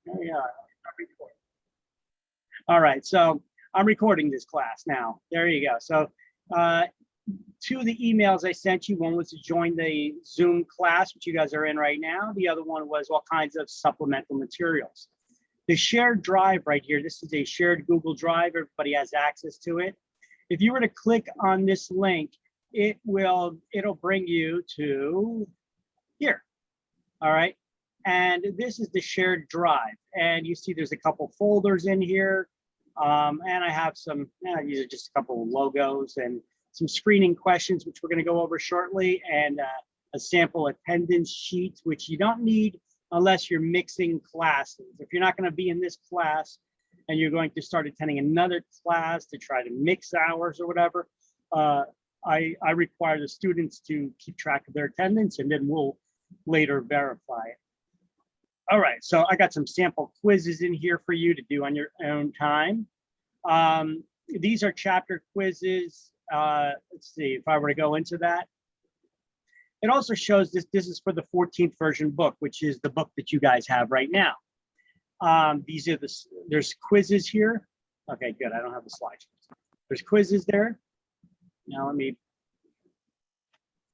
Yeah, I'm recording. All right, so I'm recording this class now. There you go. So two of the emails I sent you, one was to join the Zoom class, which you guys are in right now. The other one was all kinds of supplemental materials. The shared drive right here, this is a shared Google Drive. Everybody has access to it. If you were to click on this link, it'll bring you to here. All right. And this is the shared drive. And you see there's a couple folders in here. And I have some, these are just a couple of logos and some screening questions, which we're going to go over shortly, and a sample attendance sheet, which you don't need unless you're mixing classes. If you're not going to be in this class and you're going to start attending another class to try to mix hours or whatever, I require the students to keep track of their attendance, and then we'll later verify it. All right, so I got some sample quizzes in here for you to do on your own time. These are chapter quizzes. Let's see if I were to go into that. It also shows this is for the 14th version book, which is the book that you guys have right now. These are there's quizzes here. Okay, good. I don't have the slides. There's quizzes there. Now let me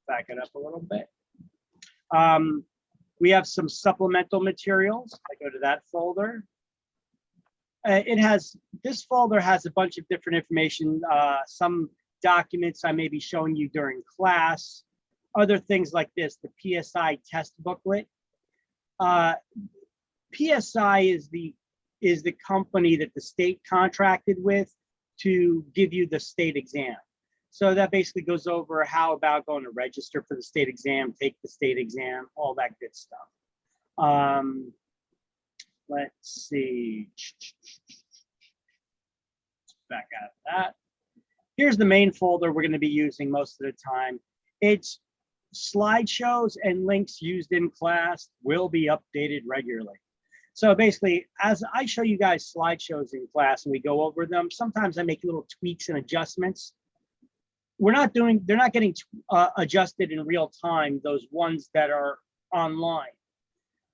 back it up a little bit. We have some supplemental materials. I go to that folder. This folder has a bunch of different information, some documents I may be showing you during class, other things like this, the PSI test booklet. PSI is the company that the state contracted with to give you the state exam. So that basically goes over how about going to register for the state exam, take the state exam, all that good stuff. Let's see. Back out of that. Here's the main folder we're going to be using most of the time. It's slideshows and links used in class will be updated regularly. So basically, as I show you guys slideshows in class and we go over them, sometimes I make little tweaks and adjustments. They're not getting adjusted in real time, those ones that are online.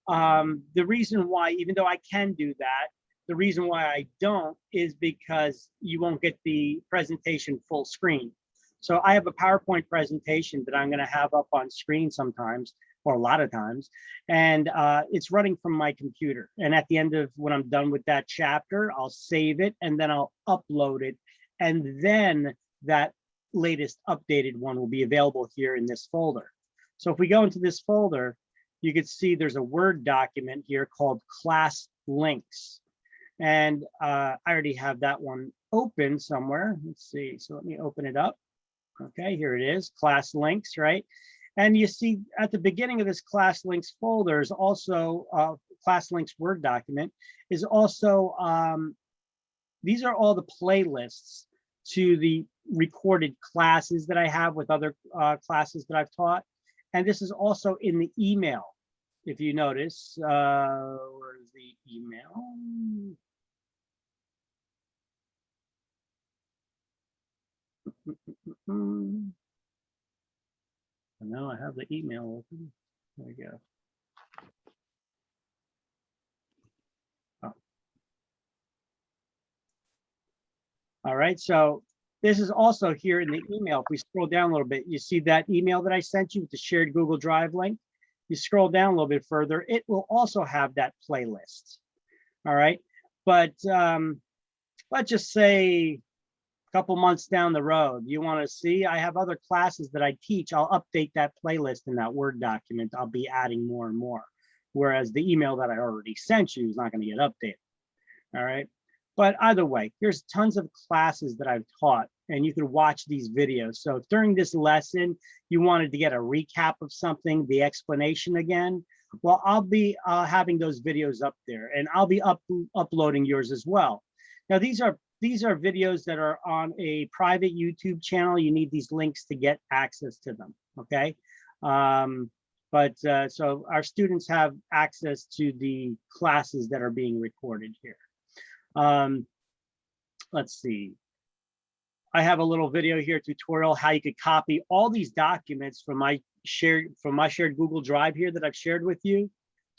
The reason why, even though I can do that, the reason why I don't is because you won't get the presentation full screen. So I have a PowerPoint presentation that I'm going to have up on screen sometimes, or a lot of times, and it's running from my computer. And at the end of when I'm done with that chapter, I'll save it and then I'll upload it. And then that latest updated one will be available here in this folder. So if we go into this folder, you can see there's a Word document here called class links. And I already have that one open somewhere. Let's see. So let me open it up. Okay, here it is, class links, right? And you see at the beginning of this class links folder is also class links Word document is also, these are all the playlists to the recorded classes that I have with other classes that I've taught. And this is also in the email. If you notice, where's the email? No, I have the email open. There we go. Oh. All right, so this is also here in the email. If we scroll down a little bit, you see that email that I sent you with the shared Google Drive link. You scroll down a little bit further, it will also have that playlist. All right, but let's just say a couple months down the road, you want to see, I have other classes that I teach. I'll update that playlist in that Word document. I'll be adding more and more, whereas the email that I already sent you is not going to get updated. All right. But either way, there's tons of classes that I've taught, and you can watch these videos. So if during this lesson, you wanted to get a recap of something, the explanation again, well, I'll be having those videos up there, and I'll be uploading yours as well. Now, these are videos that are on a private YouTube channel. You need these links to get access to them, okay? So our students have access to the classes that are being recorded here. Let's see. I have a little video here tutorial how you could copy all these documents from my shared Google Drive here that I've shared with you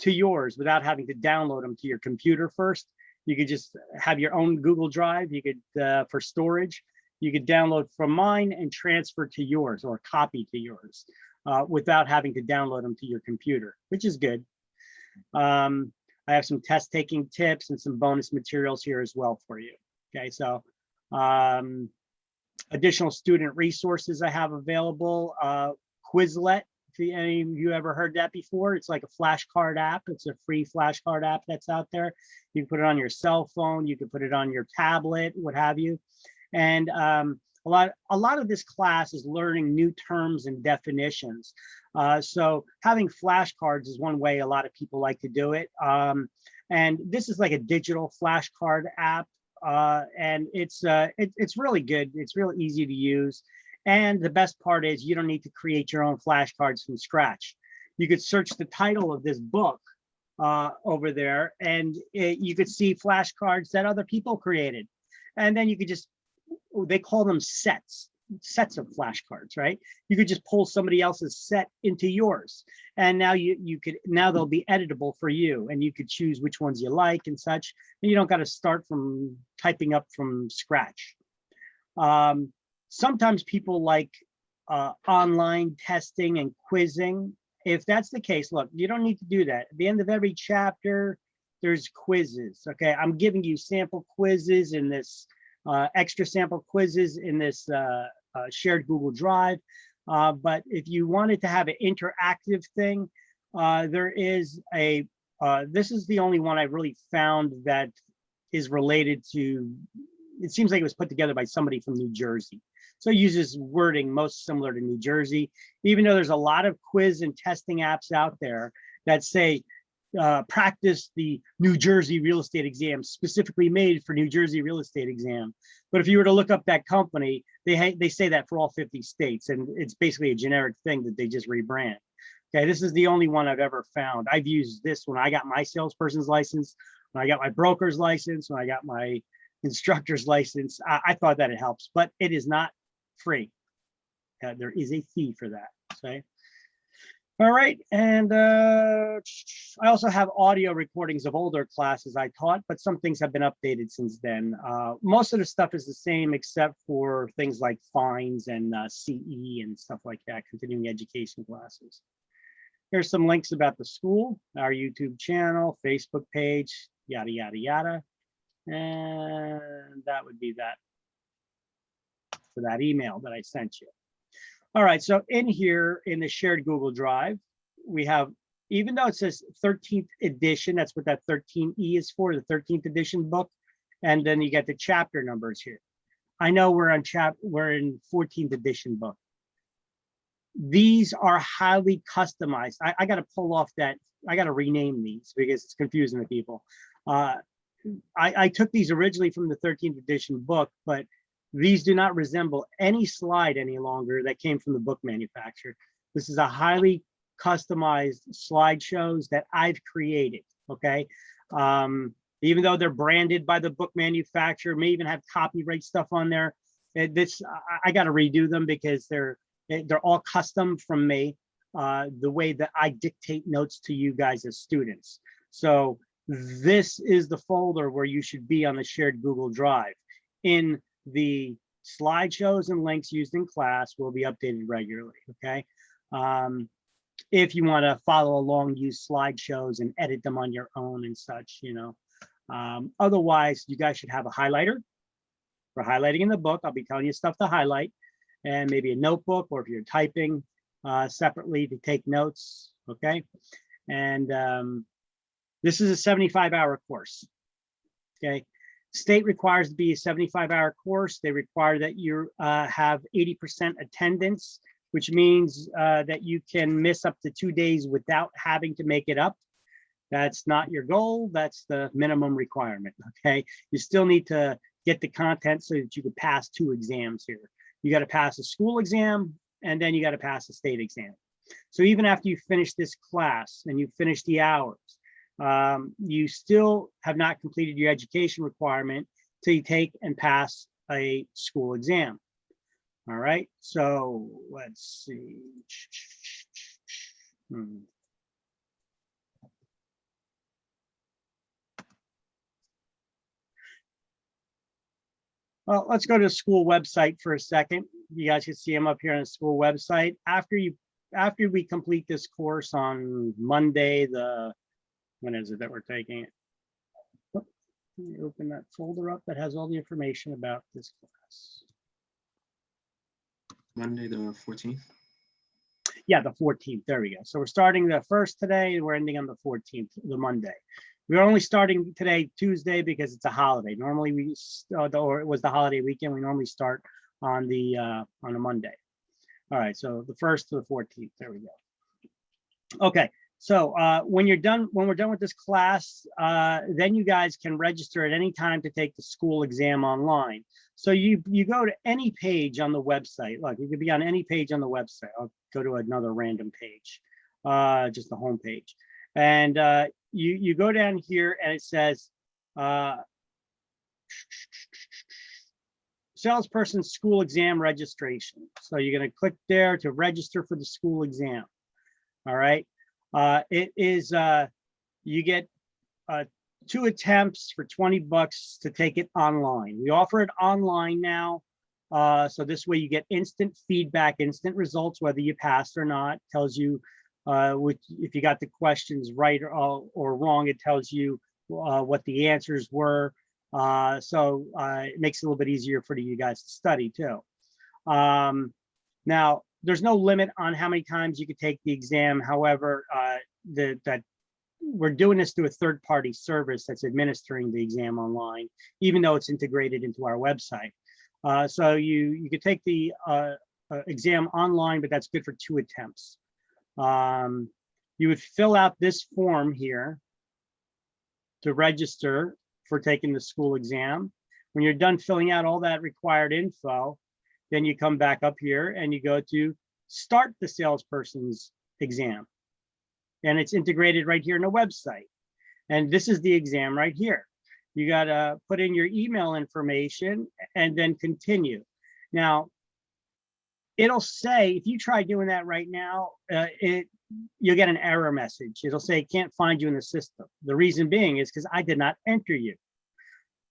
to yours without having to download them to your computer first. You could just have your own Google Drive. You could, for storage, you could download from mine and transfer to yours or copy to yours without having to download them to your computer, which is good. I have some test taking tips and some bonus materials here as well for you. Okay, so additional student resources I have available. Quizlet, if any of you ever heard that before, it's like a flashcard app. It's a free flashcard app that's out there. You can put it on your cell phone, you can put it on your tablet, what have you. And a lot of this class is learning new terms and definitions. So having flashcards is one way a lot of people like to do it. And this is like a digital flashcard app. And it's really good. It's real easy to use. And the best part is you don't need to create your own flashcards from scratch. You could search the title of this book over there, and you could see flashcards that other people created. And then you could just, they call them sets of flashcards, right? You could just pull somebody else's set into yours. And now now they'll be editable for you, and you could choose which ones you like and such. And you don't got to start from typing up from scratch. Sometimes people like online testing and quizzing. If that's the case, look, you don't need to do that. At the end of every chapter, there's quizzes. Okay, I'm giving you sample quizzes in this extra sample quizzes in this shared Google Drive. But if you wanted to have an interactive thing, there is a, this is the only one I really found that is related to, it seems like it was put together by somebody from New Jersey. So it uses wording most similar to New Jersey, even though there's a lot of quiz and testing apps out there that say, practice the New Jersey real estate exam specifically made for New Jersey real estate exam. But if you were to look up that company, they say that for all 50 states, and it's basically a generic thing that they just rebrand. Okay, this is the only one I've ever found. I've used this when I got my salesperson's license, when I got my broker's license, when I got my instructor's license. I thought that it helps, but it is not free. There is a fee for that. Okay. All right, and I also have audio recordings of older classes I taught, but some things have been updated since then. Most of the stuff is the same except for things like fines and CE and stuff like that, continuing education classes. Here's some links about the school, our YouTube channel, Facebook page, yada, yada, yada. And that would be that for that email that I sent you. All right, so in here in the shared Google Drive, we have, even though it says 13th edition, that's what that 13E is for, the 13th edition book, and then you get the chapter numbers here. I know we're in 14th edition book. These are highly customized. I got to pull off that. I got to rename these because it's confusing to people. I took these originally from the 13th edition book, but these do not resemble any slide any longer that came from the book manufacturer. This is a highly customized slideshows that I've created, okay? Even though they're branded by the book manufacturer, may even have copyright stuff on there. I got to redo them because they're all custom from me, the way that I dictate notes to you guys as students. So this is the folder where you should be on the shared Google Drive. In the slideshows and links used in class will be updated regularly, okay? If you want to follow along, use slideshows and edit them on your own and such, you know. Otherwise, you guys should have a highlighter for highlighting in the book. I'll be telling you stuff to highlight, and maybe a notebook, or if you're typing separately to take notes, okay? And this is a 75-hour course, okay? State requires to be a 75-hour course. They require that you have 80% attendance, which means that you can miss up to 2 days without having to make it up. That's not your goal. That's the minimum requirement, okay? You still need to get the content so that you can pass 2 exams here. You got to pass a school exam, and then you got to pass a state exam. So even after you finish this class and you finish the hours, you still have not completed your education requirement till you take and pass a school exam. All right, so let's see. Well, let's go to the school website for a second. You guys can see them up here on the school website. After we complete this course on Monday, when is it that we're taking it? Let me open that folder up that has all the information about this class. Monday the 14th. Yeah, the 14th. There we go. So we're starting the 1st today. We're ending on the 14th, the Monday. We're only starting today, Tuesday, because it's a holiday. Normally or it was the holiday weekend. We normally start on a Monday. All right, so the 1st to the 14th. There we go. Okay, so when we're done with this class, then you guys can register at any time to take the school exam online. So you go to any page on the website. Look, you could be on any page on the website. I'll go to another random page, just the home page. And you go down here and it says salesperson school exam registration. So you're going to click there to register for the school exam. All right. It is you get 2 attempts for $20 to take it online. We offer it online now. So this way you get instant feedback, instant results, whether you passed or not. Tells you if you got the questions right or wrong. It tells you what the answers were. So it makes it a little bit easier for you guys to study too. Now, there's no limit on how many times you could take the exam. However, that we're doing this through a third-party service that's administering the exam online, even though it's integrated into our website. So you could take the exam online, but that's good for 2 attempts. You would fill out this form here to register for taking the school exam. When you're done filling out all that required info, then you come back up here and you go to start the salesperson's exam. And it's integrated right here in the website. And this is the exam right here. You got to put in your email information and then continue. Now, it'll say, if you try doing that right now, you'll get an error message. It'll say, can't find you in the system. The reason being is because I did not enter you.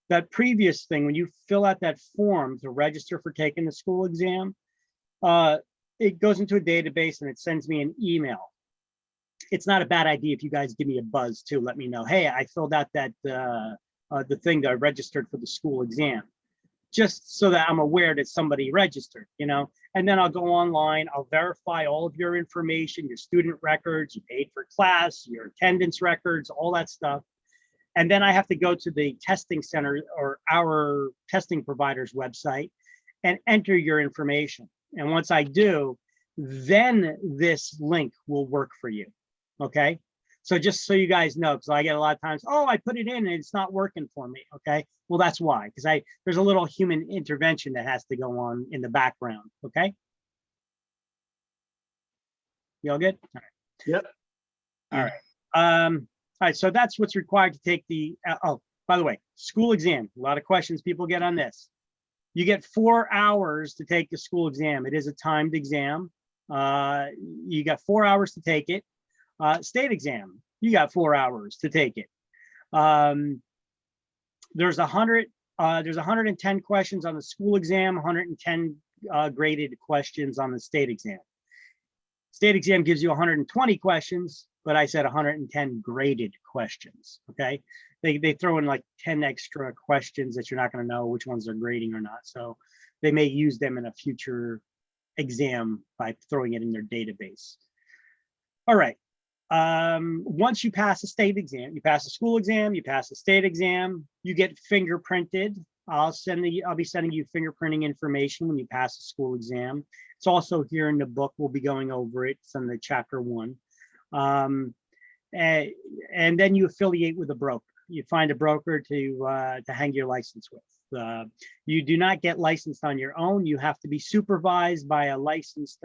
That previous thing, when you fill out that form to register for taking the school exam, it goes into a database and it sends me an email. It's not a bad idea if you guys give me a buzz too. Let me know, hey, I filled out that the thing that I registered for the school exam, just so that I'm aware that somebody registered, you know. And then I'll go online, I'll verify all of your information, your student records, you paid for class, your attendance records, all that stuff. And then I have to go to the testing center or our testing provider's website and enter your information. And once I do, then this link will work for you. Okay. So just so you guys know, because I get a lot of times, oh, I put it in and it's not working for me. Okay. Well, that's why, because there's a little human intervention that has to go on in the background. Okay. You all good? All right. Yep. All right. All right, so that's what's required to take the, oh, by the way, school exam. A lot of questions people get on this. You get 4 hours to take the school exam. It is a timed exam. You got 4 hours to take it. State exam, you got 4 hours to take it. There's 110 questions on the school exam, 110 graded questions on the state exam. State exam gives you 120 questions, but I said 110 graded questions. Okay, they throw in like 10 extra questions that you're not going to know which ones are grading or not. So they may use them in a future exam by throwing it in their database. All right. Once you pass the state exam, you pass the school exam, you pass the state exam, you get fingerprinted. I'll be sending you fingerprinting information when you pass the school exam. It's also here in the book. We'll be going over it. It's in the chapter 1. And then you affiliate with a broker. You find a broker to hang your license with. You do not get licensed on your own. You have to be supervised by a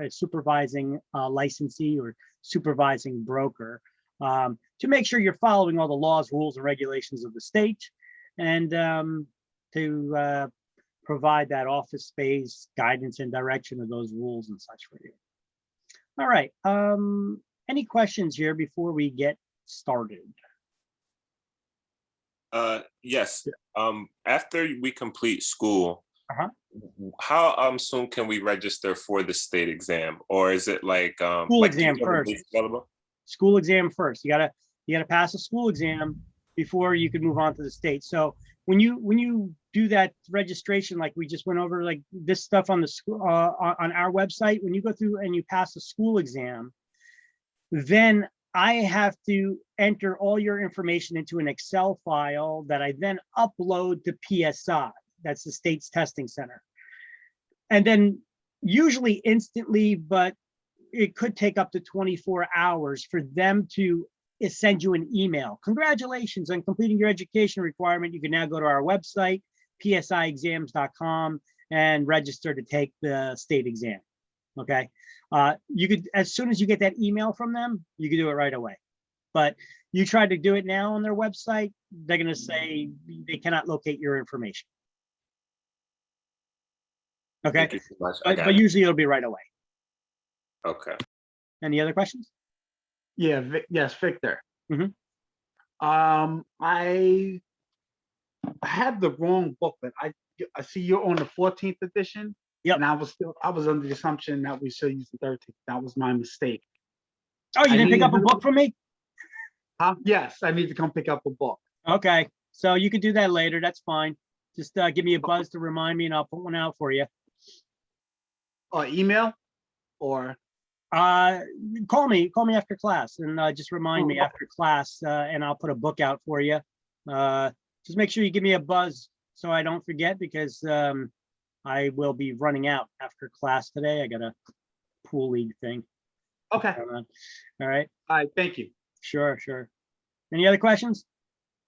supervising licensee or supervising broker to make sure you're following all the laws, rules, and regulations of the state, and to provide that office space, guidance, and direction of those rules and such for you. All right. Any questions here before we get started? Yes. After we complete school, Uh-huh. How soon can we register for the state exam, or is it like School exam first. Available? School exam first. You gotta pass a school exam before you can move on to the state. So when you do that registration, like we just went over, like this stuff on the school on our website, when you go through and you pass the school exam, then I have to enter all your information into an Excel file that I then upload to PSI. That's the state's testing center. And then usually instantly, but it could take up to 24 hours for them to send you an email. Congratulations on completing your education requirement. You can now go to our website, psiexams.com, and register to take the state exam. Okay. You could, as soon as you get that email from them, you can do it right away. But you try to do it now on their website, they're going to say they cannot locate your information. Okay. Thank you so much. But usually it'll be right away. Okay. Any other questions? Yeah, yes, Victor. Mhm. I had the wrong booklet. I see you're on the 14th edition. Yep. And I was under the assumption that we should use the 13th. That was my mistake. Oh, you didn't pick up a book from me? Yes, I need to come pick up a book. Okay, so you can do that later. That's fine. Just give me a buzz to remind me, and I'll put one out for you. Or email, or call me after class, and just remind me after class, and I'll put a book out for you. Just make sure you give me a buzz so I don't forget, because I will be running out after class today. I got a pool league thing. Okay. All right. All right. Thank you. Sure. Any other questions?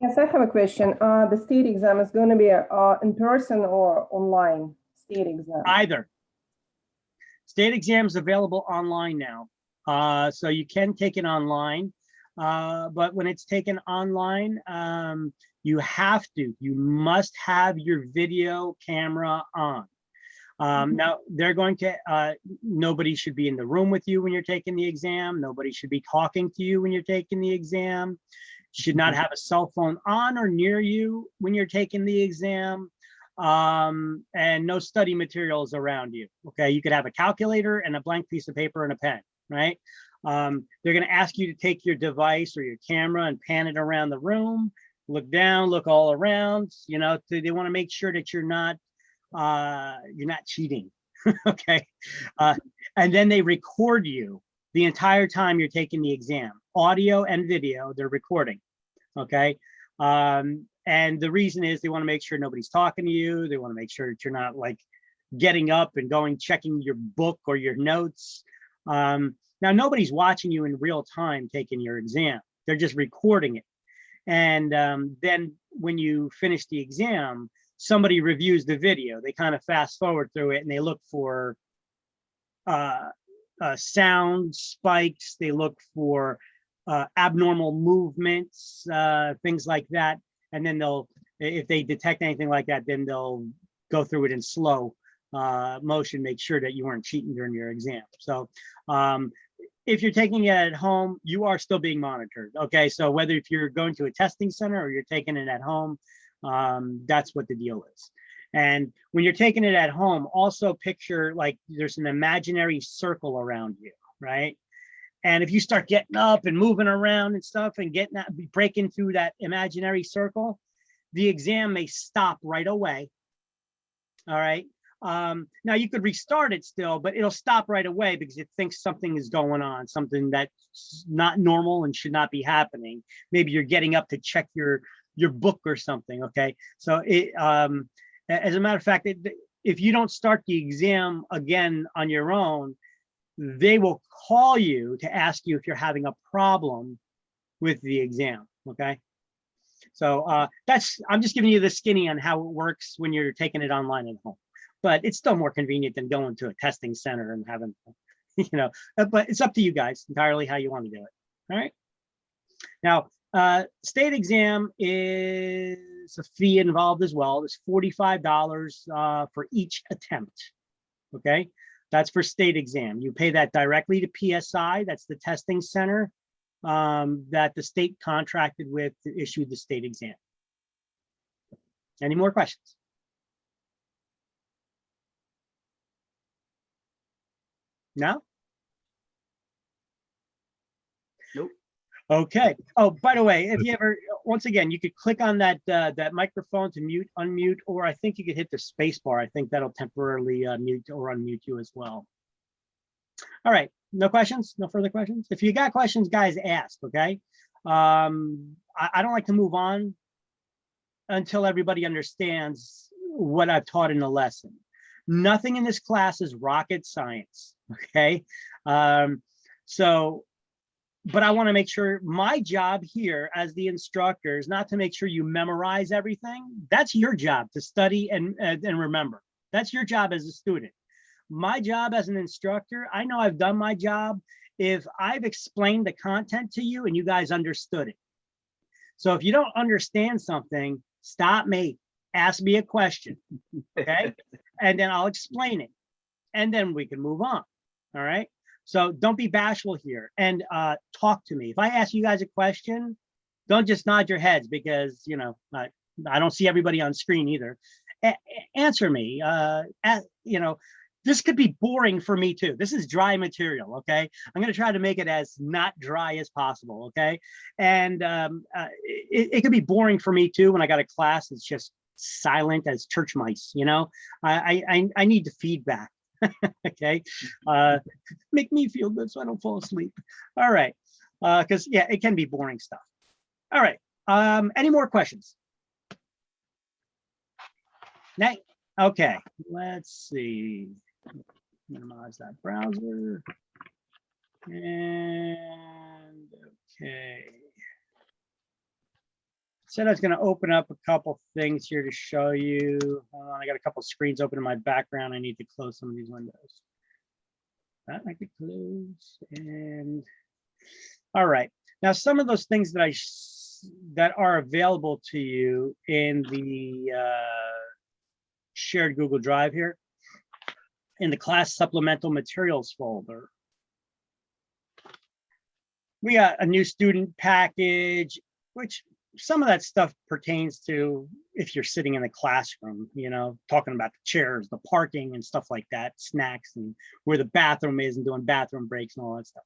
Yes, I have a question. The state exam is going to be in person or online state exam? Either. State exams available online now. So you can take it online, but when it's taken online, you must have your video camera on. Now they're going to, nobody should be in the room with you when you're taking the exam. Nobody should be talking to you when you're taking the exam. You should not have a cell phone on or near you when you're taking the exam. And no study materials around you. Okay, you could have a calculator and a blank piece of paper and a pen, right? They're going to ask you to take your device or your camera and pan it around the room, look down, look all around. You know, they want to make sure that you're not cheating. Okay, and then they record you the entire time you're taking the exam, audio and video. They're recording. Okay. And the reason is they want to make sure nobody's talking to you. They want to make sure that you're not like getting up and going, checking your book or your notes. Now, nobody's watching you in real time taking your exam. They're just recording it. And then when you finish the exam, somebody reviews the video. They kind of fast forward through it and they look for sound spikes. They look for abnormal movements, things like that. And then if they detect anything like that, then they'll go through it in slow motion, make sure that you weren't cheating during your exam. So if you're taking it at home, you are still being monitored. Okay, so whether if you're going to a testing center or you're taking it at home, that's what the deal is. And when you're taking it at home, also picture like there's an imaginary circle around you, right? And if you start getting up and moving around and stuff and breaking through that imaginary circle, the exam may stop right away. All right. Now you could restart it still, but it'll stop right away because it thinks something is going on, something that's not normal and should not be happening. Maybe you're getting up to check your book or something. Okay. So as a matter of fact, if you don't start the exam again on your own, they will call you to ask you if you're having a problem with the exam. Okay. So I'm just giving you the skinny on how it works when you're taking it online at home, but it's still more convenient than going to a testing center and having, but it's up to you guys entirely how you want to do it. All right. Now, state exam is a fee involved as well. There's $45 for each attempt. Okay. That's for state exam. You pay that directly to PSI. That's the testing center that the state contracted with to issue the state exam. Any more questions? No? Nope. Okay. Oh, by the way, if you ever, once again, you could click on that that microphone to mute, unmute, or I think you could hit the space bar. I think that'll temporarily mute or unmute you as well. All right. No questions? No further questions? If you got questions, guys, ask, okay? I don't like to move on until everybody understands what I've taught in the lesson. Nothing in this class is rocket science, okay? But I want to make sure my job here as the instructor is not to make sure you memorize everything. That's your job, to study and remember. That's your job as a student. My job as an instructor, I know I've done my job if I've explained the content to you and you guys understood it. So if you don't understand something, stop me, ask me a question, okay? And then I'll explain it, and then we can move on, all right? So don't be bashful here, and talk to me. If I ask you guys a question, don't just nod your heads, because, you know, I don't see everybody on screen either. Answer me, you know, this could be boring for me too. This is dry material, okay? I'm gonna try to make it as not dry as possible, okay? And it could be boring for me too when I got a class that's just silent as church mice, you know? I need the feedback, okay? Make me feel good so I don't fall asleep. All right, because yeah, it can be boring stuff. All right, any more questions? Okay, let's see. Minimize that browser. And okay. Said I was going to open up a couple things here to show you. Hold on, I got a couple screens open in my background. I need to close some of these windows. That might be closed. And all right. Now, some of those things that are available to you in the shared Google Drive here, in the class supplemental materials folder. We got a new student package, which some of that stuff pertains to if you're sitting in a classroom, you know, talking about the chairs, the parking and stuff like that, snacks, and where the bathroom is, and doing bathroom breaks and all that stuff.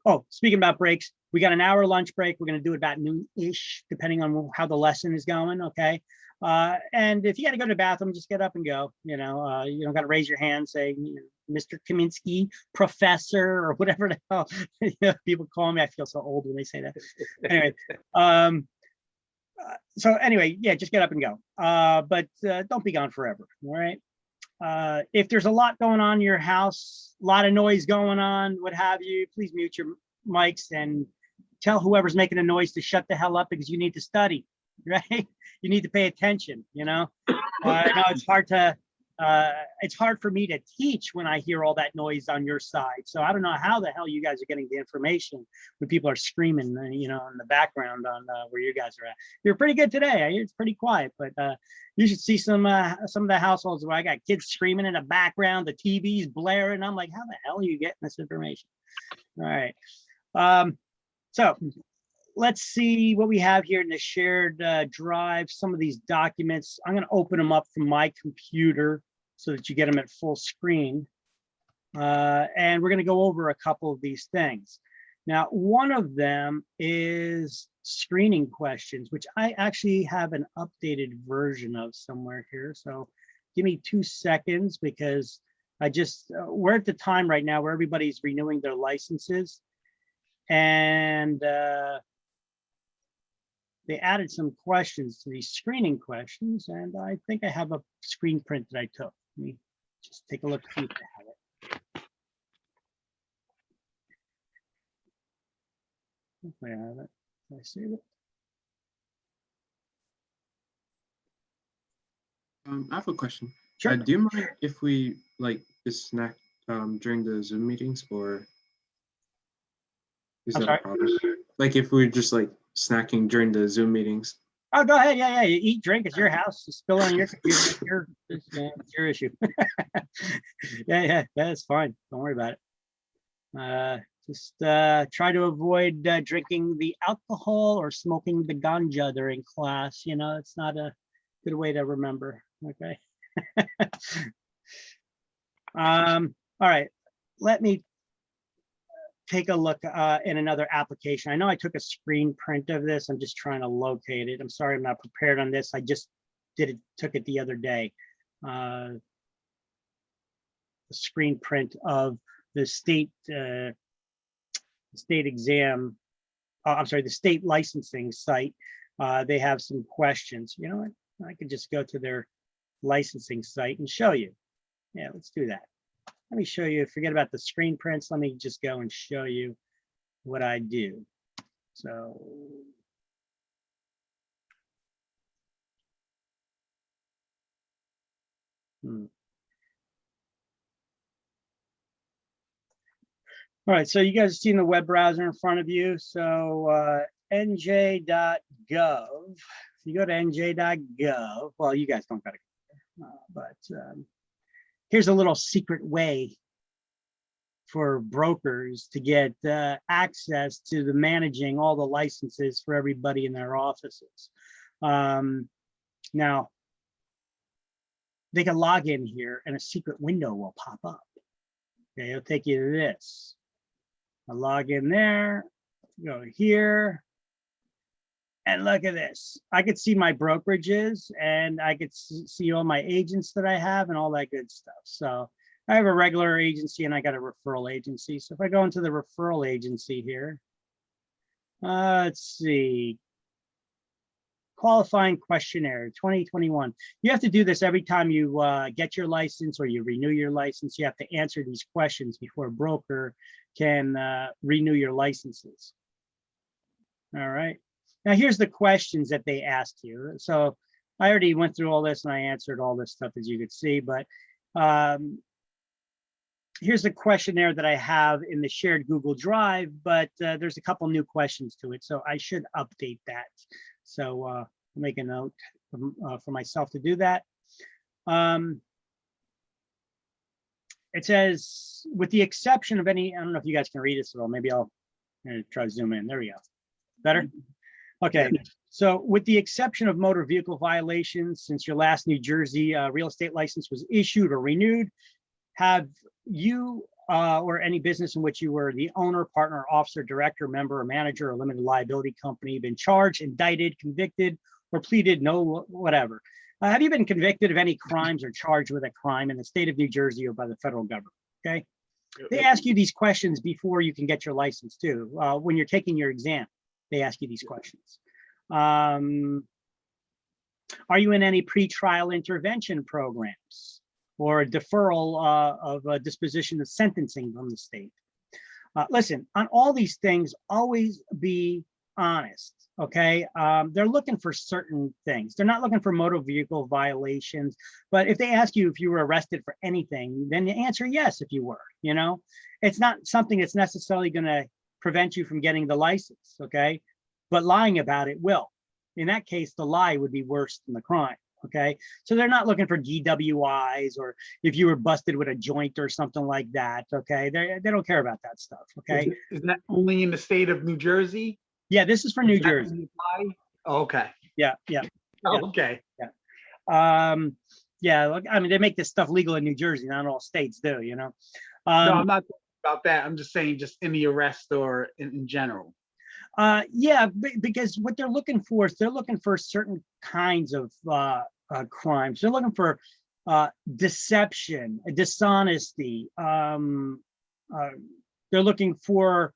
Oh, speaking about breaks, we got an hour lunch break. We're going to do it about noon-ish, depending on how the lesson is going, okay? And if you got to go to the bathroom, just get up and go. You don't got to raise your hand, say, Mr. Kaminsky, professor, or whatever the hell people call me. I feel so old when they say that. Anyway, so anyway, yeah, just get up and go. But don't be gone forever, all right? If there's a lot going on in your house, a lot of noise going on, what have you, please mute your mics and tell whoever's making a noise to shut the hell up, because you need to study, right? You need to pay attention, you know? I know it's hard for me to teach when I hear all that noise on your side. So I don't know how the hell you guys are getting the information when people are screaming, you know, in the background on where you guys are at. You're pretty good today. It's pretty quiet, but you should see some of the households where I got kids screaming in the background, the TV's blaring. I'm like, how the hell are you getting this information? All right. So let's see what we have here in the shared drive. Some of these documents, I'm going to open them up from my computer so that you get them at full screen. And we're going to go over a couple of these things. Now, one of them is screening questions, which I actually have an updated version of somewhere here. So give me 2 seconds, because we're at the time right now where everybody's renewing their licenses. And they added some questions to these screening questions, and I think I have a screen print that I took. Let me just take a look, see if I have it. Hopefully I have it. Did I save it? I have a question. Sure. Do you mind if we just snack during the Zoom meetings, or is I'm that sorry? a problem? Like if we're just snacking during the Zoom meetings. Oh, go ahead. Yeah, you eat, drink. It's your house. Just spill it on your computer. It's your issue. yeah, it's fine. Don't worry about it. Just try to avoid drinking the alcohol or smoking the ganja during class. You know, it's not a good way to remember. Okay. All right. let me take a look in another application. I know I took a screen print of this. I'm just trying to locate it. I'm sorry I'm not prepared on this. I just took it the other day. The screen print of the state exam. I'm sorry, the state licensing site. They have some questions. You know what? I could just go to their licensing site and show you. Yeah, let's do that. Let me show you, forget about the screen prints. Let me just go and show you what I do. So. All right, so you guys have seen the web browser in front of you. So nj.gov, if you go to nj.gov, well, you guys don't got to go there, but here's a little secret way for brokers to get access to the managing all the licenses for everybody in their offices. Now, they can log in here and a secret window will pop up. Okay, it'll take you to this. I log in there, go here, and look at this. I could see my brokerages and I could see all my agents that I have and all that good stuff. So I have a regular agency and I got a referral agency. So if I go into the referral agency here, let's see, qualifying questionnaire 2021. You have to do this every time you get your license or you renew your license. You have to answer these questions before a broker can renew your licenses. All right. Now here's the questions that they asked you. So I already went through all this and I answered all this stuff, as you could see, but here's the questionnaire that I have in the shared Google Drive, but there's a couple new questions to it. So I should update that. So make a note for myself to do that. It says, with the exception of any, I don't know if you guys can read this at all. Maybe I'll try to zoom in. There we go. Better? Okay. So with the exception of motor vehicle violations, since your last New Jersey real estate license was issued or renewed, have you or any business in which you were the owner, partner, officer, director, member, or manager, or limited liability company been charged, indicted, convicted, or pleaded no whatever? Have you been convicted of any crimes or charged with a crime in the state of New Jersey or by the federal government? Okay. They ask you these questions before you can get your license too. When you're taking your exam, they ask you these questions. Are you in any pretrial intervention programs or a deferral of a disposition of sentencing from the state? Listen, on all these things, always be honest. Okay, they're looking for certain things. They're not looking for motor vehicle violations, but if they ask you if you were arrested for anything, then the answer yes, if you were. You know, it's not something that's necessarily going to prevent you from getting the license. Okay, but lying about it will. In that case, the lie would be worse than the crime. Okay, so they're not looking for DWIs or if you were busted with a joint or something like that. Okay, they don't care about that stuff. Okay, Is that only in the state of New Jersey? Yeah, this is for New Jersey. Okay. Yeah. Okay. Yeah, look, I mean, they make this stuff legal in New Jersey, not all states do, you know. No, I'm not talking about that. I'm just saying just in the arrest or in general. Yeah, because what they're looking for is they're looking for certain kinds of crimes. They're looking for deception, dishonesty. They're looking for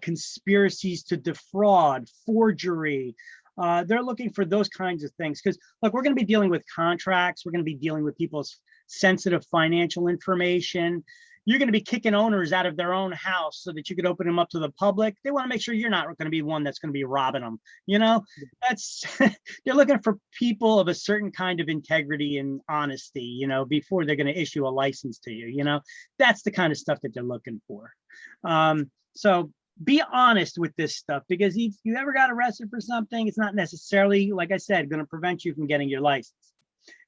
conspiracies to defraud, forgery. They're looking for those kinds of things because, look, we're going to be dealing with contracts. We're going to be dealing with people's sensitive financial information. You're going to be kicking owners out of their own house so that you could open them up to the public. They want to make sure you're not going to be one that's going to be robbing them. You know, that's they're looking for people of a certain kind of integrity and honesty, you know, before they're going to issue a license to you. You know, that's the kind of stuff that they're looking for. So be honest with this stuff, because if you ever got arrested for something, it's not necessarily, like I said, going to prevent you from getting your license.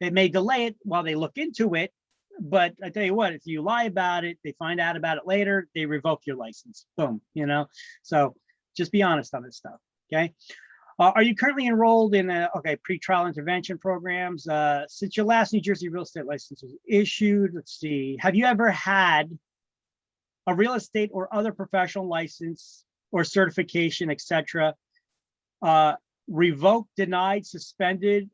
It may delay it while they look into it, but I tell you what, if you lie about it, they find out about it later, they revoke your license. Boom, you know. So just be honest on this stuff. Okay. Are you currently enrolled in pretrial intervention programs? Since your last New Jersey real estate license was issued, let's see, have you ever had a real estate or other professional license or certification, etc., revoked, denied, suspended,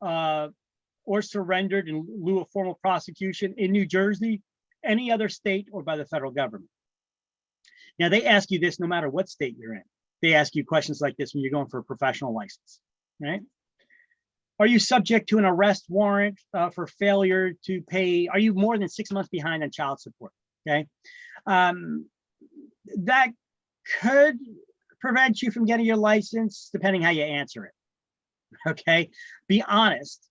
or surrendered in lieu of formal prosecution in New Jersey, any other state, or by the federal government. Now, they ask you this no matter what state you're in. They ask you questions like this when you're going for a professional license, right? Are you subject to an arrest warrant for failure to pay? Are you more than 6 months behind on child support? Okay. That could prevent you from getting your license, depending how you answer it. Okay. Be honest.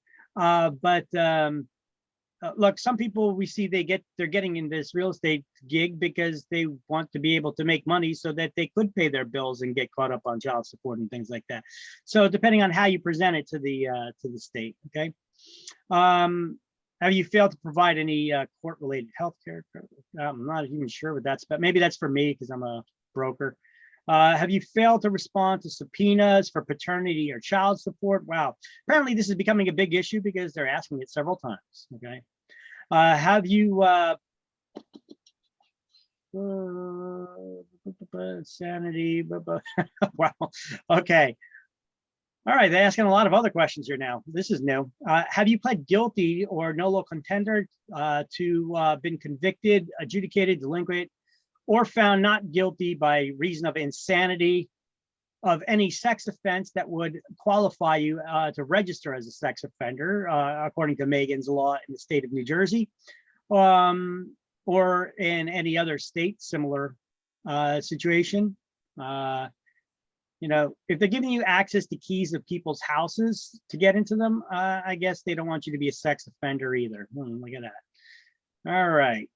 Look, some people we see they're getting in this real estate gig because they want to be able to make money so that they could pay their bills and get caught up on child support and things like that. So depending on how you present it to the state, okay. Have you failed to provide any court-related health care? I'm not even sure what that's, but maybe that's for me because I'm a broker. Have you failed to respond to subpoenas for paternity or child support? Wow. Apparently this is becoming a big issue because they're asking it several times, okay? Have you, sanity, wow, okay. All right, they're asking a lot of other questions here now. This is new. Have you pled guilty or nolo contender to been convicted, adjudicated, delinquent, or found not guilty by reason of insanity of any sex offense that would qualify you to register as a sex offender, according to Megan's law in the state of New Jersey, or in any other state similar situation? You know, if they're giving you access to keys of people's houses to get into them, I guess they don't want you to be a sex offender either. Look at that. All right.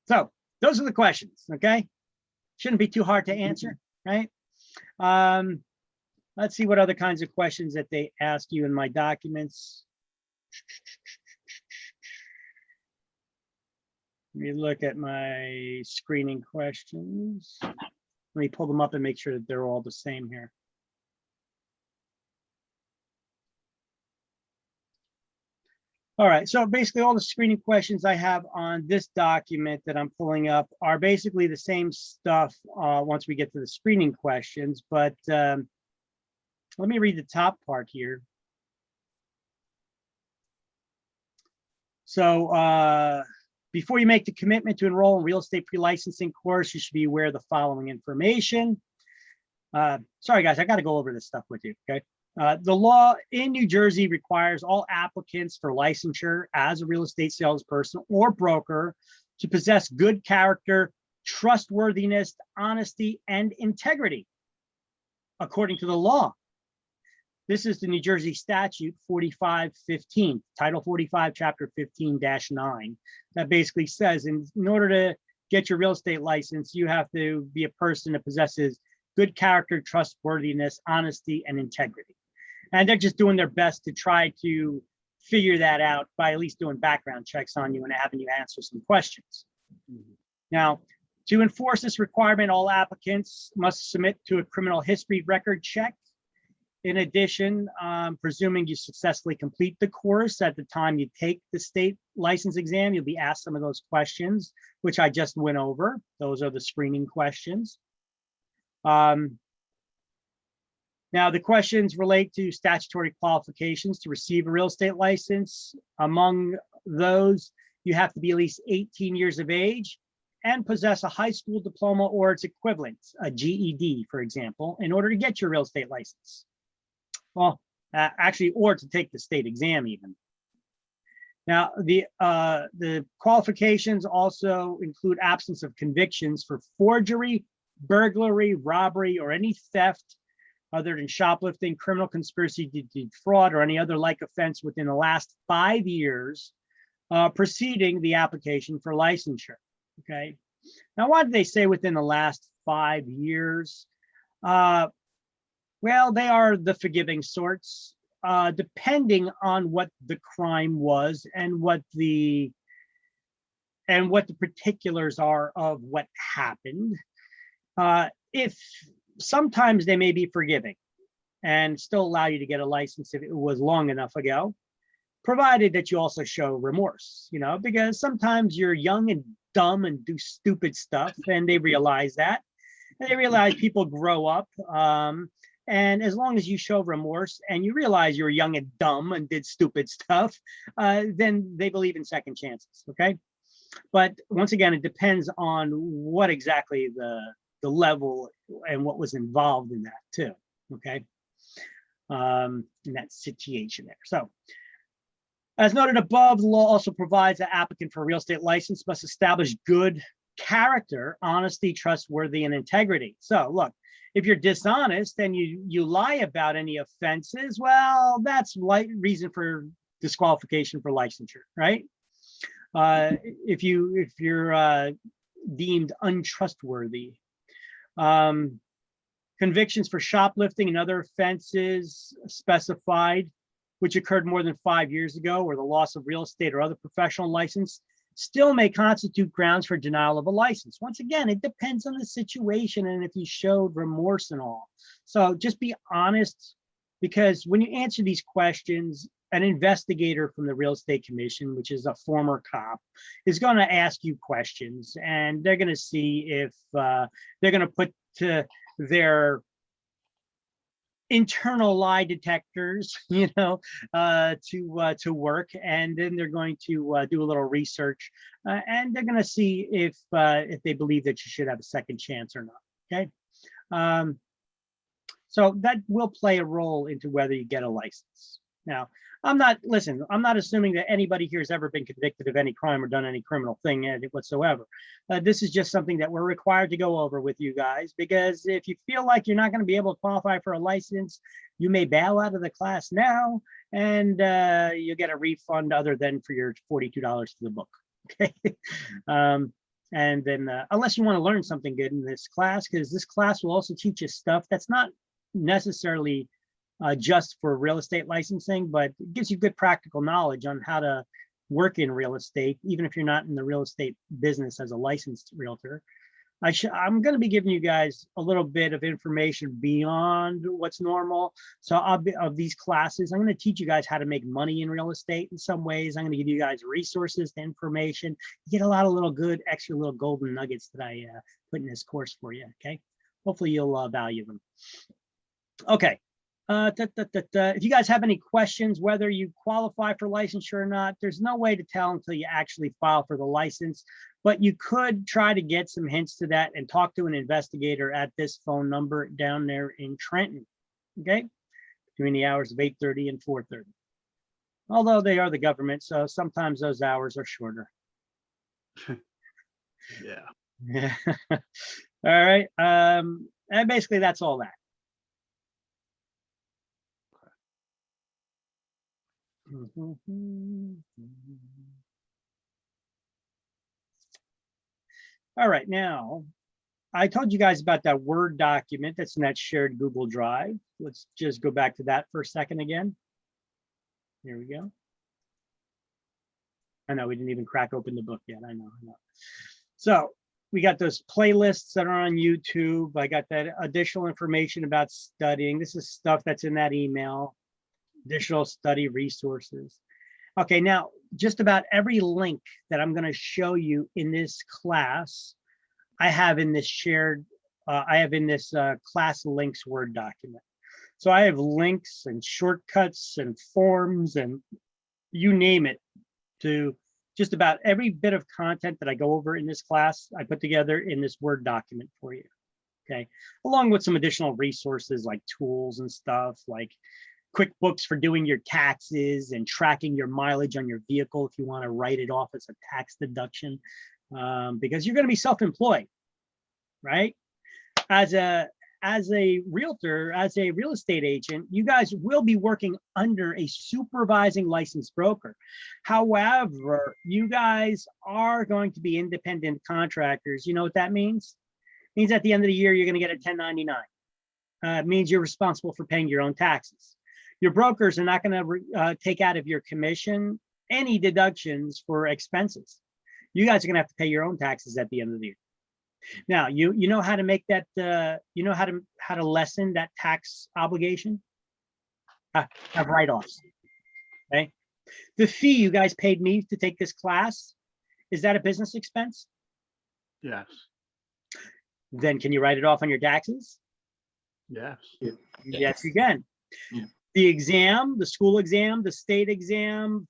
So those are the questions, okay? Shouldn't be too hard to answer, right? Let's see what other kinds of questions that they ask you in my documents. Let me look at my screening questions. Let me pull them up and make sure that they're all the same here. All right, so basically all the screening questions I have on this document that I'm pulling up are basically the same stuff once we get to the screening questions, but let me read the top part here. So before you make the commitment to enroll in real estate pre-licensing course, you should be aware of the following information. Sorry, guys, I got to go over this stuff with you, okay? The law in New Jersey requires all applicants for licensure as a real estate salesperson or broker to possess good character, trustworthiness, honesty, and integrity, according to the law. This is the New Jersey Statute 4515, Title 45, Chapter 15-9. That basically says in order to get your real estate license, you have to be a person that possesses good character, trustworthiness, honesty, and integrity. And they're just doing their best to try to figure that out by at least doing background checks on you and having you answer some questions. Now, to enforce this requirement, all applicants must submit to a criminal history record check. In addition, presuming you successfully complete the course at the time you take the state license exam, you'll be asked some of those questions, which I just went over. Those are the screening questions. Now, the questions relate to statutory qualifications to receive a real estate license. Among those, you have to be at least 18 years of age and possess a high school diploma or its equivalent, a GED, for example, in order to get your real estate license. Well, actually, or to take the state exam even. Now, the qualifications also include absence of convictions for forgery, burglary, robbery, or any theft other than shoplifting, criminal conspiracy to defraud, or any other like offense within the last 5 years preceding the application for licensure. Okay. Now, why did they say within the last 5 years? Well, they are the forgiving sorts, depending on what the crime was and what the particulars are of what happened. If sometimes they may be forgiving and still allow you to get a license if it was long enough ago. provided that you also show remorse, you know, because sometimes you're young and dumb and do stupid stuff, and they realize that. And they realize people grow up. And as long as you show remorse and you realize you're young and dumb and did stupid stuff, then they believe in second chances, okay? But once again, it depends on what exactly the level and what was involved in that too, okay? In that situation there. So, as noted above, the law also provides that applicant for a real estate license must establish good character, honesty, trustworthy, and integrity. So look, if you're dishonest and you lie about any offenses, well, that's reason for disqualification for licensure, right? If you're deemed untrustworthy, convictions for shoplifting and other offenses specified, which occurred more than 5 years ago, or the loss of real estate or other professional license, still may constitute grounds for denial of a license. Once again, it depends on the situation and if you showed remorse and all. So just be honest, because when you answer these questions, an investigator from the Real Estate Commission, which is a former cop, is going to ask you questions, and they're going to see if they're going to put to their internal lie detectors, you know, to work, and then they're going to do a little research, and they're going to see if they believe that you should have a second chance or not. Okay, so that will play a role into whether you get a license. Now, I'm not assuming that anybody here has ever been convicted of any crime or done any criminal thing whatsoever. This is just something that we're required to go over with you guys, because if you feel like you're not going to be able to qualify for a license, you may bail out of the class now, and you'll get a refund other than for your $42 for the book. Okay. And then unless you want to learn something good in this class, because this class will also teach you stuff that's not necessarily just for real estate licensing, but it gives you good practical knowledge on how to work in real estate, even if you're not in the real estate business as a licensed realtor. I'm going to be giving you guys a little bit of information beyond what's normal. So of these classes, I'm going to teach you guys how to make money in real estate in some ways. I'm going to give you guys resources, information. You get a lot of little good, extra little golden nuggets that I put in this course for you, okay? Hopefully you'll value them. Okay. If you guys have any questions, whether you qualify for licensure or not, there's no way to tell until you actually file for the license, but you could try to get some hints to that and talk to an investigator at this phone number down there in Trenton, okay? Between the hours of 8:30 and 4:30. Although they are the government, so sometimes those hours are shorter. Yeah. All right, and basically that's all that. All right, now I told you guys about that Word document that's in that shared Google Drive. Let's just go back to that for a second again. Here we go. I know we didn't even crack open the book yet. I know. So we got those playlists that are on YouTube. I got that additional information about studying. This is stuff that's in that email. Additional study resources. Okay, now just about every link that I'm going to show you in this class, I have in this shared, class links Word document. So I have links and shortcuts and forms and you name it to just about every bit of content that I go over in this class, I put together in this Word document for you. Okay, along with some additional resources like tools and stuff like QuickBooks for doing your taxes and tracking your mileage on your vehicle if you want to write it off as a tax deduction, because you're going to be self-employed, right? As a realtor, as a real estate agent, you guys will be working under a supervising licensed broker. However, you guys are going to be independent contractors. You know what that means? It means at the end of the year, you're going to get a 1099. It means you're responsible for paying your own taxes. Your brokers are not going to take out of your commission any deductions for expenses. You guys are going to have to pay your own taxes at the end of the year. Now, you know how to make that, you know how to lessen that tax obligation? Have write-offs, okay? The fee you guys paid me to take this class, is that a business expense? Yes, Then can you write it off on your taxes? yes. Yes, you can. Yeah. The exam, the school exam, the state exam,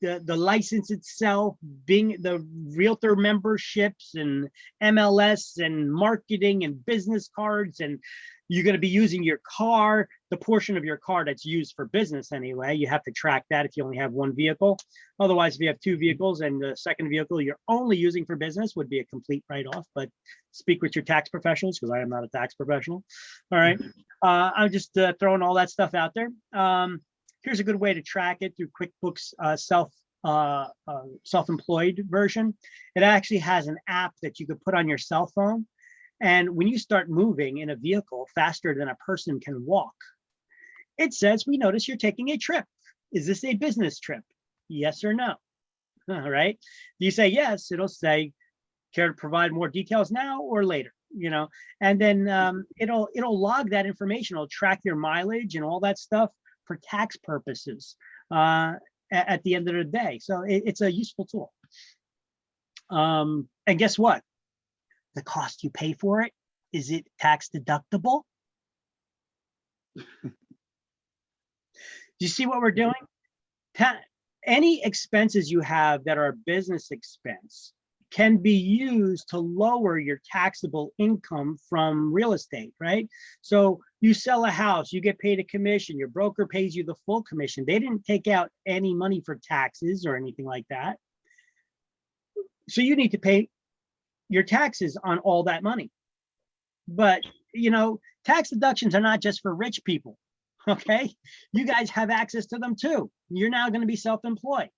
the license itself, being the realtor memberships and MLS and marketing and business cards, and you're going to be using your car, the portion of your car that's used for business anyway. You have to track that if you only have one vehicle. Otherwise, if you have two vehicles and the second vehicle you're only using for business, would be a complete write-off. But speak with your tax professionals, because I am not a tax professional. All right. I'm just throwing all that stuff out there. Here's a good way to track it through QuickBooks self-employed version. It actually has an app that you could put on your cell phone. And when you start moving in a vehicle faster than a person can walk, it says, we notice you're taking a trip. Is this a business trip? Yes or no? All right. You say yes, it'll say, care to provide more details now or later? You know, and then it'll log that information. It'll track your mileage and all that stuff for tax purposes at the end of the day. So it's a useful tool. And guess what? The cost you pay for it, is it tax deductible? Do you see what we're doing? Any expenses you have that are business expense can be used to lower your taxable income from real estate, right? So you sell a house, you get paid a commission, your broker pays you the full commission. They didn't take out any money for taxes or anything like that. So you need to pay your taxes on all that money. But, you know, tax deductions are not just for rich people, okay? You guys have access to them too. You're now going to be self-employed.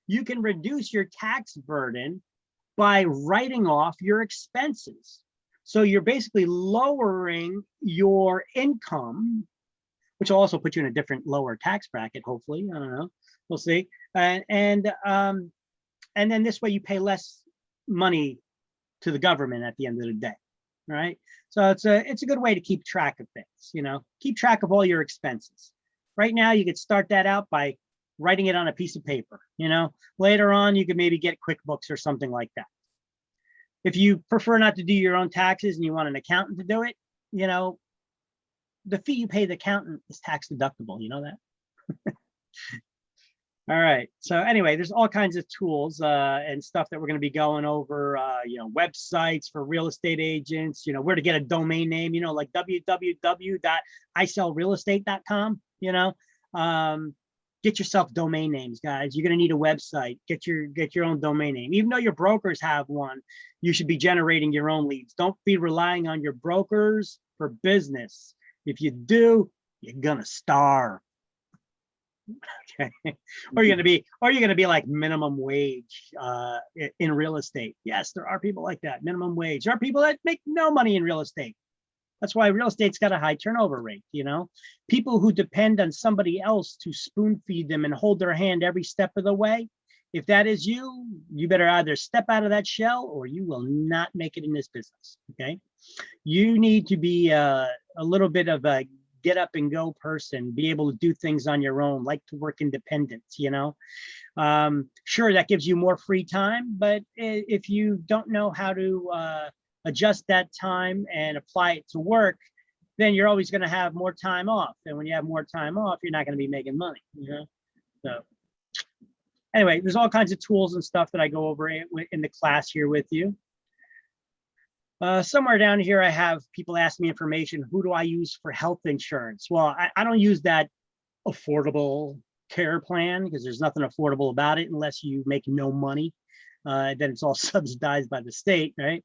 You can reduce your tax burden by writing off your expenses. So you're basically lowering your income, which will also put you in a different lower tax bracket, hopefully. I don't know. We'll see. And then this way you pay less money to the government at the end of the day, right? So it's a good way to keep track of things, you know, keep track of all your expenses. Right now, you could start that out by writing it on a piece of paper, you know. Later on, you could maybe get QuickBooks or something like that. If you prefer not to do your own taxes and you want an accountant to do it, you know, the fee you pay the accountant is tax deductible, you know that? All right. So anyway, there's all kinds of tools and stuff that we're going to be going over, you know, websites for real estate agents, you know, where to get a domain name, you know, like www.isellrealestate.com, you know, get yourself domain names, guys. You're going to need a website. Get your own domain name. Even though your brokers have one, you should be generating your own leads. Don't be relying on your brokers for business. If you do, you're going to starve. Okay. Or you're gonna be like minimum wage in real estate. Yes, there are people like that, minimum wage. There are people that make no money in real estate. That's why real estate's got a high turnover rate, you know. People who depend on somebody else to spoon feed them and hold their hand every step of the way. If that is you, you better either step out of that shell or you will not make it in this business. Okay. You need to be a little bit of a get up and go person, be able to do things on your own, like to work independent, you know. Sure, that gives you more free time, but if you don't know how to adjust that time and apply it to work, then you're always going to have more time off. And when you have more time off, you're not going to be making money, you know. So anyway, there's all kinds of tools and stuff that I go over in the class here with you. Somewhere down here, I have people ask me information. Who do I use for health insurance? Well, I don't use that affordable care plan because there's nothing affordable about it unless you make no money. Then it's all subsidized by the state, right?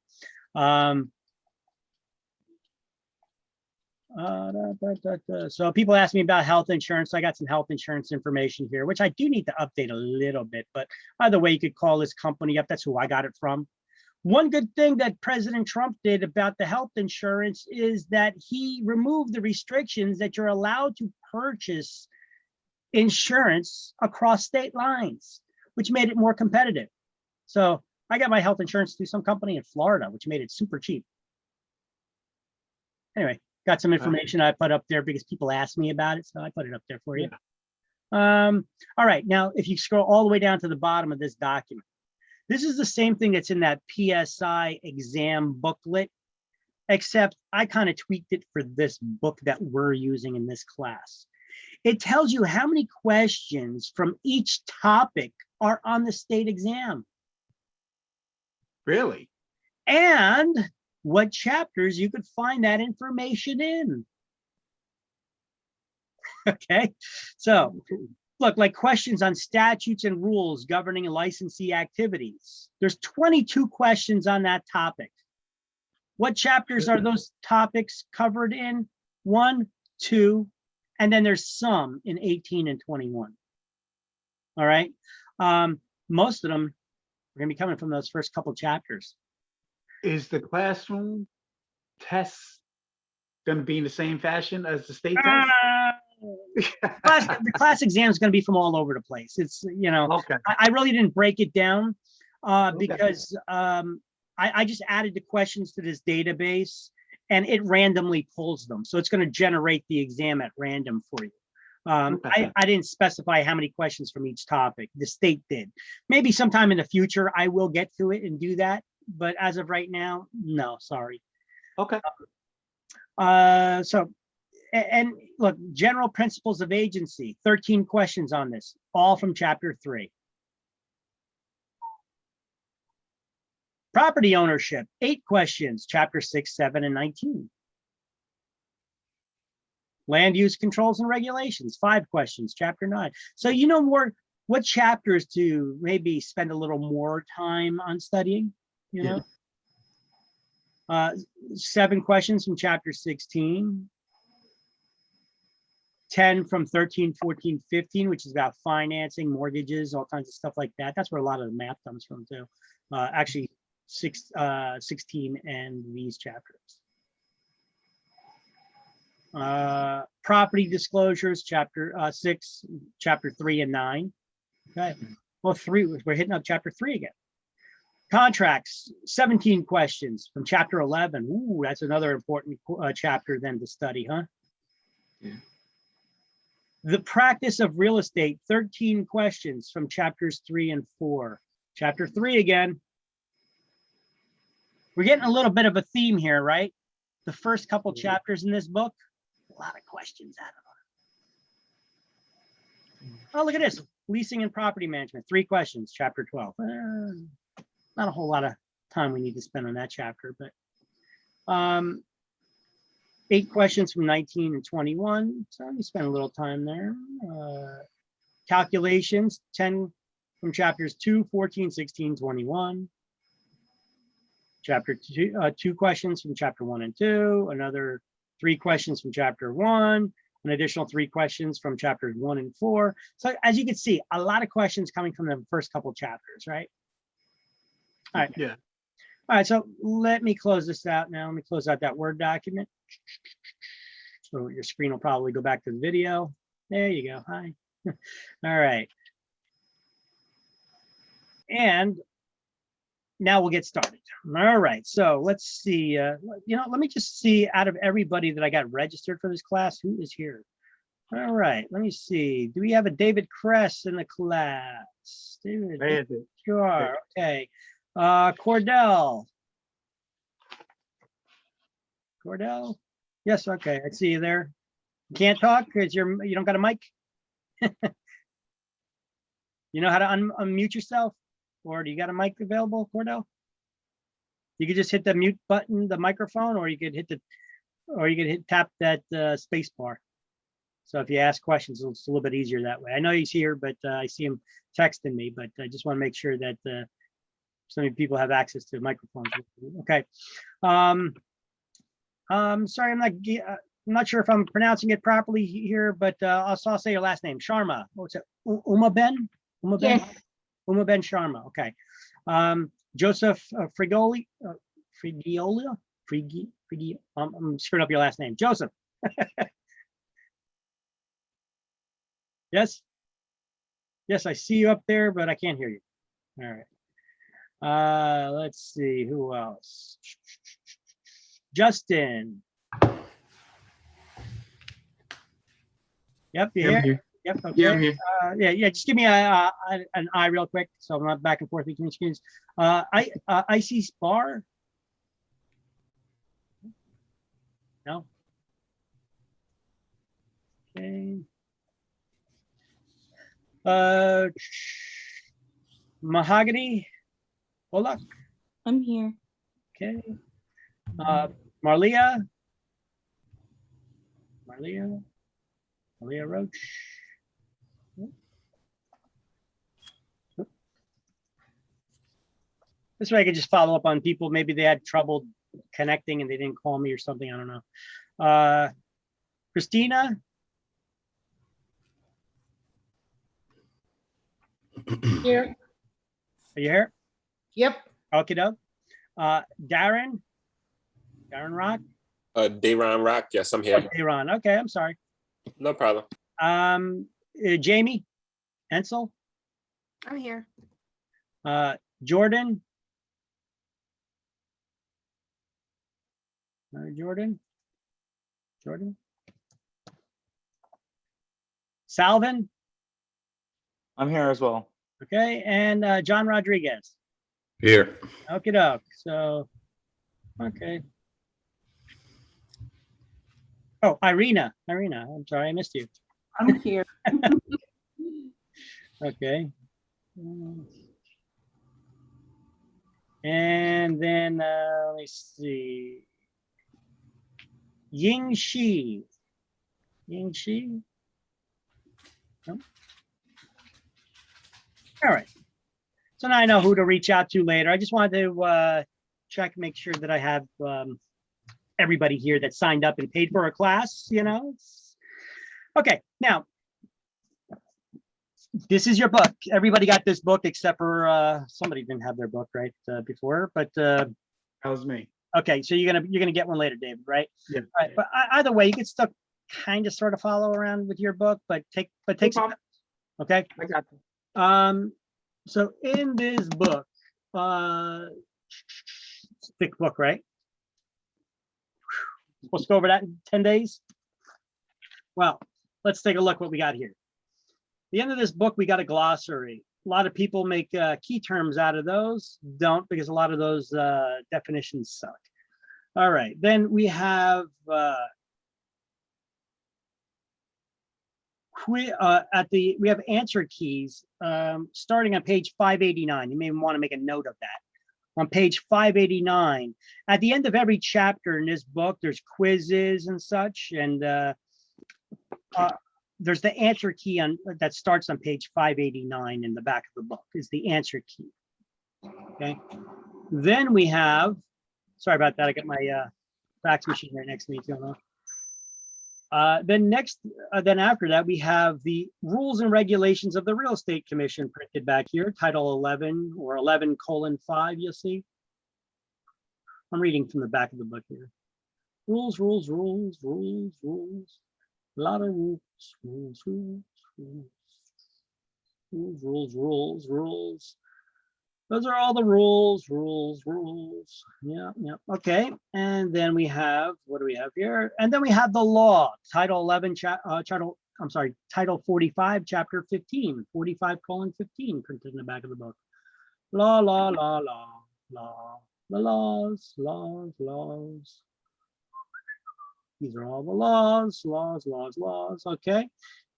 So people ask me about health insurance. I got some health insurance information here, which I do need to update a little bit. But either way, you could call this company up. That's who I got it from. One good thing that President Trump did about the health insurance is that he removed the restrictions that you're allowed to purchase insurance across state lines, which made it more competitive. So I got my health insurance through some company in Florida, which made it super cheap. Anyway, got some information I put up there because people asked me about it, so I put it up there for you. All right, now if you scroll all the way down to the bottom of this document, this is the same thing that's in that PSI exam booklet, except I kind of tweaked it for this book that we're using in this class. It tells you how many questions from each topic are on the state exam Really? and what chapters you could find that information in. Okay, so look, like questions on statutes and rules governing licensee activities. There's 22 questions on that topic. What chapters are those topics covered in? 1, 2, and then there's some in 18 and 21. All right. Most of them are going to be coming from those first couple chapters. Is the classroom test going to be in the same fashion as the state test? The class exam is going to be from all over the place. It's, you know, Okay. I really didn't break it down Okay. because I just added the questions to this database and it randomly pulls them. So it's going to generate the exam at random for you. Okay. I didn't specify how many questions from each topic. The state did. Maybe sometime in the future, I will get to it and do that. But as of right now, no, sorry. Okay. And look, general principles of agency, 13 questions on this, all from chapter 3. Property ownership, 8 questions, chapter 6, 7, and 19. Land use controls and regulations, 5 questions, chapter 9. So you know more what chapters to maybe spend a little more time on studying, you know? 7 questions from chapter 16. 10 from 13, 14, 15, which is about financing, mortgages, all kinds of stuff like that. That's where a lot of the math comes from too. Actually, 16 and these chapters. Property disclosures, chapter 6, chapter 3 and 9. Okay, well, 3, we're hitting up chapter 3 again. Contracts, 17 questions from chapter 11. Ooh, that's another important chapter then to study, huh? Yeah. The practice of real estate, 13 questions from chapters 3 and 4. Chapter 3 again. We're getting a little bit of a theme here, right? The first couple chapters in this book, a lot of questions out of them. Oh, look at this. Leasing and property management, 3 questions, chapter 12. Not a whole lot of time we need to spend on that chapter, but 8 questions from 19 and 21. So you spend a little time there. Calculations, 10 from chapters 2, 14, 16, 21. Chapter 2 questions from chapter 1 and 2. Another 3 questions from chapter 1. An additional 3 questions from chapters 1 and 4. So as you can see, a lot of questions coming from the first couple chapters, right? All right. Yeah. All right, so let me close this out now. Let me close out that Word document. So your screen will probably go back to the video. There you go. Hi. All right. And now we'll get started. All right, so let's see. You know, let me just see out of everybody that I got registered for this class, who is here? All right, let me see. Do we have a David Kress in the class? David, I had to- sure. Okay. Cordell. Cordell? Yes, okay. I see you there. You can't talk because you don't got a mic? You know how to unmute yourself? Or do you got a mic available, Cordell? You could just hit the mute button, the microphone, or you could tap that space bar. So if you ask questions, it's a little bit easier that way. I know he's here, but I see him texting me, but I just want to make sure that so many people have access to microphones. Okay. Sorry, I'm not sure if I'm pronouncing it properly here, but I'll say your last name, Sharma. What's it? Uma Ben? Yes. Uma Ben Sharma. Okay. Joseph Frigoli, I'm screwing up your last name. Joseph. Yes. Yes, I see you up there, but I can't hear you. All right. Let's see who else. Justin. Yep, you I'm here? here. Yep. Okay. Yeah, I'm here. Yeah. Just give me an eye real quick, so I'm not back and forth between screens. Icy Spar. No. Okay. Mahogany. Bullock. I'm here. Okay. Marlia. Marlia Roach. This way I could just follow up on people. Maybe they had trouble connecting and they didn't call me or something. I don't know. Christina. Here. Are you here? Yep. Okay, Doug. Darren Rock. Dayron Rock. Yes, I'm here. Ron. Okay, I'm sorry. No problem. Jamie Ensel. I'm here. Jordan. Jordan. Salvin. I'm here as well. Okay, and John Rodriguez. Here. Okay, doke. So, okay. Oh, Irina. I'm sorry, I missed you. I'm here. Okay. And then let me see. Ying Shi. Nope. All right. So now I know who to reach out to later. I just wanted to check, make sure that I have everybody here that signed up and paid for a class, you know. Okay, now, this is your book. Everybody got this book except for somebody didn't have their book right before, but That was me. okay, so you're gonna get one later, David, right? Yeah. All right, but either way, you could still kind of sort of follow around with your book, but take some, problem. okay. I got you. So in this book, it's a thick book, right? Supposed to go over that in 10 days. Well, let's take a look what we got here. At the end of this book, we got a glossary. A lot of people make key terms out of those. Don't, because a lot of those definitions suck. All right, then we have we have answer keys starting on page 589. You may want to make a note of that. On page 589, at the end of every chapter in this book, there's quizzes and such, and there's the answer key that starts on page 589 in the back of the book is the answer key. Okay. Then we have, sorry about that, I got my fax machine right next to me. Then after that, we have the rules and regulations of the Real Estate Commission printed back here, Title 11 or 11:5, you'll see. I'm reading from the back of the book here. Rules. A lot of rules. Those are all the rules. Yeah. Okay. And then we have, what do we have here? And then we have the law, Title 11, Title 45, Chapter 15, 45:15 printed in the back of the book. Law. The laws. These are all the laws. Okay.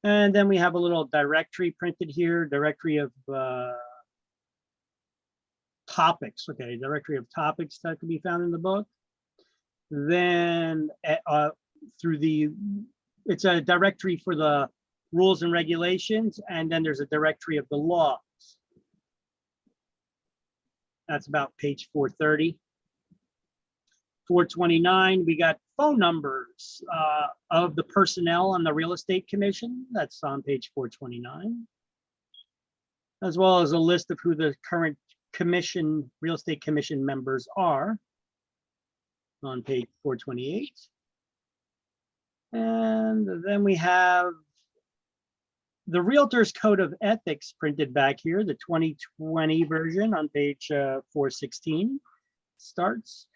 And then we have a little directory printed here, directory of topics. Okay, directory of topics that can be found in the book. Then it's a directory for the rules and regulations, and then there's a directory of the laws. That's about page 430. 429, we got phone numbers of the personnel on the Real Estate Commission. That's on page 429. As well as a list of who the current Real Estate Commission members are on page 428. And then we have the Realtors Code of Ethics printed back here, the 2020 version on page 416 starts.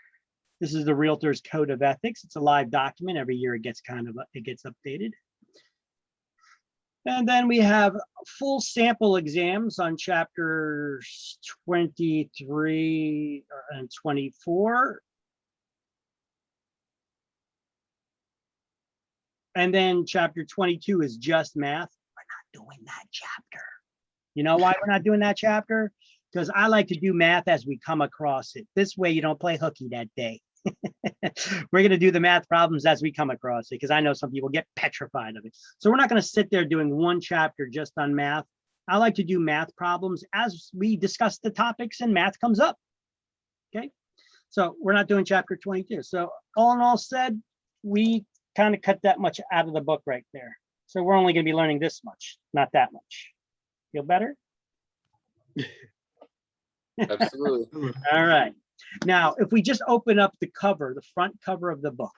This is the Realtors Code of Ethics. It's a live document. Every year it gets updated. And then we have full sample exams on chapters 23 and 24. And then chapter 22 is just math. We're not doing that chapter. You know why we're not doing that chapter? Because I like to do math as we come across it. This way you don't play hooky that day. We're going to do the math problems as we come across it, because I know some people get petrified of it. So we're not going to sit there doing one chapter just on math. I like to do math problems as we discuss the topics and math comes up. Okay, so we're not doing chapter 22. So all in all said, we kind of cut that much out of the book right there. So we're only going to be learning this much, not that much. Feel better? Absolutely. All right. Now, if we just open up the cover, the front cover of the book,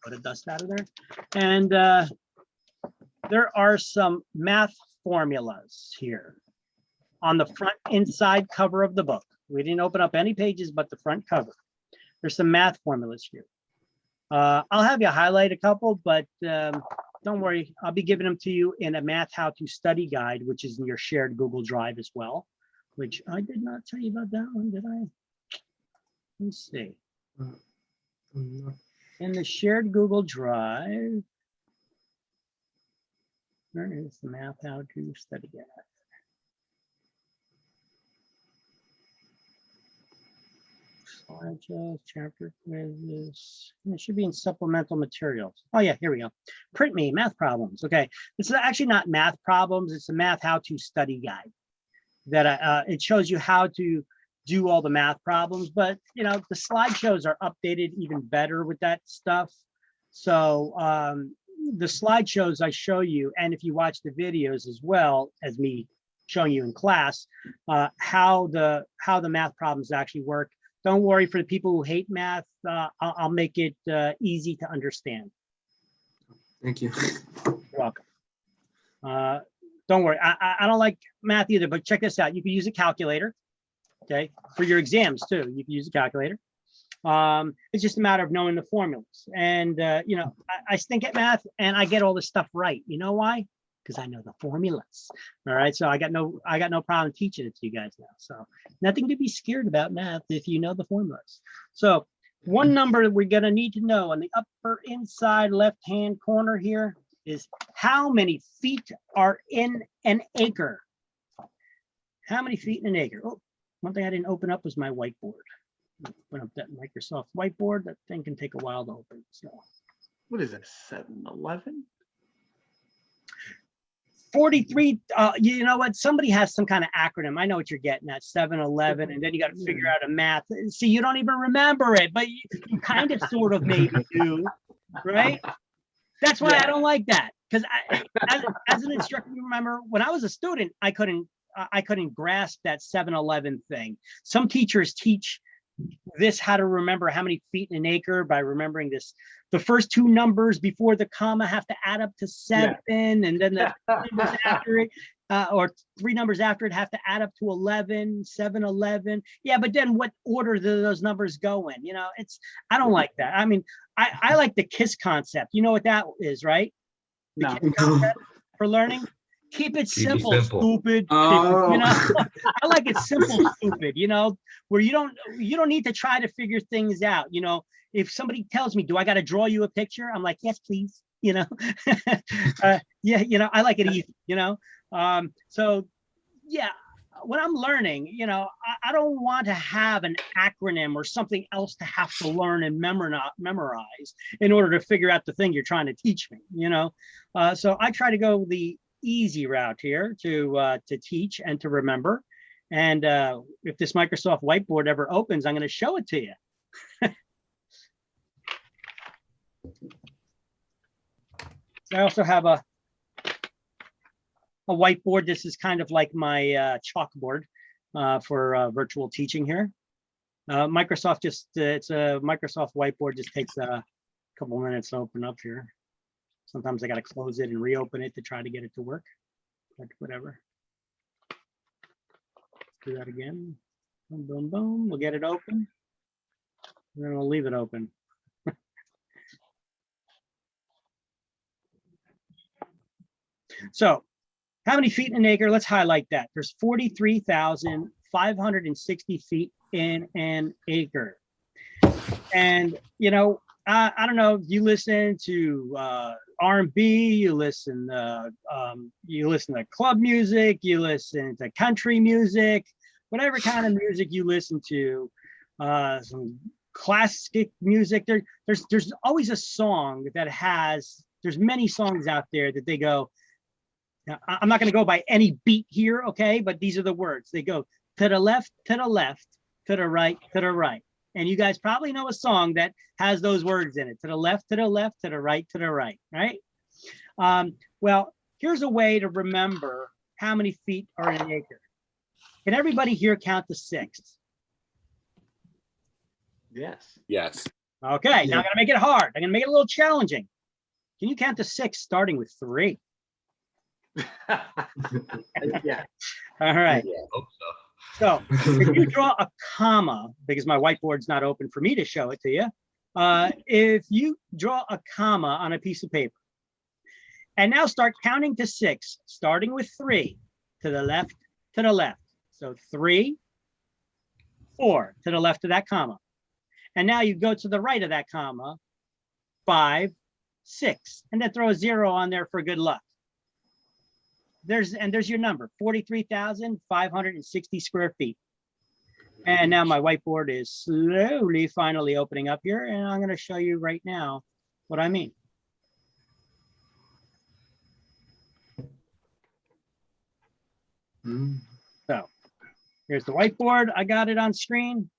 put a dust out of there, and there are some math formulas here on the front inside cover of the book. We didn't open up any pages but the front cover. There's some math formulas here. I'll have you highlight a couple, but don't worry, I'll be giving them to you in a math how to study guide, which is in your shared Google Drive as well, which I did not tell you about that one, did I? Let's see. In the shared Google Drive, where is the math how to study guide? Slideshows, chapter quizzes. It should be in supplemental materials. Oh yeah, here we go. Print me math problems. Okay, this is actually not math problems. It's a math how to study guide. That it shows you how to do all the math problems, but you know the slideshows are updated even better with that stuff. So the slideshows I show you, and if you watch the videos as well as me showing you in class, how the math problems actually work. Don't worry, for the people who hate math, I'll make it easy to understand. Thank you. You're welcome. Don't worry, I don't like math either, but check this out. You can use a calculator, okay? For your exams too, you can use a calculator. It's just a matter of knowing the formulas. And, you know, I stink at math and I get all this stuff right. You know why? Because I know the formulas. All right. So I got no problem teaching it to you guys now. So nothing to be scared about math if you know the formulas. So one number that we're going to need to know on the upper inside left-hand corner here is how many feet are in an acre? How many feet in an acre? Oh, one thing I didn't open up was my whiteboard. Open up that Microsoft whiteboard. That thing can take a while to open. So What is that, 7-Eleven? 43, you know what? Somebody has some kind of acronym. I know what you're getting at, 7-Eleven, and then you got to figure out a math. See, you don't even remember it, but you kind of sort of maybe do, right? That's why I don't like that, because as an instructor, remember when I was a student, I couldn't grasp that 7-Eleven thing. Some teachers teach this how to remember how many feet in an acre by remembering this. The first two numbers before the comma have to add up to 7, and then the numbers after it, or 3 numbers after it have to add up to 11, 7-Eleven. Yeah, but then what order do those numbers go in? You know, I don't like that. I mean, I like the KISS concept. You know what that is, right? The No. KISS concept for learning. Keep it Keep it simple, simple. stupid. Oh. You know, I like it simple, stupid, you know, where you don't need to try to figure things out. You know, if somebody tells me, do I got to draw you a picture? I'm like, yes, please. You know, yeah, you know, I like it easy, you know. So yeah, when I'm learning, you know, I don't want to have an acronym or something else to have to learn and memorize in order to figure out the thing you're trying to teach me, you know. So I try to go the easy route here to teach and to remember. And if this Microsoft whiteboard ever opens, I'm going to show it to you. I also have a whiteboard. This is kind of like my chalkboard for virtual teaching here. Microsoft it's a Microsoft whiteboard, just takes a couple minutes to open up here. Sometimes I got to close it and reopen it to try to get it to work, but whatever. Let's do that again. Boom, boom, boom. We'll get it open. And then we'll leave it open. So how many feet in an acre? Let's highlight that. There's 43,560 feet in an acre. And, you know, I don't know, you listen to R&B, you listen to club music, you listen to country music, whatever kind of music you listen to, some classic music. There's always a song that there's many songs out there that they go, now, I'm not going to go by any beat here, okay? But these are the words. They go to the left, to the left, to the right, to the right. And you guys probably know a song that has those words in it. To the left, to the left, to the right, right? Well, here's a way to remember how many feet are in an acre. Can everybody here count to 6? Yes. Yes. Okay, now I'm going to make it hard. I'm going to make it a little challenging. Can you count to 6 starting with 3? Yeah. All right. Yeah, hope so. So if you draw a comma, because my whiteboard's not open for me to show it to you, if you draw a comma on a piece of paper and now start counting to 6, starting with 3, to the left, to the left. So 3, 4, to the left of that comma. And now you go to the right of that comma, 5, 6, and then throw a 0 on there for good luck. There's your number, 43,560 square feet. And now my whiteboard is slowly finally opening up here, and I'm going to show you right now what I mean. So here's the whiteboard. I got it on screen.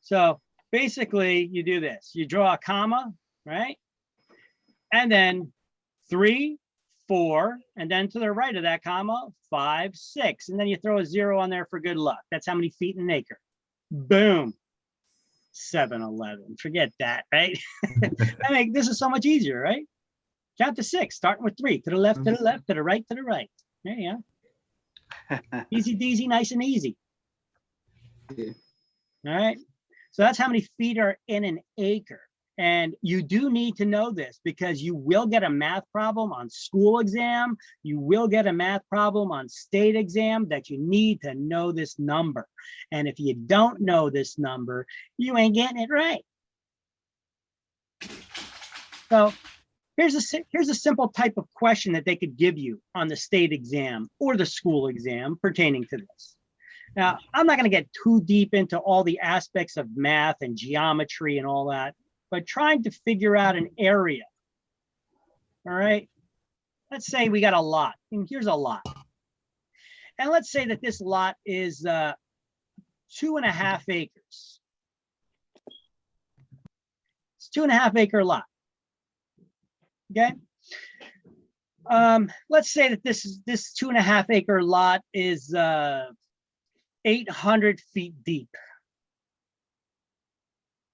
So basically you do this. You draw a comma, right? And then 3, 4, and then to the right of that comma, 5, 6, and then you throw a 0 on there for good luck. That's how many feet in an acre. Boom. 7-Eleven. Forget that, right? I mean, this is so much easier, right? Count to 6, starting with 3, to the left, to the left, to the right, to the right. There you go. Easy peasy, nice and easy. Yeah. All right. So that's how many feet are in an acre. And you do need to know this because you will get a math problem on school exam. You will get a math problem on state exam that you need to know this number. And if you don't know this number, you ain't getting it right. So here's a simple type of question that they could give you on the state exam or the school exam pertaining to this. Now, I'm not going to get too deep into all the aspects of math and geometry and all that, but trying to figure out an area. All right. Let's say we got a lot, and here's a lot. And let's say that this lot is 2.5 acres. It's 2.5 acre lot. Okay. Let's say that this 2.5 acre lot is 800 feet deep.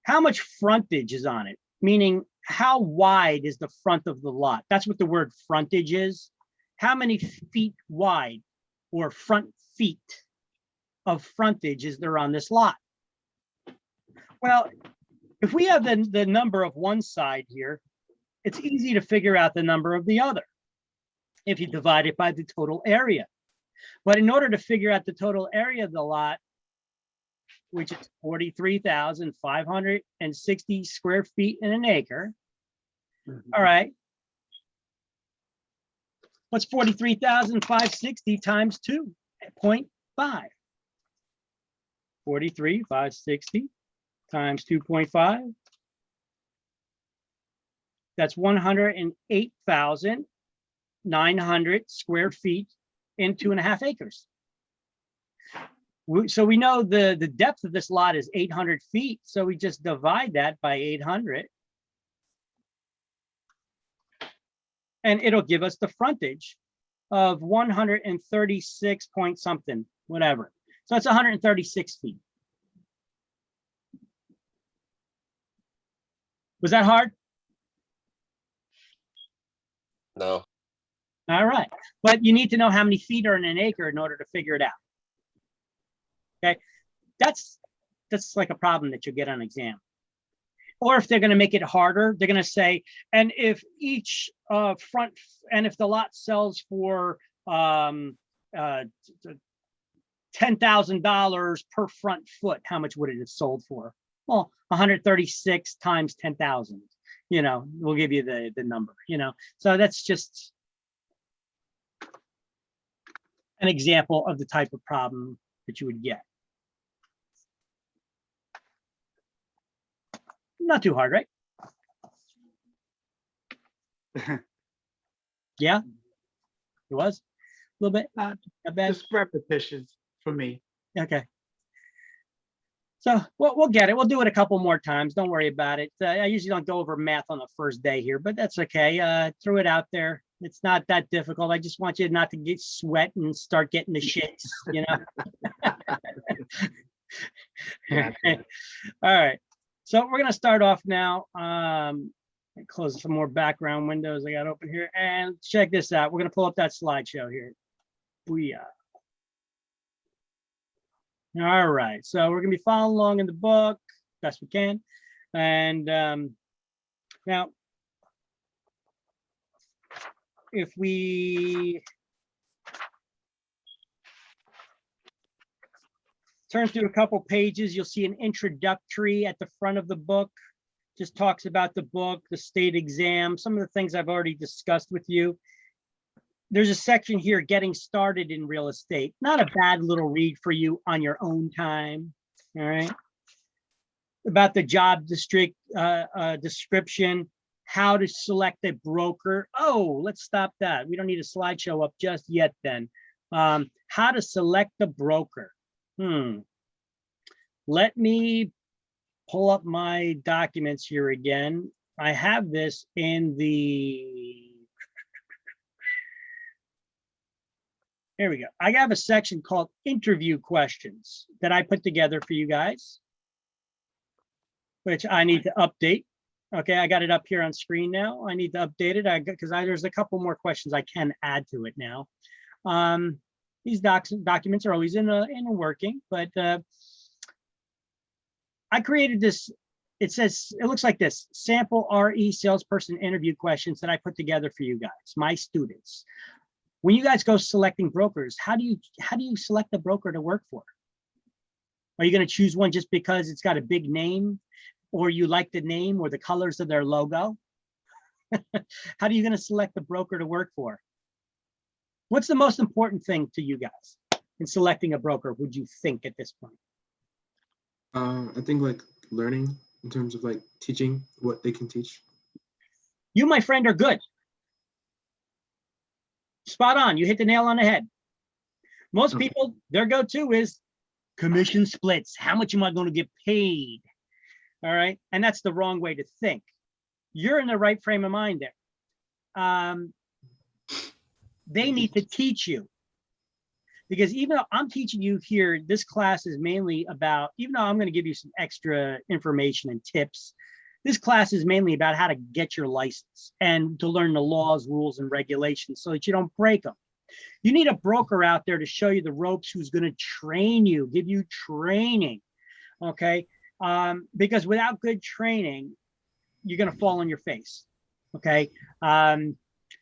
How much frontage is on it? Meaning, how wide is the front of the lot? That's what the word frontage is. How many feet wide or front feet of frontage is there on this lot? Well, if we have the number of one side here, it's easy to figure out the number of the other if you divide it by the total area. But in order to figure out the total area of the lot, which is 43,560 square feet in an acre. All right. What's 43,560 times 2.5? 43,560 times 2.5. That's 108,900 square feet in 2.5 acres. So we know the depth of this lot is 800 feet. So we just divide that by 800. And it'll give us the frontage of 136 point something, whatever. So it's 136 feet. Was that hard? No. All right. But you need to know how many feet are in an acre in order to figure it out. Okay, that's like a problem that you'll get on exam. Or if they're going to make it harder, they're going to say, and if each if the lot sells for $10,000 per front foot, how much would it have sold for? Well, 136 times 10,000. We'll give you the number. So that's just an example of the type of problem that you would get. Not too hard, right? Yeah, it was a little bit. Not bad. Just repetitions for me. Okay. So we'll get it. We'll do it a couple more times. Don't worry about it. I usually don't go over math on the first day here, but that's okay. Throw it out there. It's not that difficult. I just want you not to get sweat and start getting the shits, All right. So we're going to start off now. Close some more background windows I got open here. And check this out. We're going to pull up that slideshow here. Booyah. All right. So we're going to be following along in the book best we can. And now, if we turn through a couple pages, you'll see an introductory at the front of the book. Just talks about the book, the state exam, some of the things I've already discussed with you. There's a section here, getting started in real estate. Not a bad little read for you on your own time. All right. About the job description, how to select a broker. Oh, let's stop that. We don't need a slideshow up just yet then. How to select a broker. Let me pull up my documents here again. I have this in the, here we go. I have a section called interview questions that I put together for you guys, which I need to update. Okay, I got it up here on screen now. I need to update it because there's a couple more questions I can add to it now. These documents are always in a working, but I created this. It looks like this: sample RE salesperson interview questions that I put together for you guys, my students. When you guys go selecting brokers, how do you select a broker to work for? Are you going to choose one just because it's got a big name, or you like the name or the colors of their logo? How are you going to select the broker to work for? What's the most important thing to you guys in selecting a broker, would you think, at this point? I think like learning in terms of like teaching what they can teach. You, my friend, are good. Spot on. You hit the nail on the head. Most people, their go-to is commission splits. How much am I going to get paid? All right. And that's the wrong way to think. You're in the right frame of mind there. They need to teach you. Because even though I'm teaching you here, this class is mainly about, even though I'm going to give you some extra information and tips, this class is mainly about how to get your license and to learn the laws, rules, and regulations so that you don't break them. You need a broker out there to show you the ropes, who's going to train you, give you training, okay? Because without good training, you're going to fall on your face, okay?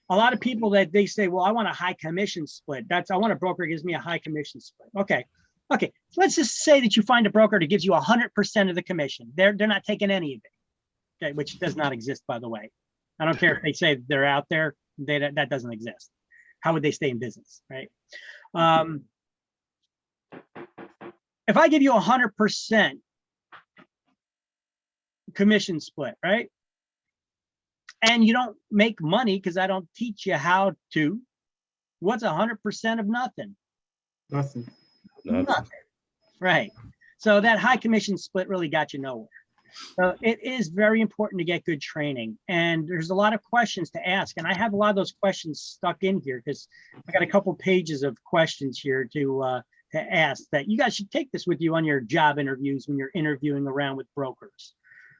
A lot of people that they say, well, I want a high commission split. I want a broker who gives me a high commission split. Okay. So let's just say that you find a broker that gives you 100% of the commission. They're not taking any of it, okay, which does not exist, by the way. I don't care if they say they're out there, that doesn't exist. How would they stay in business, right? If I give you 100% commission split, right? And you don't make money because I don't teach you how to, what's 100% of nothing? Nothing. Nothing. Right. So that high commission split really got you nowhere. So it is very important to get good training. And there's a lot of questions to ask. And I have a lot of those questions stuck in here because I got a couple pages of questions here to ask that you guys should take this with you on your job interviews when you're interviewing around with brokers.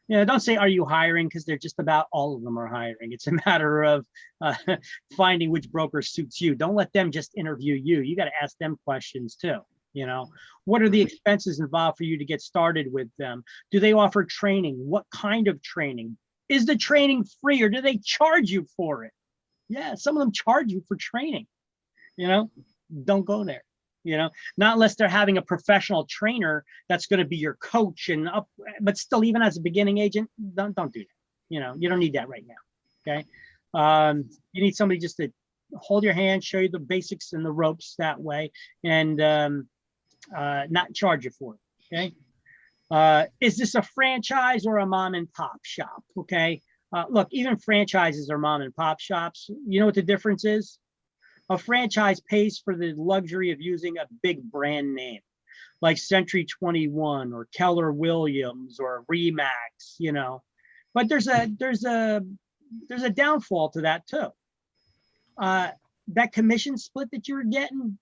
Don't say, are you hiring? Because they're just about all of them are hiring. It's a matter of finding which broker suits you. Don't let them just interview you. You got to ask them questions too. You know, what are the expenses involved for you to get started with them? Do they offer training? What kind of training? Is the training free or do they charge you for it? Yeah, some of them charge you for training. You know, don't go there. You know, not unless they're having a professional trainer that's going to be your coach and up, but still, even as a beginning agent, don't do that. You know, you don't need that right now. Okay. You need somebody just to hold your hand, show you the basics and the ropes that way, and not charge you for it. Okay. Is this a franchise or a mom and pop shop? Okay. Look, even franchises are mom and pop shops. You know what the difference is? A franchise pays for the luxury of using a big brand name like Century 21 or Keller Williams or Remax, you know, but there's a downfall to that too. That commission split that you're getting,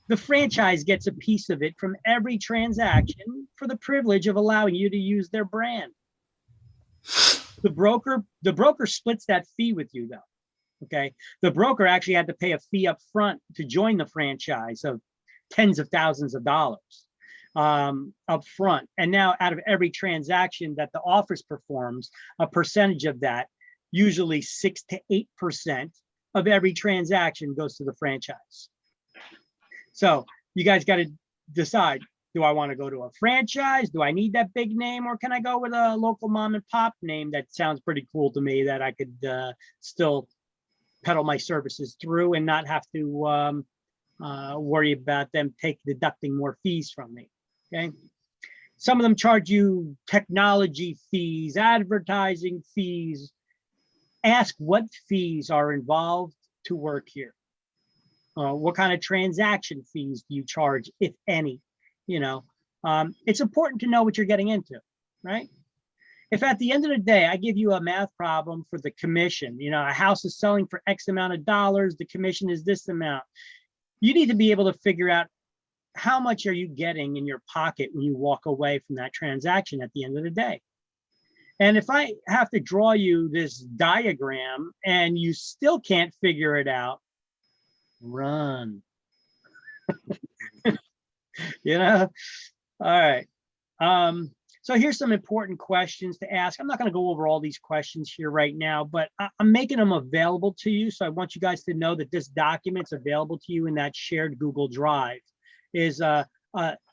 the franchise gets a piece of it from every transaction for the privilege of allowing you to use their brand. The broker splits that fee with you though. Okay, the broker actually had to pay a fee up front to join the franchise of tens of thousands of dollars up front. And now out of every transaction that the office performs, a percentage of that, usually 6 to 8% of every transaction goes to the franchise. So you guys got to decide, do I want to go to a franchise? Do I need that big name, or can I go with a local mom and pop name that sounds pretty cool to me that I could still peddle my services through and not have to worry about them deducting more fees from me. Okay. Some of them charge you technology fees, advertising fees. Ask what fees are involved to work here. What kind of transaction fees do you charge, if any? You know, it's important to know what you're getting into, right? If at the end of the day, I give you a math problem for the commission, you know, a house is selling for X amount of dollars, the commission is this amount. You need to be able to figure out how much are you getting in your pocket when you walk away from that transaction at the end of the day. And if I have to draw you this diagram and you still can't figure it out, run. You know, all right. So here's some important questions to ask. I'm not going to go over all these questions here right now, but I'm making them available to you. So I want you guys to know that this document's available to you in that shared Google Drive. Is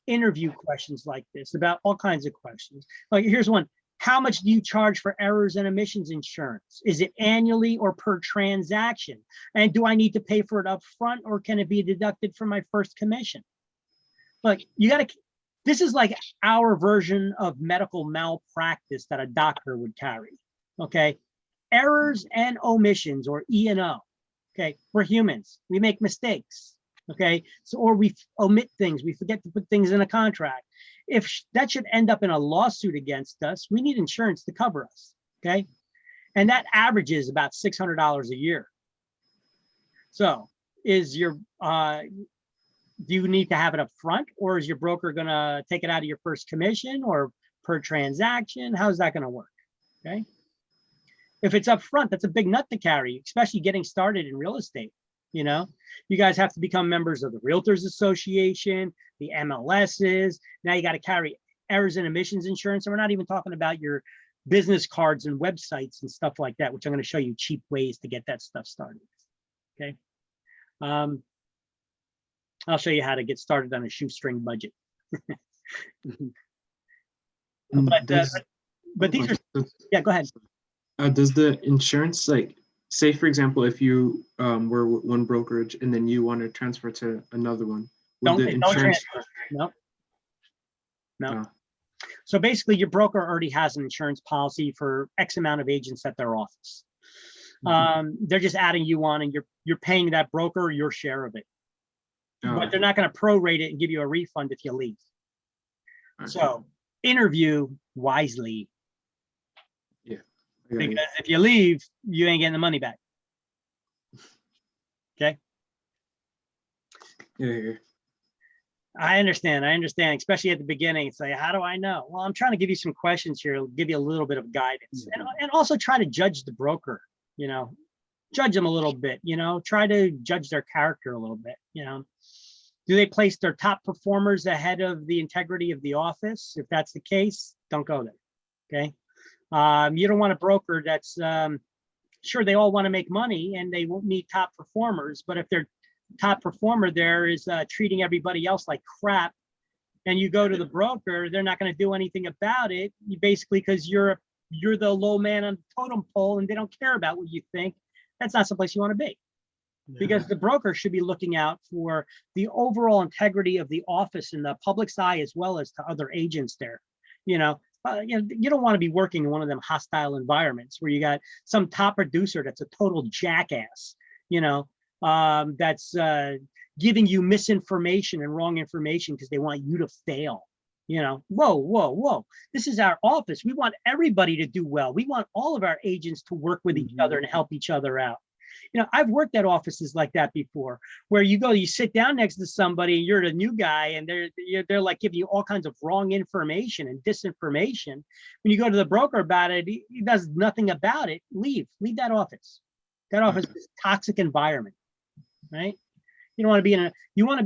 interview questions like this about all kinds of questions. Like here's one. How much do you charge for errors and omissions insurance? Is it annually or per transaction? And do I need to pay for it up front, or can it be deducted from my first commission? Look, you got to, this is like our version of medical malpractice that a doctor would carry. Okay. Errors and omissions, or E&O. Okay. We're humans. We make mistakes. Okay. So, or we omit things. We forget to put things in a contract. If that should end up in a lawsuit against us, we need insurance to cover us. Okay. And that averages about $600 a year. So is your, do you need to have it up front, or is your broker going to take it out of your first commission or per transaction? How's that going to work? Okay. If it's up front, that's a big nut to carry, especially getting started in real estate. You know, you guys have to become members of the Realtors Association, the MLSs. Now you got to carry errors and omissions insurance. And we're not even talking about your business cards and websites and stuff like that, which I'm going to show you cheap ways to get that stuff started. Okay. I'll show you how to get started on a shoestring budget. But these are, yeah, go ahead. Does the insurance, like, say for example, if you were one brokerage and then you want to transfer to another one, would the insurance? No. So basically, your broker already has an insurance policy for X amount of agents at their office. They're just adding you on, and you're paying that broker your share of it. But they're not going to prorate it and give you a refund if you leave. So interview wisely. Yeah. Because if you leave, you ain't getting the money back. Okay. Yeah. I understand, especially at the beginning. It's like, how do I know? Well, I'm trying to give you some questions here, give you a little bit of guidance, and also try to judge the broker, you know, judge them a little bit, you know, try to judge their character a little bit, you know. Do they place their top performers ahead of the integrity of the office? If that's the case, don't go there. Okay. You don't want a broker that's sure they all want to make money and they won't need top performers, but if their top performer there is treating everybody else like crap, and you go to the broker, they're not going to do anything about it. You basically, because you're the low man on the totem pole and they don't care about what you think. That's not someplace you want to be. Because the broker should be looking out for the overall integrity of the office in the public's eye, as well as to other agents there. You don't want to be working in one of them hostile environments where you got some top producer that's a total jackass, that's giving you misinformation and wrong information because they want you to fail. Whoa. This is our office. We want everybody to do well. We want all of our agents to work with each other and help each other out. I've worked at offices like that before, where you sit down next to somebody, and you're the new guy, and they're like giving you all kinds of wrong information and disinformation. When you go to the broker about it, he does nothing about it. Leave that office. That office is a toxic environment, right? You want to be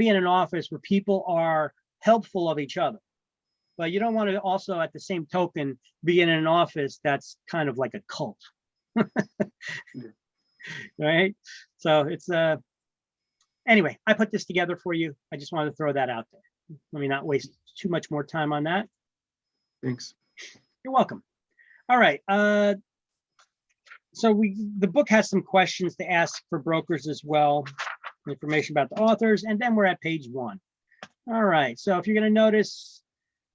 in an office where people are helpful of each other, but you don't want to also, at the same token, be in an office that's kind of like a cult. Right. So it's anyway, I put this together for you. I just wanted to throw that out there. Let me not waste too much more time on that. Thanks. You're welcome. All right. So the book has some questions to ask for brokers as well, information about the authors, and then we're at page 1. All right. So if you're going to notice,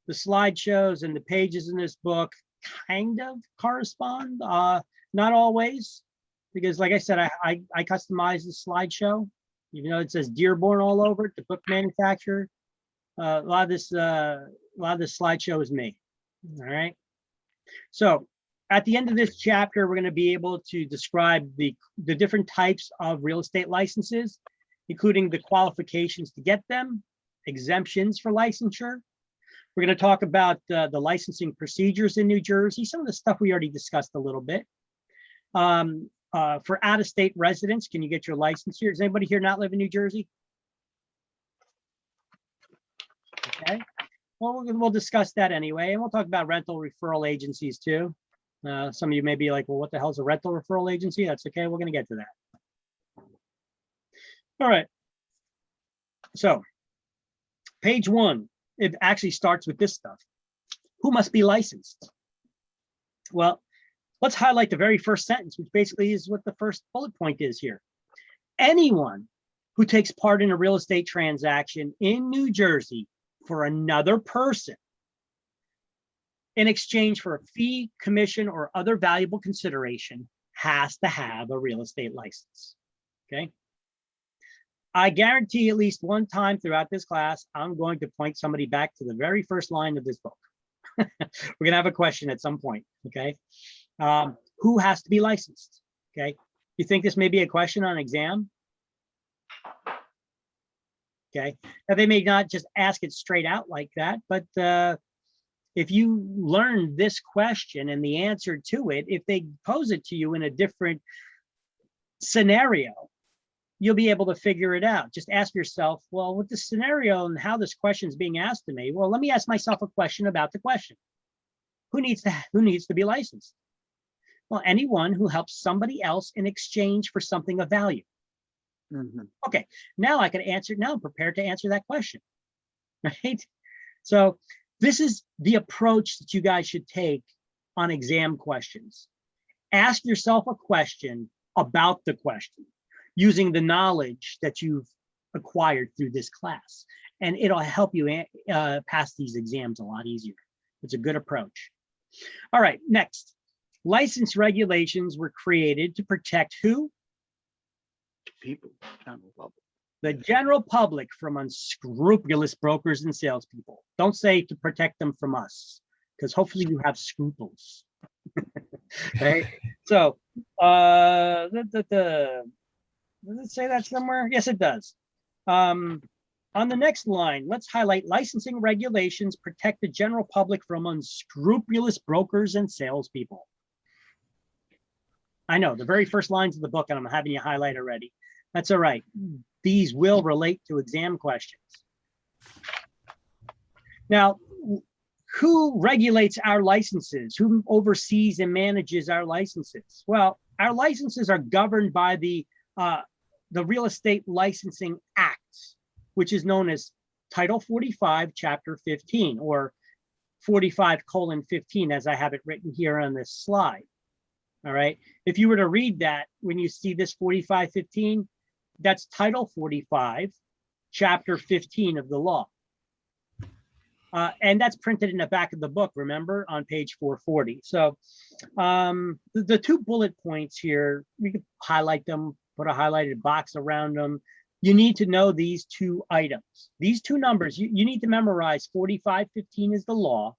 the slideshows and the pages in this book kind of correspond, not always. Because like I said, I customize the slideshow, even though it says Dearborn all over it, the book manufacturer. A lot of this slideshow is me. All right. So at the end of this chapter, we're going to be able to describe the different types of real estate licenses, including the qualifications to get them, exemptions for licensure. We're going to talk about the licensing procedures in New Jersey, some of the stuff we already discussed a little bit. For out-of-state residents, can you get your license here? Does anybody here not live in New Jersey? Okay. Well, we'll discuss that anyway, and we'll talk about rental referral agencies too. Some of you may be like, well, what the hell is a rental referral agency? That's okay. We're going to get to that. All right. So page 1, it actually starts with this stuff. Who must be licensed? Well, let's highlight the very first sentence, which basically is what the first bullet point is here. Anyone who takes part in a real estate transaction in New Jersey for another person in exchange for a fee, commission, or other valuable consideration has to have a real estate license. Okay. I guarantee at least one time throughout this class, I'm going to point somebody back to the very first line of this book. We're going to have a question at some point. Okay. Who has to be licensed? Okay. You think this may be a question on exam? Okay. Now they may not just ask it straight out like that, but if you learn this question and the answer to it, if they pose it to you in a different scenario, you'll be able to figure it out. Just ask yourself, well, with the scenario and how this question is being asked to me, well, let me ask myself a question about the question. Who needs to be licensed? Well, anyone who helps somebody else in exchange for something of value. Okay, now I can answer. Now I'm prepared to answer that question, right? So this is the approach that you guys should take on exam questions. Ask yourself a question about the question using the knowledge that you've acquired through this class, and it'll help you pass these exams a lot easier. It's a good approach. All right, next. License regulations were created to protect who? People. The general public from unscrupulous brokers and salespeople. Don't say to protect them from us, because hopefully you have scruples. Right? So, does it say that somewhere? Yes, it does. On the next line, let's highlight licensing regulations protect the general public from unscrupulous brokers and salespeople. I know the very first lines of the book, and I'm having you highlight already. That's all right. these will relate to exam questions. Now, who regulates our licenses? Who oversees and manages our licenses? Well, our licenses are governed by the Real Estate Licensing Act, which is known as Title 45, Chapter 15, or 45:15, as I have it written here on this slide. All right. If you were to read that, when you see this 45:15, that's Title 45, Chapter 15 of the law. And that's printed in the back of the book, remember, on page 440. So the two bullet points here, we could highlight them, put a highlighted box around them. You need to know these two items. These two numbers, you need to memorize 45:15 is the law,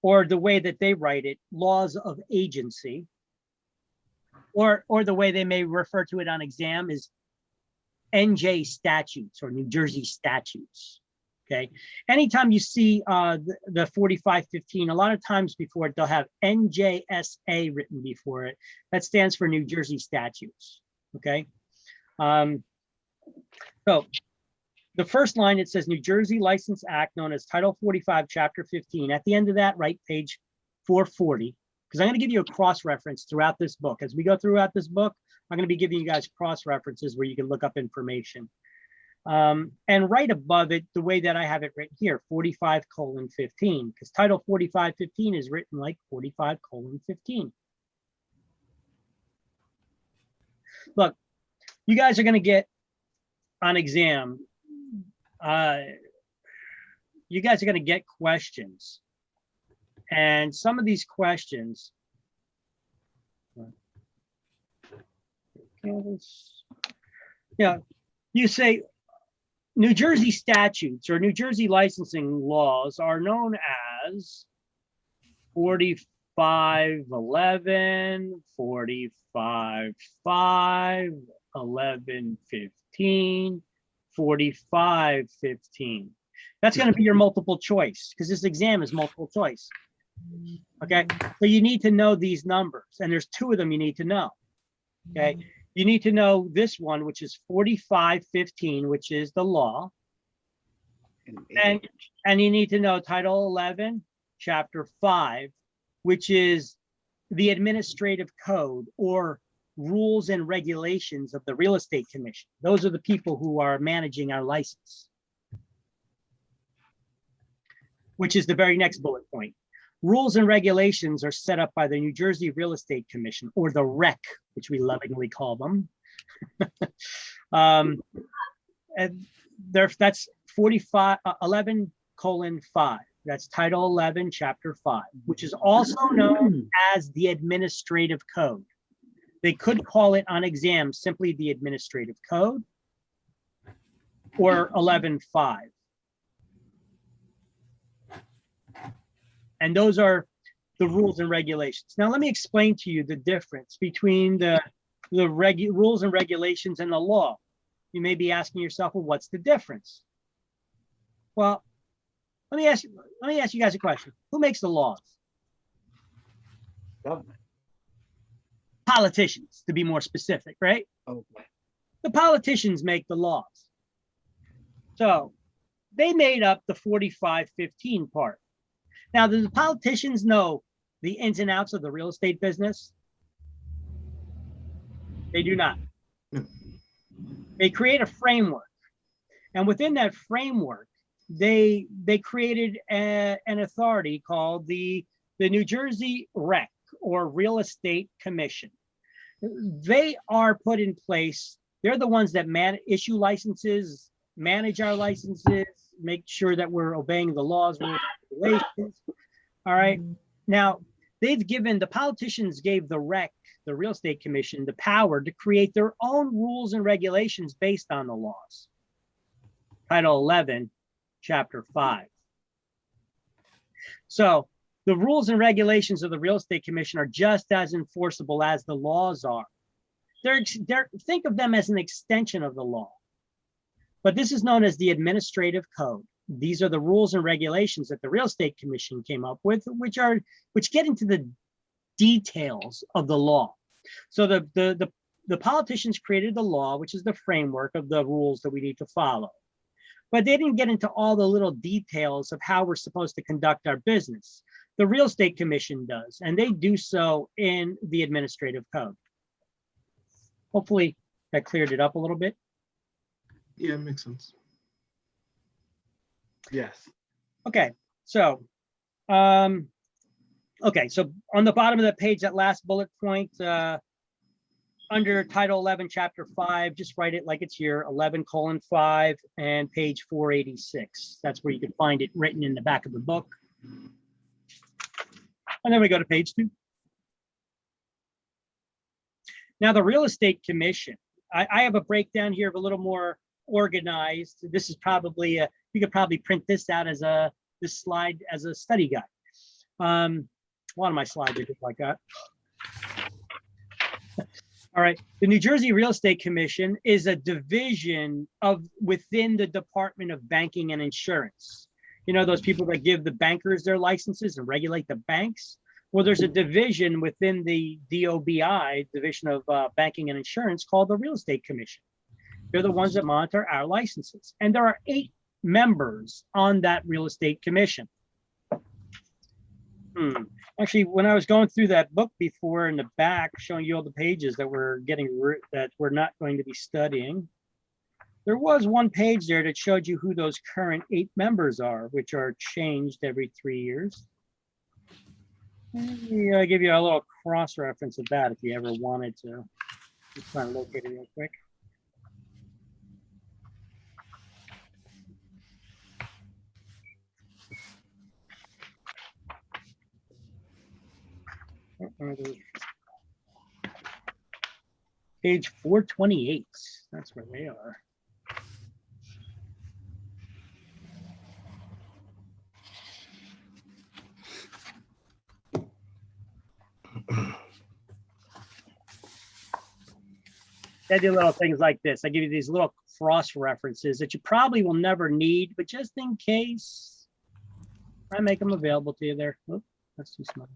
or the way that they write it, laws of agency, or the way they may refer to it on exam is NJ statutes or New Jersey statutes. Okay. Anytime you see the 45:15, a lot of times before it, they'll have NJSA written before it. That stands for New Jersey statutes. Okay. So the first line, it says New Jersey License Act, known as Title 45, Chapter 15. At the end of that, write page 440, because I'm going to give you a cross-reference throughout this book. As we go throughout this book, I'm going to be giving you guys cross-references where you can look up information. And right above it, the way that I have it written here, 45:15, because Title 45:15 is written like 45:15. Look, you guys are going to get on exam, you guys are going to get questions. And some of these questions, you say New Jersey statutes or New Jersey licensing laws are known as 45:11, 45:5, 11:15, 45:15. That's going to be your multiple choice, because this exam is multiple choice. Okay, so you need to know these numbers, and there's two of them you need to know. Okay, you need to know this one, which is 45:15, which is the law, and you need to know Title 11, Chapter 5, which is the administrative code or rules and regulations of the Real Estate Commission. Those are the people who are managing our license, which is the very next bullet point. Rules and regulations are set up by the New Jersey Real Estate Commission, or the REC, which we lovingly call them. And that's 11:5. That's Title 11, Chapter 5, which is also known as the Administrative Code. They could call it on exam simply the Administrative Code or 11:5. And those are the rules and regulations. Now, let me explain to you the difference between the rules and regulations and the law. You may be asking yourself, well, what's the difference? Well, let me ask you guys a question. Who makes the laws? Government. Politicians, to be more specific, right? Okay. The politicians make the laws. So they made up the 45:15 part. Now, do the politicians know the ins and outs of the real estate business? They do not. They create a framework. And within that framework, they created an authority called the New Jersey REC, or Real Estate Commission. They are put in place. They're the ones that issue licenses, manage our licenses, make sure that we're obeying the laws, rules, and regulations. All right. Now, the politicians gave the REC, the Real Estate Commission, the power to create their own rules and regulations based on the laws. Title 11, Chapter 5. So the rules and regulations of the Real Estate Commission are just as enforceable as the laws are. Think of them as an extension of the law. But this is known as the Administrative Code. These are the rules and regulations that the Real Estate Commission came up with, which get into the details of the law. So the the politicians created the law, which is the framework of the rules that we need to follow. But they didn't get into all the little details of how we're supposed to conduct our business. The Real Estate Commission does, and they do so in the administrative code. Hopefully that cleared it up a little bit. Yeah, it makes sense. Yes. Okay, so on the bottom of the page, that last bullet point, under Title 11, Chapter 5, just write it like it's here, 11:5, and page 486. That's where you can find it written in the back of the book. And then we go to page 2. Now, the Real Estate Commission, I have a breakdown here of a little more organized. This is probably, you could probably print this out as this slide as a study guide. A lot of my slides are just like that. All right, the New Jersey Real Estate Commission is a division within the Department of Banking and Insurance. You know, those people that give the bankers their licenses and regulate the banks? Well, there's a division within the DOBI, Division of Banking and Insurance, called the Real Estate Commission. They're the ones that monitor our licenses. And there are 8 members on that Real Estate Commission. Actually, when I was going through that book before in the back, showing you all the pages that we're not going to be studying, there was one page there that showed you who those current 8 members are, which are changed every 3 years. I'll give you a little cross-reference of that if you ever wanted to. Just trying to locate it real quick. Page 428, that's where they are. I do little things like this. I give you these little cross references that you probably will never need, but just in case, I make them available to you there. Oop, that's too small.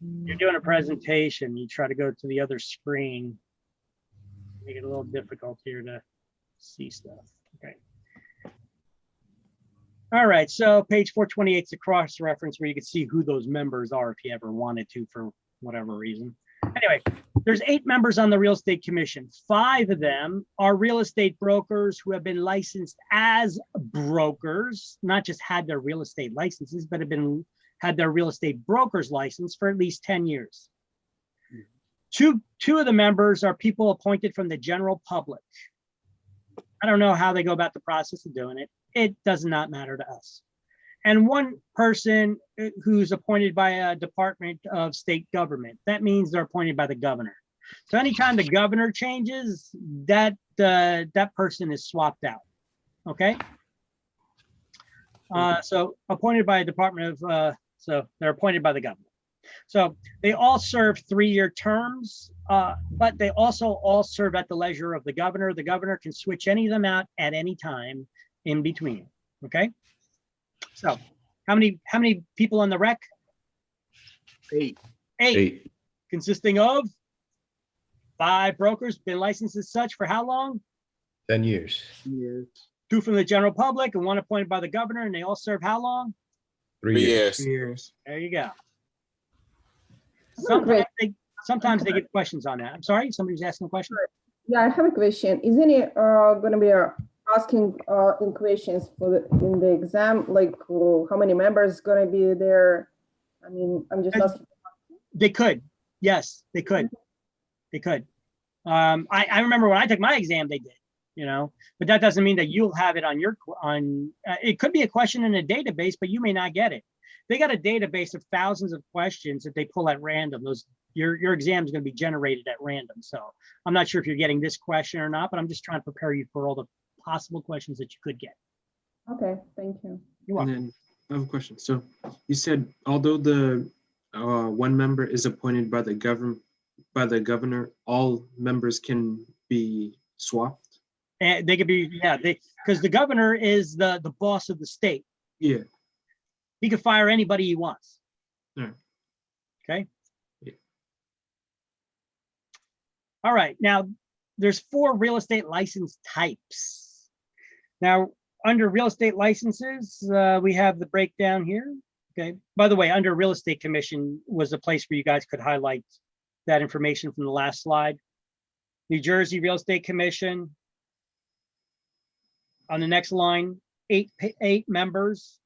You're doing a presentation, you try to go to the other screen. Make it a little difficult here to see stuff. Okay. All right, so page 428 is a cross-reference where you can see who those members are if you ever wanted to for whatever reason. Anyway, there's 8 members on the Real Estate Commission. 5 of them are real estate brokers who have been licensed as brokers, not just had their real estate licenses, but had their real estate broker's license for at least 10 years. Two of the members are people appointed from the general public. I don't know how they go about the process of doing it. It does not matter to us. And one person who's appointed by a Department of State Government. That means they're appointed by the governor. So anytime the governor changes, that person is swapped out. Okay. So appointed by a Department of, so they're appointed by the governor. So they all serve 3-year terms, but they also all serve at the leisure of the governor. The governor can switch any of them out at any time in between. Okay. So how many people on the rec? 8. 8. Consisting of 5 brokers, been licensed as such for how long? 10 years. Yes. 2 from the general public and 1 appointed by the governor, and they all serve how long? 3 years. 3 years. There you go. Great. Sometimes they get questions on that. I'm sorry, somebody's asking a question. Yeah, I have a question. Isn't it going to be asking in questions in the exam, like how many members going to be there? I mean, I'm just asking. They could. Yes, they could. They could. I remember when I took my exam, they did, you know, but that doesn't mean that you'll have it on it could be a question in a database, but you may not get it. They got a database of thousands of questions that they pull at random. Your exam is going to be generated at random. So I'm not sure if you're getting this question or not, but I'm just trying to prepare you for all the possible questions that you could get. Okay, thank you. You're And welcome. then I have a question. So you said although the one member is appointed by the governor, all members can be swapped. And they could be, yeah, because the governor is the boss of the state. Yeah. He could fire anybody he wants. Yeah. Okay. Yeah. All right. Now, there's 4 real estate license types. Now, under real estate licenses, we have the breakdown here. Okay. By the way, under Real Estate Commission was a place where you guys could highlight that information from the last slide. New Jersey Real Estate Commission. On the next line, 8 members,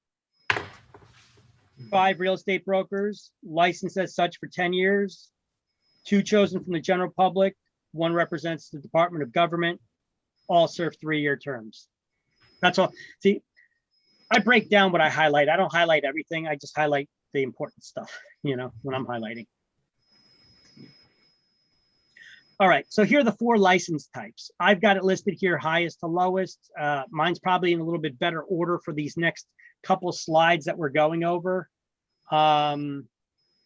5 real estate brokers, licensed as such for 10 years, 2 chosen from the general public, 1 represents the Department of Government, all serve 3-year terms. That's all. See, I break down what I highlight. I don't highlight everything. I just highlight the important stuff, you know, when I'm highlighting. All right, so here are the 4 license types. I've got it listed here, highest to lowest. Mine's probably in a little bit better order for these next couple of slides that we're going over. Some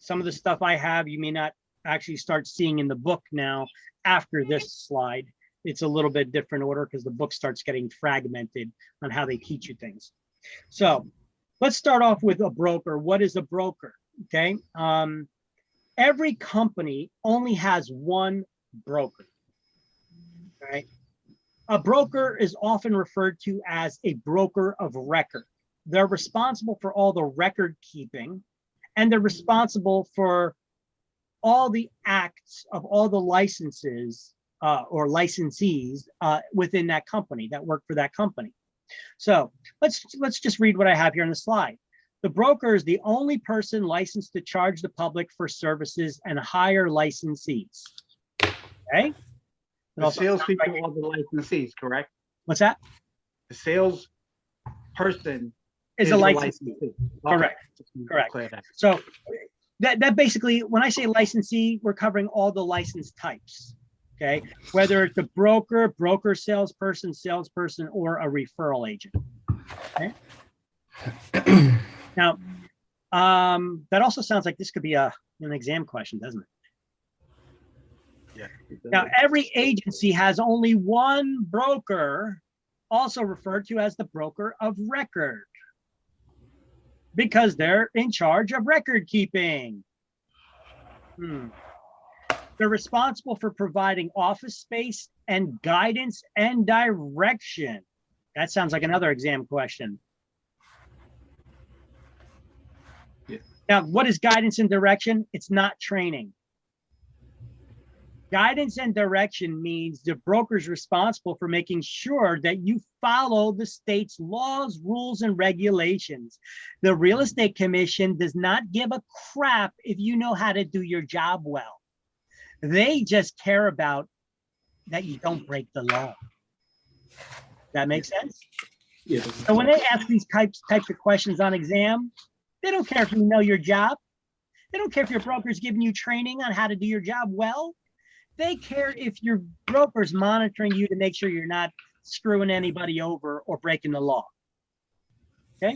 of the stuff I have, you may not actually start seeing in the book now after this slide. It's a little bit different order because the book starts getting fragmented on how they teach you things. So let's start off with a broker. What is a broker? Okay. Every company only has 1 broker, right? A broker is often referred to as a broker of record. They're responsible for all the record keeping, and they're responsible for all the acts of all the licenses or licensees within that company that work for that company. So let's just read what I have here on the slide. The broker is the only person licensed to charge the public for services and hire licensees. Okay. The salespeople are the licensees, correct? What's that? The sales person Is the a licensee. Correct. Okay. Correct. So that basically, when I say licensee, we're covering all the license types. Okay. Whether it's a broker, salesperson, or a referral agent. Okay. Now, that also sounds like this could be an exam question, doesn't it? Yeah. Now, every agency has only 1 broker, also referred to as the broker of record, because they're in charge of record keeping. They're responsible for providing office space and guidance and direction. That sounds like another exam question. Yeah. Now, what is guidance and direction? It's not training. Guidance and direction means the broker's responsible for making sure that you follow the state's laws, rules, and regulations. The Real Estate Commission does not give a crap if you know how to do your job well. They just care about that you don't break the law. That makes sense? Yeah. So when they ask these types of questions on exam, they don't care if you know your job. They don't care if your broker's giving you training on how to do your job well. They care if your broker's monitoring you to make sure you're not screwing anybody over or breaking the law. Okay?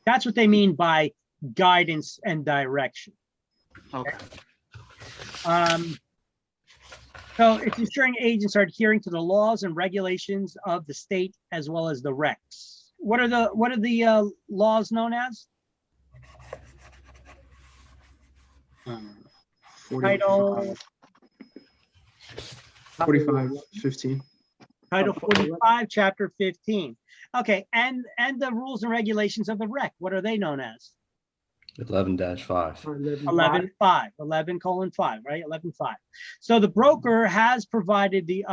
That's what they mean by guidance and direction. Okay. So it's ensuring agents are adhering to the laws and regulations of the state as well as the recs. What are the laws known as? Title 45:15. Title 45, Chapter 15. Okay, and the rules and regulations of the rec, what are they known as? 11-5. 11.5, 11:5, right? 11.5. So the broker has provided the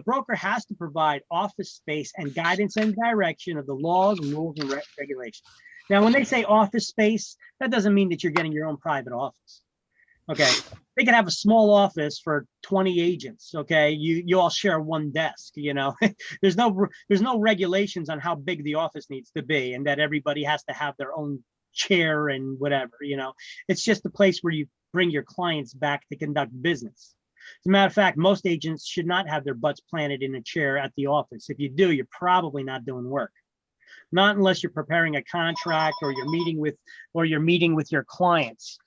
broker has to provide office space and guidance and direction of the laws, rules, and regulations. Now, when they say office space, that doesn't mean that you're getting your own private office. Okay, they can have a small office for 20 agents. Okay, you all share one desk. You know, there's no regulations on how big the office needs to be, and that everybody has to have their own chair and whatever. You know, it's just a place where you bring your clients back to conduct business. As a matter of fact, most agents should not have their butts planted in a chair at the office. If you do, you're probably not doing work. Not unless you're preparing a contract or you're meeting with your clients.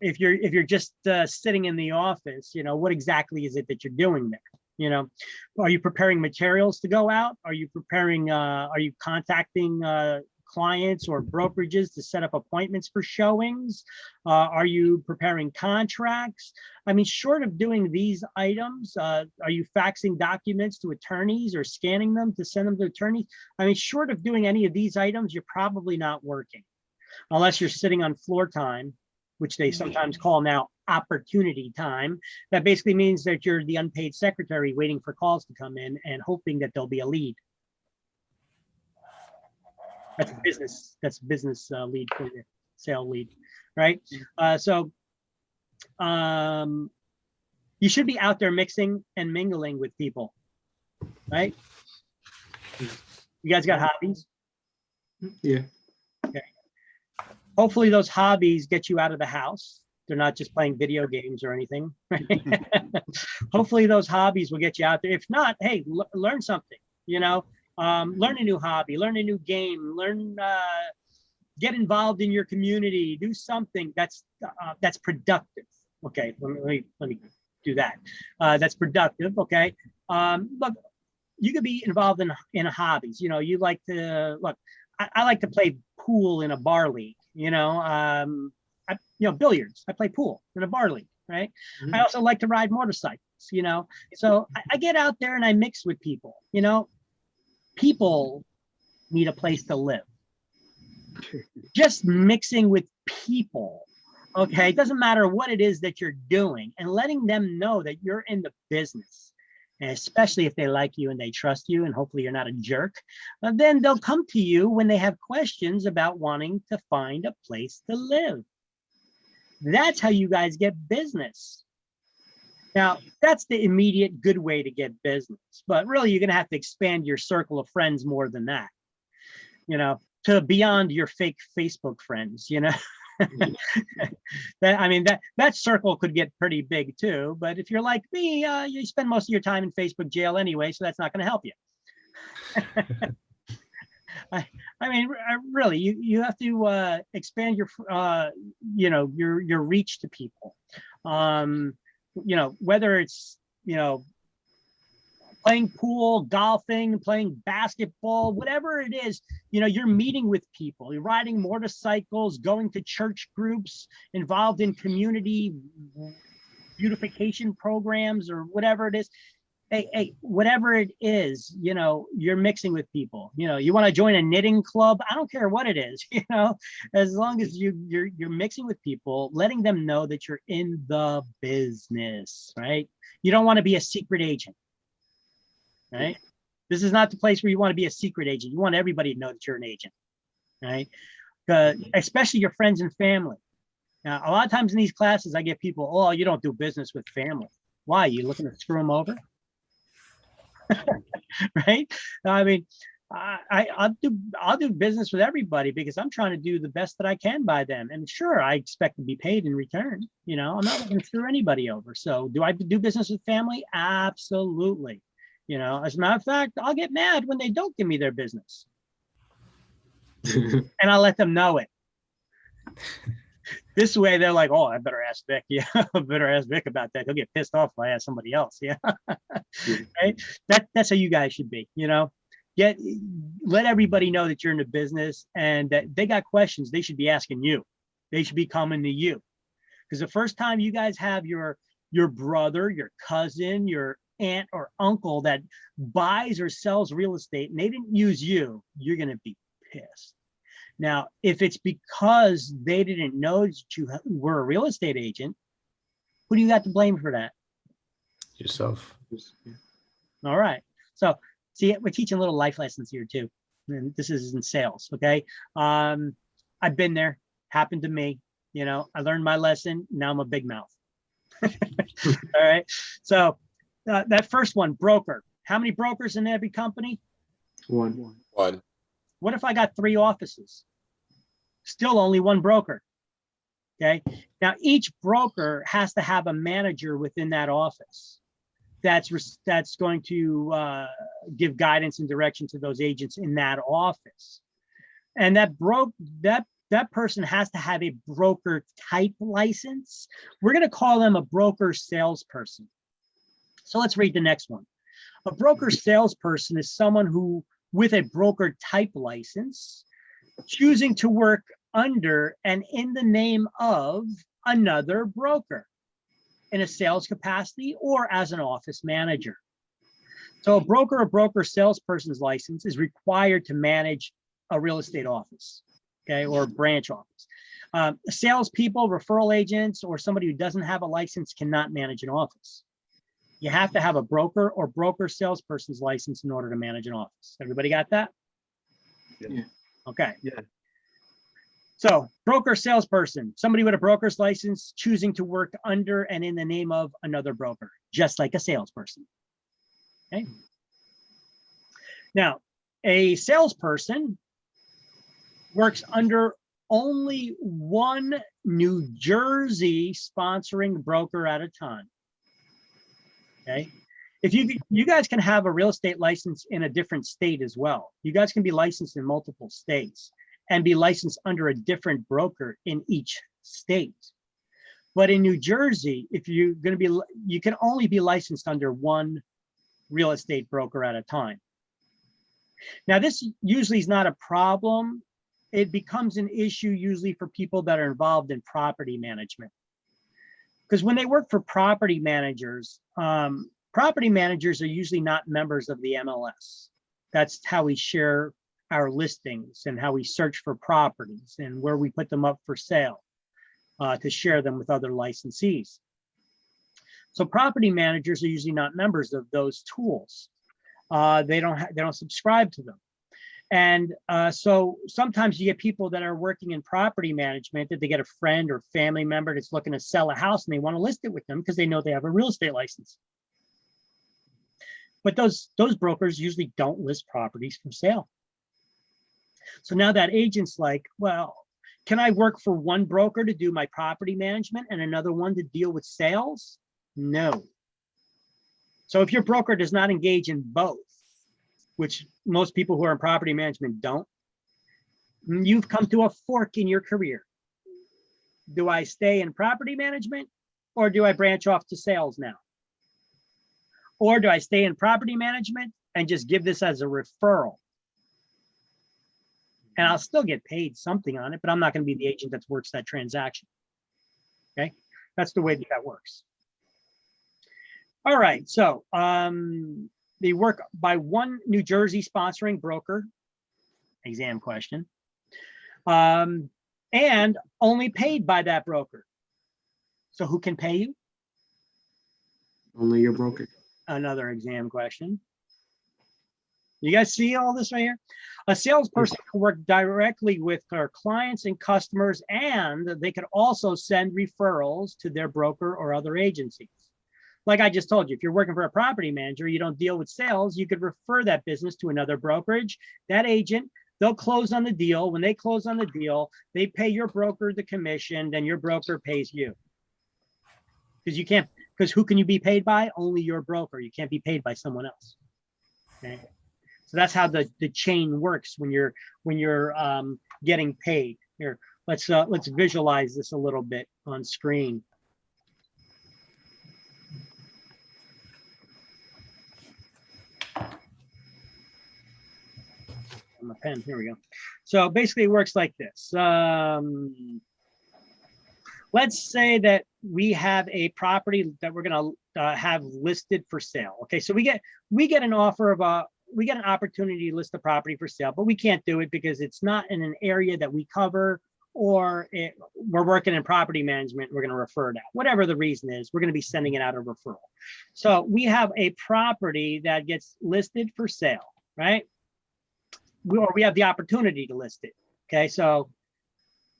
If you're just sitting in the office, you know, what exactly is it that you're doing there? You know, are you preparing materials to go out? Are you preparing, are you contacting clients or brokerages to set up appointments for showings? Are you preparing contracts? I mean, short of doing these items, are you faxing documents to attorneys or scanning them to send them to attorneys? I mean, short of doing any of these items, you're probably not working unless you're sitting on floor time, which they sometimes call now opportunity time. That basically means that you're the unpaid secretary waiting for calls to come in and hoping that there'll be a lead. That's a business lead for you, sale lead, right? You should be out there mixing and mingling with people, right? You guys got hobbies? Yeah. Okay. Hopefully those hobbies get you out of the house. They're not just playing video games or anything. Right? Hopefully those hobbies will get you out there. If not, hey, learn something, you know, learn a new hobby, learn a new game, get involved in your community, do something that's productive. Okay, let me do that. That's productive. Okay. Look, you could be involved in hobbies. You know, you like to look. I like to play pool in a bar league. You know, billiards. I play pool in a bar league. Right. I also like to ride motorcycles. You know, so I get out there and I mix with people. You know, people need a place to live. Just mixing with people. Okay, it doesn't matter what it is that you're doing, and letting them know that you're in the business, and especially if they like you and they trust you, and hopefully you're not a jerk, then they'll come to you when they have questions about wanting to find a place to live. That's how you guys get business. Now, that's the immediate good way to get business, but really you're gonna have to expand your circle of friends more than that, you know, to beyond your fake Facebook friends, you know. That circle could get pretty big too, but if you're like me, you spend most of your time in Facebook jail anyway, so that's not going to help you. Really, you have to expand your your reach to people. You know, whether it's, you know, playing pool, golfing, playing basketball, whatever it is, you know, you're meeting with people, you're riding motorcycles, going to church groups, involved in community beautification programs or whatever it is. Hey, whatever it is, you know, you're mixing with people. You know, you want to join a knitting club, I don't care what it is, you know, as long as you're mixing with people, letting them know that you're in the business, right? You don't want to be a secret agent. Right? This is not the place where you want to be a secret agent. You want everybody to know that you're an agent, right? Especially your friends and family. Now, a lot of times in these classes, I get people, oh, you don't do business with family. Why? You looking to screw them over? Right? I mean, I'll do business with everybody because I'm trying to do the best that I can by them. And sure, I expect to be paid in return. You know, I'm not looking to screw anybody over. So do I do business with family? Absolutely. You know, as a matter of fact, I'll get mad when they don't give me their business. And I'll let them know it. This way they're like, oh, I better ask Vic. Yeah, I better ask Vic about that. He'll get pissed off if I ask somebody else. Yeah. Right? That's how you guys should be, you know. Let everybody know that you're in the business and that they got questions, they should be asking you. They should be coming to you. Because the first time you guys have your brother, your cousin, your aunt or uncle that buys or sells real estate and they didn't use you, you're going to be pissed. Now, if it's because they didn't know that you were a real estate agent, who do you got to blame for that? Yourself. All right. So see, we're teaching little life lessons here too. And this is in sales. Okay. I've been there, happened to me, you know, I learned my lesson. Now I'm a big mouth. All right. So that first one, broker. How many brokers in every company? One. What if I got 3 offices? Still only 1 broker. Okay. Now each broker has to have a manager within that office that's going to give guidance and direction to those agents in that office. And that person has to have a broker type license. We're going to call them a broker salesperson. So let's read the next one. A broker salesperson is someone who, with a broker type license, choosing to work under and in the name of another broker in a sales capacity or as an office manager. So a broker or broker salesperson's license is required to manage a real estate office, okay, or branch office. Salespeople, referral agents, or somebody who doesn't have a license cannot manage an office. You have to have a broker or broker salesperson's license in order to manage an office. Everybody got that? Yeah. Okay. Yeah. So broker salesperson, somebody with a broker's license choosing to work under and in the name of another broker, just like a salesperson. Okay. Now, a salesperson works under only one New Jersey sponsoring broker at a time. Okay. If you guys can have a real estate license in a different state as well. You guys can be licensed in multiple states and be licensed under a different broker in each state. But in New Jersey, if you're going to be, you can only be licensed under one real estate broker at a time. Now, this usually is not a problem. It becomes an issue usually for people that are involved in property management. Because when they work for property managers are usually not members of the MLS. That's how we share our listings and how we search for properties and where we put them up for sale to share them with other licensees. So property managers are usually not members of those tools. They don't subscribe to them. And so sometimes you get people that are working in property management that they get a friend or family member that's looking to sell a house and they want to list it with them because they know they have a real estate license. But those brokers usually don't list properties for sale. So now that agent's like, well, can I work for one broker to do my property management and another one to deal with sales? No. So if your broker does not engage in both, which most people who are in property management don't, you've come to a fork in your career. Do I stay in property management or do I branch off to sales now? Or do I stay in property management and just give this as a referral? And I'll still get paid something on it, but I'm not going to be the agent that works that transaction. Okay, that's the way that works. All right, so they work by one New Jersey sponsoring broker, exam question, and only paid by that broker. So who can pay you? Only your broker. Another exam question. You guys see all this right here? A salesperson can work directly with their clients and customers, and they can also send referrals to their broker or other agencies. Like I just told you, if you're working for a property manager, you don't deal with sales, you could refer that business to another brokerage. That agent, they'll close on the deal. When they close on the deal, they pay your broker the commission, then your broker pays you. Because you can't, because who can you be paid by? Only your broker. You can't be paid by someone else. Okay. So that's how the chain works when you're getting paid. Here, let's visualize this a little bit on screen. On the pen, here we go. So basically it works like this. Let's say that we have a property that we're going to have listed for sale. Okay, so we get an offer of we get an opportunity to list the property for sale, but we can't do it because it's not in an area that we cover, or we're working in property management. We're going to refer it out. Whatever the reason is, we're going to be sending it out a referral. So we have a property that gets listed for sale, right? Or we have the opportunity to list it. Okay, so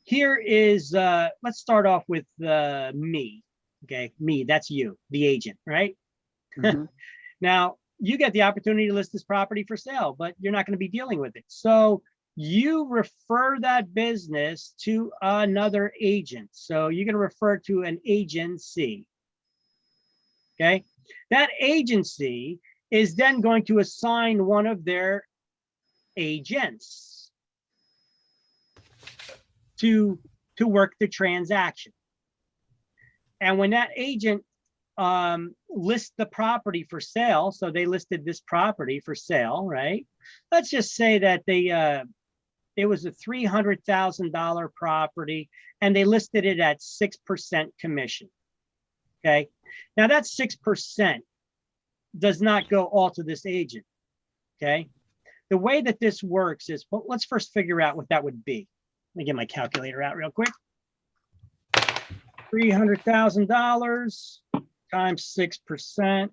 here is, let's start off with me. Okay, me, that's you, the agent, right? Mm-hmm. Now, you get the opportunity to list this property for sale, but you're not going to be dealing with it. So you refer that business to another agent. So you're going to refer to an agency. Okay, that agency is then going to assign one of their agents to work the transaction. And when that agent list the property for sale. So they listed this property for sale, right? Let's just say that it was a $300,000 property and they listed it at 6% commission. Okay. Now that 6% does not go all to this agent. Okay. The way that this works is, well, let's first figure out what that would be. Let me get my calculator out real quick. $300,000 times 6%.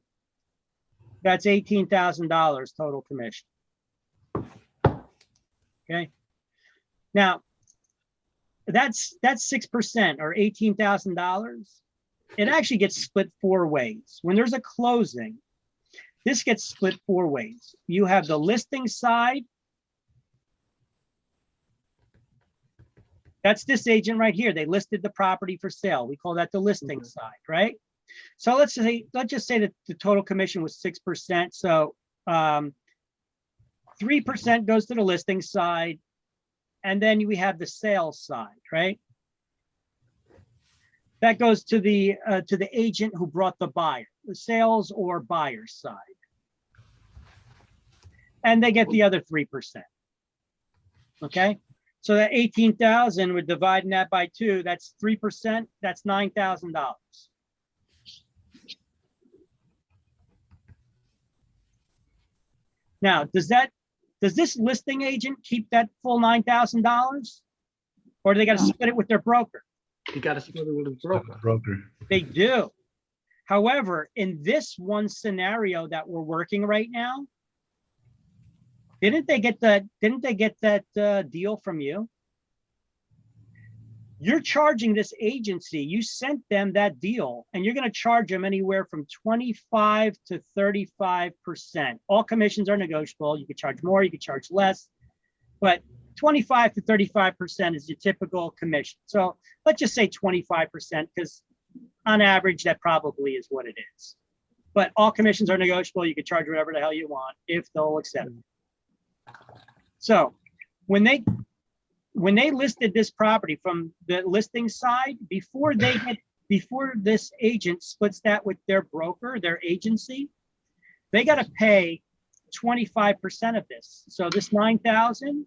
That's $18,000 total commission. Okay. Now, that's 6% or $18,000. It actually gets split 4 ways. When there's a closing, this gets split 4 ways. You have the listing side. That's this agent right here. They listed the property for sale. We call that the listing side, right? So let's just say that the total commission was 6%. So 3% goes to the listing side, and then we have the sales side, right? That goes to the agent who brought the buyer, the sales or buyer side. And they get the other 3%. Okay. So that 18,000, we're dividing that by 2. That's 3%. That's $9,000. Now, does this listing agent keep that full $9,000? Or do they got to split it with their broker? You got to split it with a broker. Broker. They do. However, in this one scenario that we're working right now, didn't they get that deal from you? You're charging this agency, you sent them that deal, and you're going to charge them anywhere from 25 to 35%. All commissions are negotiable. You could charge more, you could charge less, but 25 to 35% is your typical commission. So let's just say 25%, because on average, that probably is what it is. But all commissions are negotiable. You can charge whatever the hell you want if they'll accept it. So when they listed this property from the listing side, before this agent splits that with their broker, their agency, they got to pay 25% of this. So this 9,000,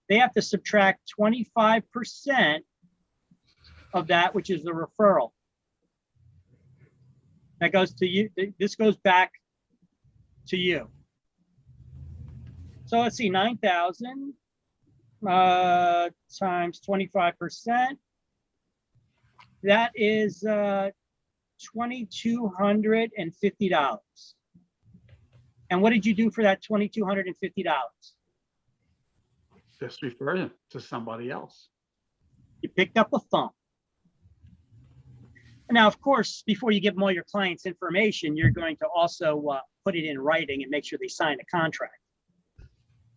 they have to subtract 25% of that, which is the referral. That goes to you. This goes back to you. So let's see, 9,000 times 25%. That is $2,250. And what did you do for that $2,250? Just refer them to somebody else. You picked up a phone. Now, of course, before you give them all your clients' information, you're going to also put it in writing and make sure they sign a contract.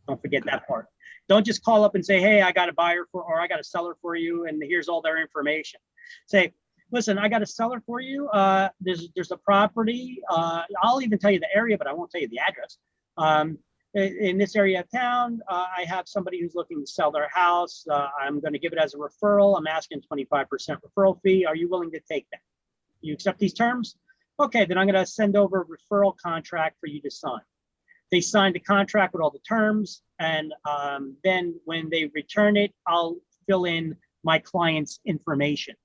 Don't forget that part. Don't just call up and say, hey, I got a buyer for, or I got a seller for you, and here's all their information. Say, listen, I got a seller for you. There's a property. I'll even tell you the area, but I won't tell you the address. In this area of town, I have somebody who's looking to sell their house. I'm going to give it as a referral. I'm asking 25% referral fee. Are you willing to take that? You accept these terms? Okay, then I'm going to send over a referral contract for you to sign. They sign the contract with all the terms, and then when they return it, I'll fill in my client's information.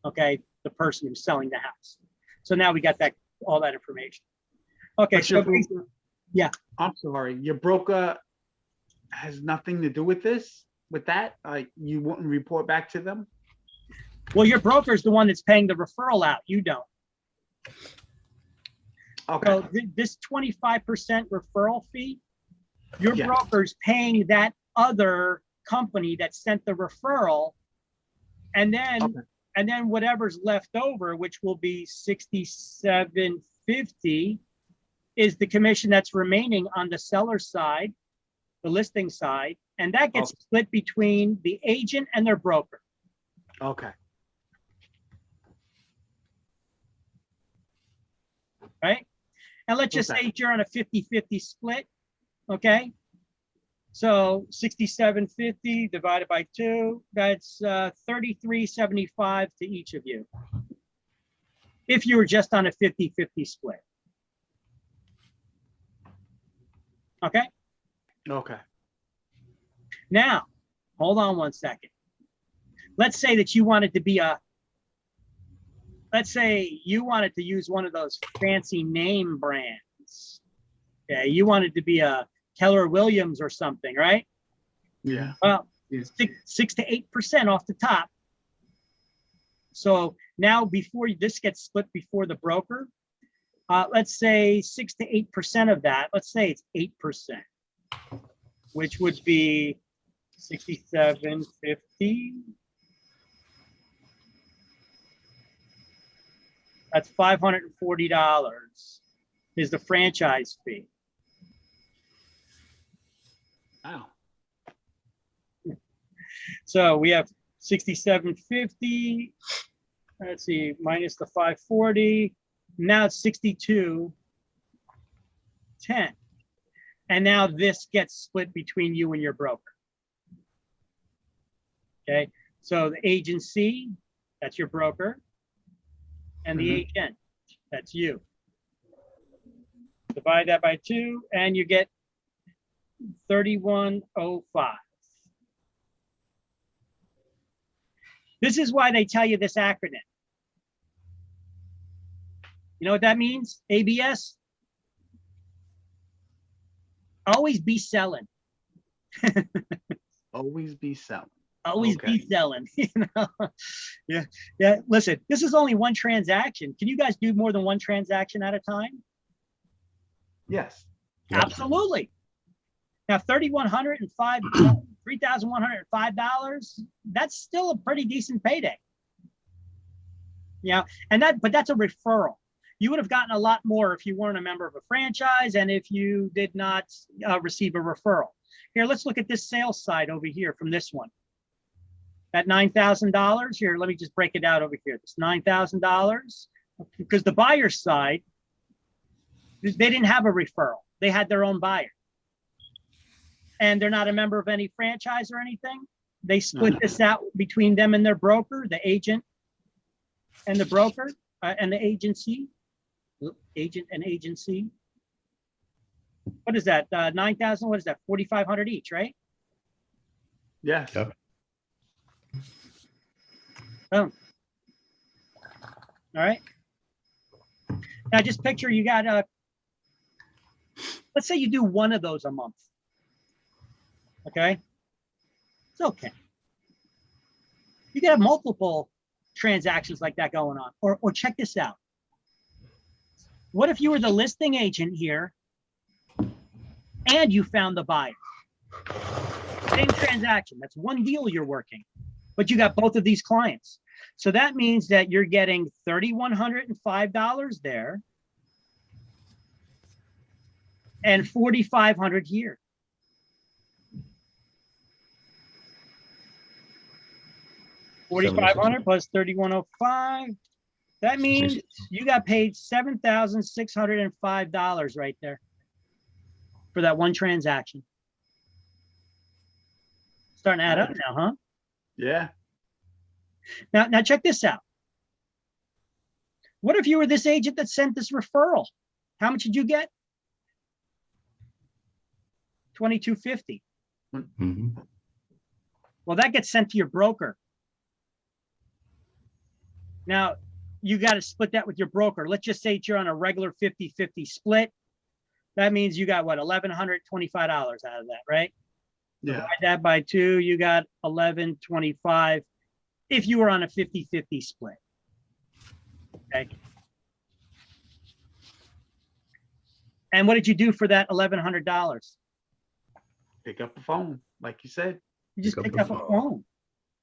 Okay, the person who's selling the house. So now we got all that information. Okay, so yeah. I'm sorry, your broker has nothing to do with this, with that? You wouldn't report back to them? Well, your broker is the one that's paying the referral out. You don't. Okay. So this 25% referral fee, your broker's paying that other company that sent the referral, and then whatever's left over, which will be $67.50, is the commission that's remaining on the seller side, the listing side, and that gets split between the agent and their broker. Okay. Right? And let's just say you're on a 50-50 split, okay? So 67.50 divided by 2, that's $33.75 to each of you. if you were just on a 50-50 split. Okay, Okay. now, hold on one second. Let's say that you wanted to be let's say you wanted to use one of those fancy name brands. Okay, you wanted to be a Keller Williams or something, right? Yeah. Well, Yeah. 6 to 8% off the top. So now before this gets split before the broker, let's say 6 to 8% of that, let's say it's 8%, which would be $67.50. That's $540 is the franchise fee. Wow. So we have $67.50. Let's see, minus the $540. Now it's $62.10. And now this gets split between you and your broker. Okay, so the agency, that's your broker, and the agent, that's you. Divide that by 2, and you get 3105. This is why they tell you this acronym. You know what that means? ABS? Always be selling. Always be selling. Always Okay. be selling. You know? Yeah. Listen, this is only one transaction. Can you guys do more than one transaction at a time? Yes. Yep. Absolutely. Now, $3,105, that's still a pretty decent payday. Yeah, but that's a referral. You would have gotten a lot more if you weren't a member of a franchise and if you did not receive a referral. Here, let's look at this sales side over here from this one. At $9,000 here, let me just break it out over here. It's $9,000 because the buyer side, they didn't have a referral. They had their own buyer. And they're not a member of any franchise or anything. They split this out between them and their broker, the agent and the broker and the agency. Agent and agency. What is that? 9,000, what is that? 4,500 each, right? Yes. Yep. Boom. All right. Now just picture you got let's say you do one of those a month. Okay. It's okay. You can have multiple transactions like that going on. Or check this out. What if you were the listing agent here and you found the buyer? Same transaction. That's one deal you're working, but you got both of these clients. So that means that you're getting $3,105 there and $4,500 here. $4,500 plus $3,105. That means you got paid $7,605 right there for that one transaction. Starting to add up now, huh? Yeah. Now check this out. What if you were this agent that sent this referral? How much did you get? $2,250. Mhm. Well, that gets sent to your broker. Now, you got to split that with your broker. Let's just say you're on a regular 50-50 split. That means you got what, $1,125 out of that, right? Yeah. Divide that by 2, you got $1,125 if you were on a 50-50 split. Okay. And what did you do for that $1,100? Pick up the phone, like you said. You just Pick up picked the up a phone. phone.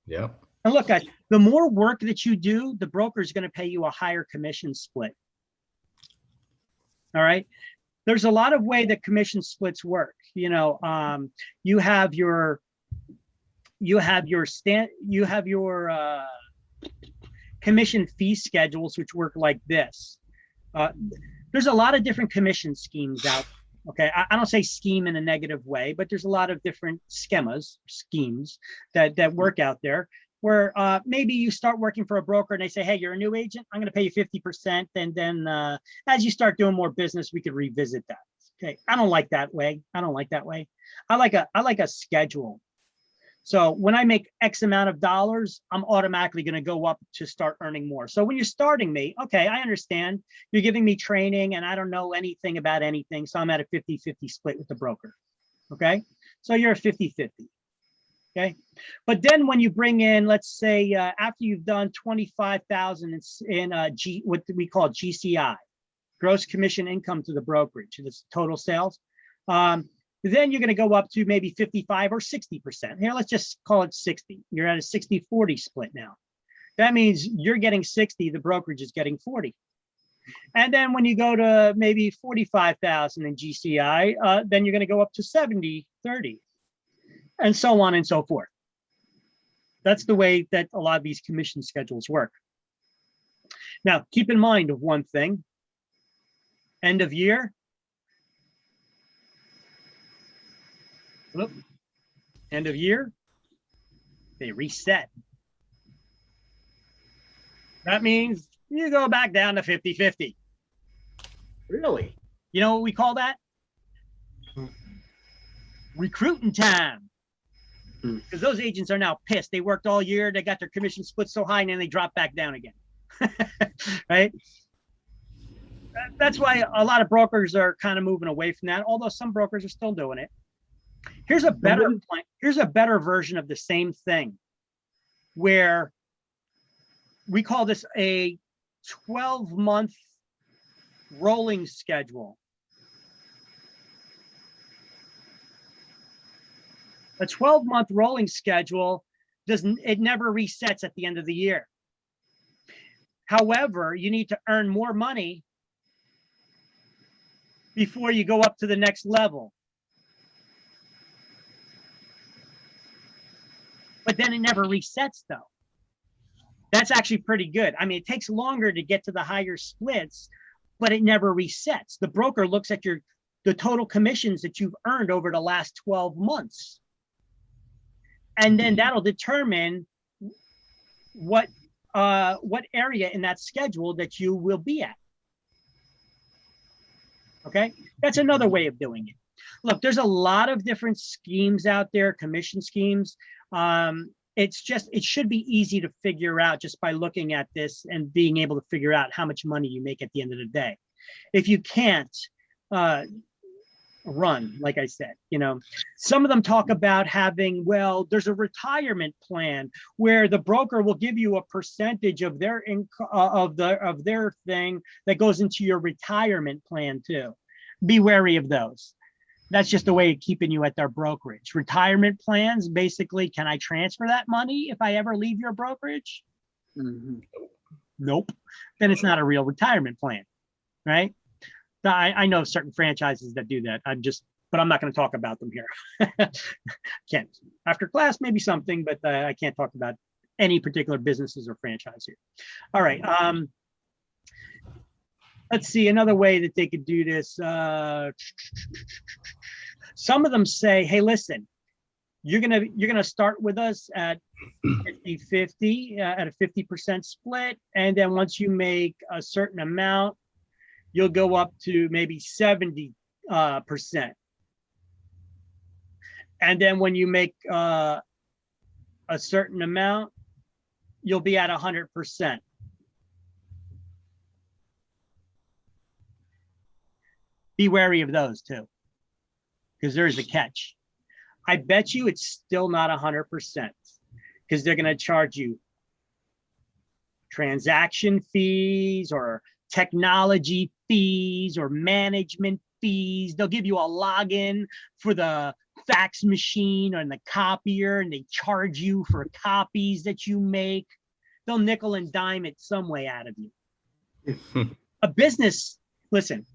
Yep. And look, guys, the more work that you do, the broker is going to pay you a higher commission split. All right. There's a lot of way that commission splits work. You know, you have your commission fee schedules, which work like this. There's a lot of different commission schemes out. Okay, I don't say scheme in a negative way, but there's a lot of different schemes that work out there. where maybe you start working for a broker and they say, hey, you're a new agent, I'm going to pay you 50%. And then as you start doing more business, we could revisit that. Okay. I don't like that way. I don't like that way. I like a schedule. So when I make X amount of dollars, I'm automatically going to go up to start earning more. So when you're starting me, okay, I understand you're giving me training and I don't know anything about anything. So I'm at a 50-50 split with the broker. Okay. So you're a 50-50. Okay. But then when you bring in, let's say after you've done 25,000 in what we call GCI, gross commission income to the brokerage, it's total sales. Then you're going to go up to maybe 55 or 60%. Here, let's just call it 60. You're at a 60-40 split now. That means you're getting 60, the brokerage is getting 40. And then when you go to maybe 45,000 in GCI, then you're going to go up to 70-30, and so on and so forth. That's the way that a lot of these commission schedules work. Now, keep in mind of one thing, end of year, end of year, they reset. That means you go back down to 50-50. Really? You know what we call that? Recruiting time. Because those agents are now pissed. They worked all year, they got their commission split so high, and then they drop back down again. Right? That's why a lot of brokers are kind of moving away from that, although some brokers are still doing it. Here's a better plan. Here's a better version of the same thing, where we call this a 12-month rolling schedule. A 12-month rolling schedule it never resets at the end of the year. However, you need to earn more money before you go up to the next level. But then it never resets though. That's actually pretty good. I mean, it takes longer to get to the higher splits, but it never resets. The broker looks at the total commissions that you've earned over the last 12 months. And then that'll determine what area in that schedule that you will be at. Okay, that's another way of doing it. Look, there's a lot of different schemes out there, commission schemes. It should be easy to figure out just by looking at this and being able to figure out how much money you make at the end of the day. If you can't, run, like I said, some of them talk about having, well, there's a retirement plan where the broker will give you a percentage of their income of their thing that goes into your retirement plan too. Be wary of those. That's just a way of keeping you at their brokerage. Retirement plans, basically, can I transfer that money if I ever leave your brokerage? Mhm. Nope. Then it's not a real retirement plan, right? I know certain franchises that do that. But I'm not going to talk about them here. Can't. After class, maybe something, but I can't talk about any particular businesses or franchise here. All right. Let's see another way that they could do this. Some of them say, hey, listen, you're gonna start with us at 50-50, at a 50% split, and then once you make a certain amount, you'll go up to maybe 70%. And then when you make a certain amount, you'll be at 100%. Be wary of those too, because there is a catch. I bet you it's still not 100% because they're going to charge you transaction fees or technology fees or management fees. They'll give you a login for the fax machine or the copier, and they charge you for copies that you make. They'll nickel and dime it some way out of you. A business, listen,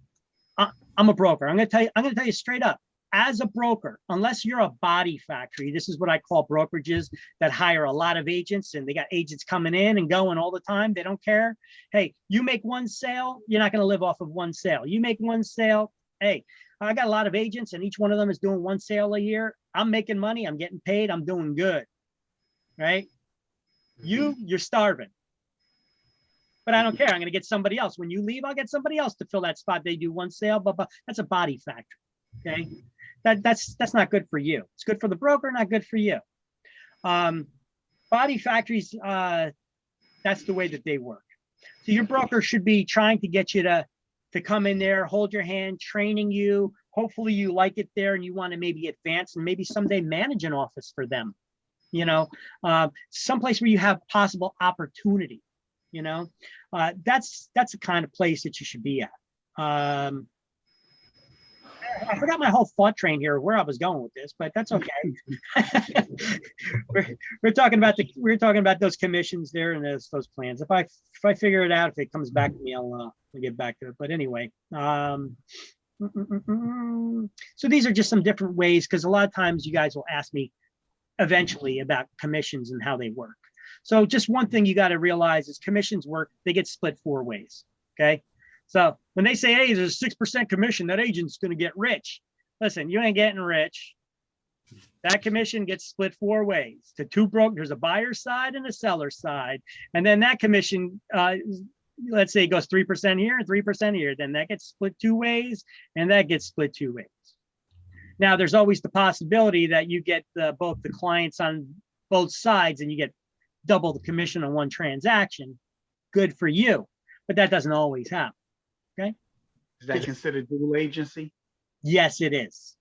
I'm a broker. I'm going to tell you straight up, as a broker, unless you're a body factory, this is what I call brokerages that hire a lot of agents, and they got agents coming in and going all the time. They don't care. Hey, you make one sale, you're not going to live off of one sale. You make one sale. Hey, I got a lot of agents and each one of them is doing one sale a year. I'm making money. I'm getting paid. I'm doing good. Right? You're starving. But I don't care. I'm going to get somebody else. When you leave, I'll get somebody else to fill that spot. They do one sale, but that's a body factor. Okay. That's not good for you. It's good for the broker, not good for you. Body factories, that's the way that they work. So your broker should be trying to get you to come in there, hold your hand, training you. Hopefully you like it there and you want to maybe advance and maybe someday manage an office for them. You know, someplace where you have possible opportunity. You know, that's the kind of place that you should be at. I forgot my whole thought train here, where I was going with this, but that's okay. we're talking about those commissions there and those plans. If I figure it out, if it comes back to me, I'll get back to it. But anyway, so these are just some different ways, because a lot of times you guys will ask me eventually about commissions and how they work. So just one thing you got to realize is commissions work, they get split 4 ways. Okay. So when they say, hey, there's a 6% commission, that agent's going to get rich. Listen, you ain't getting rich. That commission gets split 4 ways to 2 brokers. There's a buyer side and a seller side. And then that commission, let's say it goes 3% here and 3% here. Then that gets split 2 ways and that gets split 2 ways. Now there's always the possibility that you get both the clients on both sides and you get double the commission on one transaction. Good for you, but that doesn't always happen. Okay. Is that considered dual agency? Yes, it is.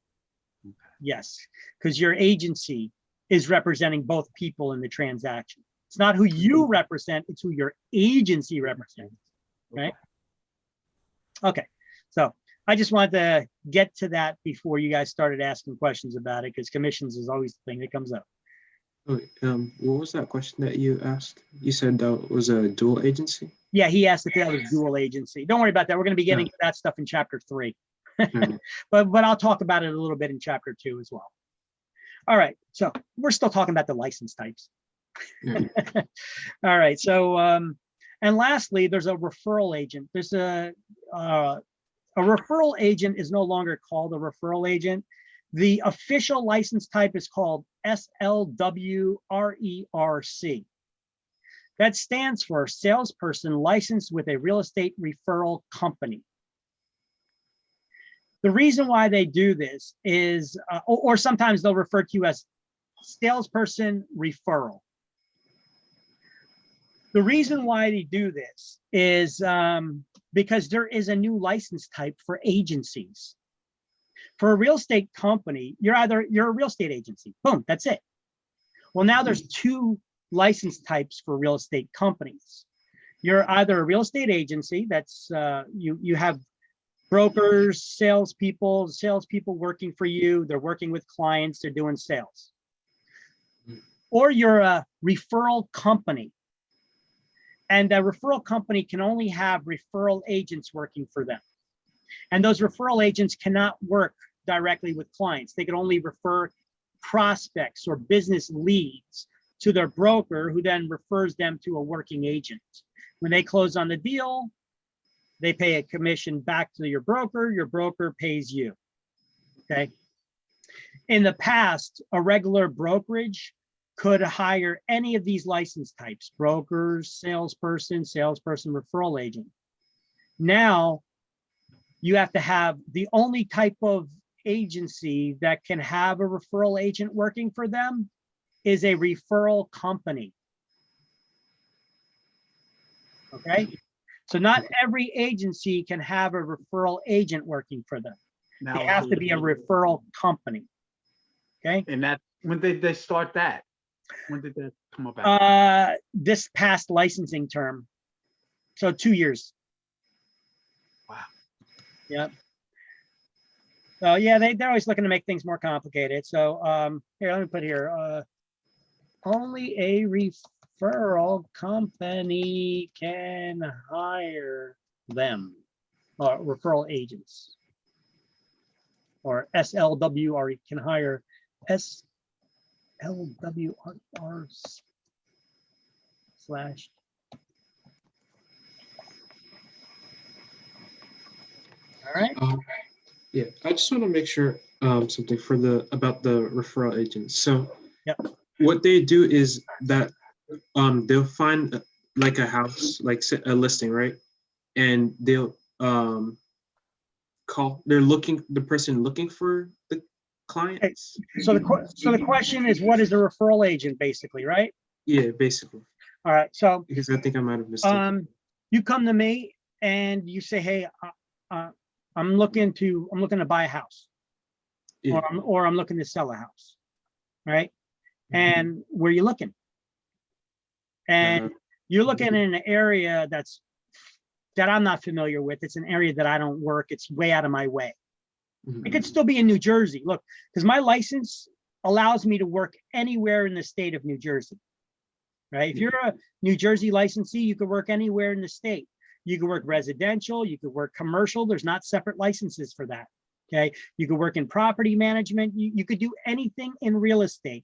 Okay. Yes, because your agency is representing both people in the transaction. It's not who you represent, it's who your agency represents. Right. Okay. So I just wanted to get to that before you guys started asking questions about it, because commissions is always the thing that comes up. Oh, what was that question that you asked? You said that was a dual agency? Yeah, he asked if that was dual agency. Don't worry about that. We're going to be getting to that stuff in chapter 3. but I'll talk about it a little bit in chapter 2 as well. All right. So we're still talking about the license types. Yeah. All right. So and lastly, there's a referral agent. There's a referral agent is no longer called a referral agent. The official license type is called SLWRERC. That stands for salesperson licensed with a real estate referral company. The reason why they do this is, or sometimes they'll refer to you as salesperson referral. The reason why they do this is because there is a new license type for agencies. For a real estate company, you're a real estate agency. Boom, that's it. Well, now there's 2 license types for real estate companies. You're either a real estate agency, that's you have brokers, salespeople working for you. They're working with clients, they're doing sales. Or you're a referral company. And a referral company can only have referral agents working for them. And those referral agents cannot work directly with clients. They can only refer prospects or business leads to their broker, who then refers them to a working agent. When they close on the deal, they pay a commission back to your broker pays you. Okay. In the past, a regular brokerage could hire any of these license types: brokers, salesperson, referral agent. Now, you have to have the only type of agency that can have a referral agent working for them is a referral company. Okay. So not every agency can have a referral agent working for them. They have to be a referral company. Okay. And that, when did they start that? When did that come about? This past licensing term. So 2 years. Wow. Yep. So yeah, they're always looking to make things more complicated. So here, let me put here, only a referral company can hire them, or referral agents, or SLWR can hire SLWR slash. All right. Yeah, I just want to make sure something about the referral agents. So yep. What they do is that They'll find like a house, like a listing, right? And they'll call. They're looking the person looking for the client. Okay, so the question is, what is a referral agent, basically, right? Yeah, basically. All right. So Because I think I might have missed it. you come to me and you say, hey, I'm looking to buy a house, Yeah. or I'm looking to sell a house, right? And where you looking? And you're looking in an area that I'm not familiar with. It's an area that I don't work. It's way out of my way. It could still be in New Jersey. Look, because my license allows me to work anywhere in the state of New Jersey, right? If you're a New Jersey licensee, you could work anywhere in the state. You could work residential, you could work commercial. There's not separate licenses for that, okay? You could work in property management. You could do anything in real estate.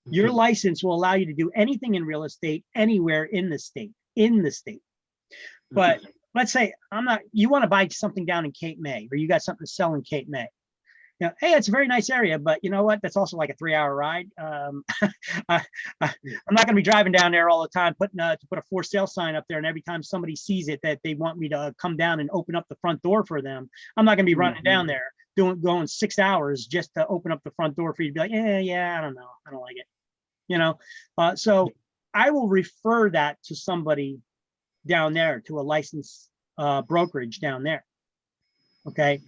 Your license will allow you to do anything in real estate anywhere in the state, But let's say you want to buy something down in Cape May, or you got something to sell in Cape May. You know, hey, it's a very nice area, but you know what? That's also like a 3-hour ride. I'm not going to be driving down there all the time, to put a for sale sign up there, and every time somebody sees it that they want me to come down and open up the front door for them, I'm not going to be running down there going 6 hours just to open up the front door for you to be like, yeah, I don't know, I don't like it. You know, so I will refer that to somebody down there, to a licensed brokerage down there. Okay,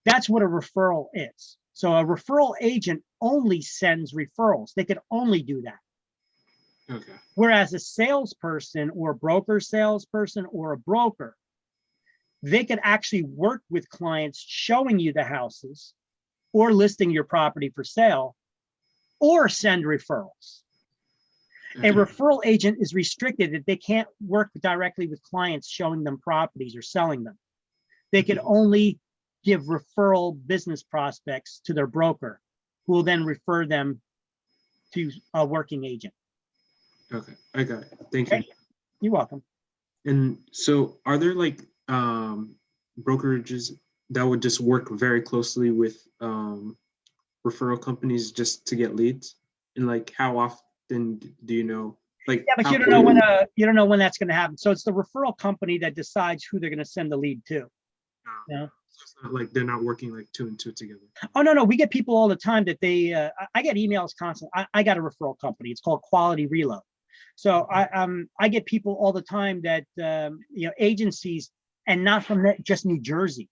that's what a referral is. So a referral agent only sends referrals. They could only do that. Okay. Whereas a salesperson or broker salesperson or a broker, they could actually work with clients showing you the houses or listing your property for sale, or send referrals. A referral agent is restricted that they can't work directly with clients showing them properties or selling them. They can only give referral business prospects to their broker, who will then refer them to a working agent. Okay, I got it. Thank you. You're welcome. And so are there like brokerages that would just work very closely with referral companies just to get leads? And like how often do you know? Like, yeah, but you don't know when that's going to happen. So it's the referral company that decides who they're going to send the lead to. Yeah. So it's not like they're not working like 2 and 2 together. Oh, no, we get people all the time that I get emails constantly. I got a referral company. It's called Quality Reload. So I get people all the time that, agencies, and not from just New Jersey.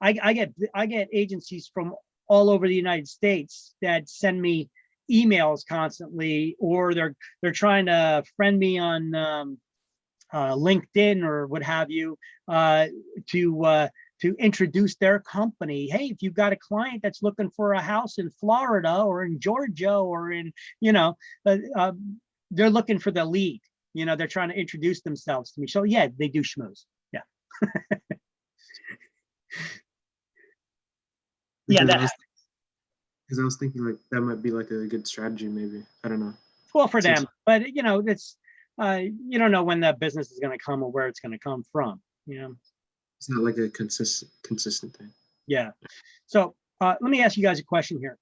I get agencies from all over the United States that send me emails constantly, or they're trying to friend me on LinkedIn or what have you, to introduce their company. Hey, if you've got a client that's looking for a house in Florida or in Georgia or in, they're looking for the lead. They're trying to introduce themselves to me. So yeah, they do schmooze. Yeah. Yeah, because I was thinking like that might be like a good strategy, maybe. I don't know. Well, for them, but it's you don't know when that business is going to come or where it's going to come from. It's not like a consistent thing. Yeah. So let me ask you guys a question here.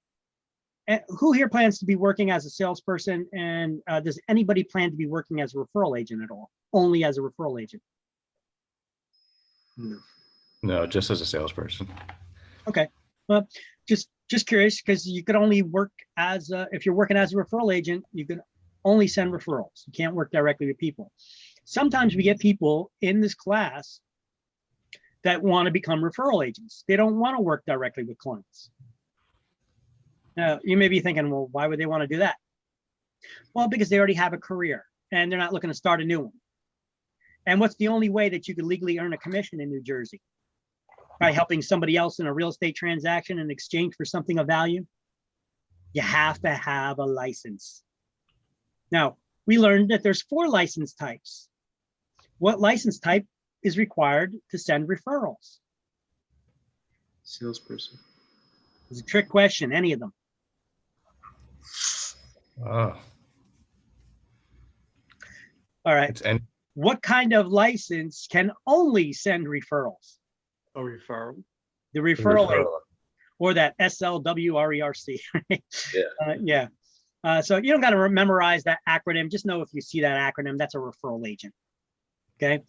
Who here plans to be working as a salesperson, and does anybody plan to be working as a referral agent at all? Only as a referral agent? No, just as a salesperson. Okay. Well, just curious, because you could only work if you're working as a referral agent, you can only send referrals. You can't work directly with people. Sometimes we get people in this class that want to become referral agents. They don't want to work directly with clients. Now, you may be thinking, well, why would they want to do that? Well, because they already have a career and they're not looking to start a new one. And what's the only way that you could legally earn a commission in New Jersey? By helping somebody else in a real estate transaction in exchange for something of value? You have to have a license. Now, we learned that there's 4 license types. What license type is required to send referrals? Salesperson. It's a trick question, any of them. Oh. All right. What kind of license can only send referrals? A referral. The referral agent, or that SLWRERC. Yeah. Yeah. So you don't got to memorize that acronym. Just know if you see that acronym, that's a referral agent. Okay.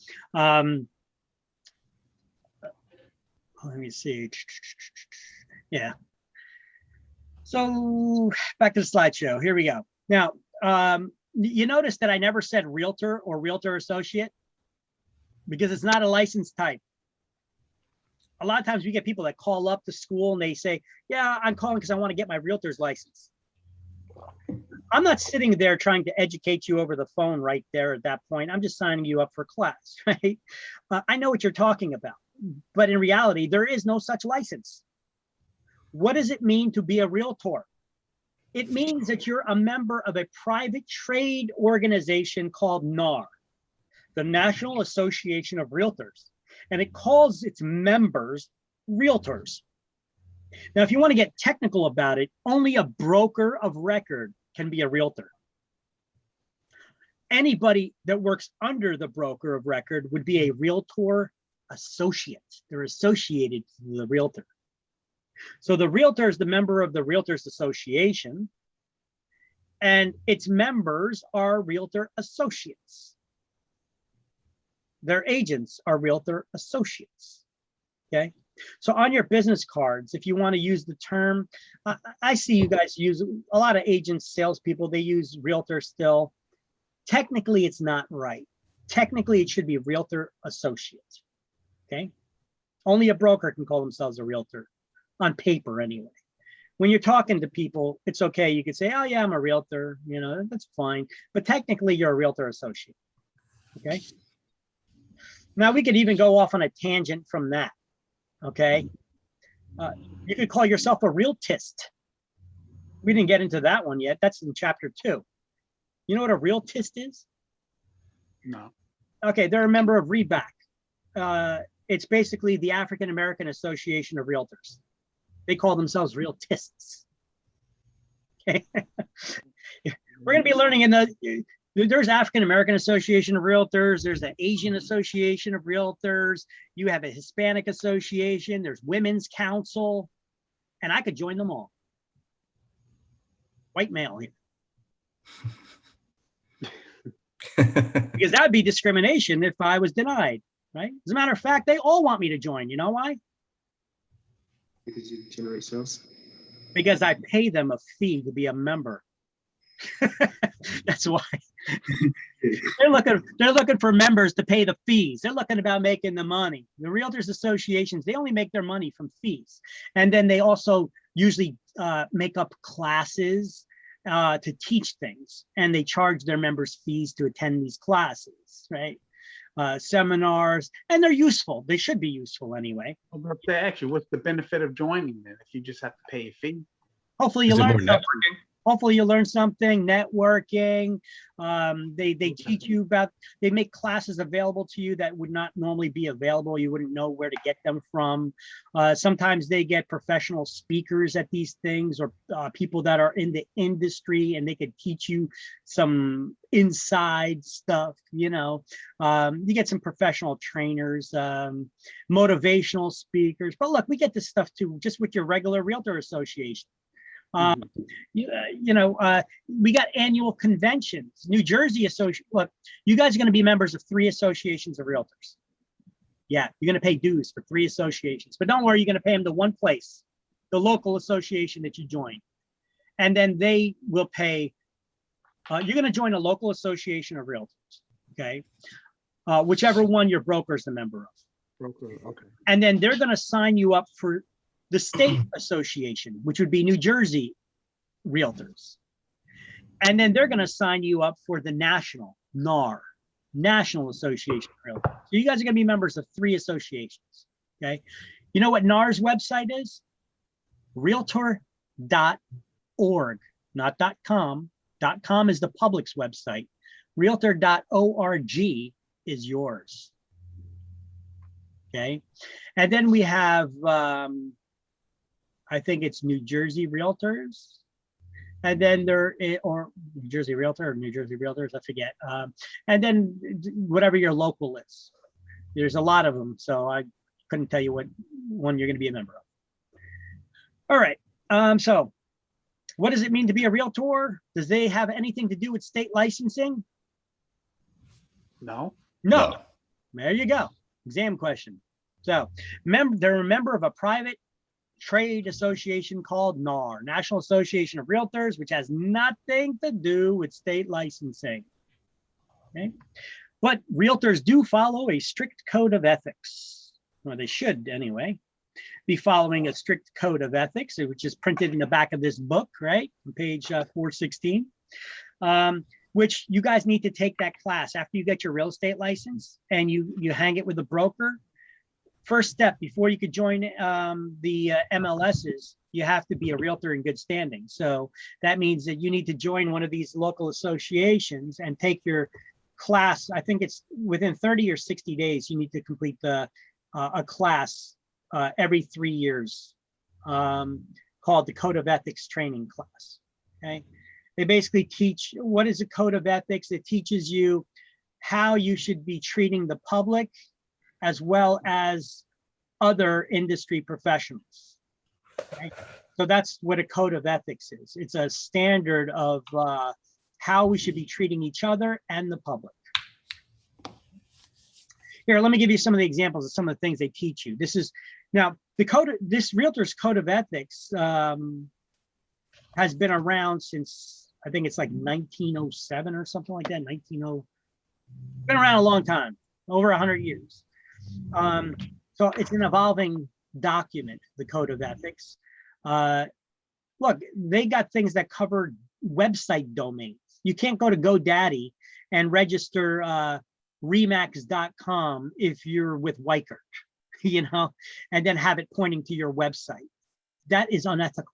Let me see. Yeah. So back to the slideshow. Here we go. Now, you notice that I never said realtor or realtor associate because it's not a license type. A lot of times we get people that call up the school and they say, yeah, I'm calling because I want to get my realtor's license. I'm not sitting there trying to educate you over the phone right there at that point. I'm just signing you up for class, right? I know what you're talking about, but in reality, there is no such license. What does it mean to be a realtor? It means that you're a member of a private trade organization called NAR, the National Association of Realtors, and it calls its members realtors. Now, if you want to get technical about it, only a broker of record can be a realtor. Anybody that works under the broker of record would be a realtor associate. They're associated to the realtor. So the realtor is the member of the Realtors Association, and its members are realtor associates. Their agents are realtor associates. Okay. So on your business cards, if you want to use the term, I see you guys use a lot of agents, salespeople, they use realtor still. Technically, it's not right. Technically, it should be realtor associate. Okay. Only a broker can call themselves a realtor on paper anyway. When you're talking to people, it's okay. You could say, oh yeah, I'm a realtor, you know, that's fine. But technically you're a realtor associate. Okay. Now we could even go off on a tangent from that. Okay. You could call yourself a realtist. We didn't get into that one yet. That's in chapter 2. You know what a realtist is? No. Okay. They're a member of REBAC. It's basically the African American Association of Realtors. They call themselves realtists. Okay. We're going to be learning there's African American Association of Realtors. There's the Asian Association of Realtors. You have a Hispanic Association. There's Women's Council. And I could join them all. White male here. Because that would be discrimination if I was denied, right? As a matter of fact, they all want me to join. You know why? Because you generate sales. Because I pay them a fee to be a member. That's why. They're looking for members to pay the fees. They're looking about making the money. The Realtors Associations, they only make their money from fees. And then they also usually make up classes to teach things. And they charge their members fees to attend these classes, right? Seminars, and they're useful. They should be useful anyway. Well, they ask you, what's the benefit of joining then if you just have to pay a fee? Hopefully you Is it learn more something. networking? Hopefully you learn something, networking. They teach you about, they make classes available to you that would not normally be available. You wouldn't know where to get them from. Sometimes they get professional speakers at these things, or people that are in the industry, and they could teach you some inside stuff, you know. You get some professional trainers, motivational speakers. But look, we get this stuff too, just with your regular realtor association. We got annual conventions. New Jersey Association. Look, you guys are going to be members of 3 associations of realtors. Yeah, you're going to pay dues for 3 associations, but don't worry, you're going to pay them to one place, the local association that you join, and then they will pay. You're going to join a local association of realtors, okay? Whichever one your broker is a member of. Broker, okay. And then they're going to sign you up for the state association, which would be New Jersey Realtors. And then they're going to sign you up for the national, NAR, National Association of Realtors. So you guys are going to be members of 3 associations, okay? You know what NAR's website is? Realtor.org, not .com. .com is the public's website. Realtor.org is yours, okay? And then we have, I think it's New Jersey Realtors, and then or New Jersey Realtor or New Jersey Realtors, I forget. And then whatever your local is. There's a lot of them, so I couldn't tell you what one you're going to be a member of. All right, so What does it mean to be a realtor? Does they have anything to do with state licensing? No. No. There you go. Exam question. So they're a member of a private trade association called NAR, National Association of Realtors, which has nothing to do with state licensing. Okay. But realtors do follow a strict code of ethics. Well, they should anyway. Be following a strict code of ethics, which is printed in the back of this book, right? On page 416, which you guys need to take that class after you get your real estate license and you hang it with a broker. First step before you could join the MLSs, you have to be a realtor in good standing. So that means that you need to join one of these local associations and take your class. I think it's within 30 or 60 days, you need to complete a class every 3 years called the Code of Ethics training class. Okay. They basically teach what is a code of ethics. It teaches you how you should be treating the public as well as other industry professionals. Okay? So that's what a code of ethics is. It's a standard of how we should be treating each other and the public. Here, let me give you some of the examples of some of the things they teach you. This is now this realtor's code of ethics has been around since I think it's like 1907 or something like that. Been around a long time, over 100 years. So it's an evolving document, the code of ethics. Look, they got things that cover website domains. You can't go to GoDaddy and register remax.com if you're with Weicker, you know, and then have it pointing to your website. That is unethical.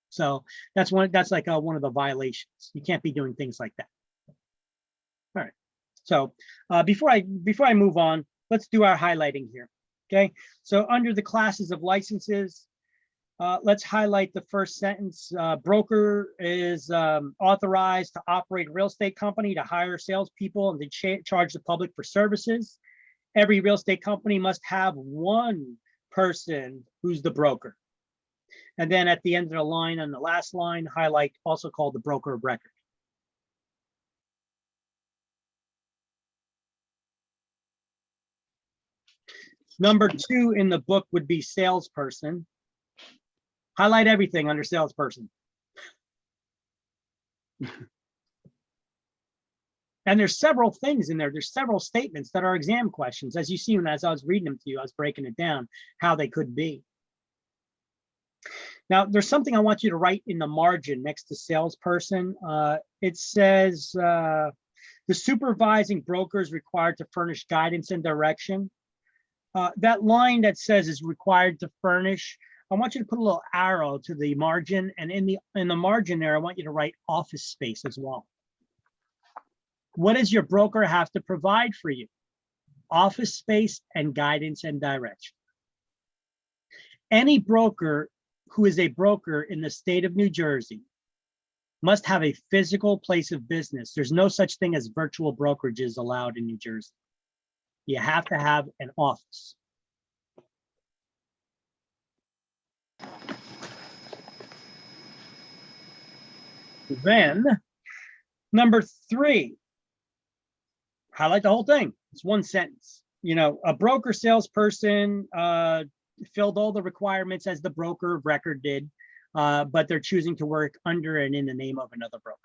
So that's like one of the violations. You can't be doing things like that. All right. So before I move on, let's do our highlighting here. Okay. So under the classes of licenses, let's highlight the first sentence. Broker is authorized to operate a real estate company, to hire salespeople, and to charge the public for services. Every real estate company must have one person who's the broker. And then at the end of the line, on the last line, highlight also called the broker of record. Number 2 in the book would be salesperson. Highlight everything under salesperson. And there's several things in there. There's several statements that are exam questions. As you see, as I was reading them to you, I was breaking it down, how they could be. Now, there's something I want you to write in the margin next to salesperson. It says, the supervising broker is required to furnish guidance and direction. That line that says is required to furnish, I want you to put a little arrow to the margin, and in the margin there, I want you to write office space as well. What does your broker have to provide for you? Office space and guidance and direction. Any broker who is a broker in the state of New Jersey must have a physical place of business. There's no such thing as virtual brokerages allowed in New Jersey. You have to have an office. Then, number 3, highlight the whole thing. It's one sentence. You know, a broker salesperson filled all the requirements as the broker of record did, but they're choosing to work under and in the name of another broker.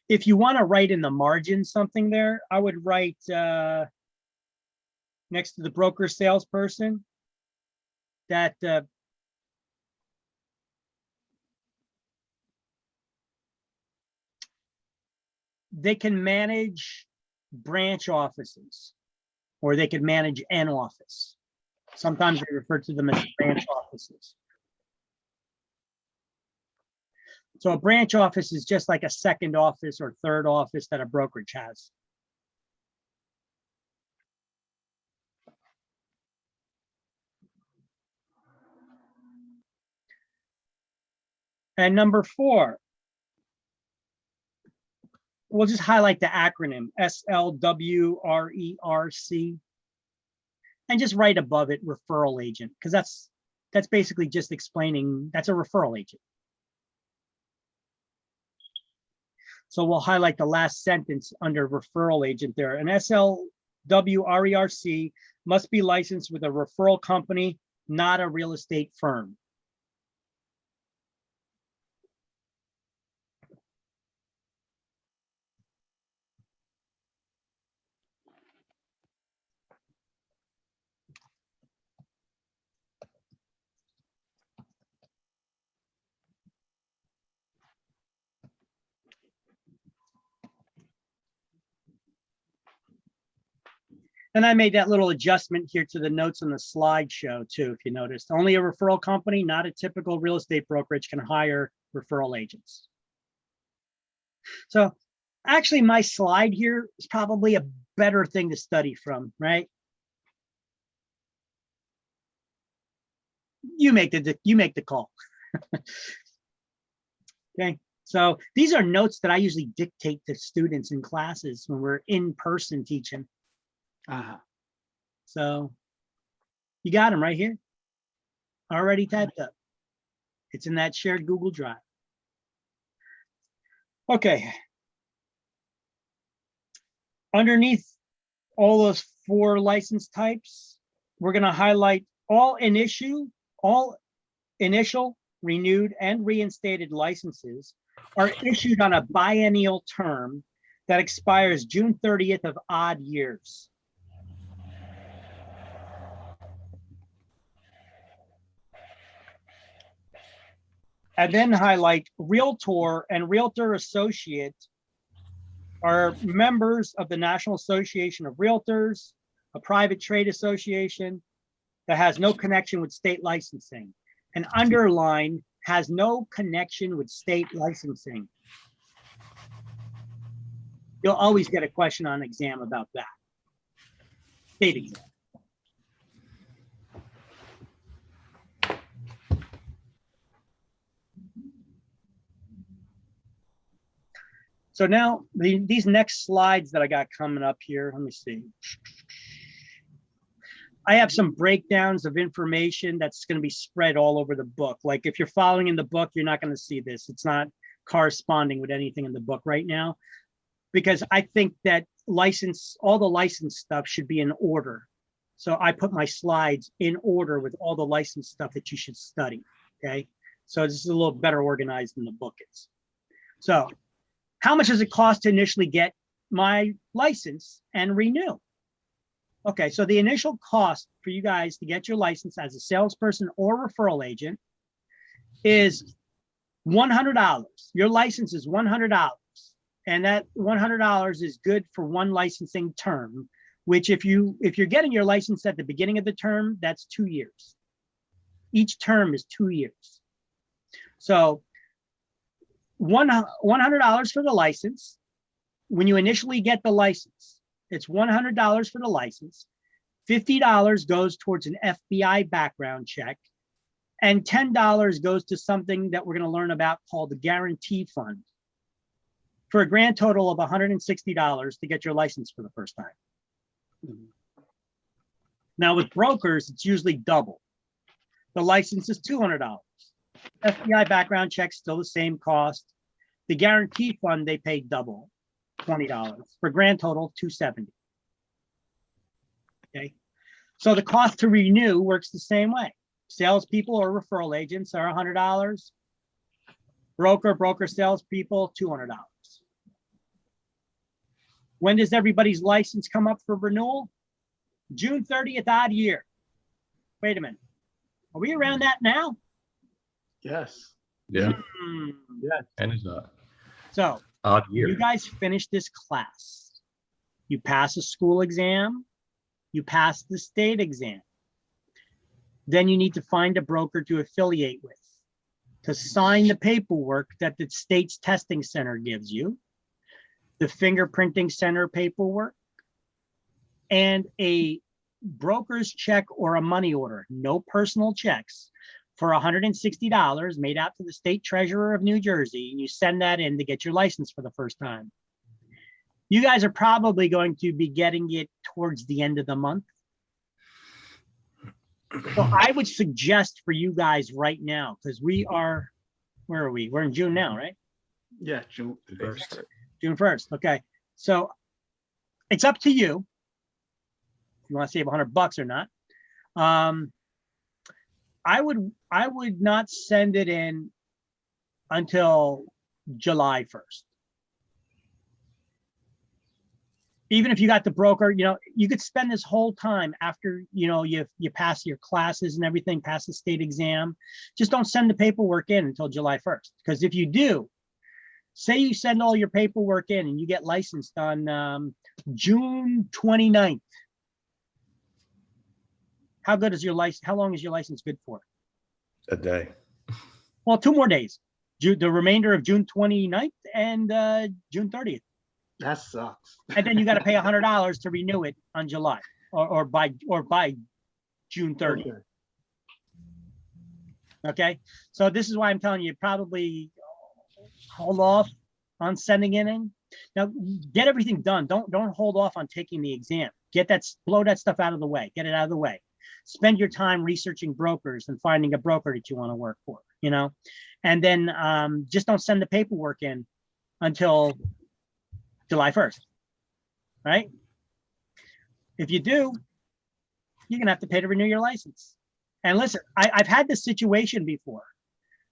If you want to write in the margin something there, I would write next to the broker salesperson that they can manage branch offices, or they could manage an office. Sometimes they refer to them as branch offices. So a branch office is just like a second office or third office that a brokerage has. And number 4, we'll just highlight the acronym SLWRERC. and just write above it referral agent, because that's basically just explaining that's a referral agent. So we'll highlight the last sentence under referral agent there. An SLWRERC must be licensed with a referral company, not a real estate firm. And I made that little adjustment here to the notes on the slideshow too, if you noticed. Only a referral company, not a typical real estate brokerage, can hire referral agents. So actually my slide here is probably a better thing to study from, right? You make the call. Okay, so these are notes that I usually dictate to students in classes when we're in person teaching. So you got them right here, already typed up. It's in that shared Google Drive. Okay. Underneath all those 4 license types, we're going to highlight all initial, renewed, and reinstated licenses are issued on a biennial term that expires June 30th of odd years. And then highlight Realtor and Realtor Associate are members of the National Association of Realtors, a private trade association that has no connection with state licensing. And underline has no connection with state licensing. You'll always get a question on exam about that. State exam. So now these next slides that I got coming up here, let me see. I have some breakdowns of information that's going to be spread all over the book. Like if you're following in the book, you're not going to see this. It's not corresponding with anything in the book right now, because I think that all the license stuff should be in order. So I put my slides in order with all the license stuff that you should study. Okay. So this is a little better organized than the book is. So how much does it cost to initially get my license and renew? Okay, so the initial cost for you guys to get your license as a salesperson or referral agent is $100. Your license is $100. And that $100 is good for one licensing term, which if you're getting your license at the beginning of the term, that's 2 years. Each term is 2 years. So $100 for the license. When you initially get the license, it's $100 for the license. $50 goes towards an FBI background check, and $10 goes to something that we're going to learn about called the guarantee fund, for a grand total of $160 to get your license for the first time. Now with brokers, it's usually double. The license is $200. FBI background check, still the same cost. The guarantee fund, they pay double, $20, for a grand total $270. Okay, so the cost to renew works the same way. Salespeople or referral agents are $100. Broker salespeople, $200. When does everybody's license come up for renewal? June 30th, odd year. Wait a minute. Are we around that now? Yes. Yeah. Yes. And it's not So odd year. you guys finish this class. You pass a school exam. You pass the state exam. Then you need to find a broker to affiliate with, to sign the paperwork that the state's testing center gives you, the fingerprinting center paperwork, and a broker's check or a money order, no personal checks, for $160 made out to the state treasurer of New Jersey, and you send that in to get your license for the first time. You guys are probably going to be getting it towards the end of the month. So I would suggest for you guys right now, because we are, where are we? We're in June now, right? Yeah, June. First. June 1st. Okay. So it's up to you. If you want to save $100 or not. I would not send it in until July 1st. Even if you got the broker, you know, you could spend this whole time after, you know, you pass your classes and everything, pass the state exam. Just don't send the paperwork in until July 1st. Because if you do, say you send all your paperwork in and you get licensed on June 29th. How good is your license? How long is your license good for? A day. Well, 2 more days. The remainder of June 29th and June 30th. That sucks. And then you got to pay $100 to renew it on July or by June 30th. Okay. Okay. So this is why I'm telling you, probably hold off on sending it in. Now get everything done. Don't hold off on taking the exam. Blow that stuff out of the way. Get it out of the way. Spend your time researching brokers and finding a broker that you want to work for, you know, and then just don't send the paperwork in until July 1st, right? If you do, you're gonna have to pay to renew your license. And listen, I've had this situation before.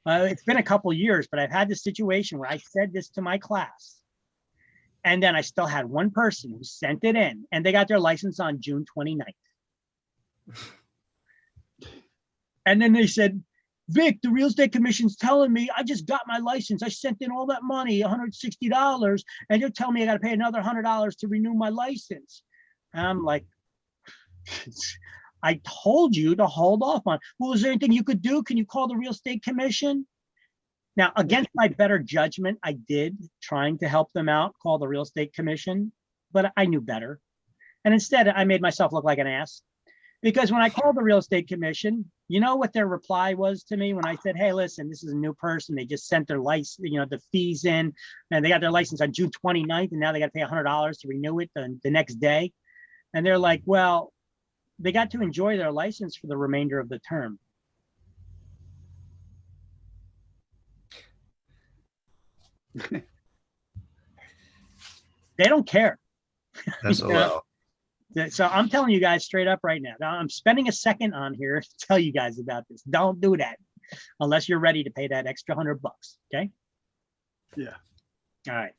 It's been a couple years, but I've had this situation where I said this to my class, and then I still had one person who sent it in, and they got their license on June 29th. And then they said, Vic, the real estate commission's telling me I just got my license. I sent in all that money, $160, and they're telling me I got to pay another $100 to renew my license. And I'm like, I told you to hold off on. Well, is there anything you could do? Can you call the real estate commission? Now, against my better judgment, I did, trying to help them out, call the real estate commission, but I knew better. And instead, I made myself look like an ass. Because when I called the real estate commission, you know what their reply was to me when I said, hey, listen, this is a new person. They just sent their license, you know, the fees in, and they got their license on June 29th, and now they got to pay $100 to renew it the next day. And they're like, well, they got to enjoy their license for the remainder of the term. They don't care. That's a lot. So I'm telling you guys straight up right now. Now I'm spending a second on here to tell you guys about this. Don't do that unless you're ready to pay that extra $100. Okay. Yeah. All right.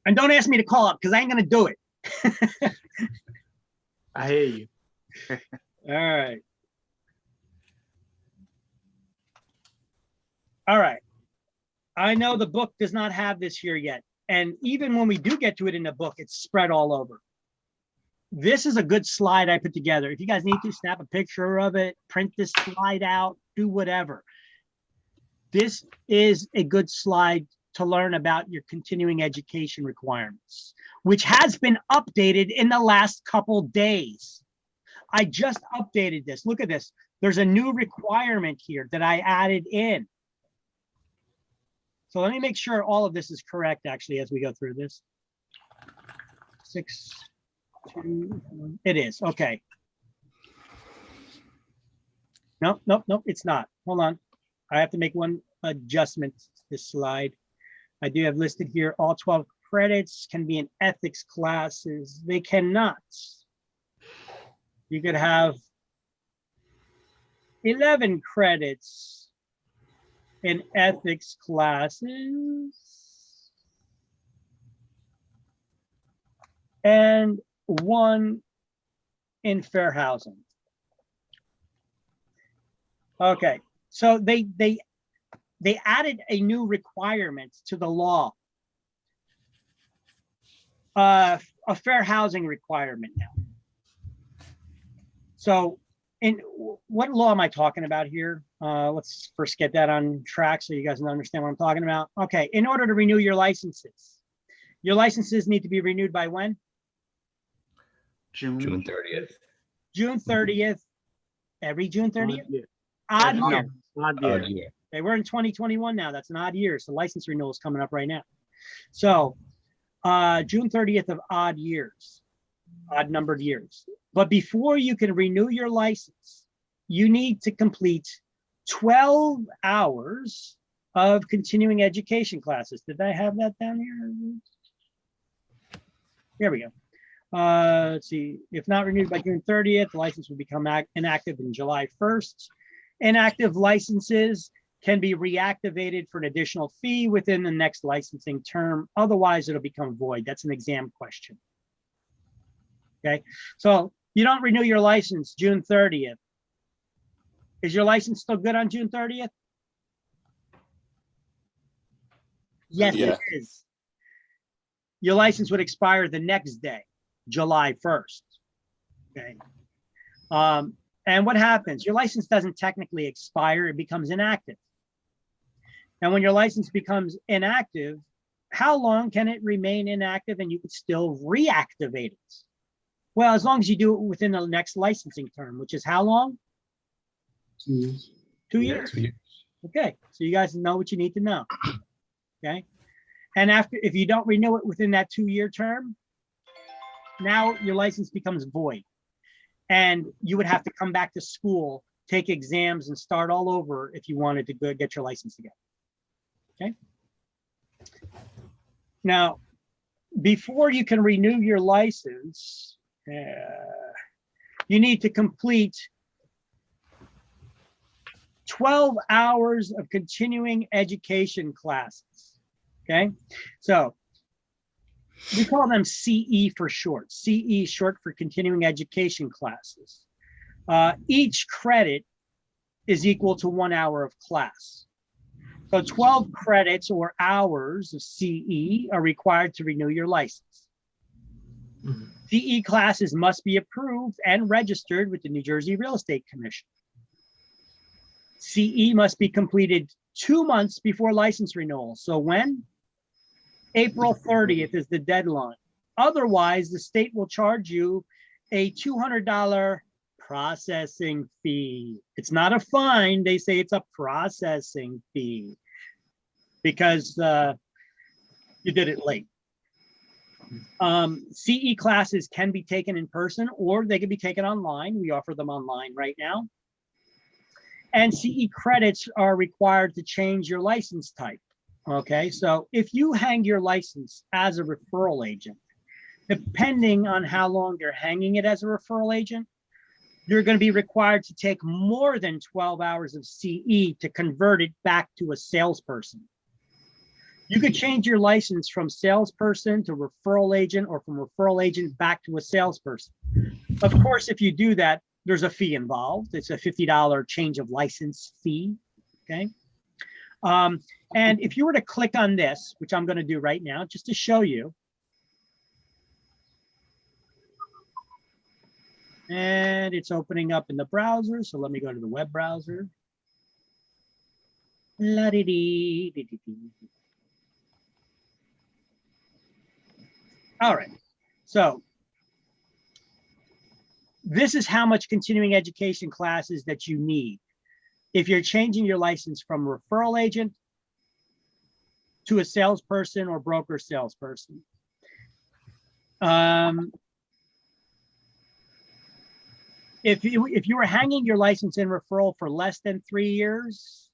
And don't ask me to call up because I ain't gonna do it. I hear you. All right. All right. I know the book does not have this here yet. And even when we do get to it in the book, it's spread all over. This is a good slide I put together. If you guys need to, snap a picture of it, print this slide out, do whatever. This is a good slide to learn about your continuing education requirements, which has been updated in the last couple days. I just updated this. Look at this. There's a new requirement here that I added in. So let me make sure all of this is correct, actually, as we go through this. 6, 2, 1. It is. Okay. Nope, it's not. Hold on. I have to make one adjustment to this slide. I do have listed here all 12 credits can be in ethics classes. They cannot. You could have 11 credits in ethics classes and 1 in fair housing. Okay, so they added a new requirement to the law, a fair housing requirement now. So in what law am I talking about here? Let's first get that on track so you guys understand what I'm talking about. Okay, in order to renew your licenses need to be renewed by when? June 30th. June 30th. Every June 30th? Odd Odd year. year. Odd Odd year. year. Okay, we're in 2021 now. That's an odd year. So license renewal is coming up right now. So June 30th of odd years, odd numbered years. But before you can renew your license, you need to complete 12 hours of continuing education classes. Did I have that down here? Here we go. Let's see, if not renewed by June 30th, the license will become inactive in July 1st. Inactive licenses can be reactivated for an additional fee within the next licensing term. Otherwise, it'll become void. That's an exam question. Okay, so you don't renew your license June 30th. Is your license still good on June 30th? Yes, Yeah. it is. Your license would expire the next day, July 1st. Okay. And what happens? Your license doesn't technically expire, it becomes inactive. And when your license becomes inactive, how long can it remain inactive and you could still reactivate it? Well, as long as you do it within the next licensing term, which is how long? 2 years. 2 years. 2 years. Okay, so you guys know what you need to know. Okay, and if you don't renew it within that 2-year term, now your license becomes void, and you would have to come back to school, take exams, and start all over if you wanted to go get your license again. Okay. Now, before you can renew your license, you need to complete 12 hours of continuing education classes. Okay, so we call them CE for short. CE short for continuing education classes. Each credit is equal to 1 hour of class. So 12 credits or hours of CE are required to renew your license. CE classes must be approved and registered with the New Jersey Real Estate Commission. CE must be completed 2 months before license renewal. So when? April 30th is the deadline. Otherwise, the state will charge you a $200 processing fee. It's not a fine. They say it's a processing fee because you did it late. CE classes can be taken in person or they can be taken online. We offer them online right now. And CE credits are required to change your license type. Okay, so if you hang your license as a referral agent, depending on how long you're hanging it as a referral agent, you're going to be required to take more than 12 hours of CE to convert it back to a salesperson. You could change your license from salesperson to referral agent or from referral agent back to a salesperson. Of course, if you do that, there's a fee involved. It's a $50 change of license fee, okay? And if you were to click on this, which I'm going to do right now, just to show you. And it's opening up in the browser. So let me go to the web browser. All right. So this is how much continuing education classes that you need. If you're changing your license from referral agent to a salesperson or broker salesperson. If you were hanging your license in referral for less than 3 years,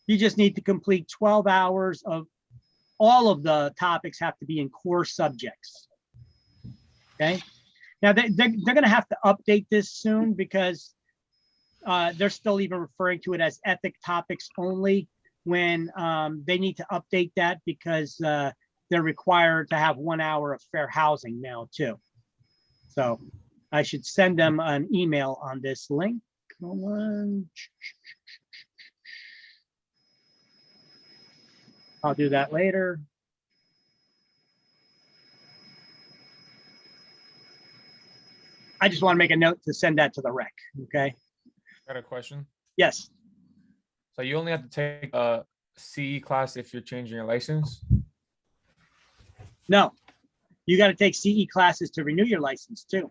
you just need to complete 12 hours of all of the topics have to be in core subjects. Okay. Now they're going to have to update this soon because they're still even referring to it as ethic topics only when they need to update that because they're required to have 1 hour of fair housing now too. So I should send them an email on this link. Come on. I'll do that later. I just want to make a note to send that to the rec, okay? Got a question. Yes. So you only have to take a CE class if you're changing your license? No, you got to take CE classes to renew your license too.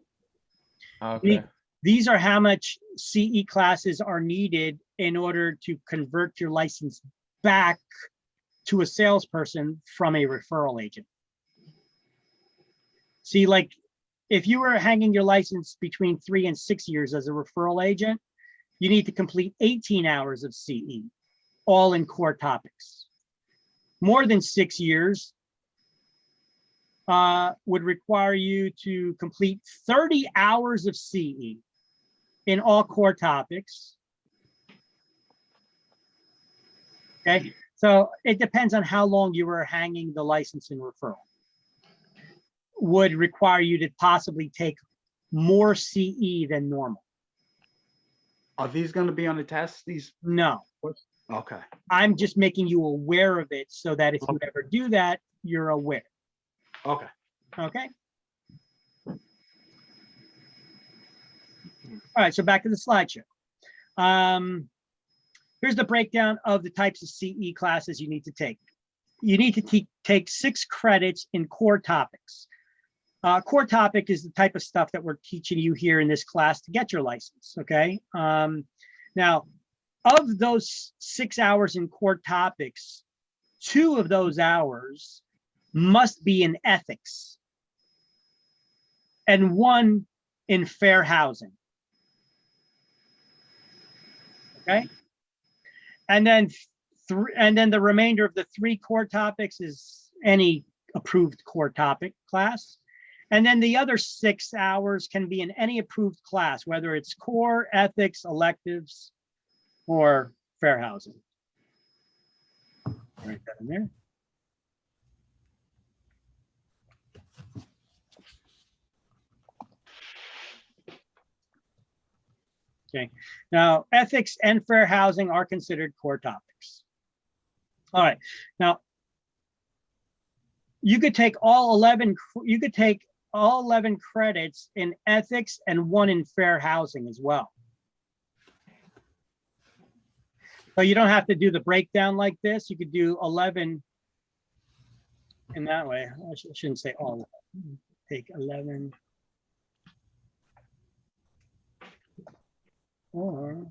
Okay. These are how much CE classes are needed in order to convert your license back to a salesperson from a referral agent. See, like if you were hanging your license between 3 and 6 years as a referral agent, you need to complete 18 hours of CE, all in core topics. More than 6 years would require you to complete 30 hours of CE in all core topics. Okay, so it depends on how long you were hanging the license in referral. Would require you to possibly take more CE than normal. Are these gonna be on the test? These, No, okay, I'm just making you aware of it so that if you ever do that, you're aware. okay. Okay. All right, so back to the slideshow. Here's the breakdown of the types of CE classes you need to take. You need to take 6 credits in core topics. Core topic is the type of stuff that we're teaching you here in this class to get your license, okay? Now, of those 6 hours in core topics, 2 of those hours must be in ethics and 1 in fair housing, okay? And then the remainder of the 3 core topics is any approved core topic class. And then the other 6 hours can be in any approved class, whether it's core, ethics, electives, or fair housing. Write that in there. Okay, now ethics and fair housing are considered core topics. All right, now you could take all 11 credits in ethics and 1 in fair housing as well. So you don't have to do the breakdown like this. You could do 11 in that way. I shouldn't say all. Take 11 or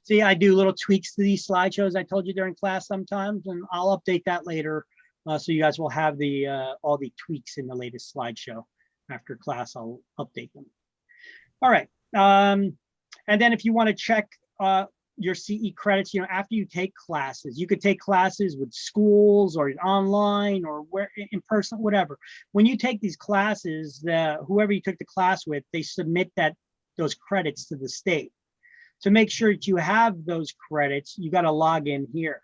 see, I do little tweaks to these slideshows I told you during class sometimes, and I'll update that later. So you guys will have the all the tweaks in the latest slideshow. After class, I'll update them. All right. And then if you want to check your CE credits, after you take classes, you could take classes with schools or online or where in person, whatever. When you take these classes, whoever you took the class with, they submit those credits to the state. To make sure that you have those credits, you got to log in here,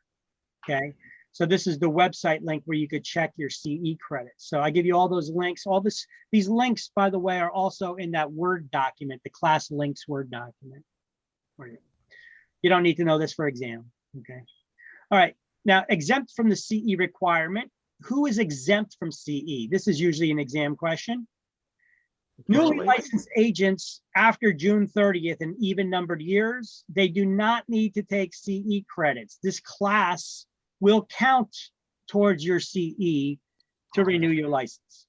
okay? So this is the website link where you could check your CE credits. So I give you all those links. These links, by the way, are also in that Word document, the class links Word document. You don't need to know this for exam, okay? All right, now exempt from the CE requirement. Who is exempt from CE? This is usually an exam question. Newly licensed agents after June 30th in even numbered years, they do not need to take CE credits. This class will count towards your CE to renew your license.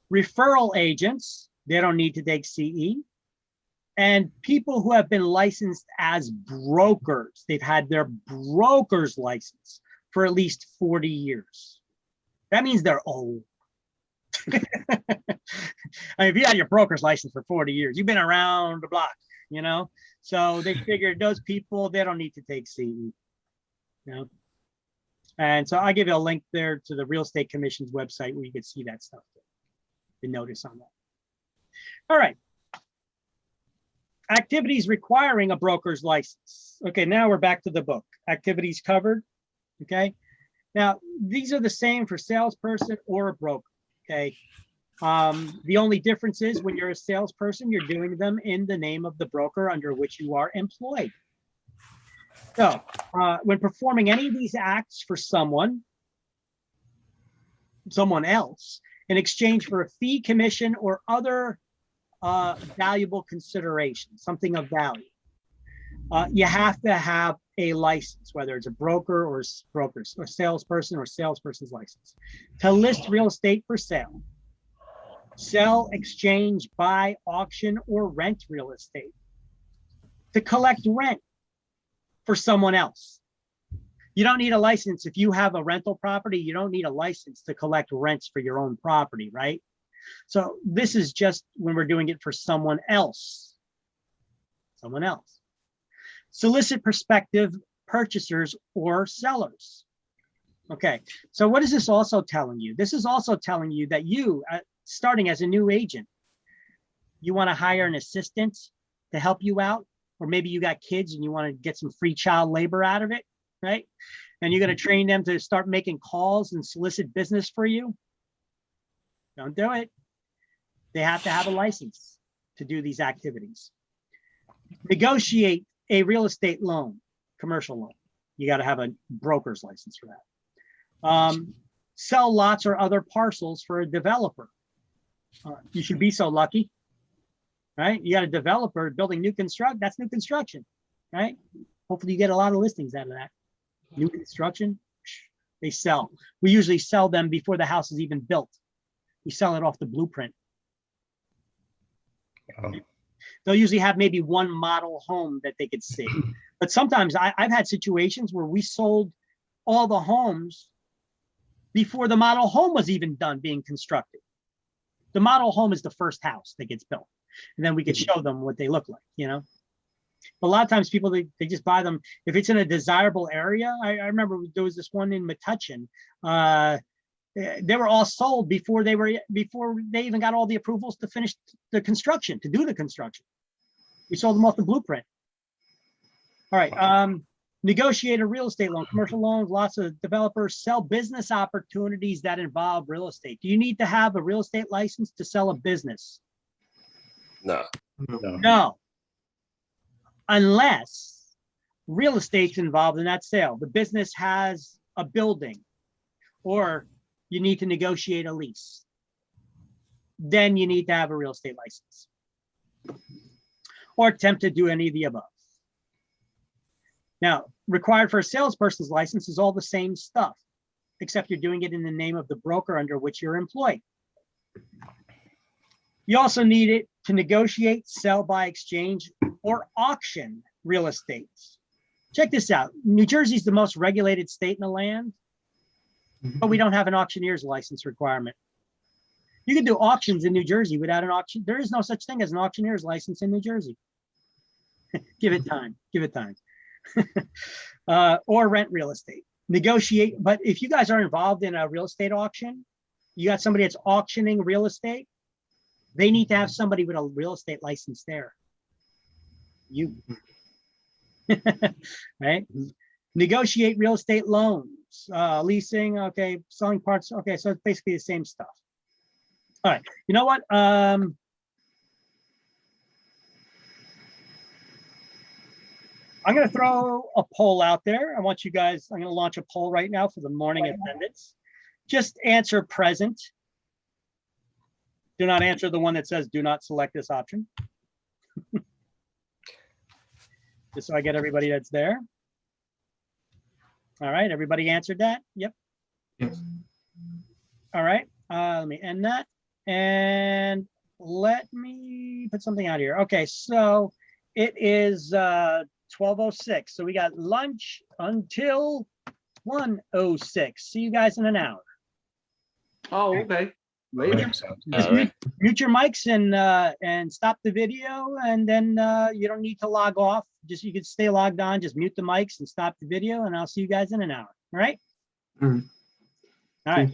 Referral agents, they don't need to take CE. And people who have been licensed as brokers, they've had their broker's license for at least 40 years. That means they're old. I mean, if you had your broker's license for 40 years, you've been around the block, so they figured those people, they don't need to take CE. And so I give you a link there to the Real Estate Commission's website where you can see that stuff, the notice on that. All right, activities requiring a broker's license. Okay, now we're back to the book. Activities covered. Okay, now these are the same for salesperson or a broker. Okay, the only difference is when you're a salesperson, you're doing them in the name of the broker under which you are employed. So when performing any of these acts for someone else in exchange for a fee, commission, or other valuable consideration, something of value, you have to have a license, whether it's a broker or salesperson or salesperson's license, to list real estate for sale, sell, exchange, buy, auction, or rent real estate, to collect rent for someone else, You don't need a license. If you have a rental property, you don't need a license to collect rents for your own property, right? So this is just when we're doing it for someone else. Someone else. Solicit prospective purchasers or sellers. Okay, so what is this also telling you? This is also telling you that you, starting as a new agent, you want to hire an assistant to help you out, or maybe you got kids and you want to get some free child labor out of it, right? And you're going to train them to start making calls and solicit business for you. Don't do it. They have to have a license to do these activities. Negotiate a real estate loan, commercial loan. You got to have a broker's license for that. Sell lots or other parcels for a developer. You should be so lucky, right? You got a developer building new construct. That's new construction, right? Hopefully you get a lot of listings out of that. New construction, they sell. We usually sell them before the house is even built. We sell it off the blueprint. They'll usually have maybe one model home that they could see. But sometimes I've had situations where we sold all the homes before the model home was even done being constructed. The model home is the first house that gets built. And then we could show them what they look like, you know? But a lot of times people, they just buy them. If it's in a desirable area, I remember there was this one in Metuchen. They were all sold before they even got all the approvals to finish the construction, to do the construction. We sold them off the blueprint. All right, negotiate a real estate loan, commercial loans, lots of developers sell business opportunities that involve real estate. Do you need to have a real estate license to sell a business? No. No. Unless real estate's involved in that sale. The business has a building, or you need to negotiate a lease. Then you need to have a real estate license, or attempt to do any of the above. Now, required for a salesperson's license is all the same stuff, except you're doing it in the name of the broker under which you're employed. You also need it to negotiate, sell by exchange, or auction real estate. Check this out. New Jersey is the most regulated state in the land, but we don't have an auctioneer's license requirement. You can do auctions in New Jersey without an auction. There is no such thing as an auctioneer's license in New Jersey. Give it time. Give it time. Or rent real estate. Negotiate. But if you guys are involved in a real estate auction, you got somebody that's auctioning real estate, they need to have somebody with a real estate license there. You. Right? Negotiate real estate loans, leasing, okay, selling parts. Okay, so it's basically the same stuff. All right, you know what? I'm going to throw a poll out there. I want you guys, I'm going to launch a poll right now for the morning attendance. Just answer present. Do not answer the one that says do not select this option. Just so I get everybody that's there. All right, everybody answered that? Yep. Yes. All right, let me end that. And let me put something out here. Okay, so it is 12:06. So we got lunch until 1:06. See you guys in an hour. Oh, okay. Later. Just mute your mics and stop the video, and then you don't need to log off. Just you can stay logged on. Just mute the mics and stop the video, and I'll see you guys in an hour. All right. All right. All right.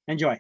Enjoy.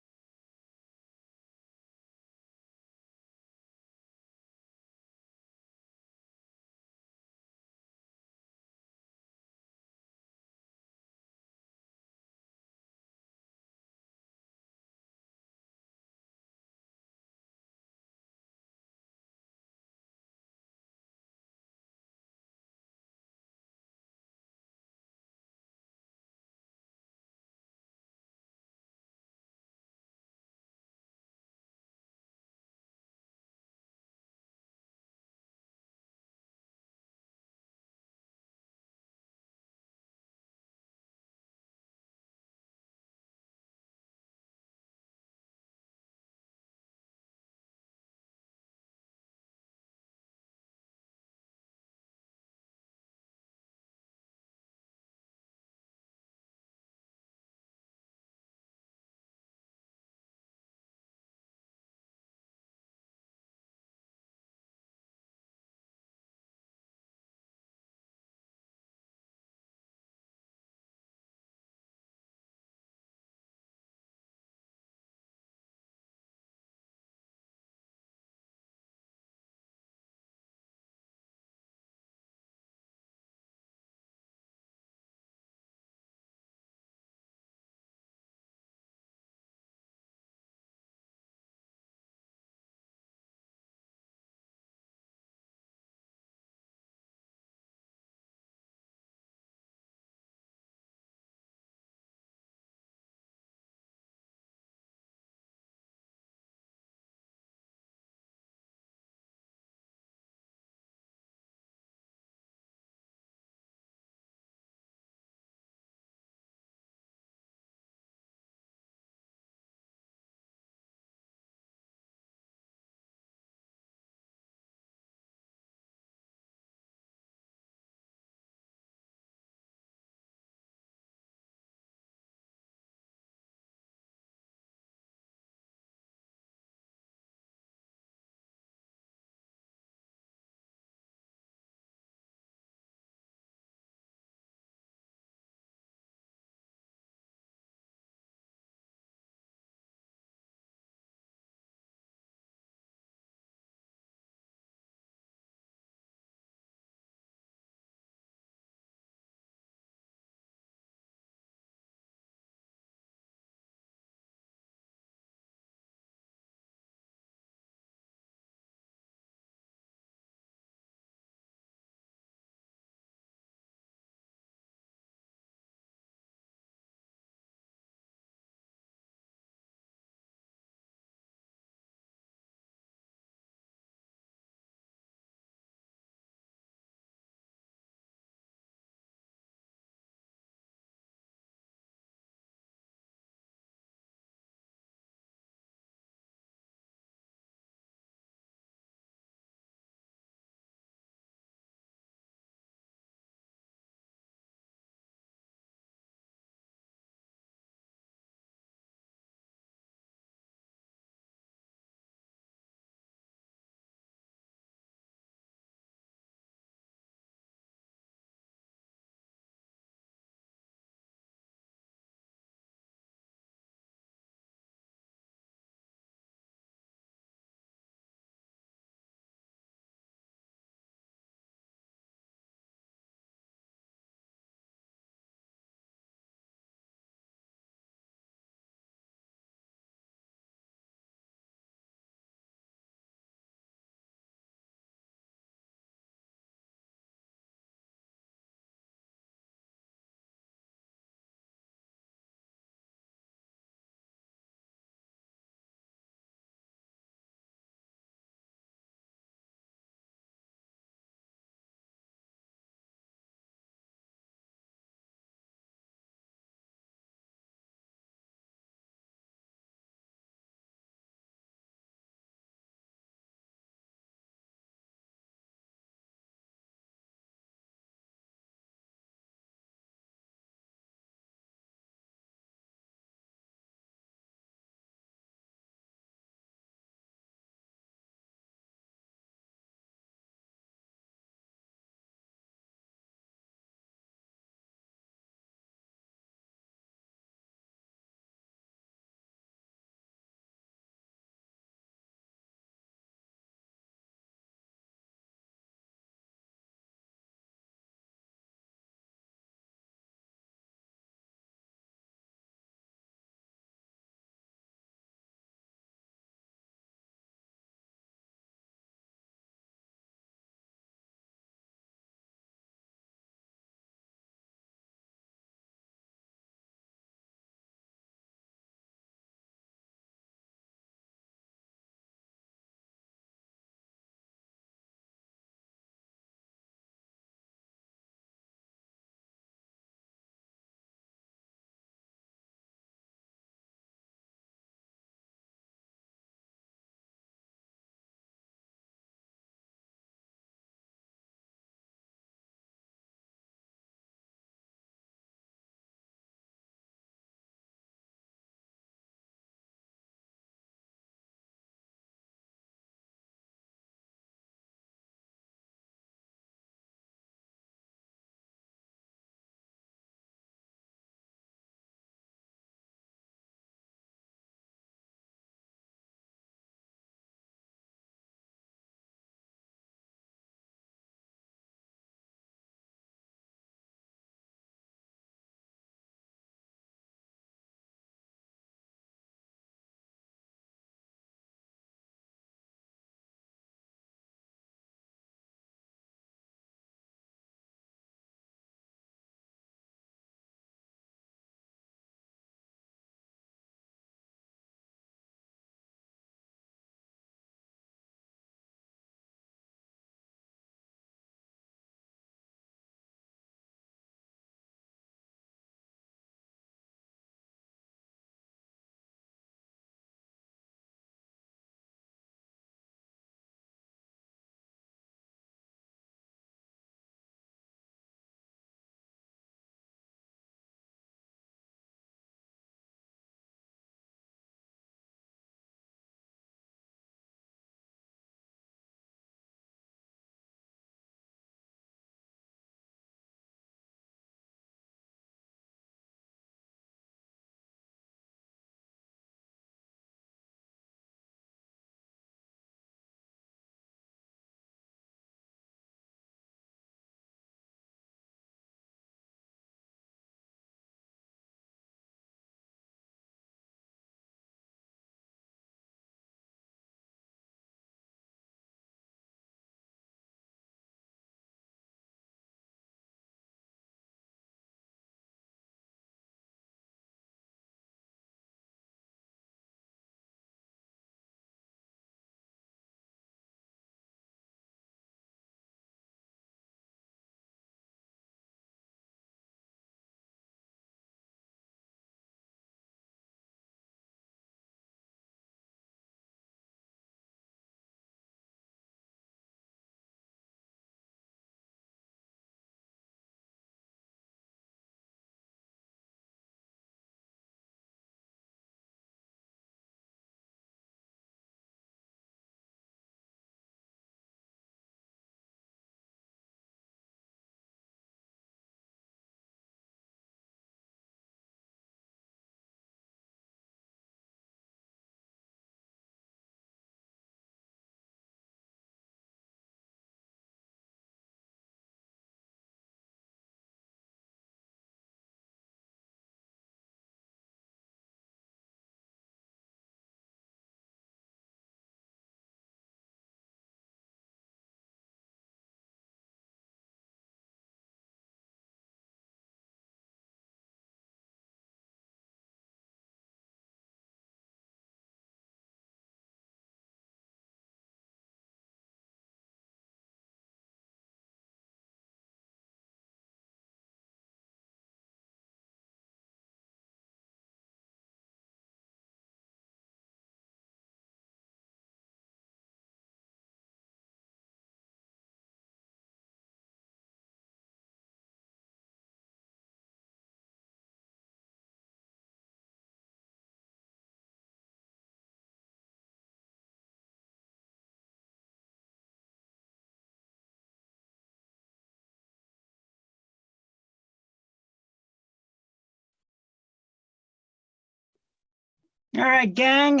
All right, gang.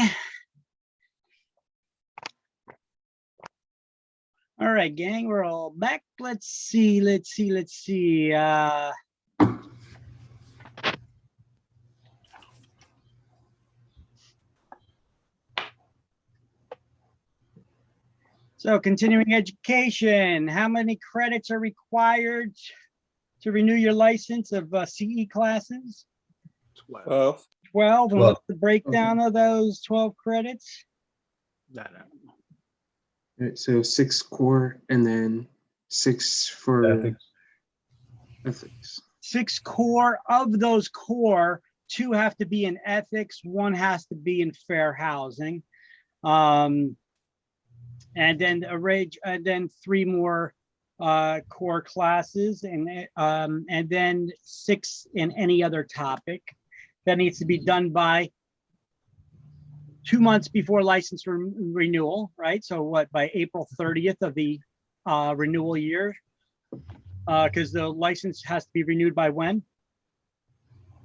All right, gang, we're all back. Let's see. So continuing education, how many credits are required to renew your license of CE classes? 12. 12, and 12. what's the breakdown of those 12 credits? That, Right, so 6 core and then 6 for Ethics. ethics. 6 core. Of those core, 2 have to be in ethics, 1 has to be in fair housing. And then 3 more core classes, and then 6 in any other topic. That needs to be done by 2 months before license renewal, right? So what, by April 30th of the renewal year? Because the license has to be renewed by when?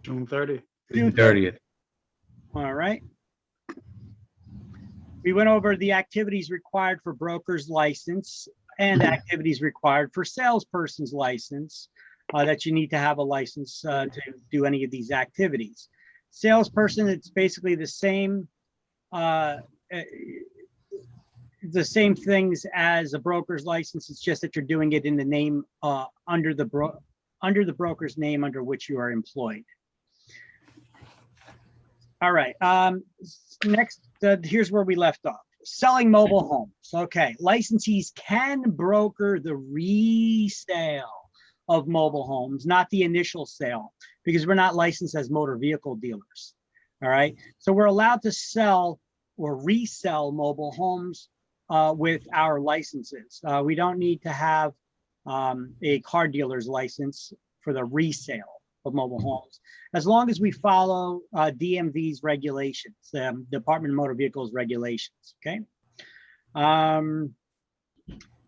June 30. June 30th. All right. We went over the activities required for broker's license and activities required for salesperson's license, that you need to have a license to do any of these activities. Salesperson, it's basically the same things as a broker's license. It's just that you're doing it in the name under the broker's name under which you are employed. All right. Next, here's where we left off. Selling mobile homes. Okay. Licensees can broker the resale of mobile homes, not the initial sale, because we're not licensed as motor vehicle dealers. All right. So we're allowed to sell or resell mobile homes with our licenses. We don't need to have a car dealer's license for the resale of mobile homes, as long as we follow DMV's regulations, Department of Motor Vehicles regulations. Okay.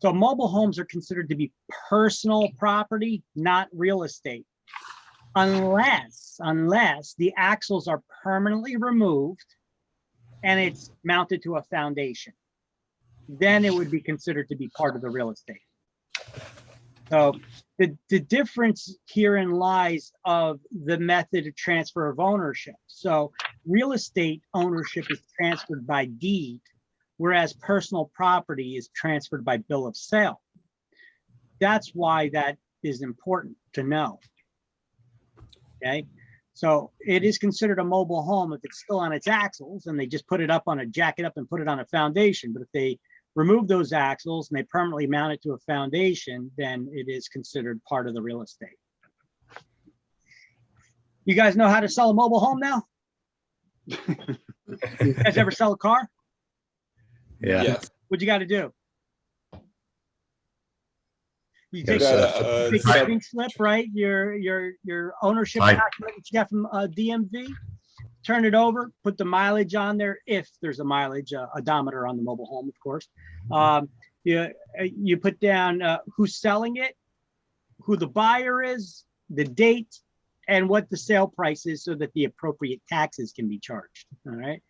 So mobile homes are considered to be personal property, not real estate, unless the axles are permanently removed and it's mounted to a foundation. Then it would be considered to be part of the real estate. So the difference herein lies of the method of transfer of ownership. So real estate ownership is transferred by deed, whereas personal property is transferred by bill of sale. That's why that is important to know. Okay, so it is considered a mobile home if it's still on its axles and they just put it up on a jack it up and put it on a foundation. But if they remove those axles and they permanently mount it to a foundation, then it is considered part of the real estate. You guys know how to sell a mobile home now? You guys ever sell a car? Yeah. Yes. What you got to do? You Gotta take set take your pink slip, right? Your ownership Right. document that you got from DMV. Turn it over, put the mileage on there, if there's a mileage odometer on the mobile home, of course. You put down who's selling it, who the buyer is, the date, and what the sale price is so that the appropriate taxes can be charged. All right.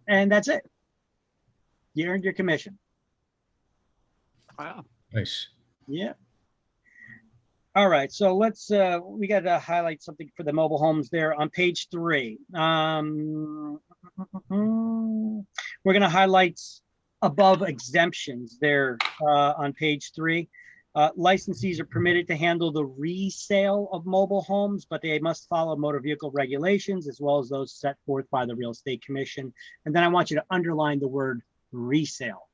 And that's it. You earned your commission. Wow. Nice. Yeah. All right, so let's we got to highlight something for the mobile homes there on page 3. We're going to highlight above exemptions there on page 3. Licensees are permitted to handle the resale of mobile homes, but they must follow motor vehicle regulations as well as those set forth by the Real Estate Commission. And then I want you to underline the word resale.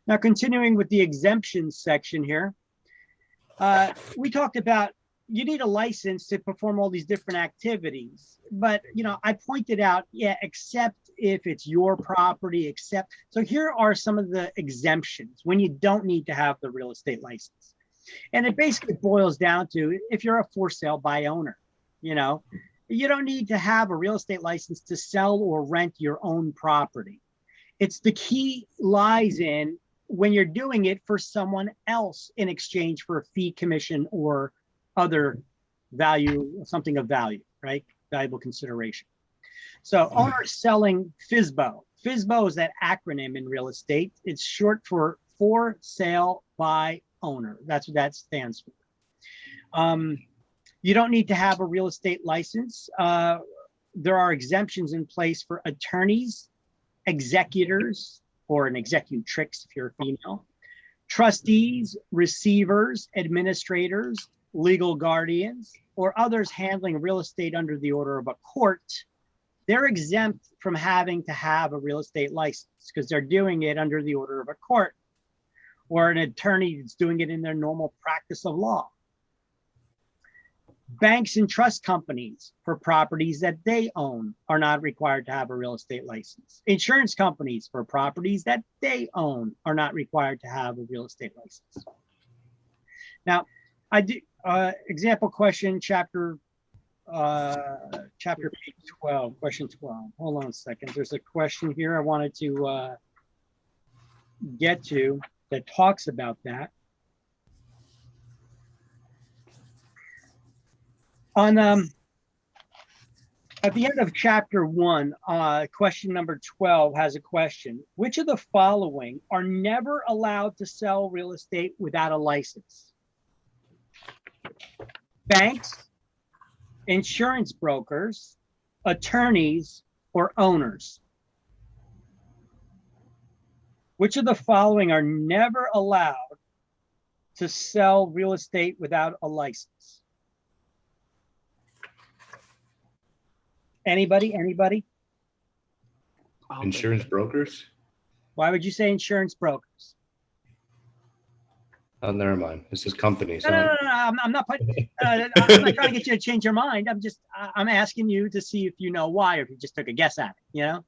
Now, continuing with the exemptions section here, we talked about you need a license to perform all these different activities. But, you know, I pointed out, yeah, except if it's your property, except. So here are some of the exemptions when you don't need to have the real estate license. And it basically boils down to if you're a for sale by owner, you know, you don't need to have a real estate license to sell or rent your own property. It's the key lies in when you're doing it for someone else in exchange for a fee, commission, or other value, something of value, right? Valuable consideration. So owner selling FSBO. FSBO is that acronym in real estate. It's short for sale by owner. That's what that stands for. You don't need to have a real estate license. There are exemptions in place for attorneys, executors, or an executrix if you're a female, trustees, receivers, administrators, legal guardians, or others handling real estate under the order of a court. They're exempt from having to have a real estate license because they're doing it under the order of a court, or an attorney that's doing it in their normal practice of law. Banks and trust companies for properties that they own are not required to have a real estate license. Insurance companies for properties that they own are not required to have a real estate license. Now, I do example question, chapter page 12, question 12. Hold on a second. There's a question here I wanted to get to that talks about that. On at the end of chapter 1, question number 12 has a question. Which of the following are never allowed to sell real estate without a license? Banks, insurance brokers, attorneys, or owners? Which of the following are never allowed to sell real estate without a license? Anybody? Insurance brokers? Why would you say insurance brokers? Oh, never mind. This is companies. No. I'm not putting. I'm not trying to get you to change your mind. I'm asking you to see if you know why, or if you just took a guess at it. You know.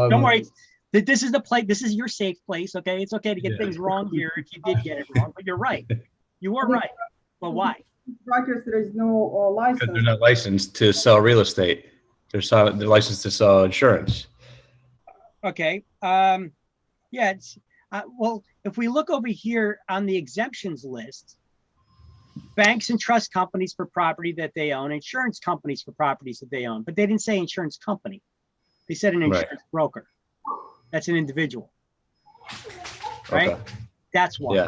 Don't worry. This is the place. This is your safe place. Okay, it's okay to get things wrong here if you did get it wrong, but you're right. You were right. But why? Brokers, there is no Because license. they're not licensed to sell real estate. They're licensed to sell insurance. Okay. Yeah. It's well, if we look over here on the exemptions list, banks and trust companies for property that they own, insurance companies for properties that they own, but they didn't say insurance company. They said an insurance broker. That's an individual, right? Okay. That's why. Yeah.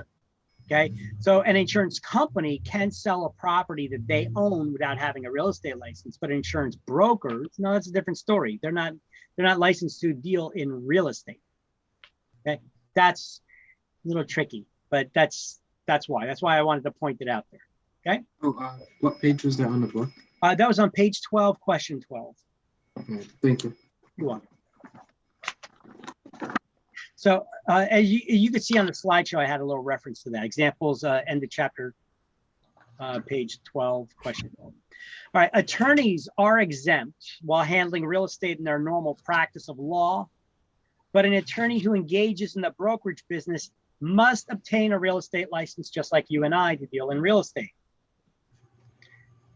Okay. So an insurance company can sell a property that they own without having a real estate license, but insurance brokers, no, that's a different story. They're not licensed to deal in real estate. Okay. That's a little tricky, but that's why. That's why I wanted to point it out there. Okay. Oh, what page was that on the book? That was on page 12, question 12. Okay, thank you. You're welcome. So as you can see on the slideshow, I had a little reference to that. Examples, end of chapter, page 12, question 12. All right, attorneys are exempt while handling real estate in their normal practice of law, but an attorney who engages in the brokerage business must obtain a real estate license just like you and I to deal in real estate.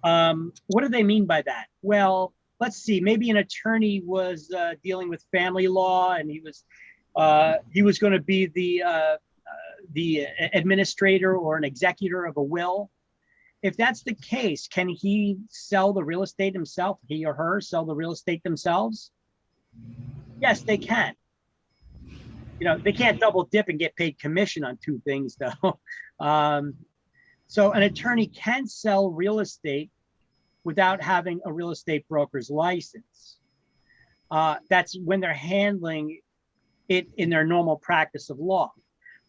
What do they mean by that? Well, let's see, maybe an attorney was dealing with family law, and he was going to be the administrator or an executor of a will. If that's the case, can he sell the real estate himself? He or her sell the real estate themselves? Yes, they can. You know, they can't double dip and get paid commission on two things, though. So an attorney can sell real estate without having a real estate broker's license. That's when they're handling it in their normal practice of law.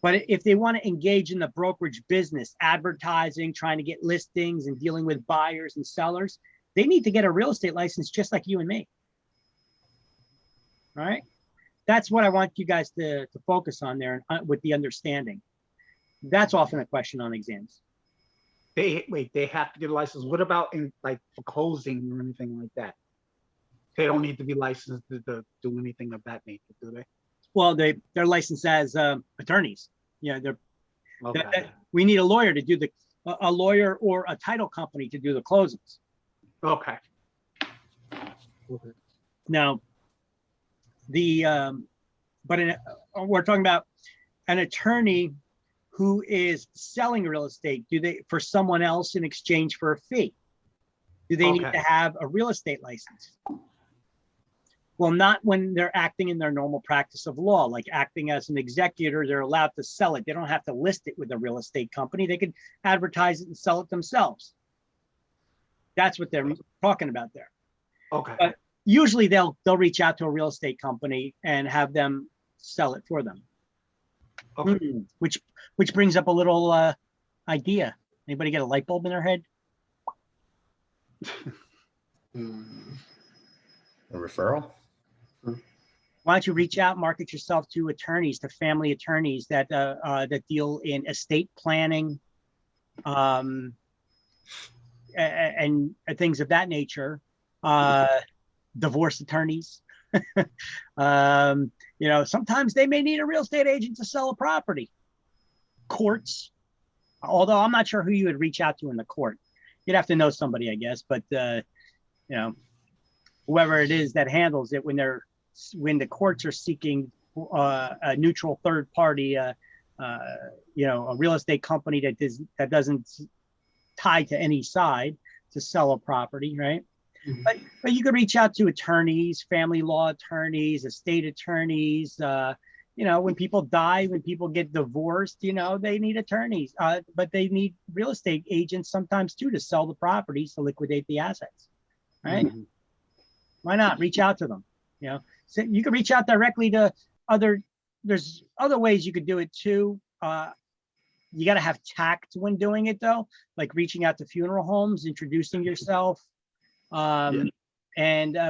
But if they want to engage in the brokerage business, advertising, trying to get listings and dealing with buyers and sellers, they need to get a real estate license just like you and me. All right. That's what I want you guys to focus on there with the understanding. That's often a question on exams. They have to get a license. What about in like for closing or anything like that? They don't need to be licensed to do anything of that nature, do they? Well, they're licensed as attorneys. Yeah, Okay. we need a lawyer to do a lawyer or a title company to do the closings. Okay. Now, we're talking about an attorney who is selling real estate, for someone else in exchange for a fee? Do they need Okay. to have a real estate license? Well, not when they're acting in their normal practice of law, like acting as an executor, they're allowed to sell it. They don't have to list it with a real estate company. They could advertise it and sell it themselves. That's what they're talking about there. Okay. But usually they'll reach out to a real estate company and have them sell it for them. Okay. Which brings up a little idea. Anybody get a light bulb in their head? A referral? Why don't you reach out, market yourself to attorneys, to family attorneys that deal in estate planning, and things of that nature, divorce attorneys. Sometimes they may need a real estate agent to sell a property. Courts, although I'm not sure who you would reach out to in the court. You'd have to know somebody, I guess, but whoever it is that handles it when the courts are seeking a neutral third party, a real estate company that doesn't tie to any side to sell a property, right? Mhm. But you could reach out to attorneys, family law attorneys, estate attorneys. When people die, when people get divorced, they need attorneys, but they need real estate agents sometimes too to sell the properties to liquidate the assets, right? Mhm. Why not reach out to them? So you can reach out directly to there's other ways you could do it too. You got to have tact when doing it though, like reaching out to funeral homes, introducing yourself. And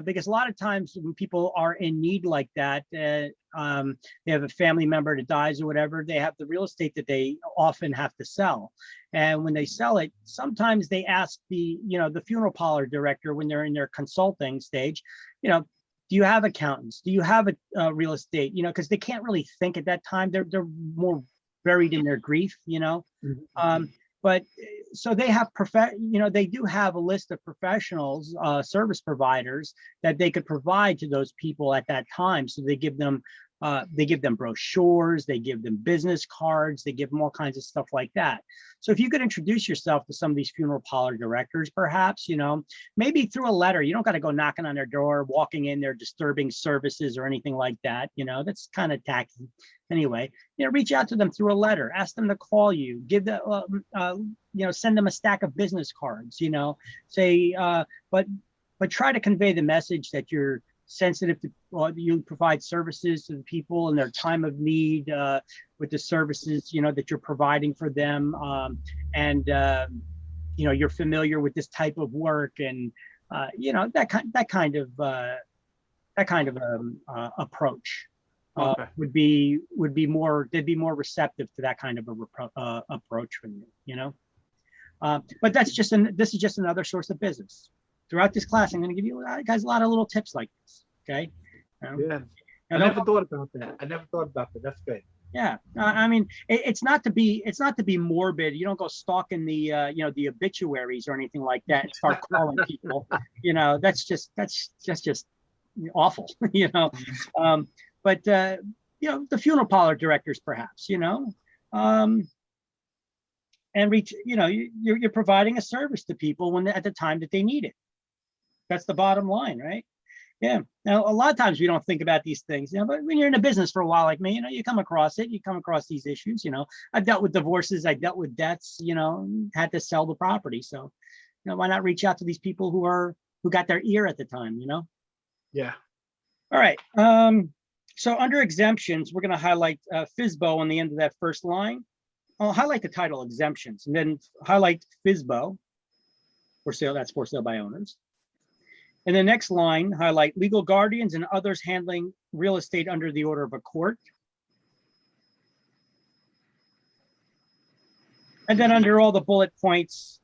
because a lot of times when people are in need like that, they have a family member that dies or whatever, they have the real estate that they often have to sell. And when they sell it, sometimes they ask the funeral parlor director when they're in their consulting stage, do you have accountants? Do you have a real estate? Because they can't really think at that time. They're more buried in their grief, But so they have they do have a list of professionals, service providers that they could provide to those people at that time. So they give them brochures, they give them business cards, they give them all kinds of stuff like that. So if you could introduce yourself to some of these funeral parlor directors, perhaps, maybe through a letter. You don't got to go knocking on their door, walking in there, disturbing services or anything like that. That's kind of tacky. Anyway, reach out to them through a letter, ask them to call you, give them, send them a stack of business cards, say, but try to convey the message that you're sensitive to, you provide services to the people in their time of need, with the services, that you're providing for them. And you're familiar with this type of work and, that kind of approach. Okay. Would be more, they'd be more receptive to that kind of a approach from you, but this is just another source of business. Throughout this class, I'm going to give you guys a lot of little tips like this. Okay. Yeah. I never thought about that. That's good. Yeah. I mean, it's not to be morbid. You don't go stalking the the obituaries or anything like that and start calling people. That's just awful. But the funeral parlor directors, perhaps, and reach, you're providing a service to people at the time that they need it. That's the bottom line, right? Yeah. Now, a lot of times we don't think about these things, but when you're in a business for a while, like me, you come across it, you come across these issues, I've dealt with divorces, I dealt with debts, had to sell the property. So, why not reach out to these people who got their ear at the time, Yeah. All right. So under exemptions, we're going to highlight FSBO on the end of that first line. I'll highlight the title exemptions and then highlight FSBO, for sale, that's for sale by owners. And the next line, highlight legal guardians and others handling real estate under the order of a court. And then under all the bullet points,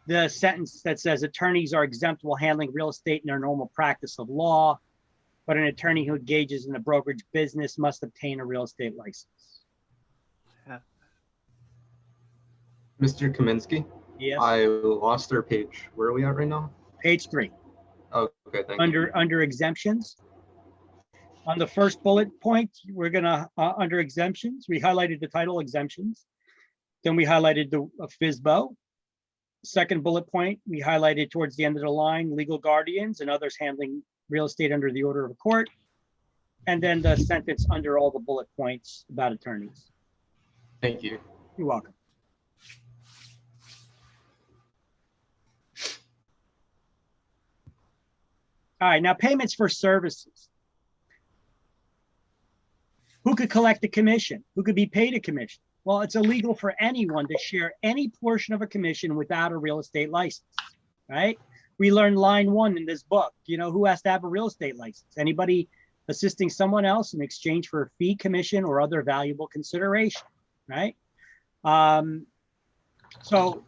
the sentence that says attorneys are exempt while handling real estate in their normal practice of law, but an attorney who engages in a brokerage business must obtain a real estate license. Mr. Kaminsky? Yes. I lost our page. Where are we at right now? Page 3. Oh, okay, thank you. Under exemptions, On the first bullet point, we're gonna, under exemptions, we highlighted the title exemptions. Then we highlighted the FSBO. Second bullet point, we highlighted towards the end of the line, legal guardians and others handling real estate under the order of a court. And then the sentence under all the bullet points about attorneys. Thank you. You're welcome. All right, now payments for services. Who could collect a commission? Who could be paid a commission? Well, it's illegal for anyone to share any portion of a commission without a real estate license, right? We learned line 1 in this book. You know, who has to have a real estate license? Anybody assisting someone else in exchange for a fee, commission, or other valuable consideration, right? So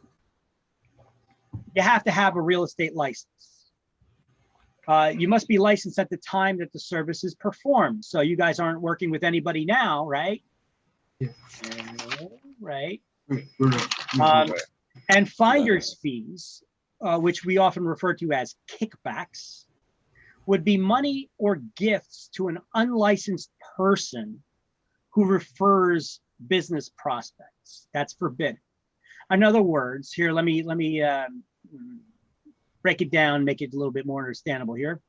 you have to have a real estate license. You must be licensed at the time that the service is performed. So you guys aren't working with anybody now, right? Yeah. Right. Right. And finder's fees, which we often refer to as kickbacks, would be money or gifts to an unlicensed person who refers business prospects. That's forbidden. In other words, here, let me break it down, make it a little bit more understandable here.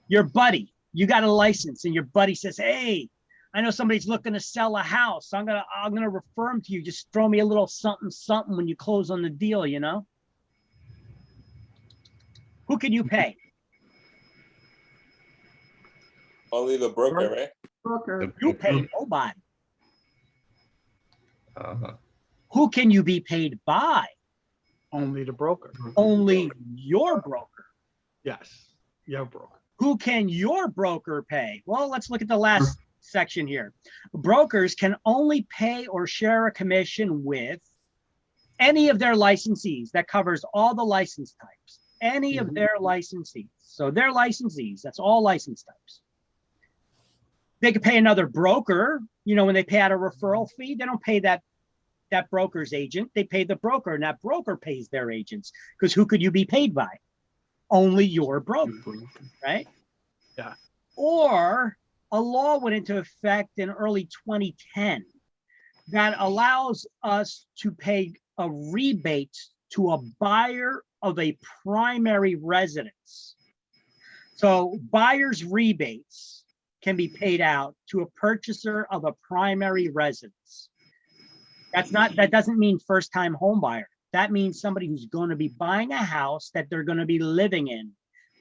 Your buddy, you got a license and your buddy says, hey, I know somebody's looking to sell a house. I'm gonna refer them to you. Just throw me a little something, something when you close on the deal, you know? Who can you pay? Only the broker, right? Broker. You pay nobody. Uh-huh. Who can you be paid by? Only the broker. Only your broker. Yes, your broker. Who can your broker pay? Well, let's look at the last section here. Brokers can only pay or share a commission with any of their licensees. That covers all the license types. Any of their licensees. So their licensees, that's all license types. They could pay another broker. You know, when they pay out a referral fee, they don't pay that broker's agent. They pay the broker, and that broker pays their agents. Because who could you be paid by? Only your broker, right? Yeah. Or a law went into effect in early 2010 that allows us to pay a rebate to a buyer of a primary residence. So buyer's rebates can be paid out to a purchaser of a primary residence. That doesn't mean first-time home buyer. That means somebody who's going to be buying a house that they're going to be living in.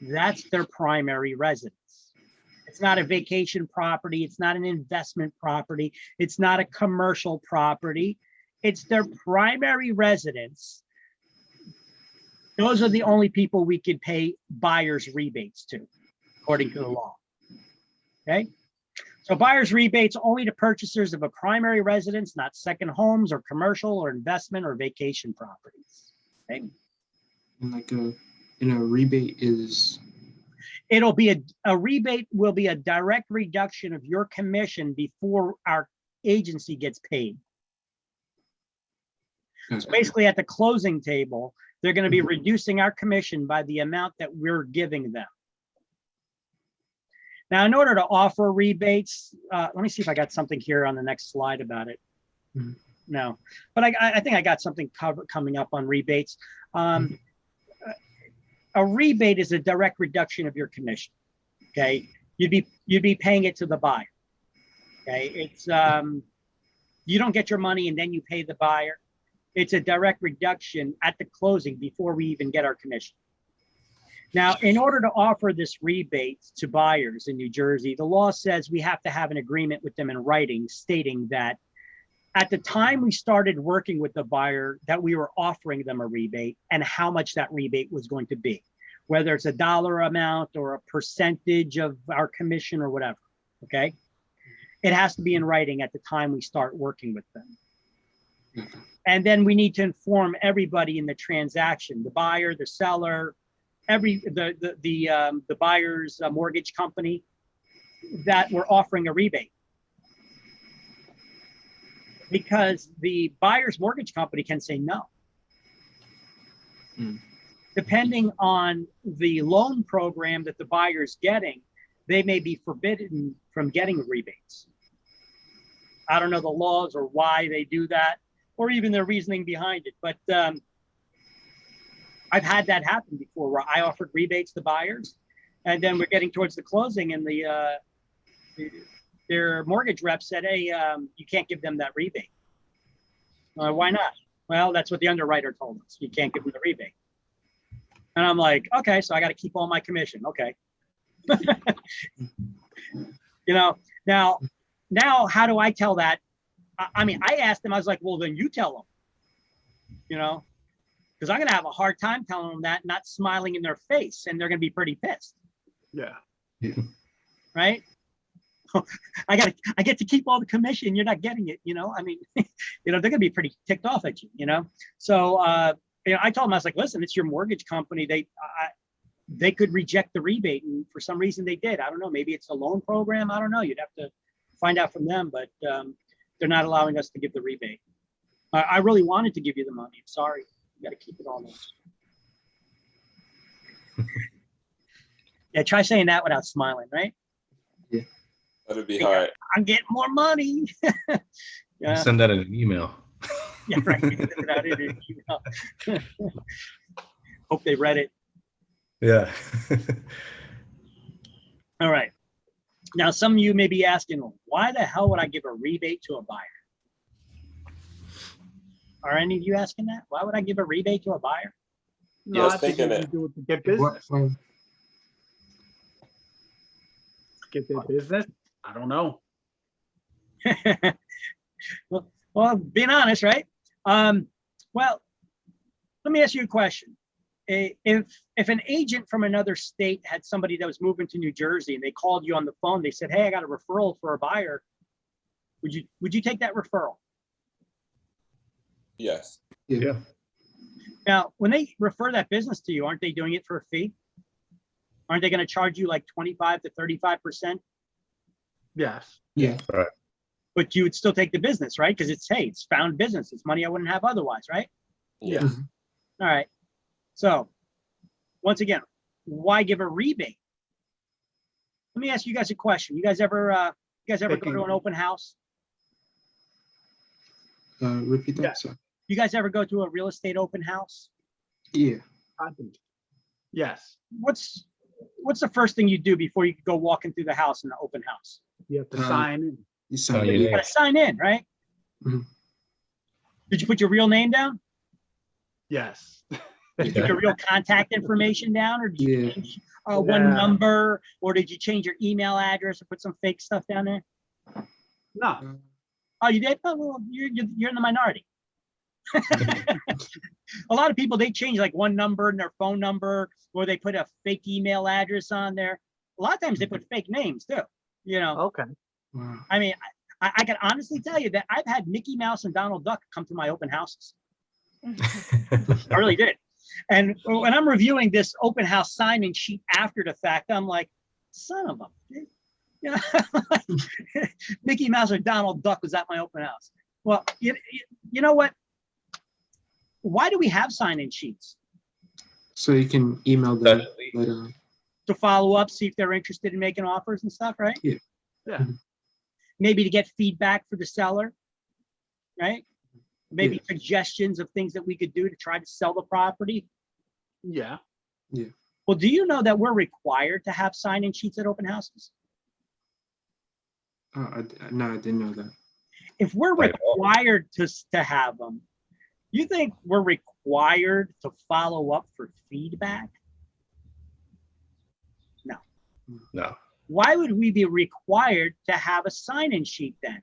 That's their primary residence. It's not a vacation property. It's not an investment property. It's not a commercial property. It's their primary residence. Those are the only people we could pay buyer's rebates to, according to the law. Okay? So buyer's rebates only to purchasers of a primary residence, not second homes or commercial or investment or vacation properties. Okay? And like a rebate is. It'll be a rebate will be a direct reduction of your commission before our agency gets paid. So basically at the closing table, they're going to be reducing our commission by the amount that we're giving them. Now, in order to offer rebates, let me see if I got something here on the next slide about it. No, but I think I got something coming up on rebates. A rebate is a direct reduction of your commission. Okay, you'd be paying it to the buyer. Okay, it's you don't get your money and then you pay the buyer. It's a direct reduction at the closing before we even get our commission. Now, in order to offer this rebate to buyers in New Jersey, the law says we have to have an agreement with them in writing stating that at the time we started working with the buyer, that we were offering them a rebate and how much that rebate was going to be, whether it's a dollar amount or a percentage of our commission or whatever, okay? It has to be in writing at the time we start working with them. And then we need to inform everybody in the transaction, the buyer, the seller, the buyer's mortgage company, that we're offering a rebate. Because the buyer's mortgage company can say no. Depending on the loan program that the buyer's getting, they may be forbidden from getting rebates. I don't know the laws or why they do that, or even their reasoning behind it. But I've had that happen before, where I offered rebates to buyers, and then we're getting towards the closing, and their mortgage rep said, "Hey, you can't give them that rebate." Why not? Well, that's what the underwriter told us. You can't give them the rebate. And I'm like, okay, so I got to keep all my commission. Okay. You know, now how do I tell that? I mean, I asked them, I was like, well, then you tell them, you know, because I'm going to have a hard time telling them that, not smiling in their face, and they're going to be pretty pissed. Yeah. Right. I get to keep all the commission. You're not getting it. You know, I mean, you know, they're going to be pretty ticked off at you, you know? So, you know, I told them, I was like, listen, it's your mortgage company. They could reject the rebate, and for some reason they did. I don't know. Maybe it's a loan program. I don't know. You'd have to find out from them, but they're not allowing us to give the rebate. I really wanted to give you the money. I'm sorry. You got to keep it all now. Yeah, try saying that without smiling, right? Yeah. That'd be hard. I'm getting more money. Yeah. Send that in an email. Yeah, right. Send it out in an email. Hope they read it. Yeah. All right. Now, some of you may be asking, why the hell would I give a rebate to a buyer? Are any of you asking that? Why would I give a rebate to a buyer? Yeah, I was I think thinking you it. do it to get business. Get their business? I don't know. well, being honest, right? Well, let me ask you a question. If an agent from another state had somebody that was moving to New Jersey and they called you on the phone, they said, "Hey, I got a referral for a buyer," would you take that referral? Yes. Yeah. Now, when they refer that business to you, aren't they doing it for a fee? Aren't they going to charge you like 25 to 35%? Yes. Yeah. But you would still take the business, right? Because it's found business. It's money I wouldn't have otherwise, right? Yeah. All right. So once again, why give a rebate? Let me ask you guys a question. You guys ever go to an open house? Repeat that. Yeah. Sorry. You guys ever go to a real estate open house? Yeah. I think. Yes. What's the first thing you do before you go walking through the house in the open house? You have to sign in. You Oh, sign yeah. it. You gotta sign in, right? Mhm. Did you put your real name down? Yes. Did you put your real contact information down, or did you Yeah. change one number, or did you change your email address or put some fake stuff down there? No. Oh, you did? Oh, well, you're in the minority. A lot of people, they change like one number in their phone number, or they put a fake email address on there. A lot of times they put fake names too. You know, Okay. Wow. I mean, I can honestly tell you that I've had Mickey Mouse and Donald Duck come to my open houses. I really did. And when I'm reviewing this open house sign-in sheet after the fact, I'm like, son of a, you know, Mickey Mouse or Donald Duck was at my open house. Well, you know what? Why do we have sign-in sheets? So you can email them later on. To follow up, see if they're interested in making offers and stuff, right? Yeah. Yeah. Maybe to get feedback for the seller, right? Maybe suggestions of things that we could do to try to sell the property. Yeah. Well, do you know that we're required to have sign-in sheets at open houses? No, I didn't know that. If we're Right. required to have them, you think we're required to follow up for feedback? No. Why would we be required to have a sign-in sheet then?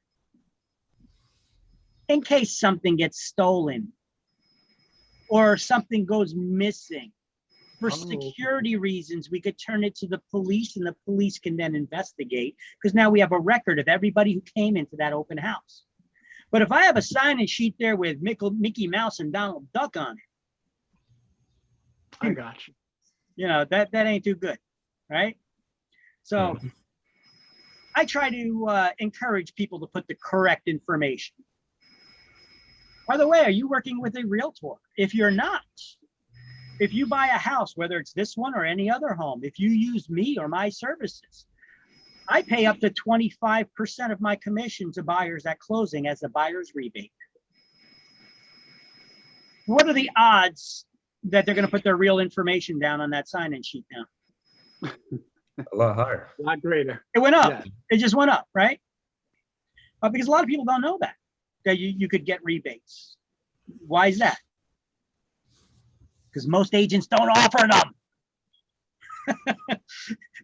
In case something gets stolen or something goes missing. For security reasons, we could turn it to the police, and the police can then investigate, because now we have a record of everybody who came into that open house. But if I have a sign-in sheet there with Mickey Mouse and Donald Duck on it, I got you. you know, that ain't too good, right? So I try to encourage people to put the correct information. By the way, are you working with a realtor? If you're not, if you buy a house, whether it's this one or any other home, if you use me or my services, I pay up to 25% of my commission to buyers at closing as a buyer's rebate. What are the odds that they're going to put their real information down on that sign-in sheet now? A lot higher. A lot greater. It went up. Yeah. It just went up, right? Because a lot of people don't know that you could get rebates. Why is that? Because most agents don't offer them.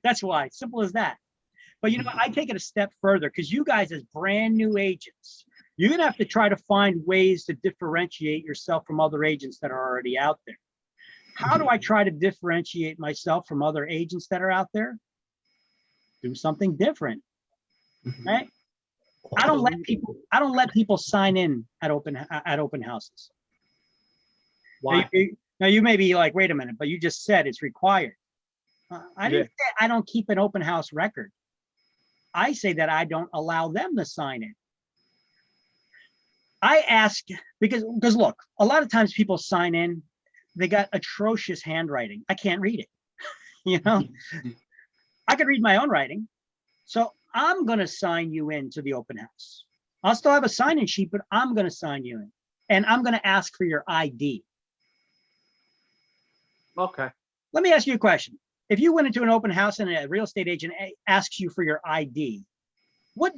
That's why. Simple as that. But you know, I take it a step further because you guys, as brand new agents, you're gonna have to try to find ways to differentiate yourself from other agents that are already out there. How do I try to differentiate myself from other agents that are out there? Do something different, right? I don't let people sign in at open houses. Why? Now you may be like, wait a minute, but you just said it's required. I didn't say I don't keep an open house record. I say that I don't allow them to sign in. I ask because look, a lot of times people sign in, they got atrocious handwriting. I can't read it. You know, I could read my own writing. So I'm going to sign you in to the open house. I'll still have a sign-in sheet, but I'm going to sign you in. And I'm going to ask for your ID. Okay. Let me ask you a question. If you went into an open house and a real estate agent asks you for your ID, what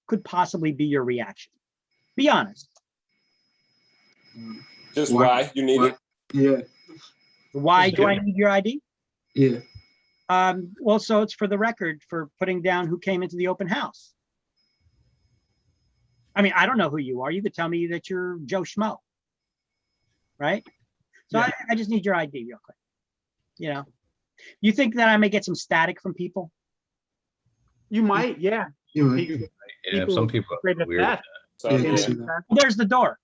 could possibly be your reaction? Be honest. Just why you need it? Yeah. Why do I need your ID? Yeah. Well, so it's for the record for putting down who came into the open house. I mean, I don't know who you are. You could tell me that you're Joe Schmo, right? So Yeah. I just need your ID real quick. You know, you think that I may get some static from people? You might, yeah. You know, People- Yeah, some people are afraid of weird. that. So, Yeah, I Yeah. can see that. There's the door.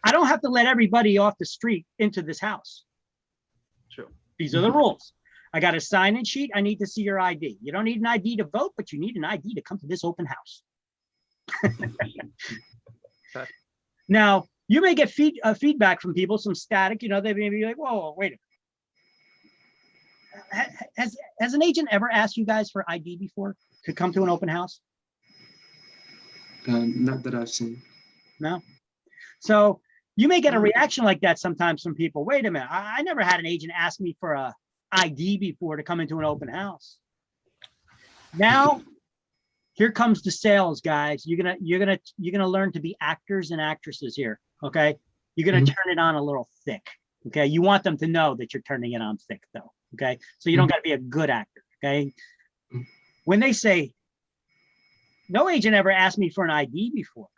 I don't have to let everybody off the street into this house. True. These are the rules. I got a sign-in sheet. I need to see your ID. You don't need an ID to vote, but you need an ID to come to this open house. Now, you may get feedback from people, some static, you know, they may be like, whoa, wait a minute. Has an agent ever asked you guys for ID before to come to an open house? Not that I've seen. No. So you may get a reaction like that sometimes from people. Wait a minute, I never had an agent ask me for a ID before to come into an open house. Now, here comes the sales, guys. You're gonna learn to be actors and actresses here. Okay, you're gonna turn it on a little thick. Okay, you want them to know that you're turning it on thick, though. Okay, so you don't got to be a good actor. Okay, when they say no agent ever asked me for an ID before,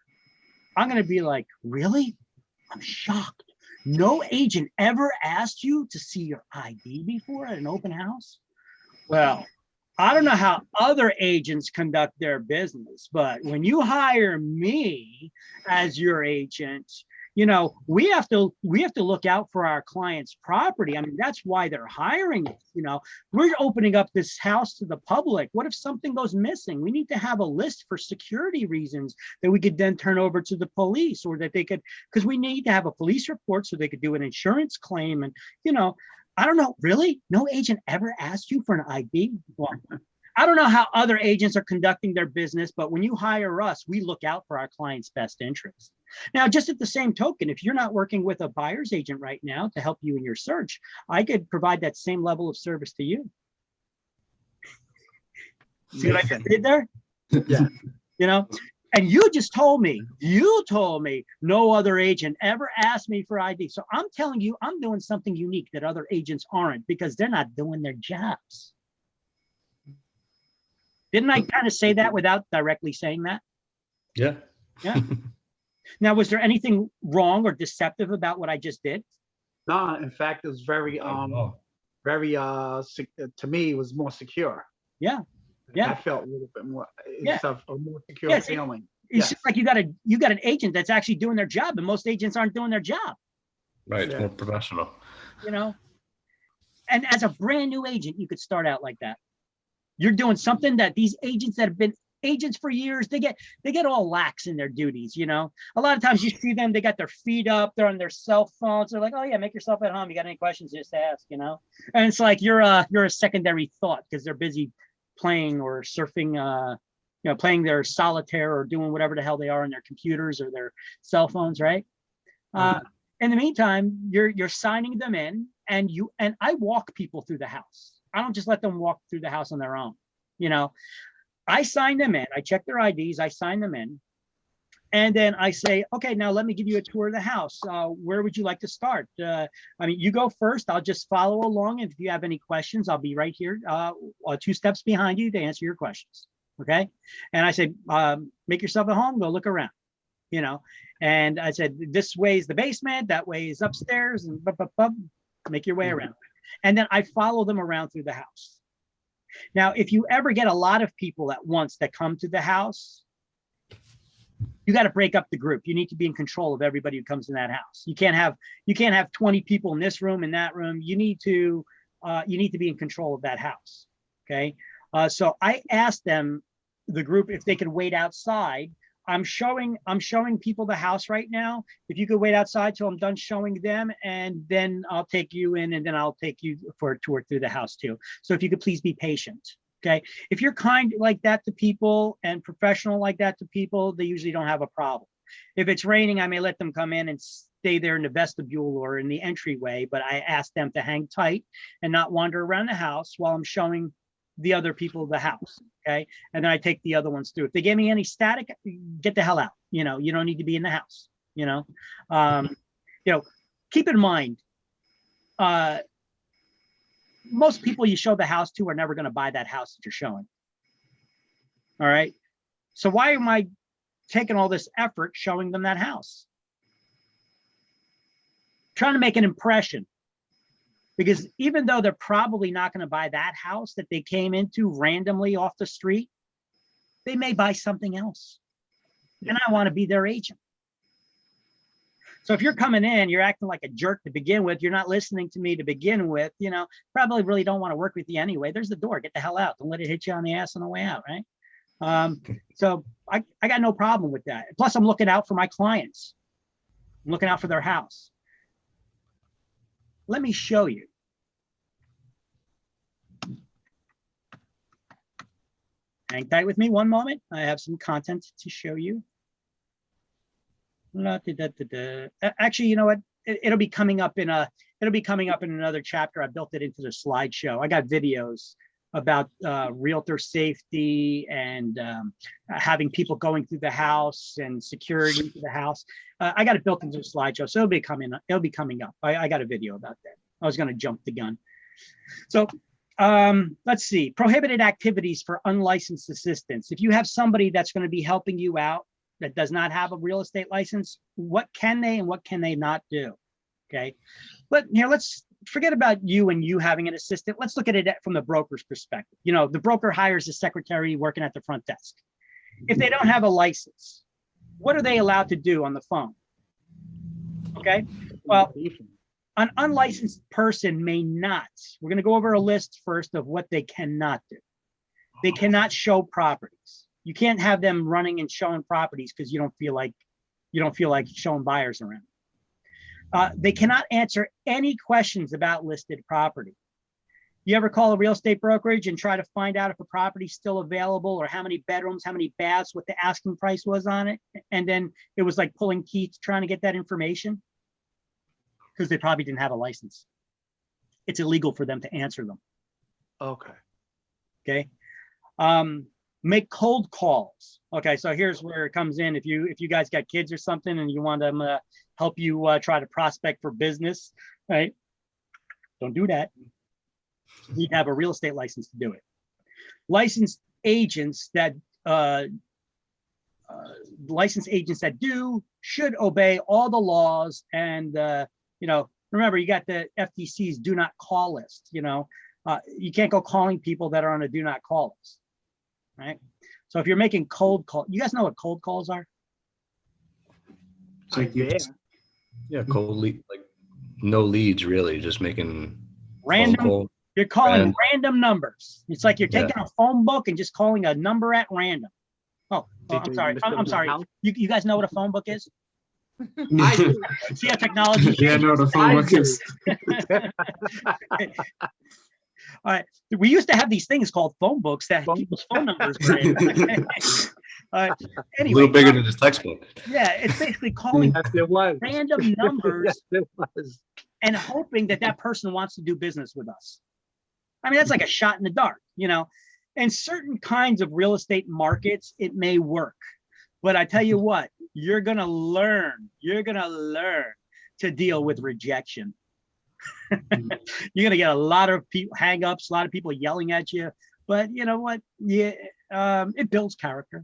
I'm gonna be like, really? I'm shocked. No agent ever asked you to see your ID before at an open house? Well, I don't know how other agents conduct their business, but when you hire me as your agent, you know, we have to look out for our client's property. I mean, that's why they're hiring us. You know, we're opening up this house to the public. What if something goes missing? We need to have a list for security reasons that we could then turn over to the police, or that they could, because we need to have a police report so they could do an insurance claim. And, you know, I don't know, really? No agent ever asked you for an ID? Well, I don't know how other agents are conducting their business, but when you hire us, we look out for our client's best interests. Now, just at the same token, if you're not working with a buyer's agent right now to help you in your search, I could provide that same level of service to you. See what I just did there? Yeah. You know, and you told me no other agent ever asked me for ID. So I'm telling you, I'm doing something unique that other agents aren't, because they're not doing their jobs. Didn't I kind of say that without directly saying that? Yeah. Yeah. Now, was there anything wrong or deceptive about what I just did? No, in fact, it was very, Oh. to me, it was more secure. Yeah. Yeah. I felt a little bit more, Yeah. it's a more secure Yes. feeling. It's Yes. just like you got an agent that's actually doing their job, and most agents aren't doing their job, Right. It's Yeah. more professional. you know? And as a brand new agent, you could start out like that. You're doing something that these agents that have been agents for years, they get all lax in their duties, you know. A lot of times you see them, they got their feet up, they're on their cell phones, they're like, oh yeah, make yourself at home. You got any questions, just ask, you know. And it's like you're a secondary thought because they're busy playing or surfing, you know, playing their solitaire or doing whatever the hell they are on their computers or their cell phones, right? In the meantime, you're signing them in, and I walk people through the house. I don't just let them walk through the house on their own. You know, I sign them in, I check their IDs, I sign them in, and then I say, okay, now let me give you a tour of the house. Where would you like to start? I mean, you go first, I'll just follow along. And if you have any questions, I'll be right here, 2 steps behind you to answer your questions. Okay. And I said, make yourself at home, go look around, you know. And I said, this way is the basement, that way is upstairs, and make your way around. And then I follow them around through the house. Now, if you ever get a lot of people at once that come to the house, you got to break up the group. You need to be in control of everybody who comes in that house. You can't have 20 people in this room, in that room. You need to be in control of that house. Okay. So I asked them, the group, if they could wait outside. I'm showing people the house right now. If you could wait outside till I'm done showing them, and then I'll take you in, and then I'll take you for a tour through the house too. So if you could please be patient. Okay. If you're kind like that to people and professional like that to people, they usually don't have a problem. If it's raining, I may let them come in and stay there in the vestibule or in the entryway, but I ask them to hang tight and not wander around the house while I'm showing the other people the house. Okay. And then I take the other ones through. If they give me any static, get the hell out. You know, you don't need to be in the house, you know. You know, keep in mind, most people you show the house to are never going to buy that house that you're showing. All right. So why am I taking all this effort showing them that house? Trying to make an impression. Because even though they're probably not going to buy that house that they came into randomly off the street, they may buy something else. And I want to be their agent. So if you're coming in, you're acting like a jerk to begin with, you're not listening to me to begin with, you know, probably really don't want to work with you anyway. There's the door, get the hell out. Don't let it hit you on the ass on the way out, right? So I got no problem with that. Plus I'm looking out for my clients. I'm looking out for their house. Let me show you. Hang tight with me one moment. I have some content to show you. Actually, you know what? It'll be coming up in another chapter. I built it into the slideshow. I got videos about realtor safety and having people going through the house and security to the house. I got it built into the slideshow, so it'll be coming up. I got a video about that. I was going to jump the gun. So let's see, prohibited activities for unlicensed assistants. If you have somebody that's going to be helping you out that does not have a real estate license, what can they and what can they not do? Okay, but here, let's forget about you and you having an assistant. Let's look at it from the broker's perspective. You know, the broker hires a secretary working at the front desk. If they don't have a license, what are they allowed to do on the phone? Okay, well, an unlicensed person may not. We're going to go over a list first of what they cannot do. They cannot show properties. You can't have them running and showing properties because you don't feel like showing buyers around. They cannot answer any questions about listed property. You ever call a real estate brokerage and try to find out if a property is still available or how many bedrooms, how many baths, what the asking price was on it? And then it was like pulling teeth trying to get that information because they probably didn't have a license. It's illegal for them to answer them. Okay. Okay. Make cold calls. Okay, so here's where it comes in. If you guys got kids or something and you want them to help you try to prospect for business, right? Don't do that. You need to have a real estate license to do it. Licensed agents that should obey all the laws, and you know, remember, you got the FTC's do not call list. You know, you can't go calling people that are on a do not call list. Right. So if you're making cold call, you guys know what cold calls are? It's like Yeah, cold lead, like no leads really, just making Random. phone call. You're calling random numbers. It's like you're taking a phone book and just calling a number at random. Oh, I'm Did sorry. Mr. I'm sorry. Brown? You guys know what a phone book is? I do. See how technology Yeah, no, the phone I book is. All right. We used to have these things called phone books that Phone- people's phone numbers were in. All right. A Anyway, little bigger than this textbook. yeah, it's basically calling Yes, it was. random numbers Yes, it was. and hoping that that person wants to do business with us. I mean, that's like a shot in the dark, you know. In certain kinds of real estate markets, it may work. But I tell you what, you're gonna learn to deal with rejection. You're gonna get a lot of people hang-ups, a lot of people yelling at you. But you know what? Yeah, it builds character.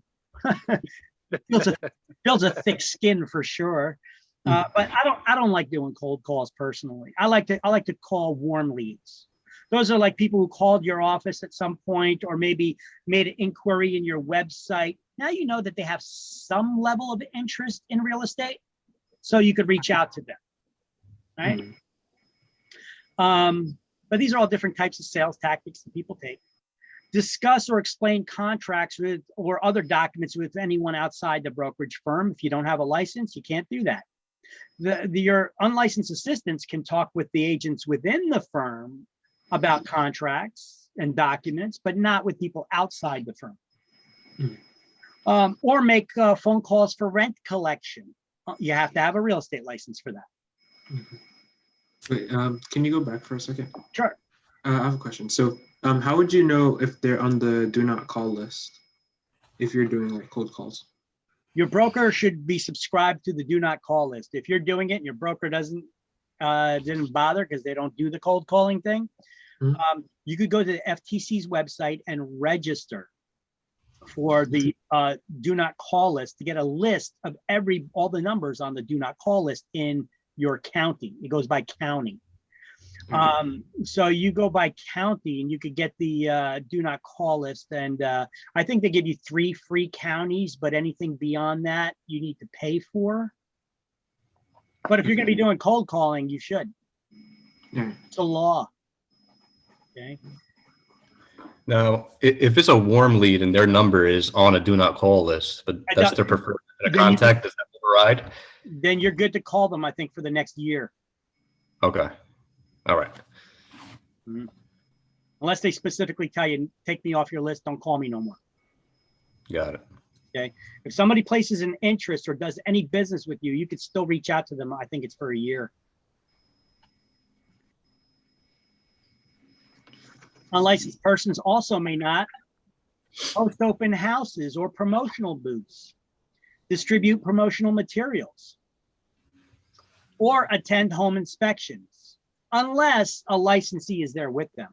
builds a thick skin for sure. But I don't like doing cold calls personally. I like to call warm leads. Those are like people who called your office at some point or maybe made an inquiry in your website. Now you know that they have some level of interest in real estate, so you could reach out to them, right? But these are all different types of sales tactics that people take. Discuss or explain contracts with or other documents with anyone outside the brokerage firm. If you don't have a license, you can't do that. Your unlicensed assistants can talk with the agents within the firm about contracts and documents, but not with people outside the firm. Or make phone calls for rent collection. You have to have a real estate license for that. Wait, can you go back for a second? Sure. I have a question. So, how would you know if they're on the do not call list if you're doing like cold calls? Your broker should be subscribed to the do not call list. If you're doing it and your broker didn't bother because they don't do the cold calling thing, you could go to the FTC's website and register for the do not call list to get a list of all the numbers on the do not call list in your county. It goes by county. So you go by county and you could get the do not call list. And I think they give you 3 free counties, but anything beyond that, you need to pay for. But if you're going to be doing cold calling, you should. It's a law. Okay. Now, if it's a warm lead and their number is on a do not call list, but that's their preferred contact, does that override? Then you're good to call them, I think, for the next year. Okay. All right. Unless they specifically tell you, take me off your list, don't call me no more. Got it. Okay. If somebody places an interest or does any business with you, you could still reach out to them. I think it's for a year. Unlicensed persons also may not host open houses or promotional booths, distribute promotional materials, or attend home inspections, unless a licensee is there with them.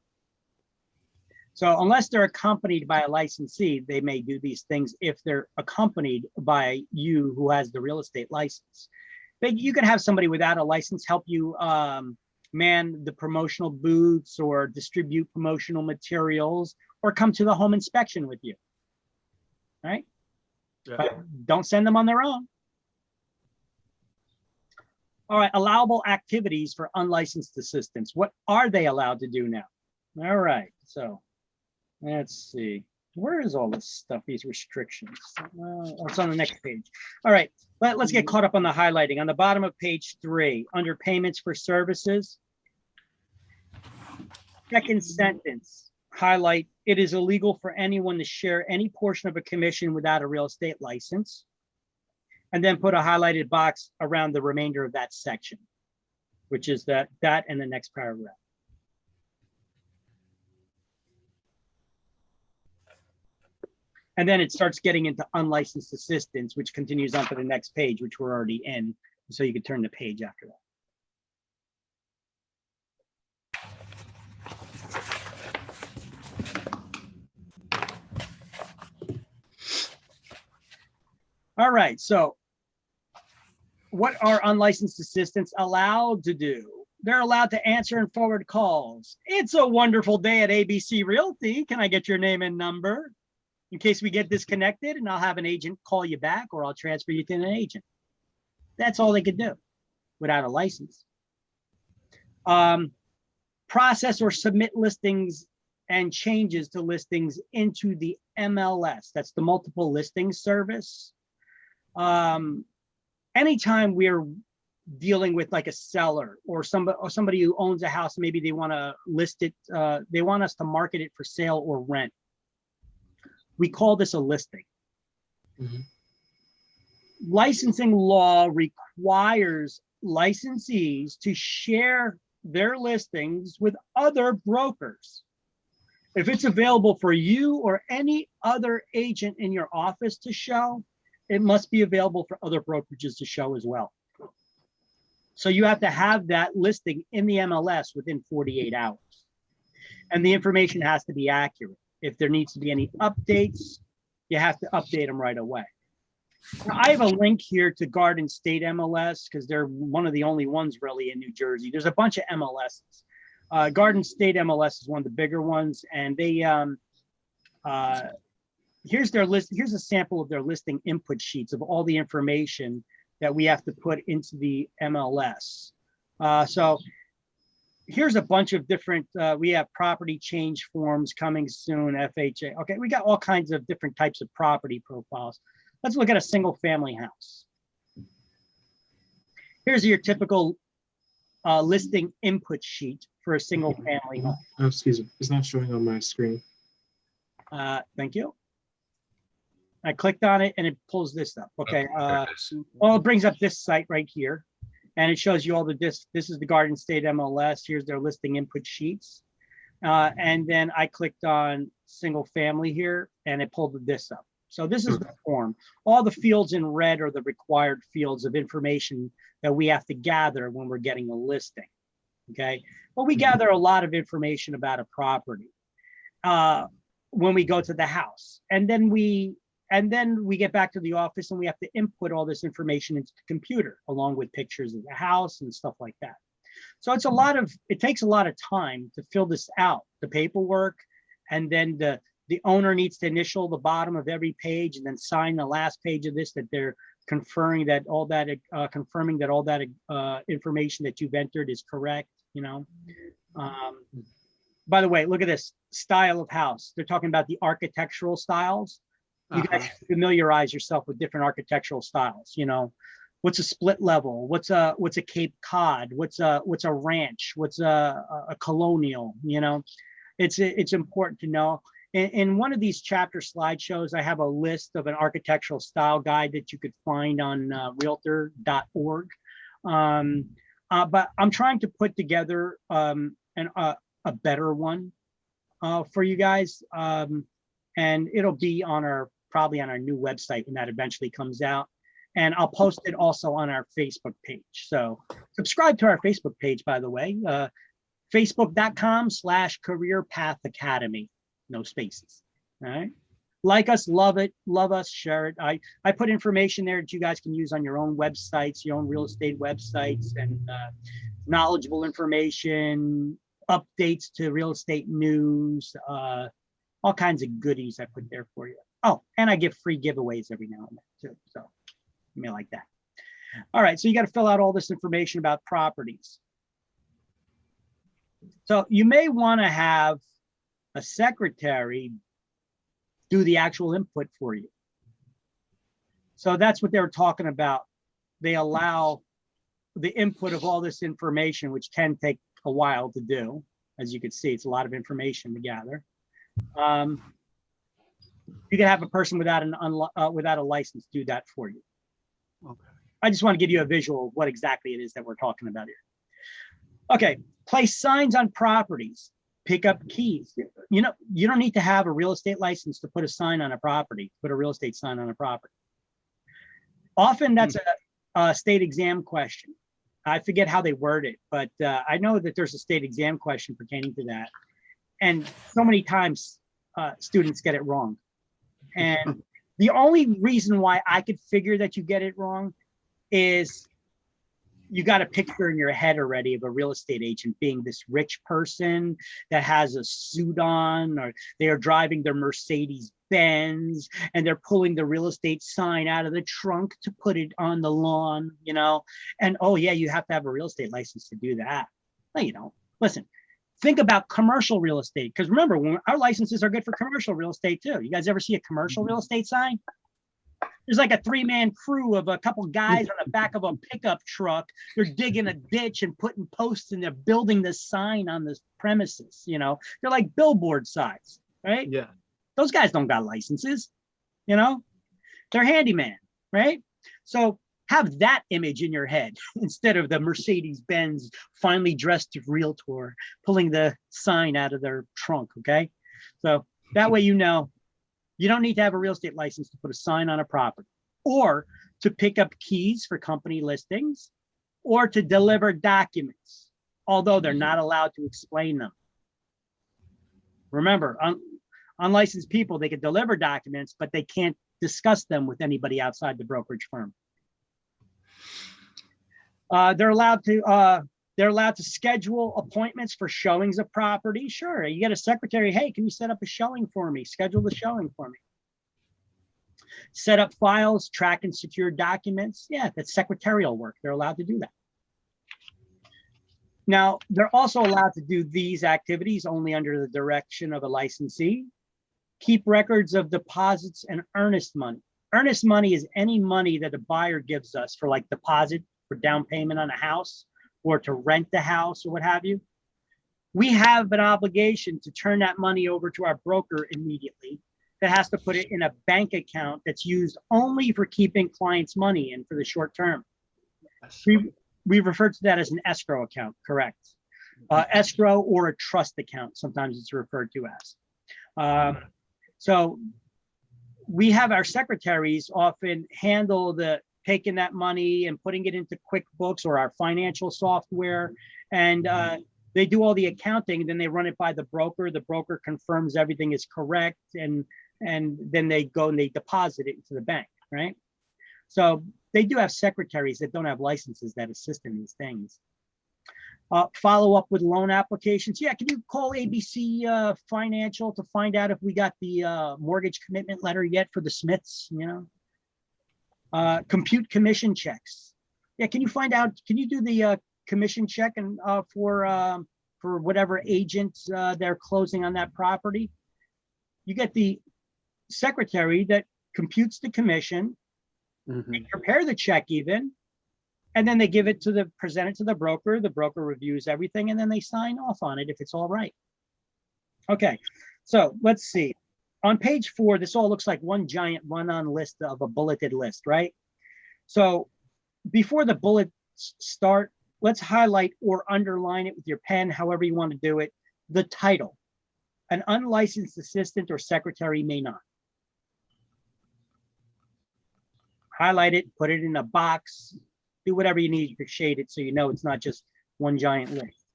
So unless they're accompanied by a licensee, they may do these things if they're accompanied by you who has the real estate license. But you can have somebody without a license help you man the promotional booths or distribute promotional materials or come to the home inspection with you, right? Yeah. But don't send them on their own. All right, allowable activities for unlicensed assistants. What are they allowed to do now? All right, so let's see. Where is all this stuff, these restrictions? It's on the next page. All right, let's get caught up on the highlighting. On the bottom of page 3, under payments for services, second sentence, highlight, it is illegal for anyone to share any portion of a commission without a real estate license. And then put a highlighted box around the remainder of that section, which is that and the next paragraph. And then it starts getting into unlicensed assistants, which continues on to the next page, which we're already in. So you could turn the page after that. All right, so what are unlicensed assistants allowed to do? They're allowed to answer and forward calls. It's a wonderful day at ABC Realty. Can I get your name and number? In case we get disconnected, and I'll have an agent call you back, or I'll transfer you to an agent. That's all they could do without a license. Process or submit listings and changes to listings into the MLS. That's the multiple listings service. Anytime we're dealing with like a seller or somebody who owns a house, maybe they want to list it, they want us to market it for sale or rent. We call this a listing. Licensing law requires licensees to share their listings with other brokers. If it's available for you or any other agent in your office to show, it must be available for other brokerages to show as well. So you have to have that listing in the MLS within 48 hours. And the information has to be accurate. If there needs to be any updates, you have to update them right away. Now, I have a link here to Garden State MLS because they're one of the only ones really in New Jersey. There's a bunch of MLSs. Garden State MLS is one of the bigger ones, and they here's their list. Here's a sample of their listing input sheets of all the information that we have to put into the MLS. So here's a bunch of different, we have property change forms coming soon, FHA. Okay, we got all kinds of different types of property profiles. Let's look at a single family house. Here's your typical listing input sheet for a single family home. Oh, excuse me, it's not showing on my screen. Thank you. I clicked on it and it pulls this up. Okay. Well, it brings up this site right here and it shows you all the this is the Garden State MLS. Here's their listing input sheets. And then I clicked on single family here and it pulled this up. So this is the form. All the fields in red are the required fields of information that we have to gather when we're getting a listing. Okay. Well, we gather a lot of information about a property when we go to the house, and then we get back to the office and we have to input all this information into the computer along with pictures of the house and stuff like that. So it's it takes a lot of time to fill this out, the paperwork, and then the owner needs to initial the bottom of every page and then sign the last page of this, that they're confirming that all that information that you've entered is correct, you know. By the way, look at this style of house. They're talking about the architectural styles. You guys familiarize yourself with different architectural styles. You know, what's a split level? What's a Cape Cod? What's a ranch? What's a colonial? You know, it's important to know. In one of these chapter slideshows, I have a list of an architectural style guide that you could find on realtor.org. But I'm trying to put together a better one for you guys. And it'll be on probably on our new website when that eventually comes out. And I'll post it also on our Facebook page. So subscribe to our Facebook page, by the way, facebook.com/Career Path Academy. No spaces. All right. Like us, love it, love us, share it. I put information there that you guys can use on your own websites, your own real estate websites, and knowledgeable information, updates to real estate news, all kinds of goodies I put there for you. Oh, and I give free giveaways every now and then too. So you may like that. All right, so you got to fill out all this information about properties. So you may want to have a secretary do the actual input for you. So that's what they were talking about. They allow the input of all this information, which can take a while to do. As you can see, it's a lot of information to gather. You can have a person without a license do that for you. Okay. I just want to give you a visual of what exactly it is that we're talking about here. Okay, place signs on properties. Pick up keys. You know, you don't need to have a real estate license to put a sign on a property, put a real estate sign on a property. Often that's a state exam question. I forget how they word it, but I know that there's a state exam question pertaining to that. And so many times students get it wrong. And the only reason why I could figure that you get it wrong is you got a picture in your head already of a real estate agent being this rich person that has a suit on, or they are driving their Mercedes Benz and they're pulling the real estate sign out of the trunk to put it on the lawn, you know, and oh yeah, you have to have a real estate license to do that. No, you don't. Listen, Think about commercial real estate, because remember, when our licenses are good for commercial real estate too. You guys ever see a commercial real estate sign? There's like a 3-man crew of a couple guys on the back of a pickup truck. They're digging a ditch and putting posts, and they're building this sign on this premises. You know, they're like billboard size, right? Yeah. Those guys don't got licenses, you know, they're handyman, right? So have that image in your head instead of the Mercedes-Benz finely dressed realtor pulling the sign out of their trunk, okay? So that way, you know, you don't need to have a real estate license to put a sign on a property, or to pick up keys for company listings, or to deliver documents, although they're not allowed to explain them. Remember, unlicensed people, they can deliver documents, but they can't discuss them with anybody outside the brokerage firm. They're allowed to schedule appointments for showings of property. Sure, you get a secretary. Hey, can you set up a showing for me? Schedule the showing for me. Set up files, track and secure documents. Yeah, that's secretarial work. They're allowed to do that. Now, they're also allowed to do these activities only under the direction of a licensee. Keep records of deposits and earnest money. Earnest money is any money that a buyer gives us for like deposit for down payment on a house, or to rent the house, or what have you. We have an obligation to turn that money over to our broker immediately. That has to put it in a bank account that's used only for keeping clients' money in for the short term. We refer to that as an escrow account, correct? Escrow or a trust account, sometimes it's referred to as. So we have our secretaries often handle the taking that money and putting it into QuickBooks or our financial software, and they do all the accounting, and then they run it by the broker. The broker confirms everything is correct, and then they go and they deposit it into the bank, right? So they do have secretaries that don't have licenses that assist in these things. Follow up with loan applications. Yeah, can you call ABC Financial to find out if we got the mortgage commitment letter yet for the Smiths, you know? Compute commission checks. Yeah, can you find out, can you do the commission check and for whatever agent they're closing on that property? You get the secretary that computes the commission, they prepare the check even, and then they give it to present it to the broker reviews everything, and then they sign off on it if it's all right. Okay, so let's see. On page 4, this all looks like one giant run-on list of a bulleted list, right? So before the bullets start, let's highlight or underline it with your pen, however you want to do it. The title. An unlicensed assistant or secretary may not. Highlight it, put it in a box, do whatever you need to shade it so you know it's not just one giant list.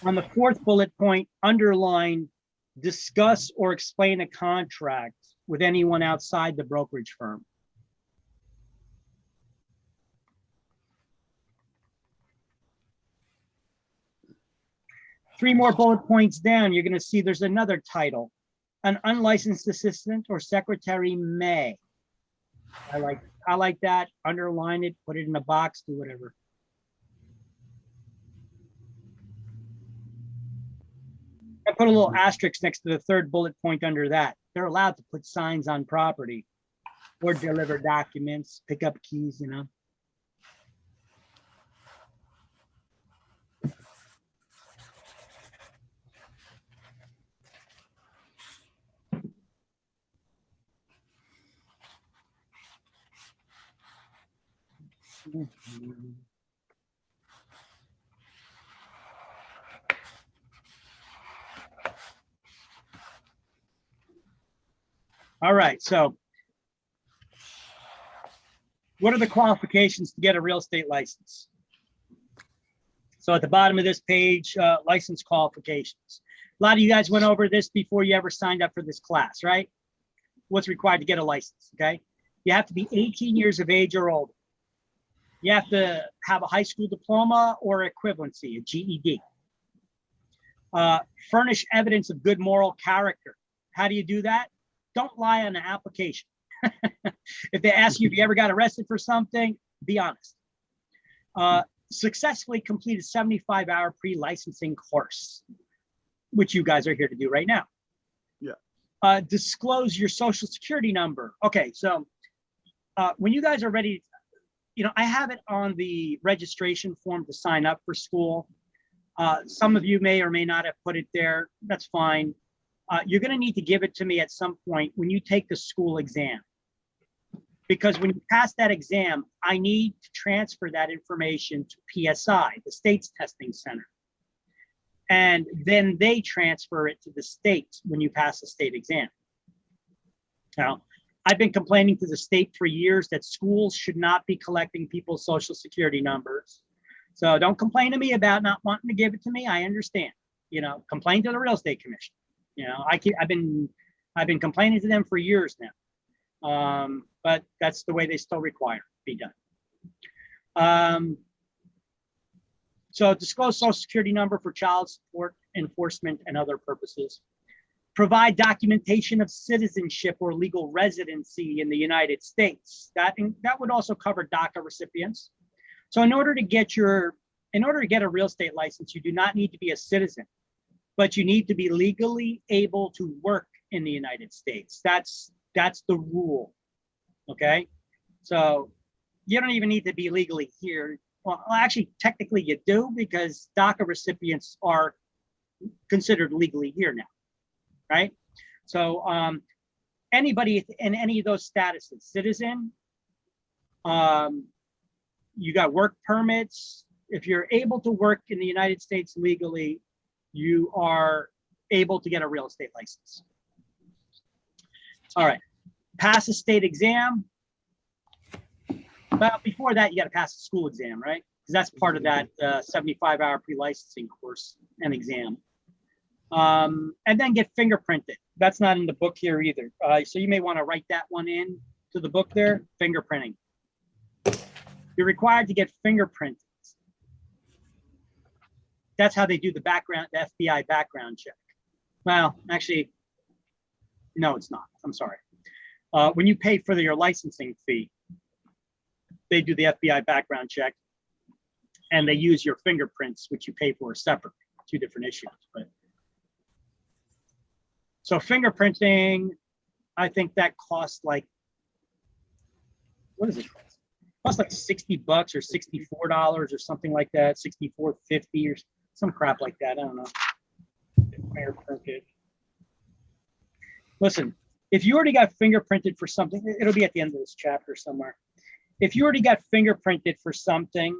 On the 4th bullet point, underline, discuss or explain a contract with anyone outside the brokerage firm. Three more bullet points down, you're going to see there's another title. An unlicensed assistant or secretary may. I like that. Underline it, put it in a box, do whatever. I put a little asterisk next to the 3rd bullet point under that. They're allowed to put signs on property or deliver documents, pick up keys, you know. All right, so what are the qualifications to get a real estate license? So at the bottom of this page, license qualifications. A lot of you guys went over this before you ever signed up for this class, right? What's required to get a license, okay? You have to be 18 years of age or older. You have to have a high school diploma or equivalency, a GED. Furnish evidence of good moral character. How do you do that? Don't lie on the application. If they ask you if you ever got arrested for something, be honest. Successfully completed 75-hour pre-licensing course, which you guys are here to do right now. Yeah. Disclose your social security number. Okay, so when you guys are ready, I have it on the registration form to sign up for school. Some of you may or may not have put it there. That's fine. You're going to need to give it to me at some point when you take the school exam. Because when you pass that exam, I need to transfer that information to PSI, the state's testing center. And then they transfer it to the state when you pass the state exam. Now, I've been complaining to the state for years that schools should not be collecting people's social security numbers. So don't complain to me about not wanting to give it to me. I understand. Complain to the real estate commission. I've been complaining to them for years now. But that's the way they still require it be done. So disclose social security number for child support enforcement and other purposes. Provide documentation of citizenship or legal residency in the United States. That would also cover DACA recipients. So in order to get a real estate license, you do not need to be a citizen, but you need to be legally able to work in the United States. That's the rule. Okay, so you don't even need to be legally here. Well, actually, technically you do, because DACA recipients are considered legally here now, right? So anybody in any of those statuses, citizen, you got work permits. If you're able to work in the United States legally, you are able to get a real estate license. All right. Pass a state exam. Well, before that, you got to pass a school exam, right? Because that's part of that 75-hour pre-licensing course and exam. And then get fingerprinted. That's not in the book here either. So you may want to write that one in to the book there, fingerprinting. You're required to get fingerprinted. That's how they do the FBI background check. Well, actually, no, it's not. I'm sorry. When you pay for your licensing fee, they do the FBI background check, and they use your fingerprints, which you pay for separately. Two different issues. But so fingerprinting, I think that costs like, what does it cost? It costs like $60 or $64 or something like that, $64.50 or some crap like that. I don't know. Fingerprinted. Listen, if you already got fingerprinted for something, it'll be at the end of this chapter somewhere. If you already got fingerprinted for something,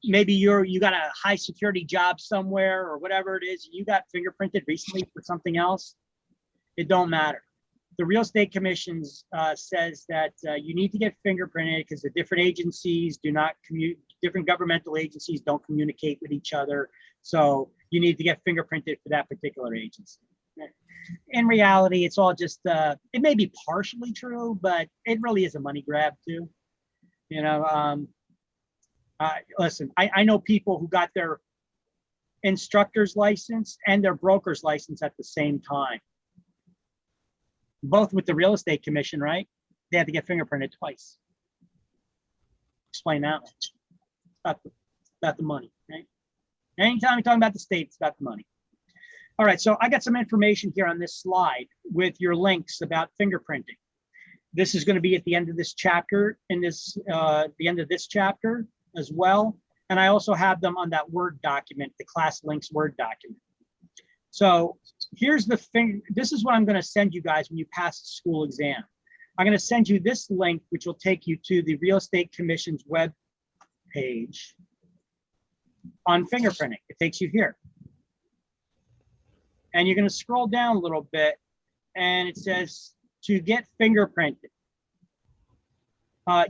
maybe you got a high security job somewhere or whatever it is, you got fingerprinted recently for something else, it don't matter. The Real Estate Commission says that you need to get fingerprinted because the different agencies different governmental agencies don't communicate with each other. So you need to get fingerprinted for that particular agency. In reality, it's all just, it may be partially true, but it really is a money grab too. Listen, I know people who got their instructor's license and their broker's license at the same time. Both with the Real Estate Commission, right? They had to get fingerprinted twice. Explain that one. It's about the money, right? Anytime you're talking about the state, it's about the money. All right, so I got some information here on this slide with your links about fingerprinting. This is going to be at the end of this chapter, the end of this chapter as well. And I also have them on that Word document, the class links Word document. So here's the thing. This is what I'm going to send you guys when you pass the school exam. I'm going to send you this link, which will take you to the Real Estate Commission's web page on fingerprinting. It takes you here. And you're going to scroll down a little bit, and it says to get fingerprinted.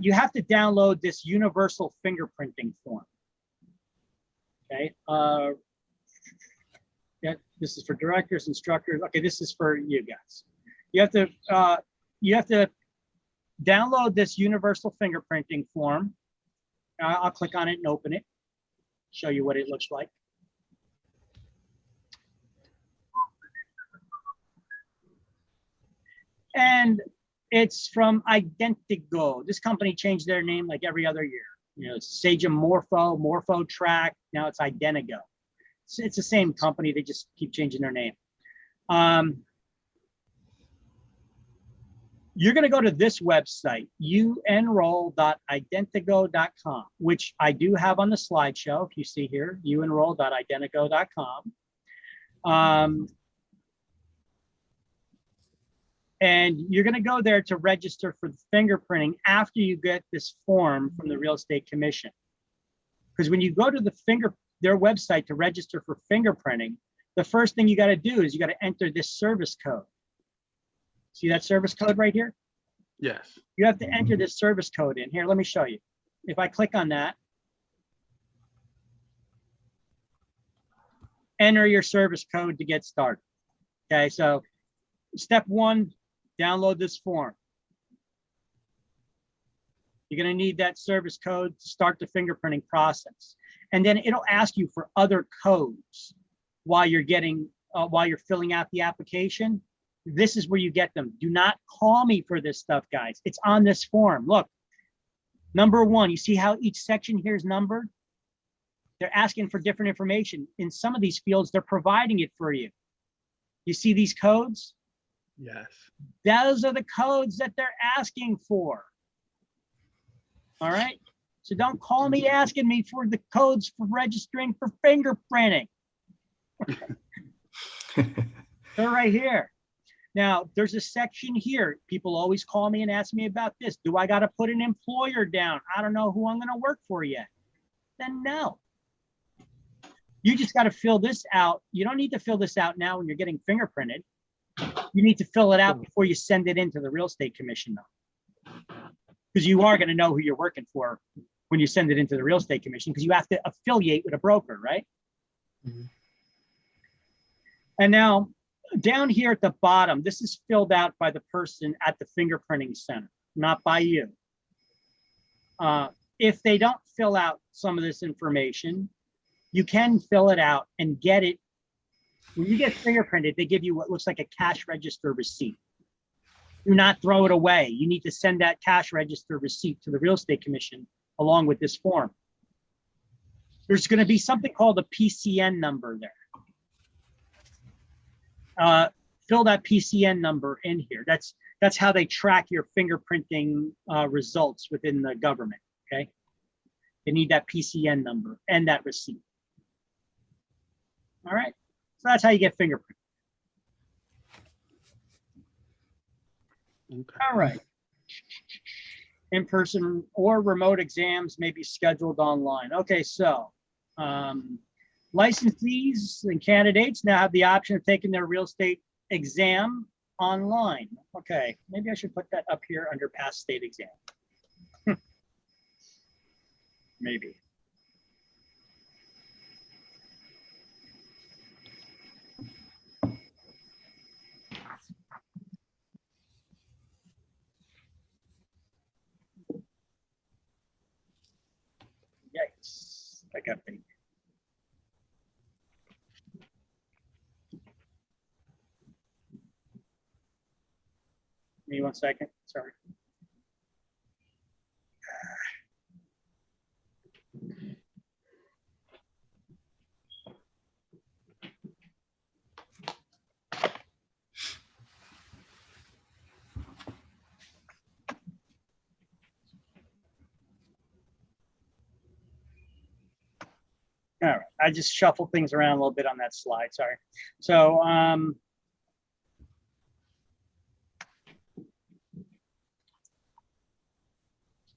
You have to download this universal fingerprinting form. Okay. Yeah, this is for directors, instructors. Okay, this is for you guys. You have to download this universal fingerprinting form. I'll click on it and open it. Show you what it looks like. And It's from Identigo. This company changed their name like every other year. You know, Sagem Morpho Track. Now it's Identigo. It's the same company. They just keep changing their name. You're going to go to this website, unroll.identigo.com, which I do have on the slideshow. If you see here, unroll.identigo.com. And you're going to go there to register for the fingerprinting after you get this form from the Real Estate Commission. Because when you go to their website to register for fingerprinting, the first thing you got to do is you got to enter this service code. See that service code right here? Yes. You have to enter this service code in. Here, let me show you. If I click on that, enter your service code to get started. Okay, so step one, download this form. You're going to need that service code to start the fingerprinting process. And then it'll ask you for other codes while you're filling out the application. This is where you get them. Do not call me for this stuff, guys. It's on this form. Look, number one, you see how each section here is numbered? They're asking for different information. In some of these fields, they're providing it for you. You see these codes? Yes. Those are the codes that they're asking for. All right. So don't call me asking me for the codes for registering for fingerprinting. They're right here. Now, there's a section here. People always call me and ask me about this. Do I got to put an employer down? I don't know who I'm going to work for yet. Then no. You just got to fill this out. You don't need to fill this out now when you're getting fingerprinted. You need to fill it out before you send it into the Real Estate Commission, though. Because you are going to know who you're working for when you send it into the Real Estate Commission, because you have to affiliate with a broker, right? Mm-hmm. And now, down here at the bottom, this is filled out by the person at the fingerprinting center, not by you. If they don't fill out some of this information, you can fill it out and get it. When you get fingerprinted, they give you what looks like a cash register receipt. Do not throw it away. You need to send that cash register receipt to the Real Estate Commission along with this form. There's going to be something called a PCN number there. Fill that PCN number in here. That's how they track your fingerprinting results within the government. Okay, they need that PCN number and that receipt. All right, so that's how you get fingerprinted. Okay. All right. In-person or remote exams may be scheduled online. Okay, so licensees and candidates now have the option of taking their real estate exam online. Okay, maybe I should put that up here under past state exam. Maybe. Yikes, I got big. Give me 1 second, sorry. All right, I just shuffled things around a little bit on that slide, sorry. So,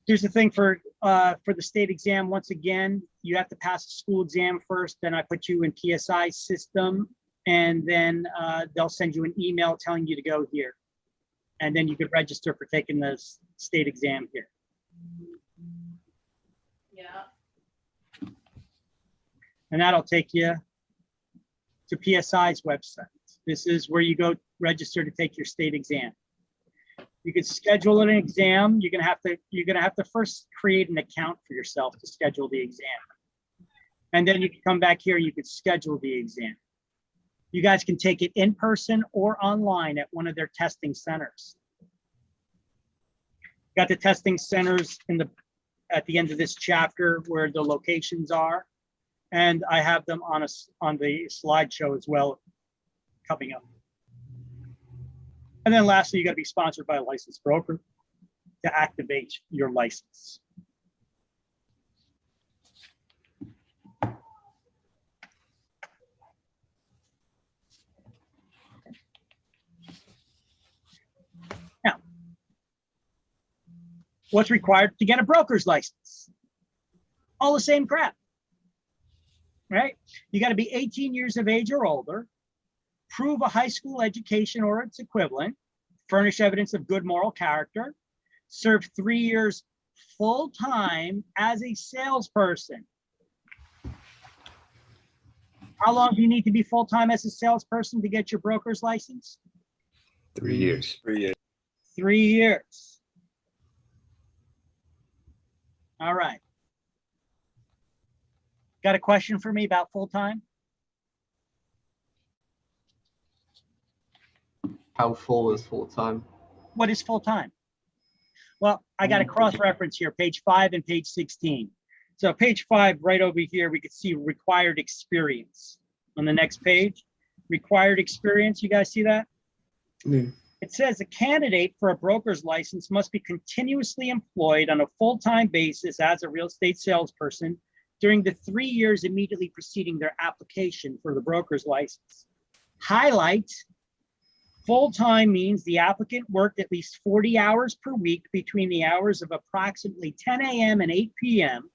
here's the thing for the state exam. Once again, you have to pass a school exam first. Then I put you in PSI system, and then they'll send you an email telling you to go here, and then you could register for taking the state exam here. Yeah. And that'll take you to PSI's website. This is where you go register to take your state exam. You can schedule an exam. You're gonna have to first create an account for yourself to schedule the exam. And then you can come back here, you can schedule the exam. You guys can take it in person or online at one of their testing centers. Got the testing centers at the end of this chapter where the locations are. And I have them on the slideshow as well coming up. And then lastly, you got to be sponsored by a licensed broker to activate your license. Now, what's required to get a broker's license? All the same crap, right? You got to be 18 years of age or older, prove a high school education or its equivalent, furnish evidence of good moral character, serve 3 years full-time as a salesperson. How long do you need to be full-time as a salesperson to get your broker's license? 3 years. 3 years. 3 years. All right. Got a question for me about full-time? How full is full-time? What is full-time? Well, I got a cross-reference here, page 5 and page 16. So page 5, right over here, we could see required experience. On the next page, required experience, you guys see that? Yeah. It says a candidate for a broker's license must be continuously employed on a full-time basis as a real estate salesperson during the 3 years immediately preceding their application for the broker's license. Highlight, full-time means the applicant worked at least 40 hours per week between the hours of approximately 10 a.m. and 8 p.m.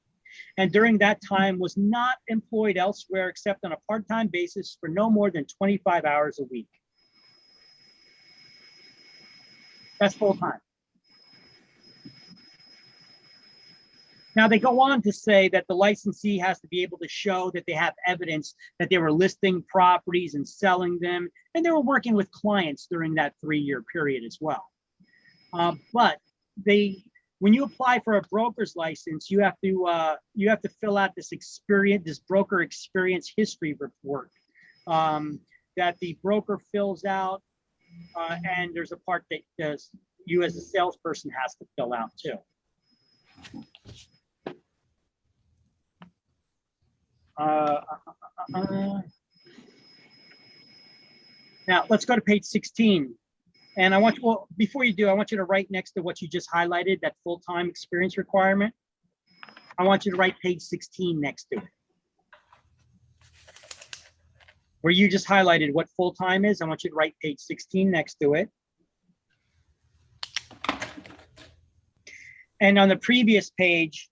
and during that time was not employed elsewhere except on a part-time basis for no more than 25 hours a week. That's full-time. Now they go on to say that the licensee has to be able to show that they have evidence that they were listing properties and selling them, and they were working with clients during that 3-year period as well. But when you apply for a broker's license, you have to fill out this broker experience history report that the broker fills out, and there's a part that you as a salesperson has to fill out too. Now let's go to page 16. And I want you, well, before you do, I want you to write next to what you just highlighted, that full-time experience requirement. I want you to write page 16 next to it. Where you just highlighted what full-time is, I want you to write page 16 next to it. And on the previous page,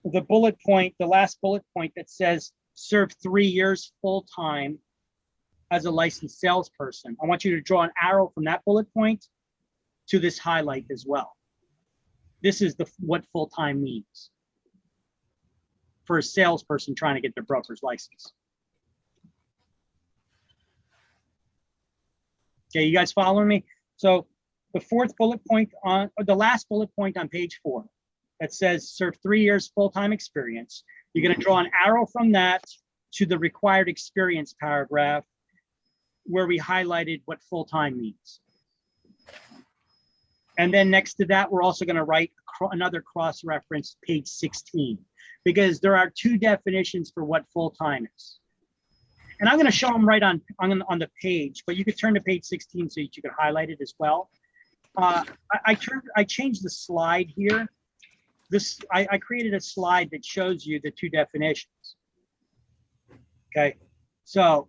the bullet point, the last bullet point that says serve 3 years full-time as a licensed salesperson, I want you to draw an arrow from that bullet point to this highlight as well. This is what full-time means for a salesperson trying to get their broker's license. Okay, you guys following me? So the fourth bullet point or the last bullet point on page 4 that says serve 3 years full-time experience, you're going to draw an arrow from that to the required experience paragraph where we highlighted what full-time means. And then next to that, we're also going to write another cross-reference, page 16, because there are 2 definitions for what full-time is. And I'm going to show them right on the page, but you could turn to page 16 so that you could highlight it as well. I changed the slide here. I created a slide that shows you the 2 definitions. Okay, so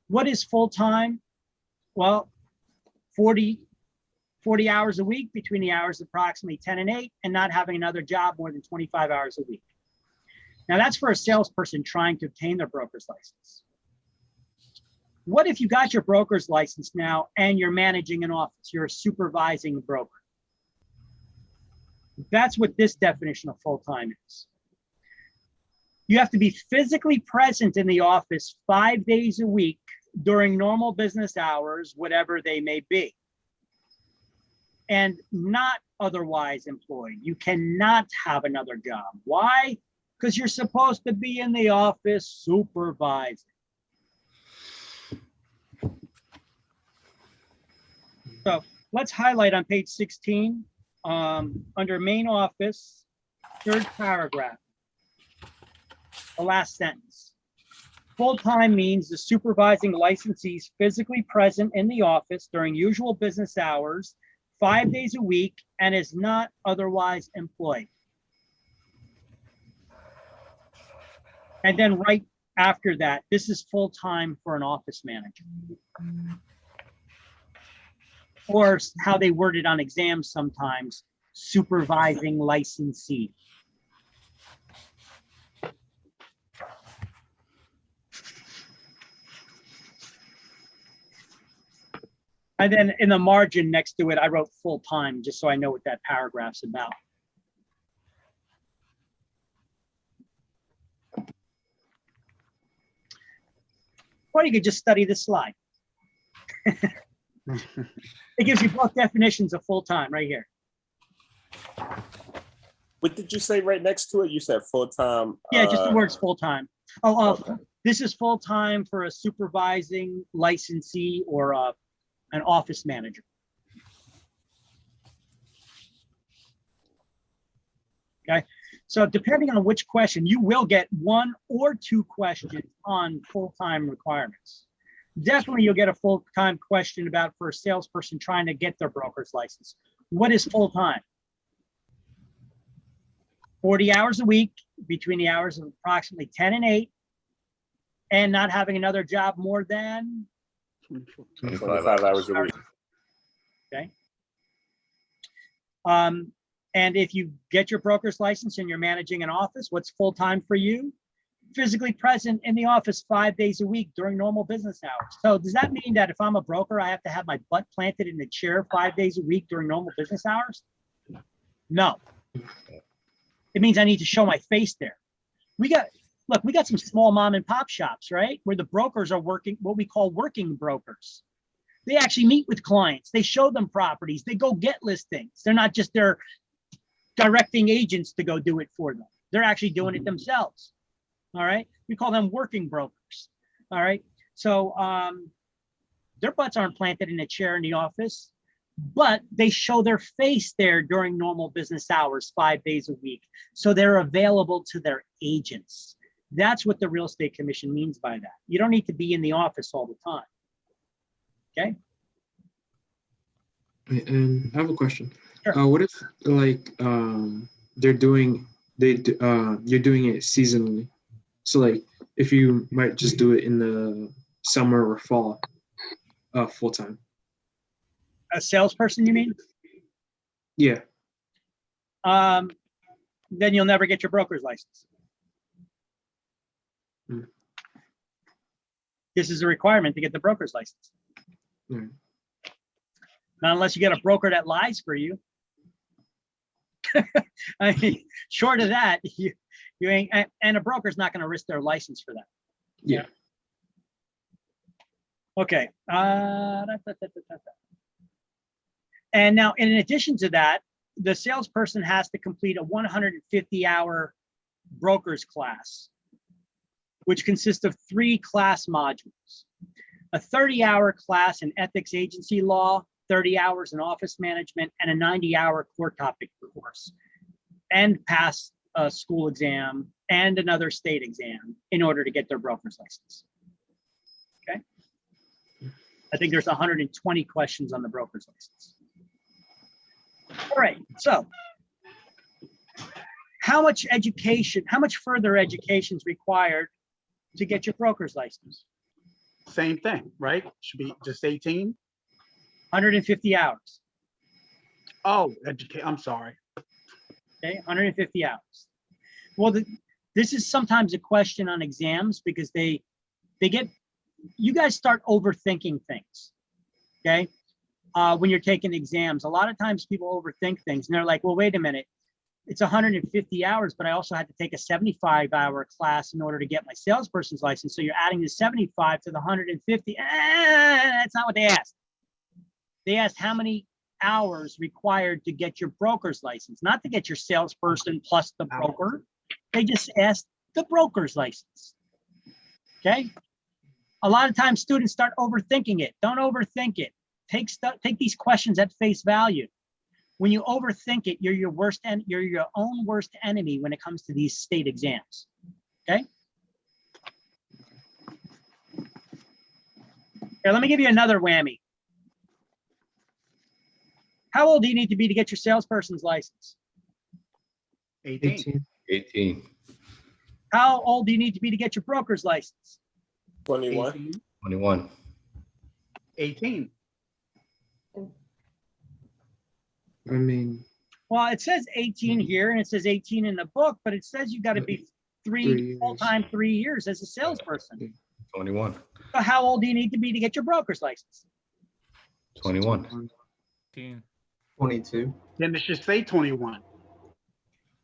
what is full-time? Well, 40 hours a week between the hours of approximately 10 and 8 and not having another job more than 25 hours a week. Now that's for a salesperson trying to obtain their broker's license. What if you got your broker's license now and you're managing an office, you're a supervising broker? That's what this definition of full-time is. You have to be physically present in the office 5 days a week during normal business hours, whatever they may be, and not otherwise employed. You cannot have another job. Why? Because you're supposed to be in the office supervising. So let's highlight on page 16, under main office, third paragraph, the last sentence. Full-time means the supervising licensee is physically present in the office during usual business hours, 5 days a week, and is not otherwise employed. And then right after that, this is full-time for an office manager. Or how they word it on exams sometimes, supervising licensee. And then in the margin next to it, I wrote full-time, just so I know what that paragraph's about. Or you could just study this slide. It gives you both definitions of full-time right here. What did you say right next to it? You said full-time. Yeah, just the words full-time. This is full-time for a supervising licensee or an office manager. Okay, so depending on which question, you will get 1 or 2 questions on full-time requirements. Definitely you'll get a full-time question about for a salesperson trying to get their broker's license. What is full-time? 40 hours a week between the hours of approximately 10 and 8, and not having another job more than 25 hours a week. Okay. And if you get your broker's license and you're managing an office, what's full-time for you? Physically present in the office 5 days a week during normal business hours. So does that mean that if I'm a broker, I have to have my butt planted in the chair 5 days a week during normal business hours? No. It means I need to show my face there. We got some small mom and pop shops, right? Where the brokers are working, what we call working brokers. They actually meet with clients. They show them properties. They go get listings. They're not just there directing agents to go do it for them. They're actually doing it themselves. All right. We call them working brokers. All right. So their butts aren't planted in a chair in the office, but they show their face there during normal business hours, 5 days a week. So they're available to their agents. That's what the real estate commission means by that. You don't need to be in the office all the time. Okay. And I have a question. Sure. What if like you're doing it seasonally? So like if you might just do it in the summer or fall, full time. A salesperson, you mean? Yeah. Then you'll never get your broker's license. This is a requirement to get the broker's license. Not unless you get a broker that lies for you. I mean, short of that, you ain't, and a broker's not going to risk their license for that. Yeah. Okay. And now, in addition to that, the salesperson has to complete a 150-hour broker's class, which consists of 3 class modules. A 30-hour class in ethics agency law, 30 hours in office management, and a 90-hour core topic course, and pass a school exam and another state exam in order to get their broker's license. Okay. I think there's 120 questions on the broker's license. All right, so how much further education is required to get your broker's license? Same thing, right? Should be just 18. 150 hours. Oh, I'm sorry. Okay, 150 hours. Well, this is sometimes a question on exams because you guys start overthinking things. Okay, when you're taking exams, a lot of times people overthink things and they're like, well, wait a minute, it's 150 hours, but I also had to take a 75-hour class in order to get my salesperson's license. So you're adding the 75 to the 150. That's not what they asked. They asked how many hours required to get your broker's license, not to get your salesperson plus the broker. They just asked the broker's license. Okay. A lot of times students start overthinking it. Don't overthink it. take these questions at face value. When you overthink it, you're your own worst enemy when it comes to these state exams. Okay. Here, let me give you another whammy. How old do you need to be to get your salesperson's license? 18. 18. How old do you need to be to get your broker's license? 21. 18. 21. 18. I mean, Well, it says 18 here and it says 18 in the book, but it says you got to be 3 years. full-time 3 years as a salesperson. 21. So how old do you need to be to get your broker's license? 21. 18. 22. Then it should say 21.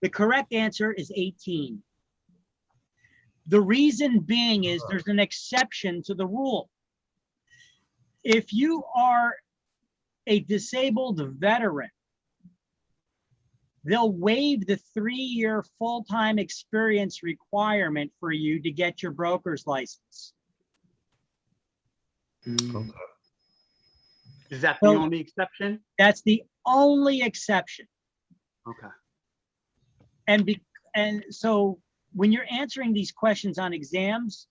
The correct answer is 18. The reason being is there's an exception to the rule. If you are a disabled veteran, they'll waive the 3-year full-time experience requirement for you to get your broker's license. mm, Is that the Well- only exception? That's the only exception. Okay. And so when you're answering these questions on exams,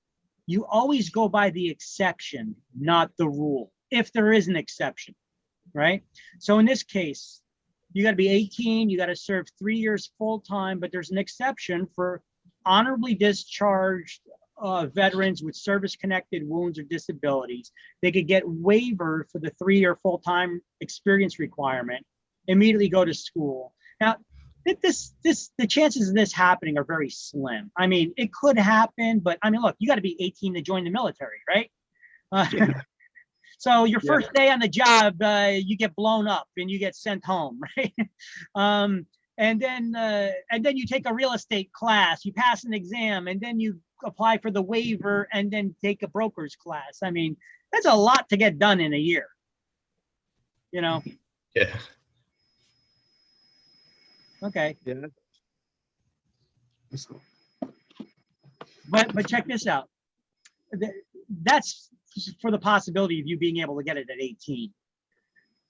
you always go by the exception, not the rule, if there is an exception, right? So in this case, you got to be 18, you got to serve 3 years full-time, but there's an exception for honorably discharged veterans with service-connected wounds or disabilities. They could get waiver for the 3-year full-time experience requirement, immediately go to school. Now, the chances of this happening are very slim. I mean, it could happen, but I mean, look, you got to be 18 to join the military, right? So your first day on the job, you get blown up and you get sent home, right? And then you take a real estate class, you pass an exam, and then you apply for the waiver and then take a broker's class. I mean, that's a lot to get done in a year. You know? Yeah. Okay. Yeah. so- But check this out. That's for the possibility of you being able to get it at 18.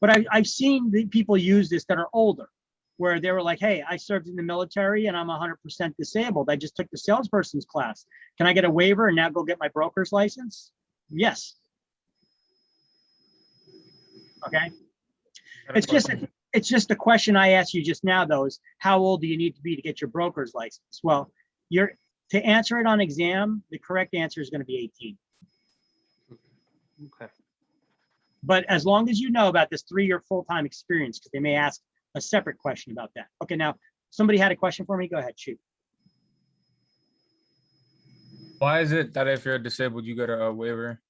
But I've seen the people use this that are older, where they were like, hey, I served in the military and I'm 100% disabled. I just took the salesperson's class. Can I get a waiver and now go get my broker's license? Yes. Okay. It's just a question I asked you just now, though, is how old do you need to be to get your broker's license? Well, to answer it on exam, the correct answer is going to be 18. Okay. But as long as you know about this 3-year full-time experience, because they may ask a separate question about that. Okay, now somebody had a question for me. Go ahead, shoot. Why is it that if you're disabled, you get a waiver?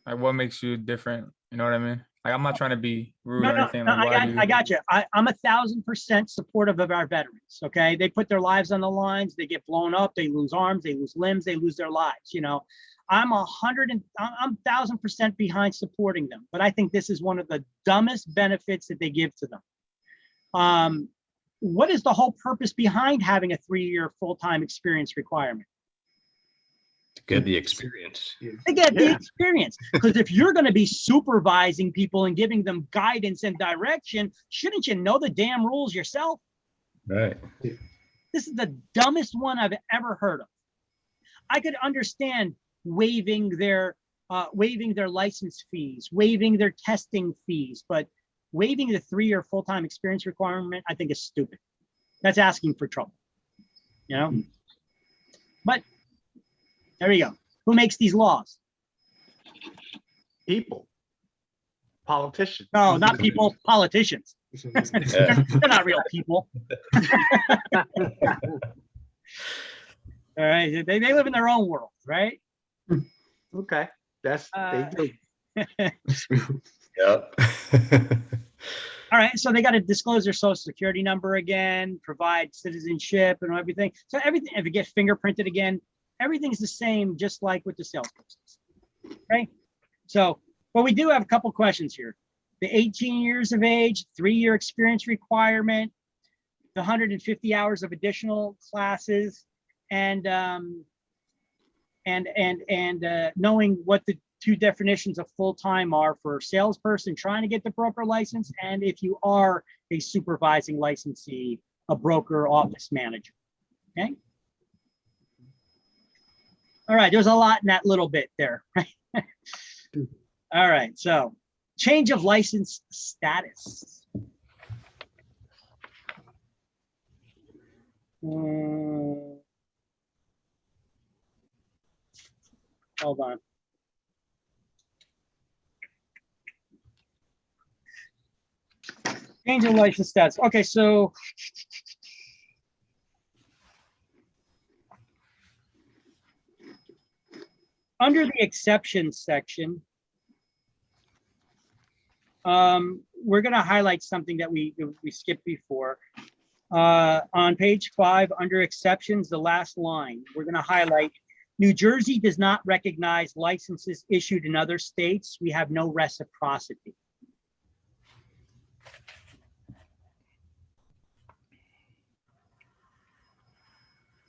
Like, what makes you different? You know what I mean? Like, I'm not trying to be rude or anything. Like, I got you. I'm 1,000% supportive of our veterans. Okay, they put their lives on the lines. They get blown up. They lose arms. They lose limbs. They lose their lives. You know, I'm 1,000% behind supporting them. But I think this is one of the dumbest benefits that they give to them. What is the whole purpose behind having a 3-year full-time experience requirement? To get the experience. To get the experience. Because if you're going to be supervising people and giving them guidance and direction, shouldn't you know the damn rules yourself? Right. This is the dumbest one I've ever heard of. I could understand waiving their license fees, waiving their testing fees, but waiving the 3-year full-time experience requirement, I think is stupid. That's asking for trouble, you know? But there you go. Who makes these laws? People. Politicians. No, not people, politicians. Yeah. They're not real people. All right, they live in their own world, right? Okay. That's they do. Yep. All right, so they got to disclose their social security number again, provide citizenship and everything. So everything, if you get fingerprinted again, everything's the same, just like with the salespersons. Okay, so, but we do have a couple questions here. The 18 years of age, 3-year experience requirement, the 150 hours of additional classes, and knowing what two definitions of full-time are for a salesperson trying to get the broker license, and if you are a supervising licensee, a broker office manager. Okay. All right, there's a lot in that little bit there. All right, so change of license status. Hold on. Change of license status. Okay, so under the exceptions section, we're going to highlight something that we skipped before. On page 5, under exceptions, the last line, we're going to highlight New Jersey does not recognize licenses issued in other states. We have no reciprocity.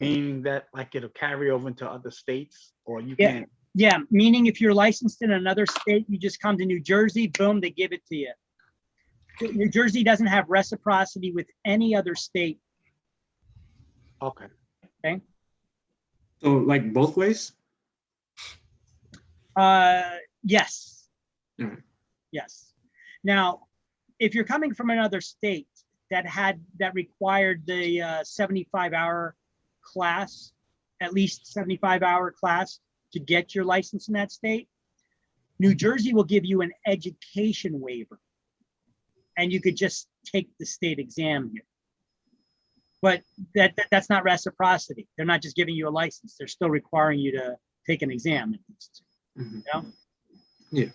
Meaning that like it'll carry over into other states, or you Yeah. can't. Yeah, meaning if you're licensed in another state, you just come to New Jersey, boom, they give it to you. New Jersey doesn't have reciprocity with any other state. Okay. Okay. So like both ways? Yes. Alright. Yes. Now, if you're coming from another state that required the 75-hour class, at least 75-hour class to get your license in that state, New Jersey will give you an education waiver, and you could just take the state exam here. But that's not reciprocity. They're not just giving you a license. They're still requiring you to take an exam. Mhm. You know? Yeah.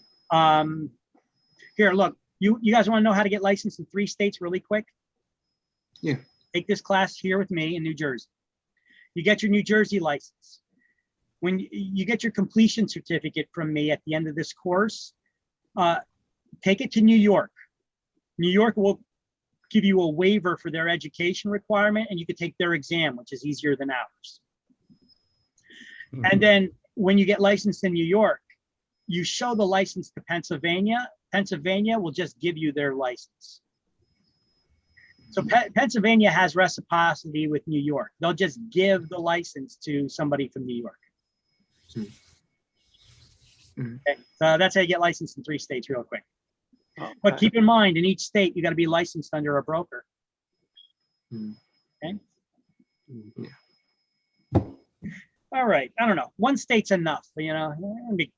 Here, look, you guys want to know how to get licensed in 3 states really quick? Yeah. Take this class here with me in New Jersey. You get your New Jersey license. When you get your completion certificate from me at the end of this course, take it to New York. New York will give you a waiver for their education requirement, and you could take their exam, which is easier than ours. Mhm. And then when you get licensed in New York, you show the license to Pennsylvania. Pennsylvania will just give you their license. So Pennsylvania has reciprocity with New York. They'll just give the license to somebody from New York. Mhm. Okay, so that's how you get licensed in 3 states real quick. But Okay. keep in mind, in each state, you got to be licensed under a broker. Mhm. Okay. Yeah. All right. I don't know. 1 state's enough. You know, I'm gonna be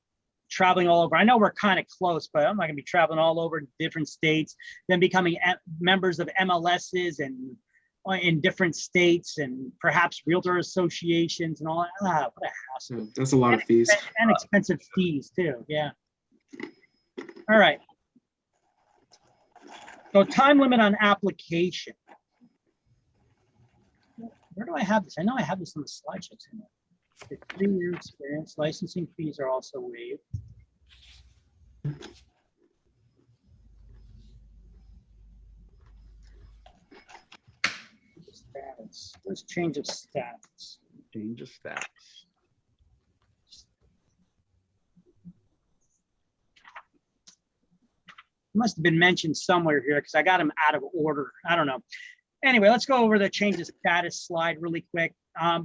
traveling all over. I know we're kind of close, but I'm not gonna be traveling all over different states, then becoming members of MLSs and in different states, and perhaps realtor associations and all that. What a hassle. So that's a lot of fees. And expensive fees too. Yeah. All right. So time limit on application. Where do I have this? I know I have this on the slideshow somewhere. The 3-year experience, licensing fees are also waived. Status. Where's change of status? Change of status. Must have been mentioned somewhere here because I got them out of order. I don't know. Anyway, let's go over the change of status slide really quick.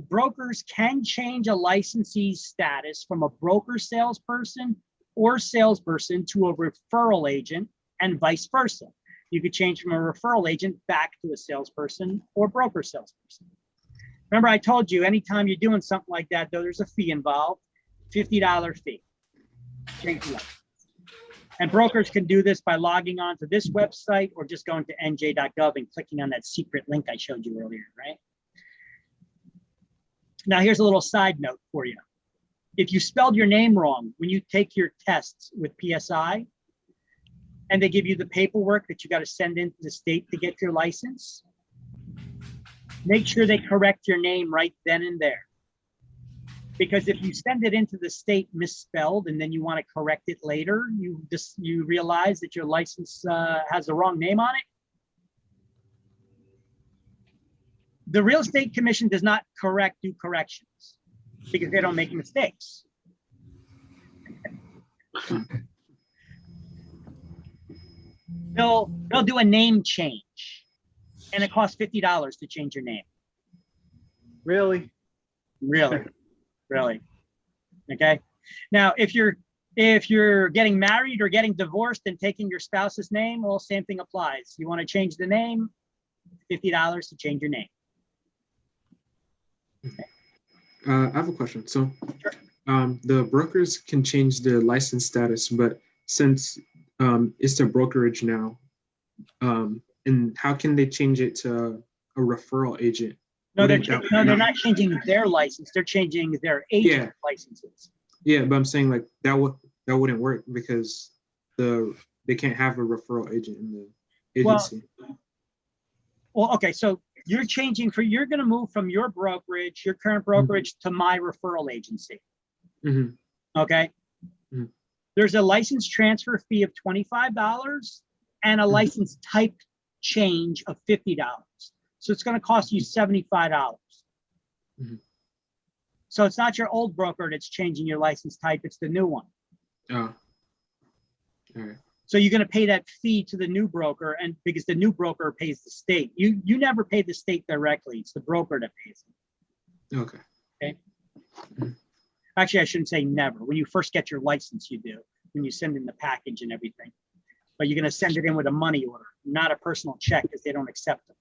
Brokers can change a licensee's status from a broker salesperson or salesperson to a referral agent and vice versa. You could change from a referral agent back to a salesperson or broker salesperson. Remember, I told you anytime you're doing something like that, though, there's a fee involved, $50 fee. Change the license. And brokers can do this by logging on to this website or just going to nj.gov and clicking on that secret link I showed you earlier, right? Now, here's a little side note for you. If you spelled your name wrong when you take your tests with PSI, and they give you the paperwork that you got to send into the state to get your license, make sure they correct your name right then and there. Because if you send it into the state misspelled and then you want to correct it later, you realize that your license has the wrong name on it. The Real Estate Commission does not do corrections because they don't make mistakes. They'll do a name change, and it costs $50 to change your name. Really? Really, really. Okay. Now, if you're getting married or getting divorced and taking your spouse's name, well, same thing applies. You want to change the name, $50 to change your name. I have a question. So, the brokers can change their license status, but since it's a brokerage now, and how can they change it to a referral agent? No, they're not changing their license. They're changing their agent licenses. Yeah, but I'm saying like that wouldn't work because they can't have a referral agent in the agency. Well, okay, so you're going to move from your brokerage, your current brokerage, to my referral agency. Okay. There's a license transfer fee of $25 and a license type change of $50. So it's going to cost you $75. So it's not your old broker that's changing your license type, it's the new one. Oh. All right. So you're going to pay that fee to the new broker, and because the new broker pays the state. You never pay the state directly. It's the broker that pays it. Okay. Okay. Actually, I shouldn't say never. When you first get your license, you do. When you send in the package and everything. But you're going to send it in with a money order, not a personal check, because they don't accept them.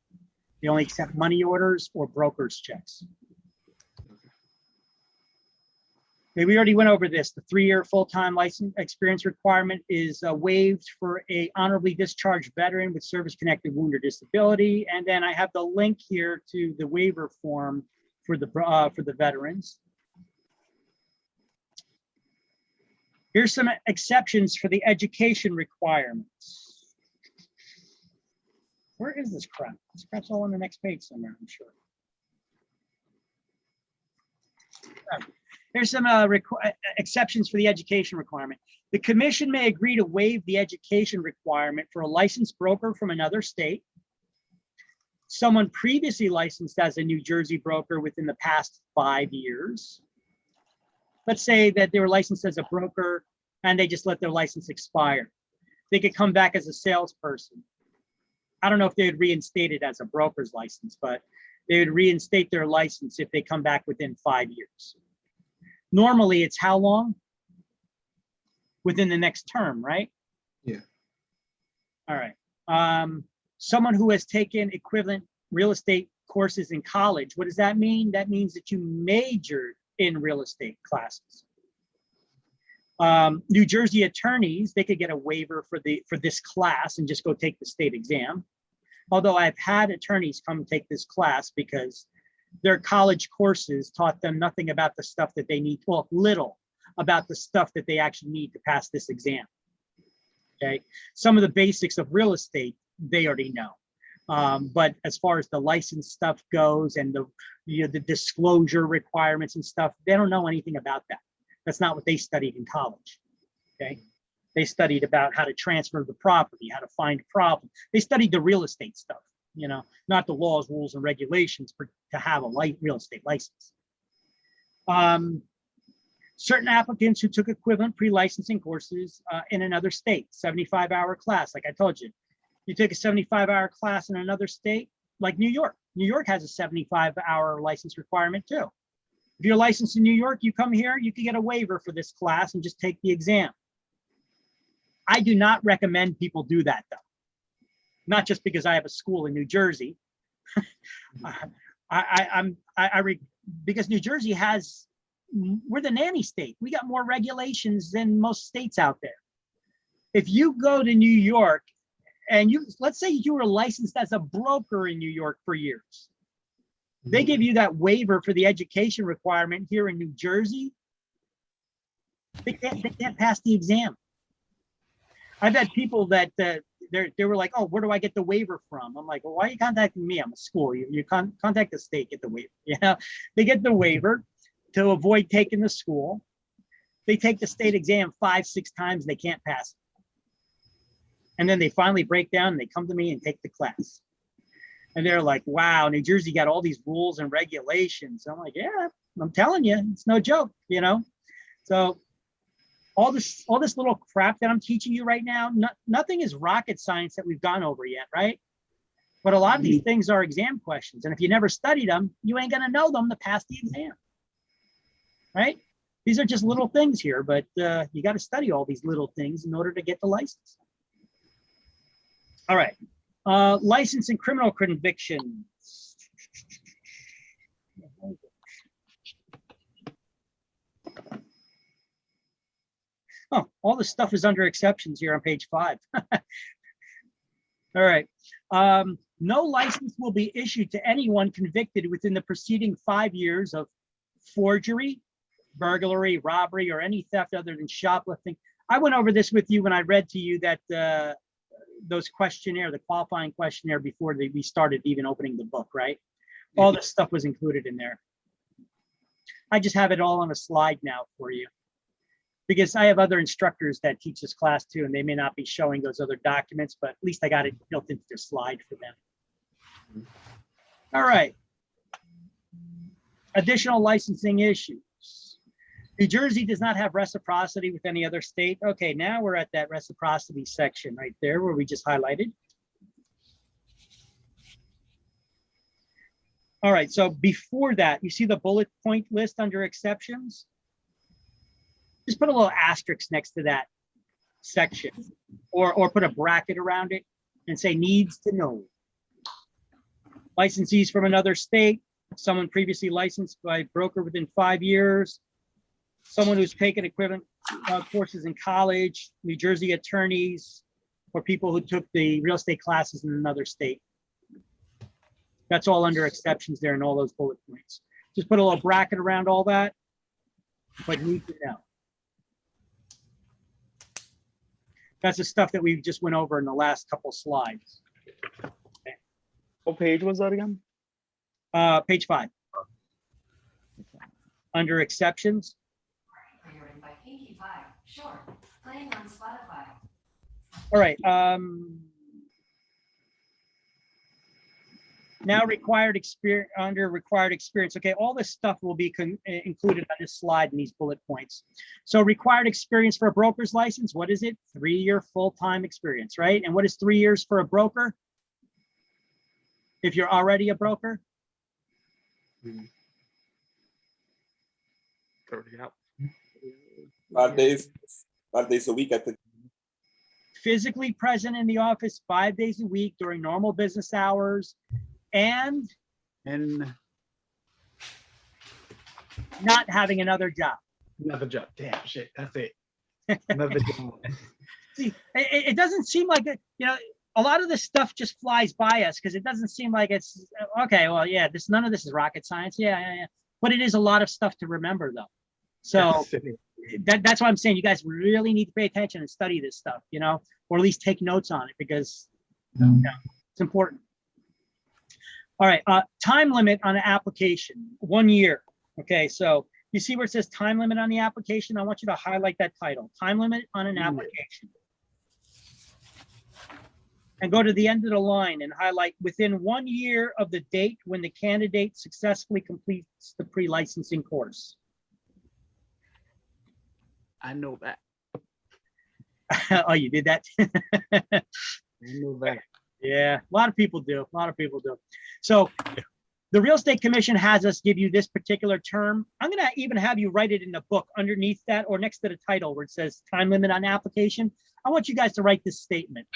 They only accept money orders or broker's checks. Okay, we already went over this. The 3-year full-time license experience requirement is waived for a honorably discharged veteran with service-connected wound or disability. And then I have the link here to the waiver form for the veterans. Here's some exceptions for the education requirements. Where is this crap? This crap's all on the next page somewhere, I'm sure. There's some exceptions for the education requirement. The commission may agree to waive the education requirement for a licensed broker from another state, someone previously licensed as a New Jersey broker within the past 5 years. Let's say that they were licensed as a broker and they just let their license expire. They could come back as a salesperson. I don't know if they would reinstate it as a broker's license, but they would reinstate their license if they come back within 5 years. Normally, it's how long? Within the next term, right? Yeah. All right. Someone who has taken equivalent real estate courses in college, what does that mean? That means that you majored in real estate classes. New Jersey attorneys, they could get a waiver for this class and just go take the state exam. Although I've had attorneys come take this class because their college courses taught them nothing about the stuff that they need, well, little about the stuff that they actually need to pass this exam. Okay, some of the basics of real estate, they already know. But as far as the license stuff goes and the disclosure requirements and stuff, they don't know anything about that. That's not what they studied in college. Okay, they studied about how to transfer the property, how to find problems. They studied the real estate stuff, you know, not the laws, rules, and regulations to have a real estate license. Certain applicants who took equivalent pre-licensing courses in another state, 75-hour class, like I told you. You take a 75-hour class in another state, like New York. New York has a 75-hour license requirement too. If you're licensed in New York, you come here, you can get a waiver for this class and just take the exam. I do not recommend people do that though. Not just because I have a school in New Jersey. Because New Jersey has, we're the nanny state. We got more regulations than most states out there. If you go to New York and let's say you were licensed as a broker in New York for years. They give you that waiver for the education requirement here in New Jersey. They can't pass the exam. I've had people that they were like, oh, where do I get the waiver from? I'm like, well, why are you contacting me? I'm a school. You contact the state, get the waiver. Yeah, they get the waiver to avoid taking the school. They take the state exam 5-6 times, they can't pass it. And then they finally break down and they come to me and take the class. And they're like, wow, New Jersey got all these rules and regulations. I'm like, yeah, I'm telling you, it's no joke, you know? So all this little crap that I'm teaching you right now, nothing is rocket science that we've gone over yet, right? But a lot of these things are exam questions. And if you never studied them, you ain't gonna know them to pass the exam, right? These are just little things here, but you got to study all these little things in order to get the license. All right, license and criminal convictions. Oh, all this stuff is under exceptions here on page 5. All right. No license will be issued to anyone convicted within the preceding 5 years of forgery, burglary, robbery, or any theft other than shoplifting. I went over this with you when I read to you that those questionnaire, the qualifying questionnaire before we started even opening the book, right? All this stuff was included in there. I just have it all on a slide now for you, because I have other instructors that teach this class too, and they may not be showing those other documents, but at least I got it built into the slide for them. All right. Additional licensing issues. New Jersey does not have reciprocity with any other state. Okay, now we're at that reciprocity section right there where we just highlighted. All right, so before that, you see the bullet point list under exceptions? Just put a little asterisk next to that section, or put a bracket around it and say needs to know. Licensees from another state, someone previously licensed by a broker within 5 years, someone who's taken equivalent courses in college, New Jersey attorneys, or people who took the real estate classes in another state. That's all under exceptions there in all those bullet points. Just put a little bracket around all that, but need to know. That's the stuff that we just went over in the last couple slides. Okay. What page was that again? Page 5. Under exceptions. Sure. Playing on Spotify. All right. Now required experience, under required experience. Okay, all this stuff will be included on this slide in these bullet points. So required experience for a broker's license, what is it? 3-year full-time experience, right? And what is 3 years for a broker? If you're already a broker? 30 out. 5 days. 5 days a week at the. Physically present in the office 5 days a week during normal business hours, and not having another job. Another job. Damn shit. That's it. Another job. See, it doesn't seem like it, you know, a lot of this stuff just flies by us because it doesn't seem like it's okay. Well, yeah, none of this is rocket science. Yeah. But it is a lot of stuff to remember though. So that's why I'm saying you guys really need to pay attention and study this stuff, you know, or at least take notes on it because you know, it's important. All right, time limit on an application, 1 year. Okay, so you see where it says time limit on the application? I want you to highlight that title, time limit on an application. And go to the end of the line and highlight within 1 year of the date when the candidate successfully completes the pre-licensing course. I know that. Oh, you did that? I know that. Yeah, a lot of people do. A lot of people do. So the Real Estate Commission has us give you this particular term. I'm going to even have you write it in the book underneath that or next to the title where it says time limit on application. I want you guys to write this statement.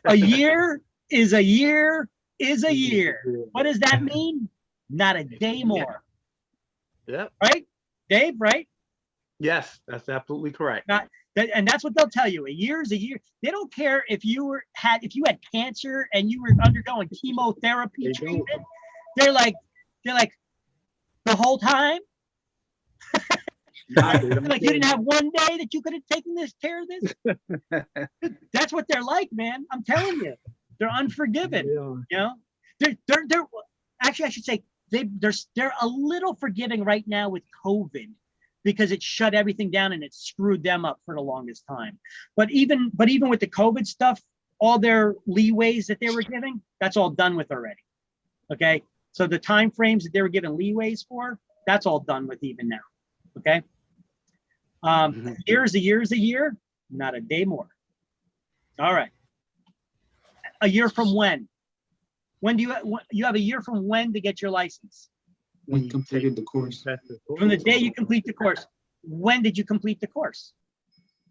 A year is a year is a year. What does that mean? Not a day more. Yeah. Right? Dave, right? Yes, that's absolutely correct. And that's what they'll tell you. A year is a year. They don't care if you had cancer and you were undergoing chemotherapy treatment. They're like the whole time. Like you didn't have 1 day that you could have taken care of this. That's what they're like, man. I'm telling you, they're unforgiving. You know, they're actually, I should say they're a little forgiving right now with COVID, because it shut everything down and it screwed them up for the longest time. But even with the COVID stuff, all their leeways that they were giving, that's all done with already. Okay, so the time frames that they were giving leeways for, that's all done with even now. Okay. Year's a year, not a day more. All right. A year from when? When do you have a year from when to get your license? We completed the course. From the day you complete the course. When did you complete the course?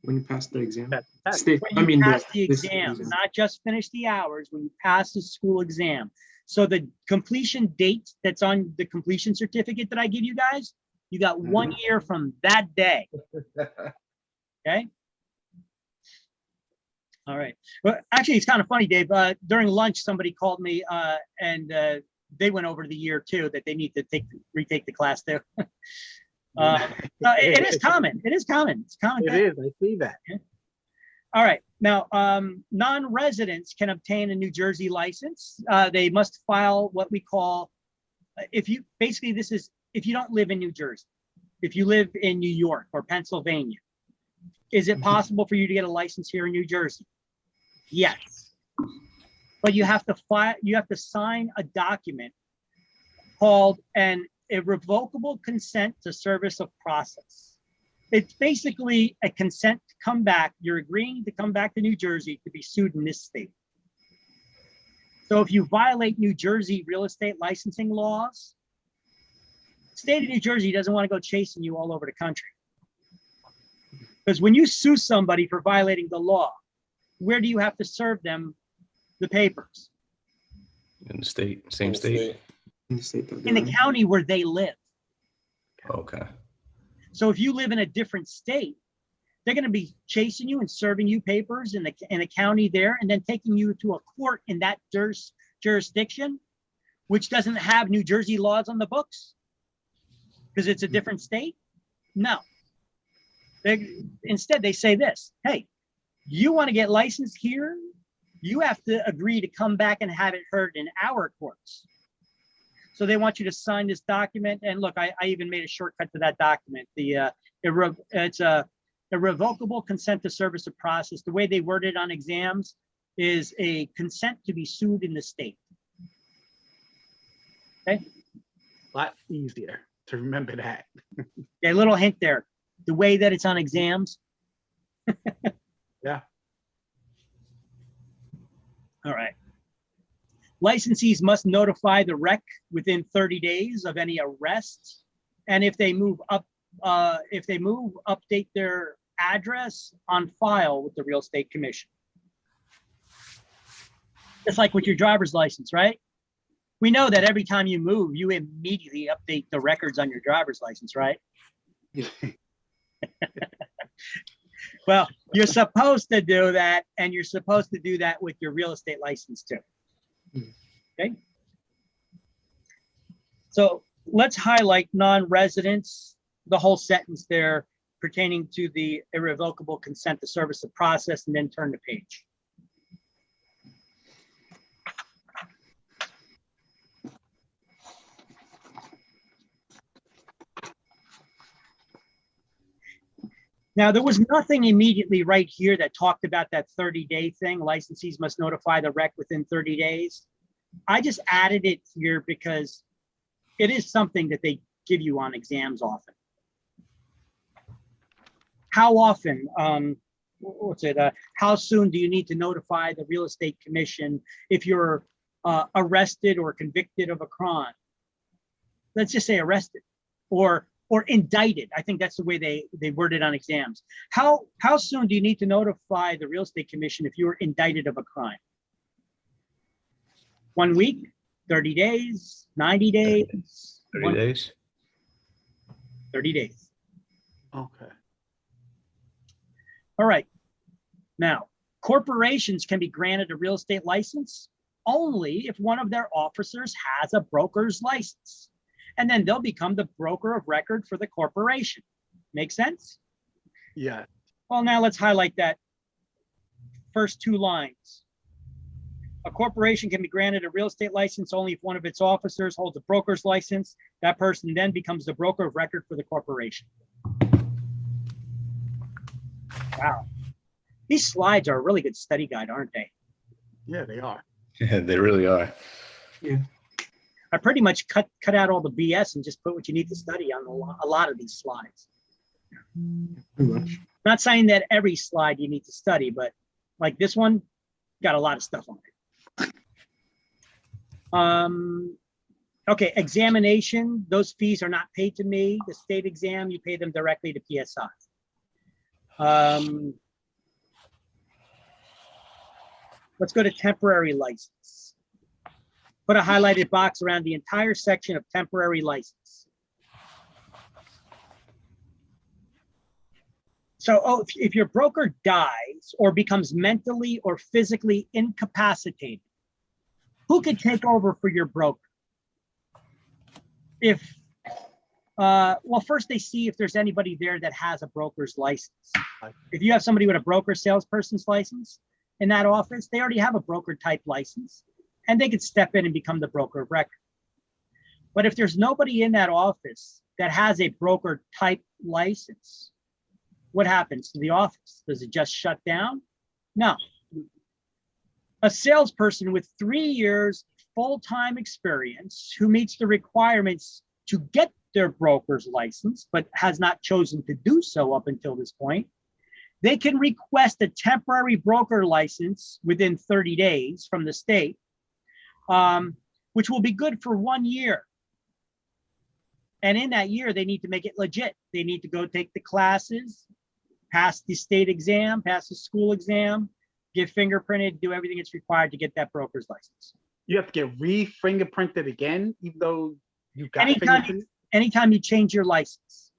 When you pass the exam. When you pass the exam, not just finish the hours, when you pass the school exam. So the completion date that's on the completion certificate that I give you guys, you got 1 year from that day. Okay. All right. Well, actually, it's kind of funny, Dave. During lunch, somebody called me and they went over the year too, that they need to retake the class too. It is common. It is common. It's common. It is. I see that. Yeah. All right. Now, non-residents can obtain a New Jersey license. They must file what we call, if you don't live in New Jersey, if you live in New York or Pennsylvania, is it possible for you to get a license here in New Jersey? Yes. But you have to sign a document called an irrevocable consent to service of process. It's basically a consent to come back. You're agreeing to come back to New Jersey to be sued in this state. So if you violate New Jersey real estate licensing laws, the state of New Jersey doesn't want to go chasing you all over the country. Because when you sue somebody for violating the law, where do you have to serve them the papers? In the state, same state. In the state that In the county where they live. Okay. So if you live in a different state, they're going to be chasing you and serving you papers in the county there, and then taking you to a court in that jurisdiction, which doesn't have New Jersey laws on the books because it's a different state. No. Instead, they say this: hey, you want to get licensed here? You have to agree to come back and have it heard in our courts. So they want you to sign this document. And look, I even made a shortcut to that document. It's a irrevocable consent to service of process. The way they word it on exams is a consent to be sued in the state. Okay. A lot easier to remember that. A little hint there. The way that it's on exams. Yeah. All right. Licensees must notify the rec within 30 days of any arrest. And if they move, update their address on file with the Real Estate Commission. Just like with your driver's license, right? We know that every time you move, you immediately update the records on your driver's license, right? Well, you're supposed to do that, and you're supposed to do that with your real estate license too. Okay. So let's highlight non-residents, the whole sentence there pertaining to the irrevocable consent to service of process, and then turn the page. Now, there was nothing immediately right here that talked about that 30-day thing. Licensees must notify the rec within 30 days. I just added it here because it is something that they give you on exams often. How often, how soon do you need to notify the Real Estate Commission if you're arrested or convicted of a crime? Let's just say arrested or indicted. I think that's the way they word it on exams. How soon do you need to notify the Real Estate Commission if you were indicted of a crime? 1 week, 30 days, 90 days? 30 days. 30 days. Okay. All right. Now, corporations can be granted a real estate license only if one of their officers has a broker's license. And then they'll become the broker of record for the corporation. Make sense? Yeah. Well, now let's highlight that first two lines. A corporation can be granted a real estate license only if one of its officers holds a broker's license. That person then becomes the broker of record for the corporation. Wow. These slides are a really good study guide, aren't they? Yeah, they are. Yeah, they really are. Yeah. I pretty much cut out all the BS and just put what you need to study on a lot of these slides. Pretty much. Not saying that every slide you need to study, but like this one, got a lot of stuff on it. Okay, examination, those fees are not paid to me. The state exam, you pay them directly to PSI. Let's go to temporary license. Put a highlighted box around the entire section of temporary license. So if your broker dies or becomes mentally or physically incapacitated, who could take over for your broker? Well, first they see if there's anybody there that has a broker's license. If you have somebody with a broker salesperson's license in that office, they already have a broker type license and they could step in and become the broker of record. But if there's nobody in that office that has a broker type license, what happens to the office? Does it just shut down? No. A salesperson with 3 years full-time experience who meets the requirements to get their broker's license, but has not chosen to do so up until this point, they can request a temporary broker license within 30 days from the state, which will be good for 1 year. And in that year, they need to make it legit. They need to go take the classes, pass the state exam, pass the school exam, get fingerprinted, do everything that's required to get that broker's license. You have to get re-fingerprinted again, even though you got Anytime, fingerprinted? anytime you change your license.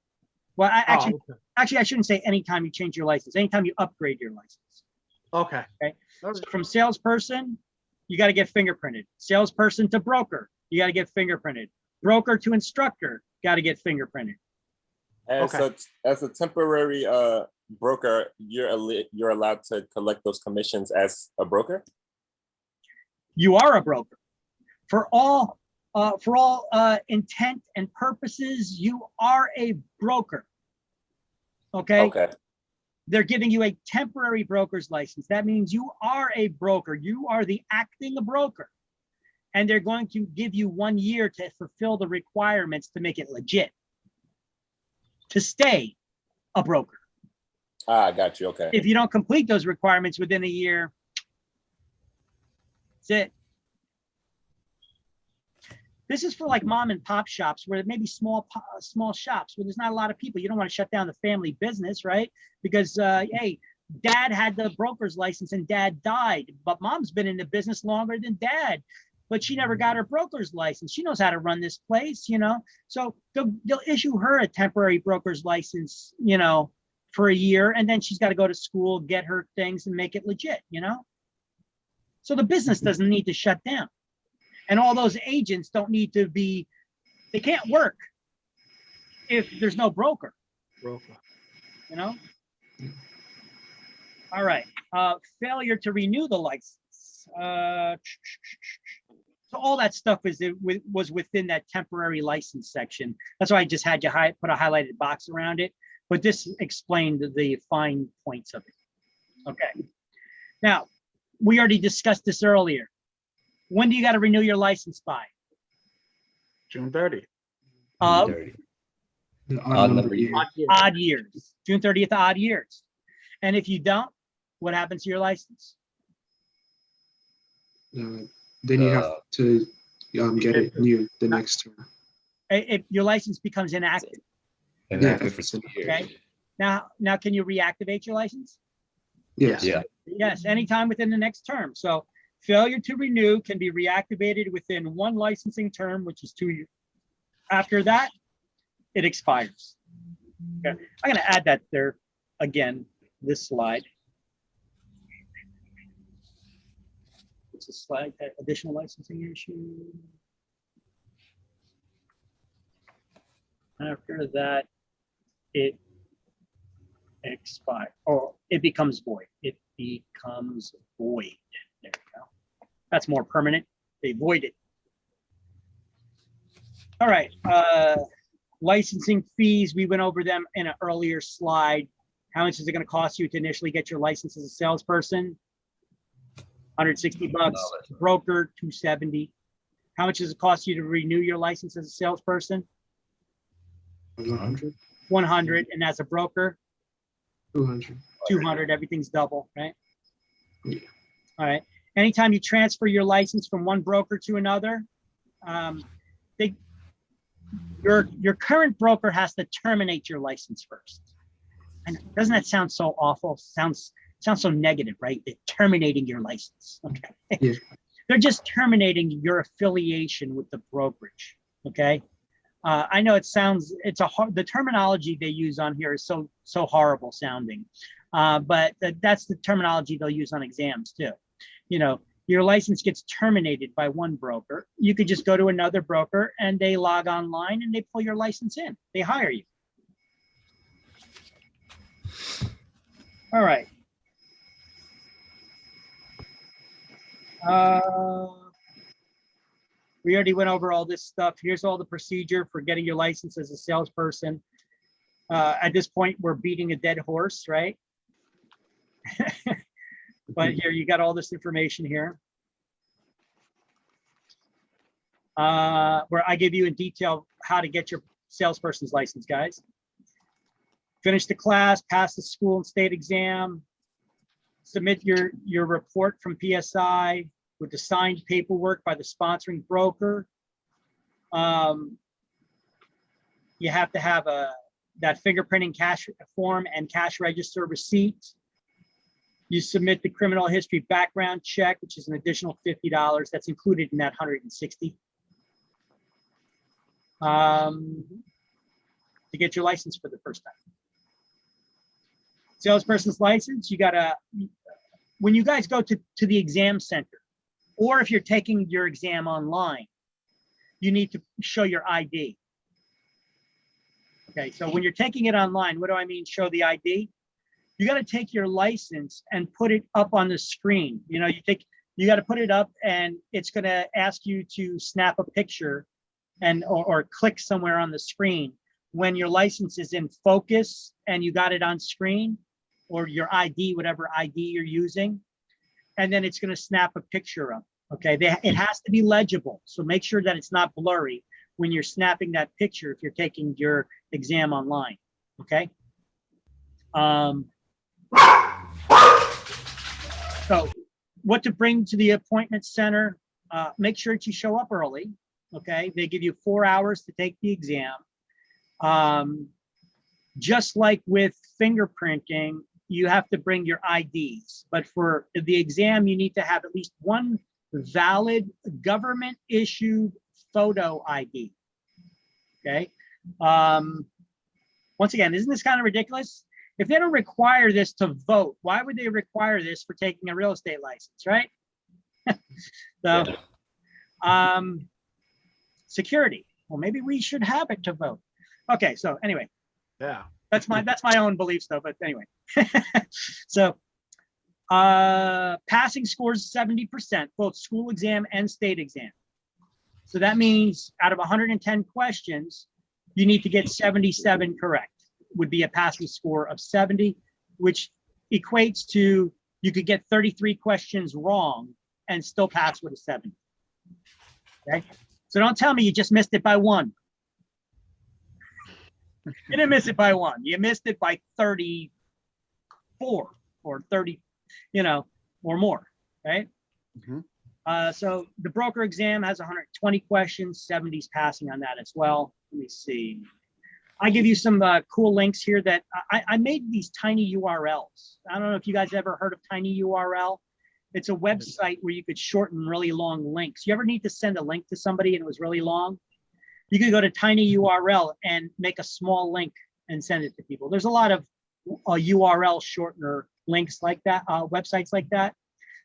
Well, Okay. actually, I shouldn't say anytime you change your license, anytime you upgrade your license. Okay. Okay. So from salesperson, you got to get fingerprinted. Salesperson to broker, you got to get fingerprinted. Broker to instructor, got to get fingerprinted. As a temporary broker, you're allowed to collect those commissions as a broker? You are a broker. For all intent and purposes, you are a broker. Okay? Okay. They're giving you a temporary broker's license. That means you are a broker. You are the acting broker. And they're going to give you 1 year to fulfill the requirements to make it legit, to stay a broker. Ah, got you. Okay. If you don't complete those requirements within a year, that's it. This is for like mom and pop shops where maybe small shops where there's not a lot of people. You don't want to shut down the family business, right? Because, hey, dad had the broker's license and dad died, but mom's been in the business longer than dad, but she never got her broker's license. She knows how to run this place, you know? So they'll issue her a temporary broker's license, you know, for a year, and then she's got to go to school, get her things and make it legit, you know? So the business doesn't need to shut down. And all those agents don't need to be, they can't work if there's no broker, you know? All right, failure to renew the license. So all that stuff was within that temporary license section. That's why I just had you put a highlighted box around it, but this explained the fine points of it. Okay, now, we already discussed this earlier. When do you got to renew your license by? June 30th. Of The odd number year. odd years. June 30th, odd years. And if you don't, what happens to your license? Then you have to get it new the next term. If your license becomes inactive. Inactive for 2 years. Okay. Now, can you reactivate your license? Yes. Yeah. Yes, anytime within the next term. So failure to renew can be reactivated within 1 licensing term, which is 2 years. After that, it expires. Okay. I'm going to add that there again, this slide. It's a slide, additional licensing issue. After that, it expires, or it becomes void. It becomes void. There we go. That's more permanent. They void it. All right. Licensing fees, we went over them in an earlier slide. How much is it going to cost you to initially get your license as a salesperson? $160. Broker, $270. How much does it cost you to renew your license as a salesperson? 100. 100, and as a broker, 200. 200, everything's double, right? Yeah. All right. Anytime you transfer your license from one broker to another, your current broker has to terminate your license first. And doesn't that sound so awful? Sounds so negative, right? They're terminating your license. Okay. Yeah. They're just terminating your affiliation with the brokerage. Okay. I know the terminology they use on here is so horrible sounding, but that's the terminology they'll use on exams too. You know, your license gets terminated by one broker. You could just go to another broker and they log online and they pull your license in. They hire you. All right. We already went over all this stuff. Here's all the procedure for getting your license as a salesperson. At this point, we're beating a dead horse, right? But here, you got all this information here. Where I give you in detail how to get your salesperson's license, guys. Finish the class, pass the school and state exam, submit your report from PSI with the signed paperwork by the sponsoring broker. You have to have that fingerprinting cash form and cash register receipt. You submit the criminal history background check, which is an additional $50. That's included in that $160. To get your license for the first time. Salesperson's license, you gotta, when you guys go to the exam center, or if you're taking your exam online, you need to show your ID. Okay, so when you're taking it online, what do I mean, show the ID? You got to take your license and put it up on the screen. You know, you got to put it up, and it's going to ask you to snap a picture and or click somewhere on the screen when your license is in focus and you got it on screen, or your ID, whatever ID you're using, and then it's going to snap a picture up. Okay, it has to be legible, so make sure that it's not blurry when you're snapping that picture if you're taking your exam online. Okay. So what to bring to the appointment center, make sure that you show up early. Okay, they give you 4 hours to take the exam. Just like with fingerprinting, you have to bring your IDs, but for the exam, you need to have at least one valid government issued photo ID. Okay. Once again, isn't this kind of ridiculous? If they don't require this to vote, why would they require this for taking a real estate license, right? So, security. Well, maybe we should have it to vote. Okay, so anyway, Yeah. that's my own beliefs though, but anyway. So passing scores 70%, both school exam and state exam. So that means out of 110 questions, you need to get 77 correct. Would be a passing score of 70, which equates to you could get 33 questions wrong and still pass with a 70. Okay, so don't tell me you just missed it by one. You didn't miss it by one. You missed it by 34 or 30, you know, or more, right? So the broker exam has 120 questions, 70's passing on that as well. Let me see. I give you some cool links here that I made these tiny URLs. I don't know if you guys ever heard of Tiny URL. It's a website where you could shorten really long links. You ever need to send a link to somebody and it was really long? You could go to Tiny URL and make a small link and send it to people. There's a lot of URL shortener links like that, websites like that.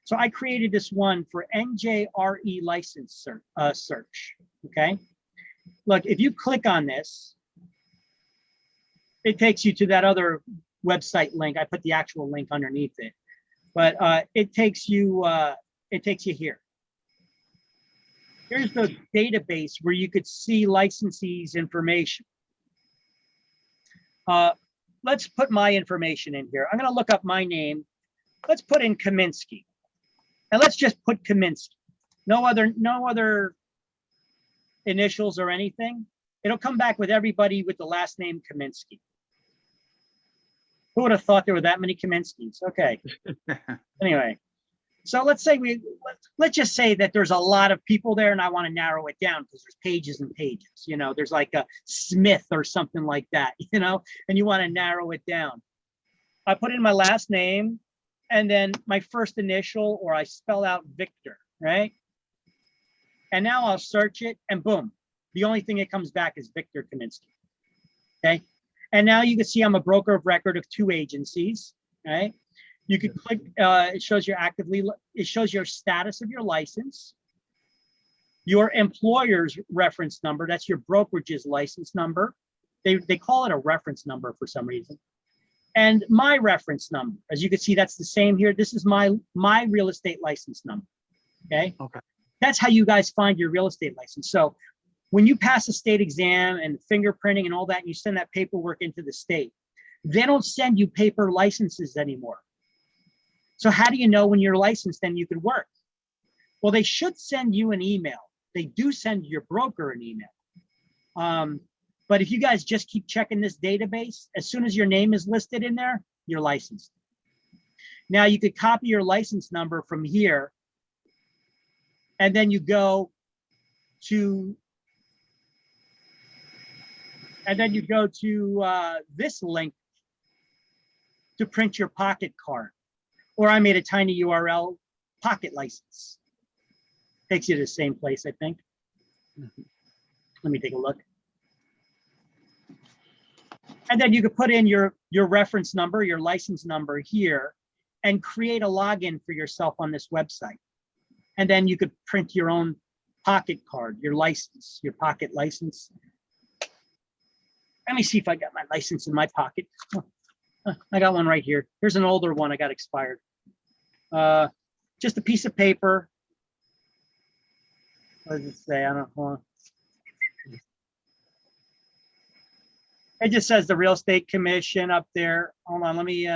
So I created this one for NJRE license search, okay? Look, if you click on this, it takes you to that other website link. I put the actual link underneath it, but it takes you here. Here's the database where you could see licensees' information. Let's put my information in here. I'm going to look up my name. Let's put in Kaminsky, and let's just put Kaminsky. No other initials or anything. It'll come back with everybody with the last name Kaminsky. Who would have thought there were that many Kaminsky's? Okay. Anyway, so let's say let's just say that there's a lot of people there and I want to narrow it down because there's pages and pages, you know, there's like a Smith or something like that, you know, and you want to narrow it down. I put in my last name and then my first initial, or I spell out Victor, right? And now I'll search it and boom, the only thing that comes back is Victor Kaminsky. Okay. And now you can see I'm a broker of record of 2 agencies, right? You could click, it shows it shows your status of your license, your employer's reference number, that's your brokerage's license number. They call it a reference number for some reason. And my reference number, as you can see, that's the same here. This is my real estate license number, okay? Okay. That's how you guys find your real estate license. So when you pass a state exam and fingerprinting and all that, and you send that paperwork into the state, they don't send you paper licenses anymore. So how do you know when you're licensed and you could work? Well, they should send you an email. They do send your broker an email. But if you guys just keep checking this database, as soon as your name is listed in there, you're licensed. Now you could copy your license number from here, and then you go to this link to print your pocket card. Or I made a tiny URL, pocket license. Takes you to the same place, I think. Let me take a look. And then you could put in your reference number, your license number here, and create a login for yourself on this website. And then you could print your own pocket card, your license, your pocket license. Let me see if I got my license in my pocket. I got one right here. Here's an older one I got expired. Just a piece of paper. What does it say? I don't know. It just says the Real Estate Commission up there. Hold on, let me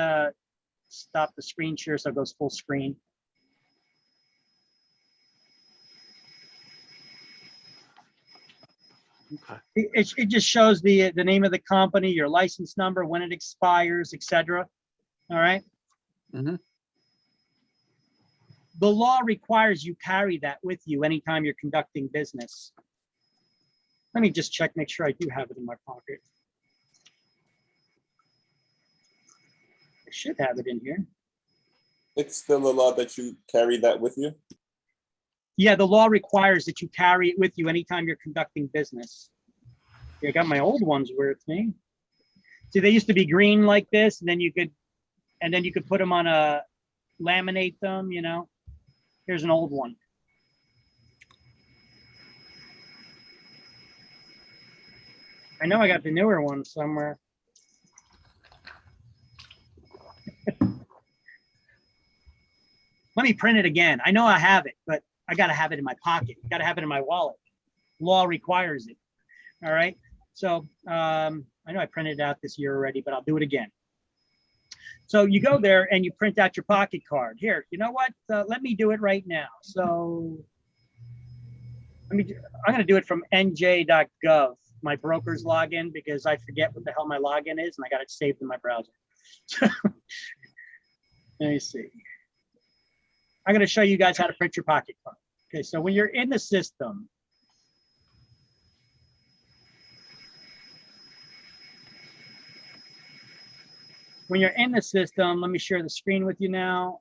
stop the screen share so it goes full screen. Okay. It just shows the name of the company, your license number, when it expires, etc. All right. Mm-hmm. The law requires you carry that with you anytime you're conducting business. Let me just check, make sure I do have it in my pocket. I should have it in here. It's still a law that you carry that with you? Yeah, the law requires that you carry it with you anytime you're conducting business. Yeah, I got my old ones with me. See, they used to be green like this, and then you could put them on a laminate them, you know. Here's an old one. I know I got the newer one somewhere. Let me print it again. I know I have it, but I got to have it in my pocket. Got to have it in my wallet. Law requires it. All right. So I know I printed it out this year already, but I'll do it again. So you go there and you print out your pocket card. Here, you know what? Let me do it right now. So I'm going to do it from nj.gov, my broker's login, because I forget what the hell my login is and I got it saved in my browser. Let me see. I'm going to show you guys how to print your pocket card. Okay, so when you're in the system, let me share the screen with you now.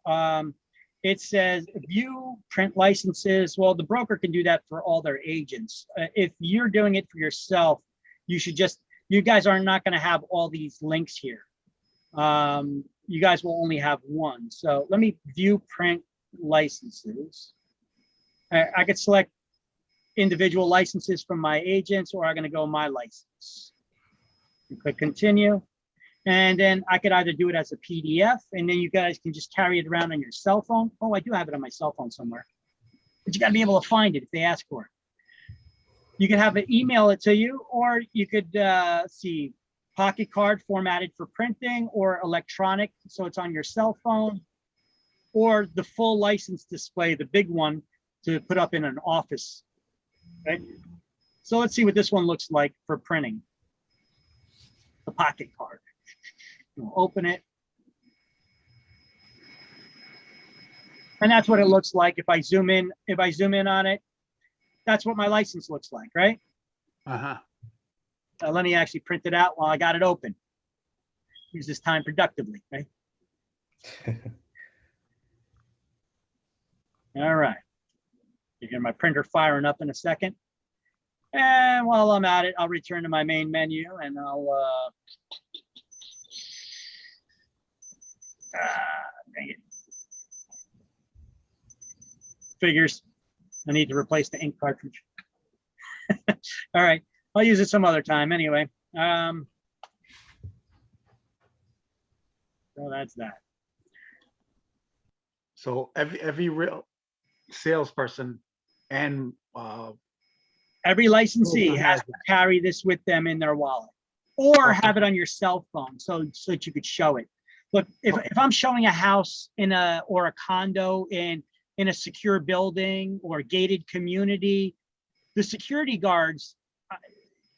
It says view print licenses. Well, the broker can do that for all their agents. If you're doing it for yourself, you guys are not going to have all these links here. You guys will only have one. So let me view print licenses. I could select individual licenses from my agents, or I'm going to go my license. Click continue. And then I could either do it as a PDF, and then you guys can just carry it around on your cell phone. Oh, I do have it on my cell phone somewhere. But you got to be able to find it if they ask for it. You can have it email it to you, or you could see pocket card formatted for printing, or electronic, so it's on your cell phone, or the full license display, the big one, to put up in an office. Right? So let's see what this one looks like for printing. The pocket card. We'll open it. And that's what it looks like. If I zoom in on it, that's what my license looks like, right? Uh-huh. Let me actually print it out while I got it open. Use this time productively, right? All right. You hear my printer firing up in a second. And while I'm at it, I'll return to my main menu and I'll dang it. Figures. I need to replace the ink cartridge. All right. I'll use it some other time anyway. So that's that. So every real salesperson and every licensee has to carry this with them in their wallet or have it on your cell phone so that you could show it. Look, if I'm showing a house or a condo in a secure building or gated community, the security guards,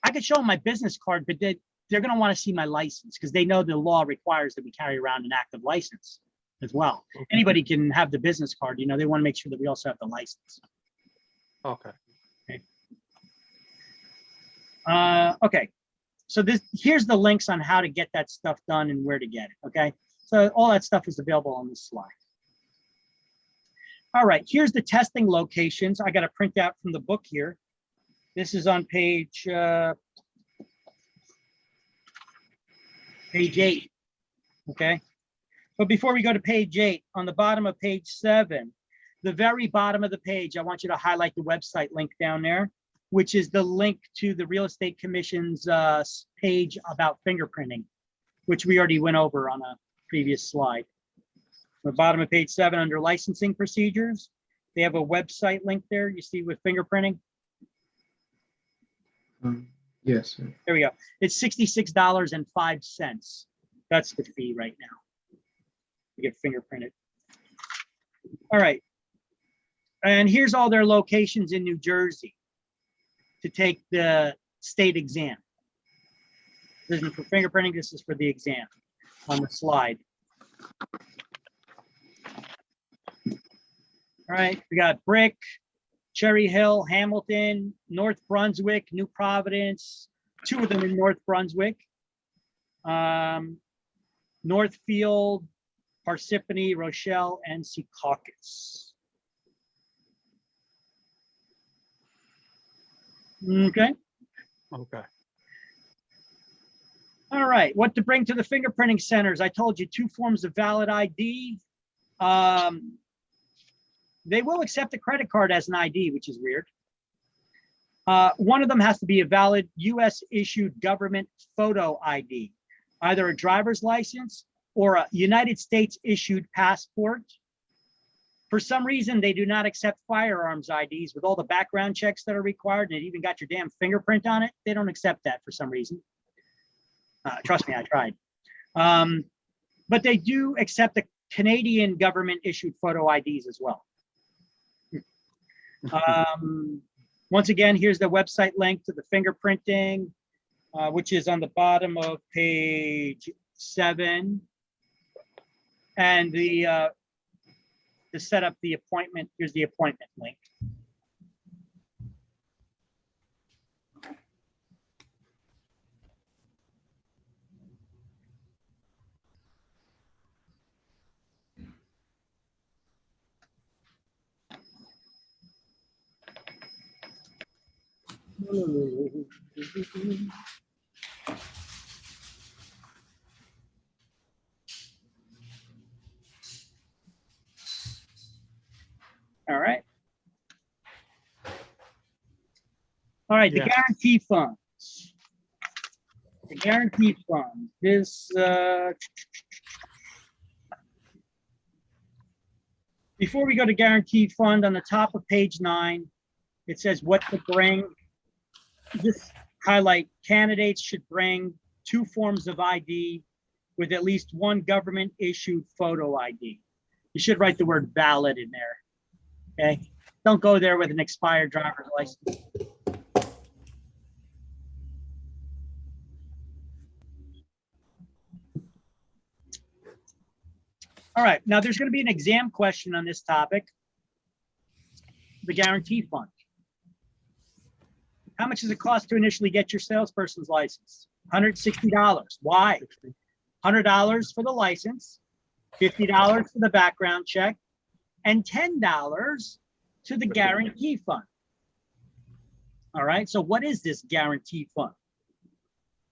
I could show them my business card, but they're going to want to see my license because they know the law requires that we carry around an active license as well. Okay. Anybody can have the business card. You know, they want to make sure that we also have the license. Okay. Okay. So here's the links on how to get that stuff done and where to get it. Okay. So all that stuff is available on this slide. All right. Here's the testing locations. I got a print out from the book here. This is on page 8. Okay. But before we go to page 8, on the bottom of page 7, the very bottom of the page, I want you to highlight the website link down there, which is the link to the Real Estate Commission's page about fingerprinting, which we already went over on a previous slide. The bottom of page 7 under licensing procedures, they have a website link there, you see, with fingerprinting. Yes. There we go. It's $66.05. That's the fee right now to get fingerprinted. All right. And here's all their locations in New Jersey to take the state exam. This isn't for fingerprinting, this is for the exam on the slide. All right, we got Brick, Cherry Hill, Hamilton, North Brunswick, New Providence, 2 of them in North Brunswick, Northfield, Parsippany, Rochelle, and Secaucus. Okay. Okay. All right, what to bring to the fingerprinting centers? I told you 2 forms of valid ID. They will accept a credit card as an ID, which is weird. One of them has to be a valid US issued government photo ID, either a driver's license or a United States issued passport. For some reason, they do not accept firearms IDs with all the background checks that are required, and it even got your damn fingerprint on it. They don't accept that for some reason. Trust me, I tried. But they do accept the Canadian government issued photo IDs as well. Once again, here's the website link to the fingerprinting, which is on the bottom of page 7. And to set up the appointment, here's the appointment link. All right. All right, the guarantee funds. The guarantee fund. This before we go to guarantee fund, on the top of page 9, it says what to bring. Just highlight candidates should bring 2 forms of ID with at least 1 government issued photo ID. You should write the word valid in there. Okay. Don't go there with an expired driver's license. All right, now there's going to be an exam question on this topic. The guarantee fund. How much does it cost to initially get your salesperson's license? $160. Why? $100 for the license, $50 for the background check, and $10 to the guarantee fund. All right, so what is this guarantee fund?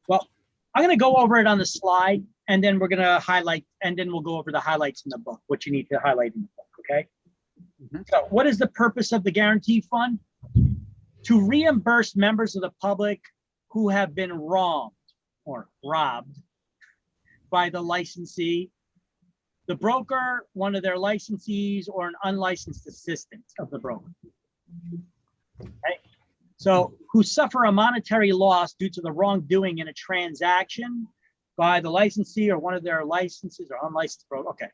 Well, I'm going to go over it on the slide, and then we're going to highlight, and then we'll go over the highlights in the book, what you need to highlight in the book, okay? So what is the purpose of the guarantee fund? To reimburse members of the public who have been wronged or robbed by the licensee, the broker, one of their licensees, or an unlicensed assistant of the broker. Okay? So who suffer a monetary loss due to the wrongdoing in a transaction by the licensee or one of their licenses or unlicensed broker. Okay.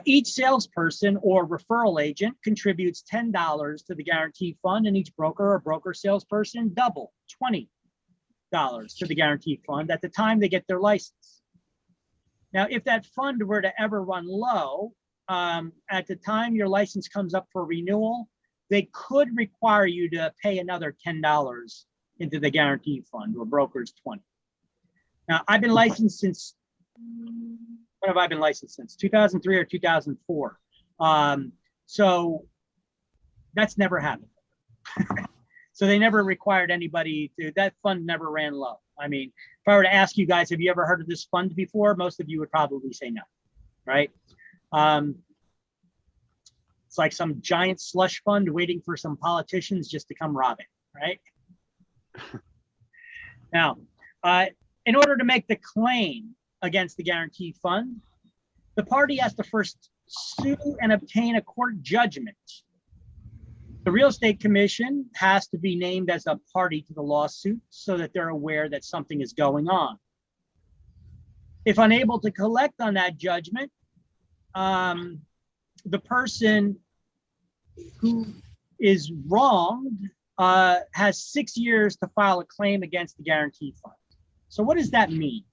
Each salesperson or referral agent contributes $10 to the guarantee fund, and each broker or broker salesperson double $20 to the guarantee fund at the time they get their license. Now, if that fund were to ever run low, at the time your license comes up for renewal, they could require you to pay another $10 into the guarantee fund, or broker's 20. Now, I've been licensed since, when have I been licensed since? 2003 or 2004. So that's never happened. So they never required anybody to, that fund never ran low. I mean, if I were to ask you guys, have you ever heard of this fund before? Most of you would probably say no, right? It's like some giant slush fund waiting for some politicians just to come rob it, right? Now, in order to make the claim against the guarantee fund, the party has to first sue and obtain a court judgment. The real estate commission has to be named as a party to the lawsuit so that they're aware that something is going on. If unable to collect on that judgment, the person who is wronged has 6 years to file a claim against the guarantee fund. So what does that mean?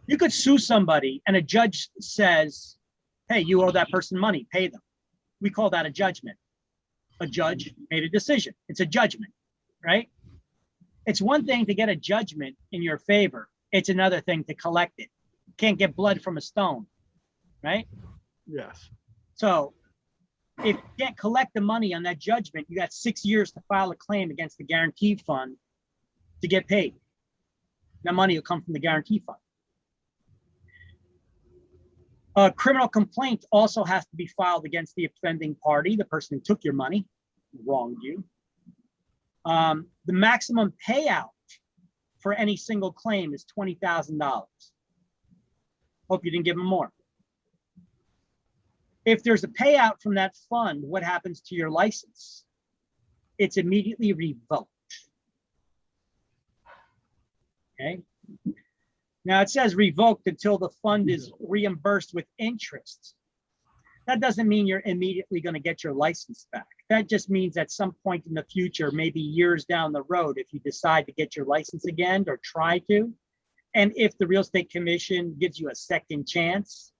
You could sue somebody and a judge says, hey, you owe that person money, pay them. We call that a judgment. A judge made a decision. It's a judgment, right? It's one thing to get a judgment in your favor. It's another thing to collect it. Can't get blood from a stone, right? Yes. So if you can't collect the money on that judgment, you got 6 years to file a claim against the guarantee fund to get paid. That money will come from the guarantee fund. A criminal complaint also has to be filed against the offending party, the person who took your money, wronged you. The maximum payout for any single claim is $20,000. Hope you didn't give them more. If there's a payout from that fund, what happens to your license? It's immediately revoked. Okay. Now it says revoked until the fund is reimbursed with interest. That doesn't mean you're immediately going to get your license back. That just means at some point in the future, maybe years down the road, if you decide to get your license again or try to, and if the real estate commission gives you a second chance,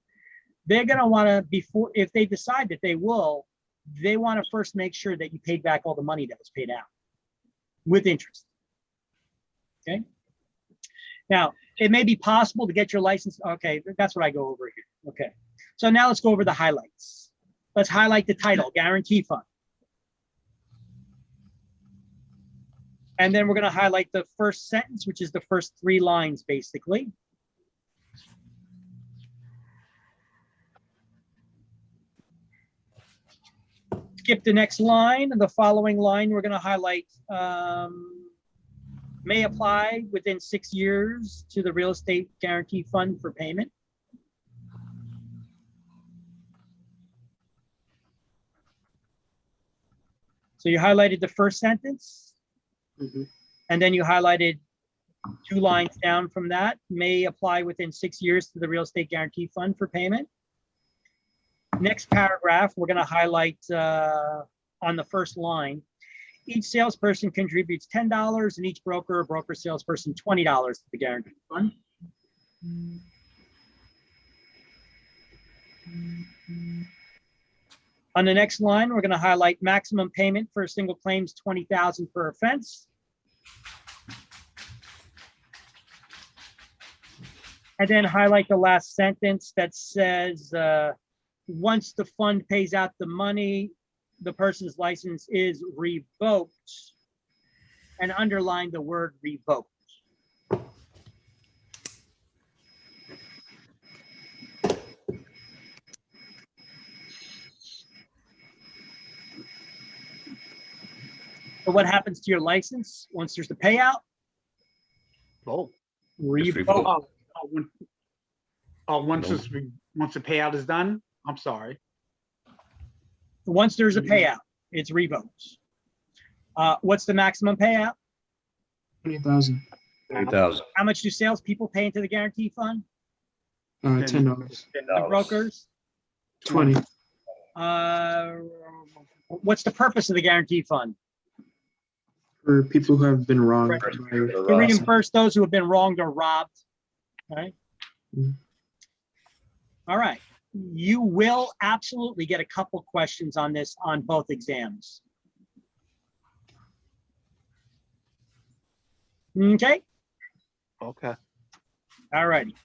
they're going to want to, before, if they decide that they will, they want to first make sure that you paid back all the money that was paid out with interest. Okay. Now, it may be possible to get your license. Okay, that's what I go over here. Okay. So now let's go over the highlights. Let's highlight the title, Guarantee Fund. And then we're going to highlight the first sentence, which is the first 3 lines, basically. Skip the next line. The following line, we're going to highlight may apply within 6 years to the real estate guarantee fund for payment. So you highlighted the first sentence, and then you highlighted 2 lines down from that, may apply within 6 years to the real estate guarantee fund for payment. Next paragraph, we're going to highlight on the first line, each salesperson contributes $10 and each broker or broker salesperson $20 to the guarantee fund. On the next line, we're going to highlight maximum payment for a single claim is $20,000 per offense. And then highlight the last sentence that says, once the fund pays out the money, the person's license is revoked, and underline the word revoked. So what happens to your license once there's a payout? Oh, Revoke. once the payout is done, I'm sorry. Once there's a payout, it's revoked. What's the maximum payout? 20,000. 20,000. How much do salespeople pay into the guarantee fund? $10. The brokers? 20. What's the purpose of the guarantee fund? For people who have been wronged. To reimburse those who have been wronged or robbed. Right? Mhm. All right. You will absolutely get a couple questions on this on both exams. Okay. Okay. All righty.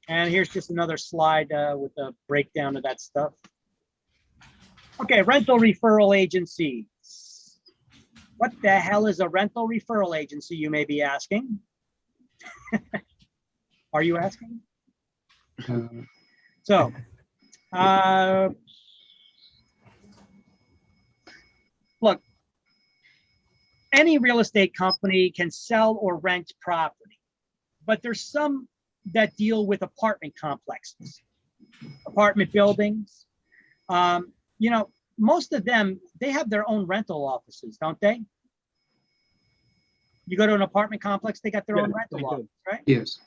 And here's just another slide with a breakdown of that stuff. Okay, rental referral agencies. What the hell is a rental referral agency, you may be asking? Are you asking? So, look, any real estate company can sell or rent property, but there's some that deal with apartment complexes, apartment buildings. You know, most of them, they have their own rental offices, don't they? You go to an apartment complex, they got their own rental office, right? Yes.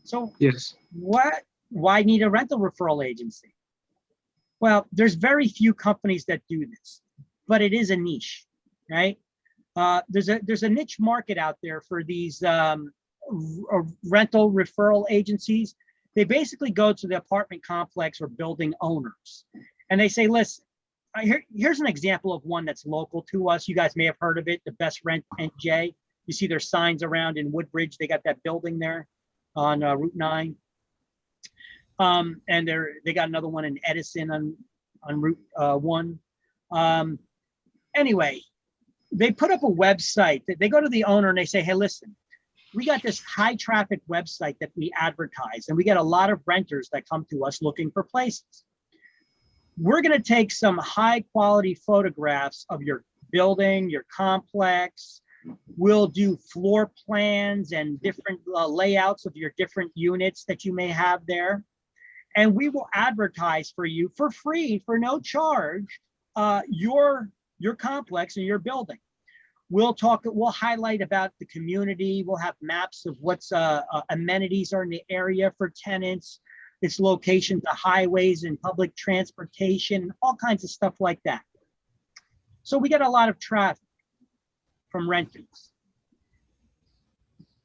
So Yes. why need a rental referral agency? Well, there's very few companies that do this, but it is a niche, right? There's a niche market out there for these rental referral agencies. They basically go to the apartment complex or building owners, and they say, listen, here's an example of one that's local to us. You guys may have heard of it, the Best Rent NJ. You see their signs around in Woodbridge. They got that building there on Route 9. And they got another one in Edison on Route 1. Anyway, they put up a website. They go to the owner and they say, hey, listen, we got this high traffic website that we advertise, and we get a lot of renters that come to us looking for places. We're going to take some high quality photographs of your building, your complex. We'll do floor plans and different layouts of your different units that you may have there. And we will advertise for you for free, for no charge, your complex and your building. We'll highlight about the community. We'll have maps of what's amenities are in the area for tenants, its location to highways and public transportation, all kinds of stuff like that. So we get a lot of traffic from renters.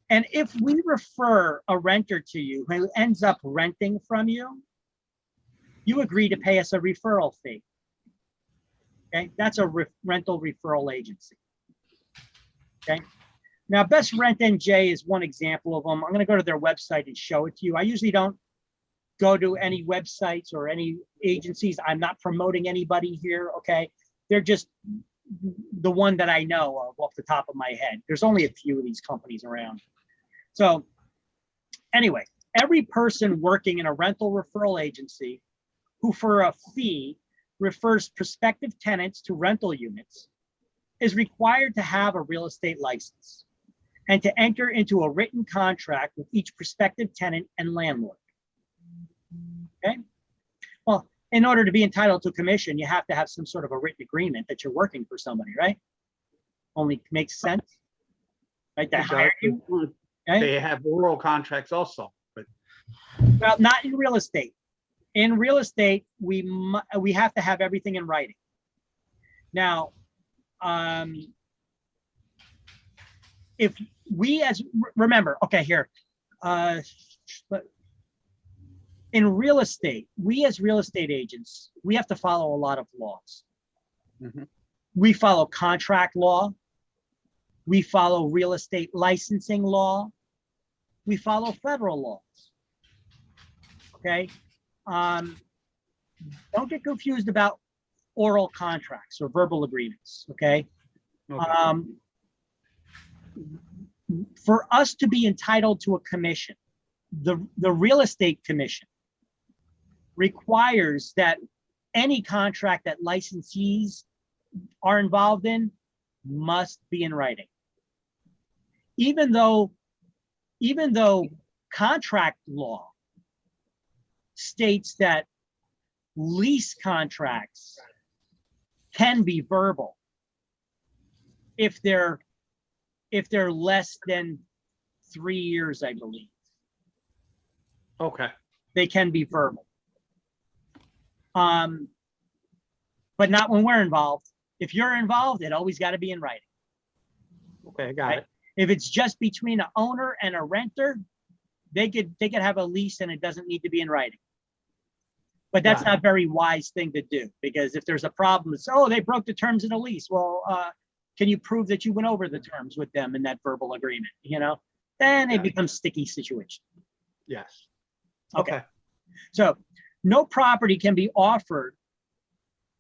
And if we refer a renter to you who ends up renting from you, you agree to pay us a referral fee. Okay, that's a rental referral agency. Okay, now Best Rent NJ is one example of them. I'm going to go to their website and show it to you. I usually don't go to any websites or any agencies. I'm not promoting anybody here. Okay, they're just the one that I know of off the top of my head. There's only a few of these companies around. So anyway, every person working in a rental referral agency who for a fee refers prospective tenants to rental units is required to have a real estate license and to enter into a written contract with each prospective tenant and landlord. Okay. Well, in order to be entitled to commission, you have to have some sort of a written agreement that you're working for somebody, right? Only makes sense, right? To hire you. Okay? They have oral contracts also, but well, not in real estate. In real estate, we have to have everything in writing. Now, if we remember, okay, here, in real estate, we as real estate agents, we have to follow a lot of laws. Mhm. We follow contract law. We follow real estate licensing law. We follow federal laws. Okay. Don't get confused about oral contracts or verbal agreements. Okay. Okay. For us to be entitled to a commission, the real estate commission requires that any contract that licensees are involved in must be in writing. Even though contract law states that lease contracts can be verbal if they're less than 3 years, I believe. Okay. They can be verbal. But not when we're involved. If you're involved, it always got to be in writing. Okay, I got Right? it. If it's just between an owner and a renter, they could have a lease and it doesn't need to be in writing. But that's Got not a very wise thing to do, because if there's a problem, it's, oh, they broke the terms of the lease. Well, can you prove that you went over the terms with them in that verbal agreement? You know, then it becomes sticky situation. Yes. Okay. Okay. So no property can be offered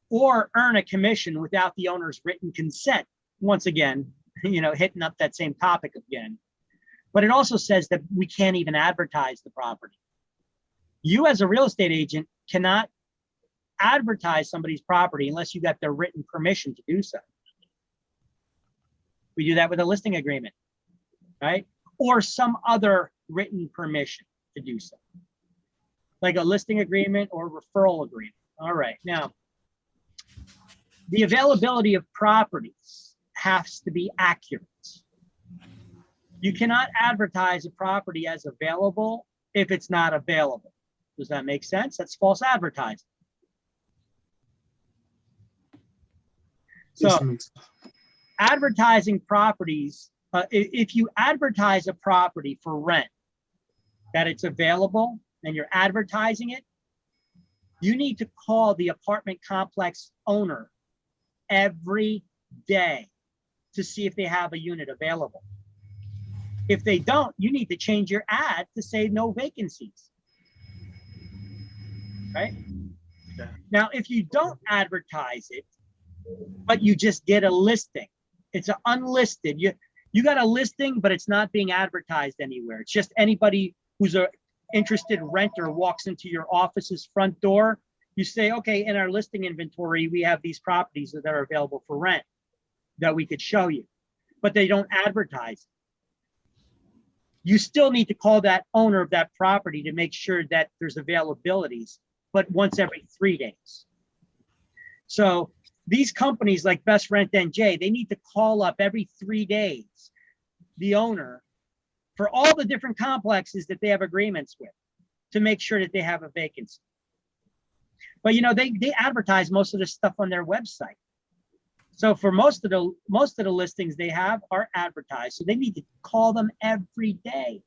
or earn a commission without the owner's written consent. Once again, you know, hitting up that same topic again. But it also says that we can't even advertise the property. You as a real estate agent cannot advertise somebody's property unless you got their written permission to do so. We do that with a listing agreement, right? Or some other written permission to do so, like a listing agreement or referral agreement. All right, now, the availability of properties has to be accurate. You cannot advertise a property as available if it's not available. Does that make sense? That's false advertising. So advertising properties, if you advertise a property for rent, that it's available and you're advertising it, you need to call the apartment complex owner every day to see if they have a unit available. If they don't, you need to change your ad to say no vacancies, right? Yeah. Now, if you don't advertise it, but you just get a listing, it's an unlisted, you got a listing, but it's not being advertised anywhere. It's just anybody who's a interested renter walks into your office's front door. You say, okay, in our listing inventory, we have these properties that are available for rent that we could show you, but they don't advertise. You still need to call that owner of that property to make sure that there's availabilities, but once every 3 days. So these companies like Best Rent NJ, they need to call up every 3 days the owner for all the different complexes that they have agreements with to make sure that they have a vacancy. But you know, they advertise most of this stuff on their website. So for most of the listings they have are advertised. So they need to call them every day.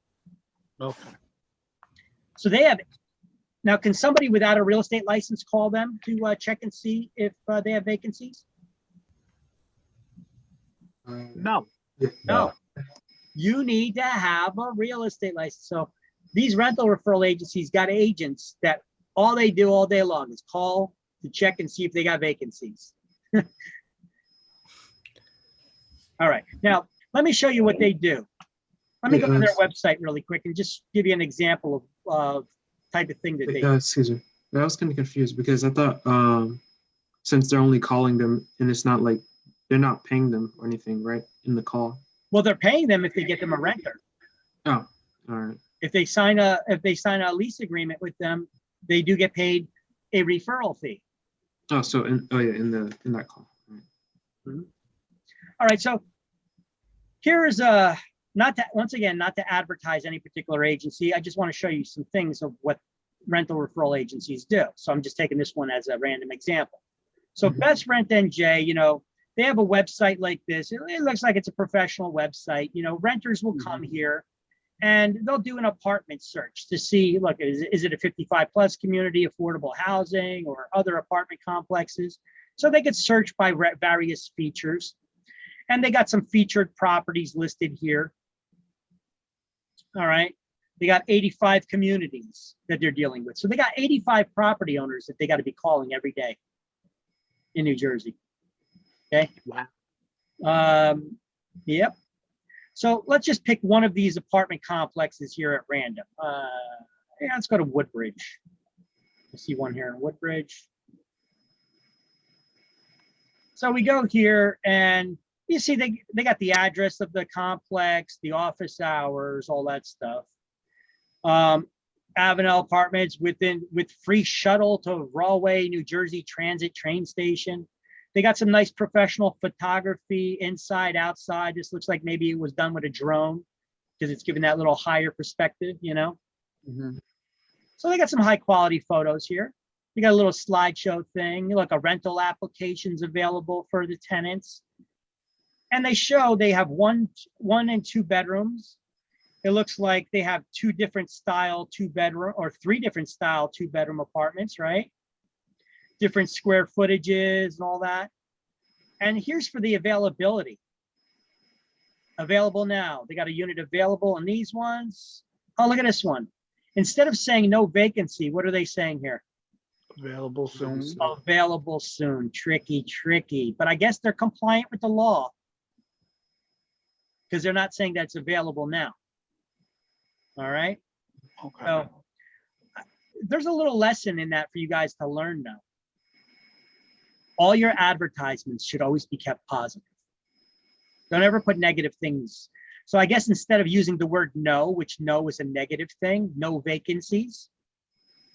Okay. So they have, now can somebody without a real estate license call them to check and see if they have vacancies? No. No. You need to have a real estate license. So these rental referral agencies got agents that all they do all day long is call to check and see if they got vacancies. All right, now let me show you what they do. Let me go to their website really quick and just give you an example of type of thing that they do. Excuse me. I was kind of confused because I thought since they're only calling them and it's not like they're not paying them or anything, right? In the call. Well, they're paying them if they get them a renter. Oh, all right. If they sign a lease agreement with them, they do get paid a referral fee. Oh, so in that call. All right. Mm-hmm. All right, so here's not to advertise any particular agency. I just want to show you some things of what rental referral agencies do. So I'm just taking this one as a random example. So Best Rent NJ, you know, they have a website like this. It looks like it's a professional website. You know, renters will come here and they'll do an apartment search to see, look, is it a 55+ community, affordable housing, or other apartment complexes? So they could search by various features. And they got some featured properties listed here. All right. They got 85 communities that they're dealing with. So they got 85 property owners that they got to be calling every day in New Jersey. Okay. Wow. Yep. So let's just pick one of these apartment complexes here at random. Yeah, let's go to Woodbridge. I see one here in Woodbridge. So we go here and you see they got the address of the complex, the office hours, all that stuff. Avenel Apartments with free shuttle to Rahway, New Jersey Transit train station. They got some nice professional photography inside, outside. This looks like maybe it was done with a drone because it's giving that little higher perspective, you know? Mhm. So they got some high quality photos here. You got a little slideshow thing, like a rental applications available for the tenants. And they show they have one and 2 bedrooms. It looks like they have 2 different style 2-bedroom or 3 different style 2-bedroom apartments, right? Different square footages and all that. And here's for the availability. Available now. They got a unit available in these ones. Oh, look at this one. Instead of saying no vacancy, what are they saying here? Available soon. Available soon. Tricky, tricky. But I guess they're compliant with the law because they're not saying that's available now. All right. Okay. So there's a little lesson in that for you guys to learn now. All your advertisements should always be kept positive. Don't ever put negative things. So I guess instead of using the word no, which no is a negative thing, no vacancies,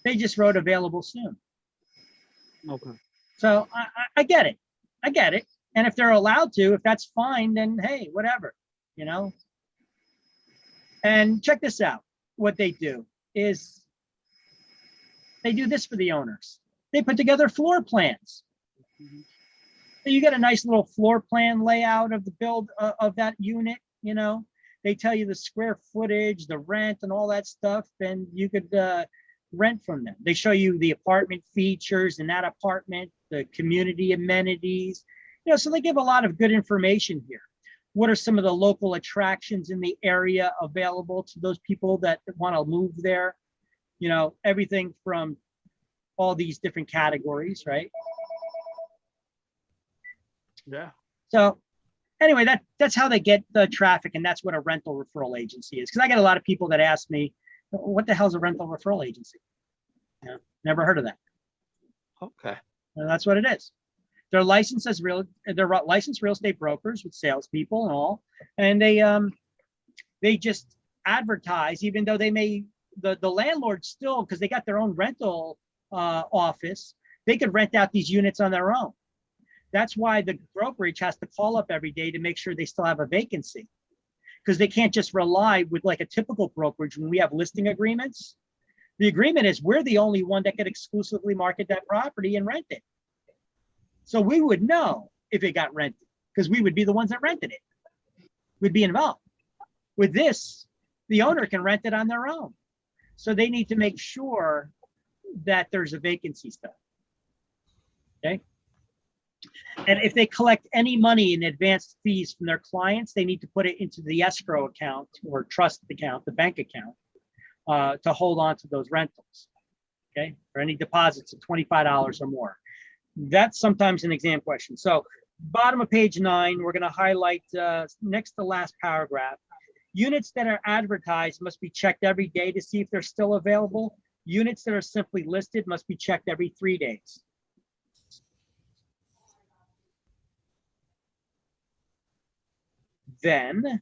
they just wrote available soon. Okay. So I get it. I get it. And if they're allowed to, if that's fine, then hey, whatever, you know? And check this out. What they do is they do this for the owners. They put together floor plans. So you get a nice little floor plan layout of the build of that unit, you know? They tell you the square footage, the rent and all that stuff, and you could rent from them. They show you the apartment features in that apartment, the community amenities, you know, so they give a lot of good information here. What are some of the local attractions in the area available to those people that want to move there? You know, everything from all these different categories, right? Yeah. So anyway, that's how they get the traffic, and that's what a rental referral agency is. Because I get a lot of people that ask me, what the hell is a rental referral agency? You know, never heard of that. Okay. And that's what it is. They're licensed real estate brokers with salespeople and all, and they just advertise, even though they may the landlord still, because they got their own rental office, they could rent out these units on their own. That's why the brokerage has to call up every day to make sure they still have a vacancy, because they can't just rely with like a typical brokerage. When we have listing agreements, the agreement is we're the only one that can exclusively market that property and rent it. So we would know if it got rented because we would be the ones that rented it. We'd be involved. With this, the owner can rent it on their own. So they need to make sure that there's a vacancy still. Okay. And if they collect any money in advanced fees from their clients, they need to put it into the escrow account or trust account, the bank account, to hold on to those rentals. Okay. For any deposits of $25 or more. That's sometimes an exam question. So bottom of page 9, we're going to highlight next to last paragraph. Units that are advertised must be checked every day to see if they're still available. Units that are simply listed must be checked every 3 days. Then,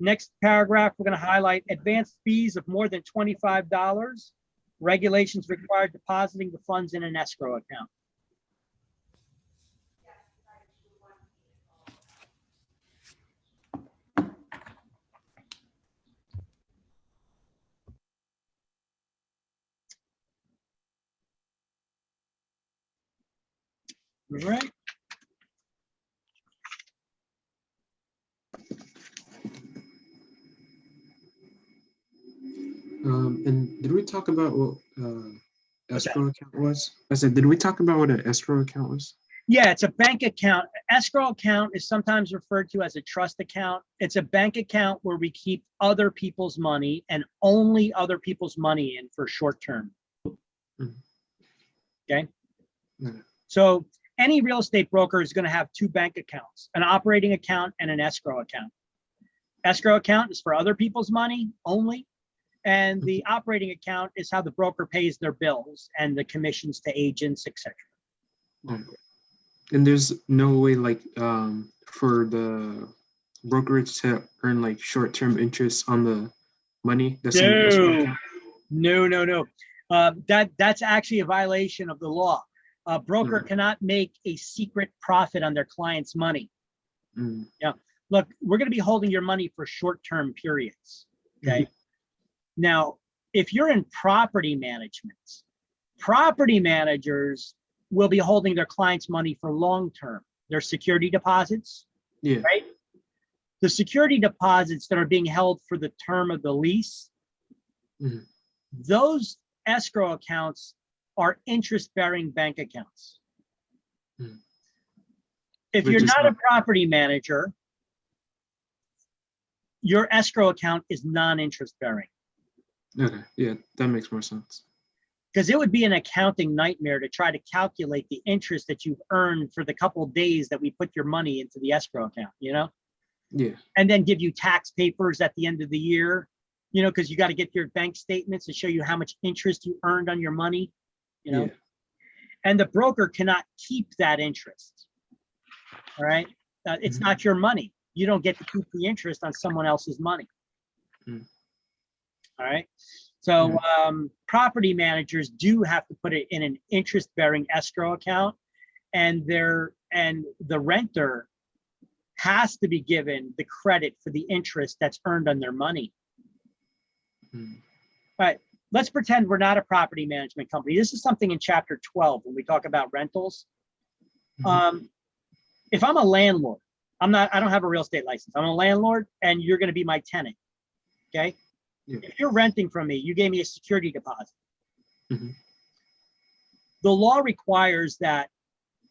next paragraph, we're going to highlight advanced fees of more than $25. Regulations require depositing the funds in an escrow account. All right. talk about what What's that? escrow account was? I said, did we talk about what an escrow account was? Yeah, it's a bank account. Escrow account is sometimes referred to as a trust account. It's a bank account where we keep other people's money and only other people's money in for short term. Mhm. Okay. Mhm. So any real estate broker is going to have two bank accounts, an operating account and an escrow account. Escrow account is for other people's money only. And the operating account is how the broker pays their bills and the commissions to agents, etc. Right. And there's no way like for the brokerage to earn like short-term interest on the money that's in the escrow account? No. That's actually a violation of the law. A broker cannot make a secret profit on their client's money. Mm. Yeah. Look, we're going to be holding your money for short-term periods. Okay. Now, if you're in property management, property managers will be holding their clients' money for long-term. Their security deposits, Yeah. right? The security deposits that are being held for the term of the lease, Mhm. those escrow accounts are interest-bearing bank accounts. Mhm. If Which you're is not a not- property manager, your escrow account is non-interest bearing. Okay, yeah, that makes more sense. Because it would be an accounting nightmare to try to calculate the interest that you've earned for the couple of days that we put your money into the escrow account, you know? Yeah. And then give you tax papers at the end of the year, you know, because you got to get your bank statements to show you how much interest you earned on your money, you know? Yeah. And the broker cannot keep that interest, all right? It's not your money. You don't get to keep the interest on someone else's money. Mm. All right. So property managers do have to put it in an interest-bearing escrow account, and the renter has to be given the credit for the interest that's earned on their money. Mm. All right. Let's pretend we're not a property management company. This is something in chapter 12 when we talk about rentals. If I'm a landlord, I don't have a real estate license. I'm a landlord and you're going to be my tenant. Okay. Yeah. If you're renting from me, you gave me a security deposit. Mhm. The law requires that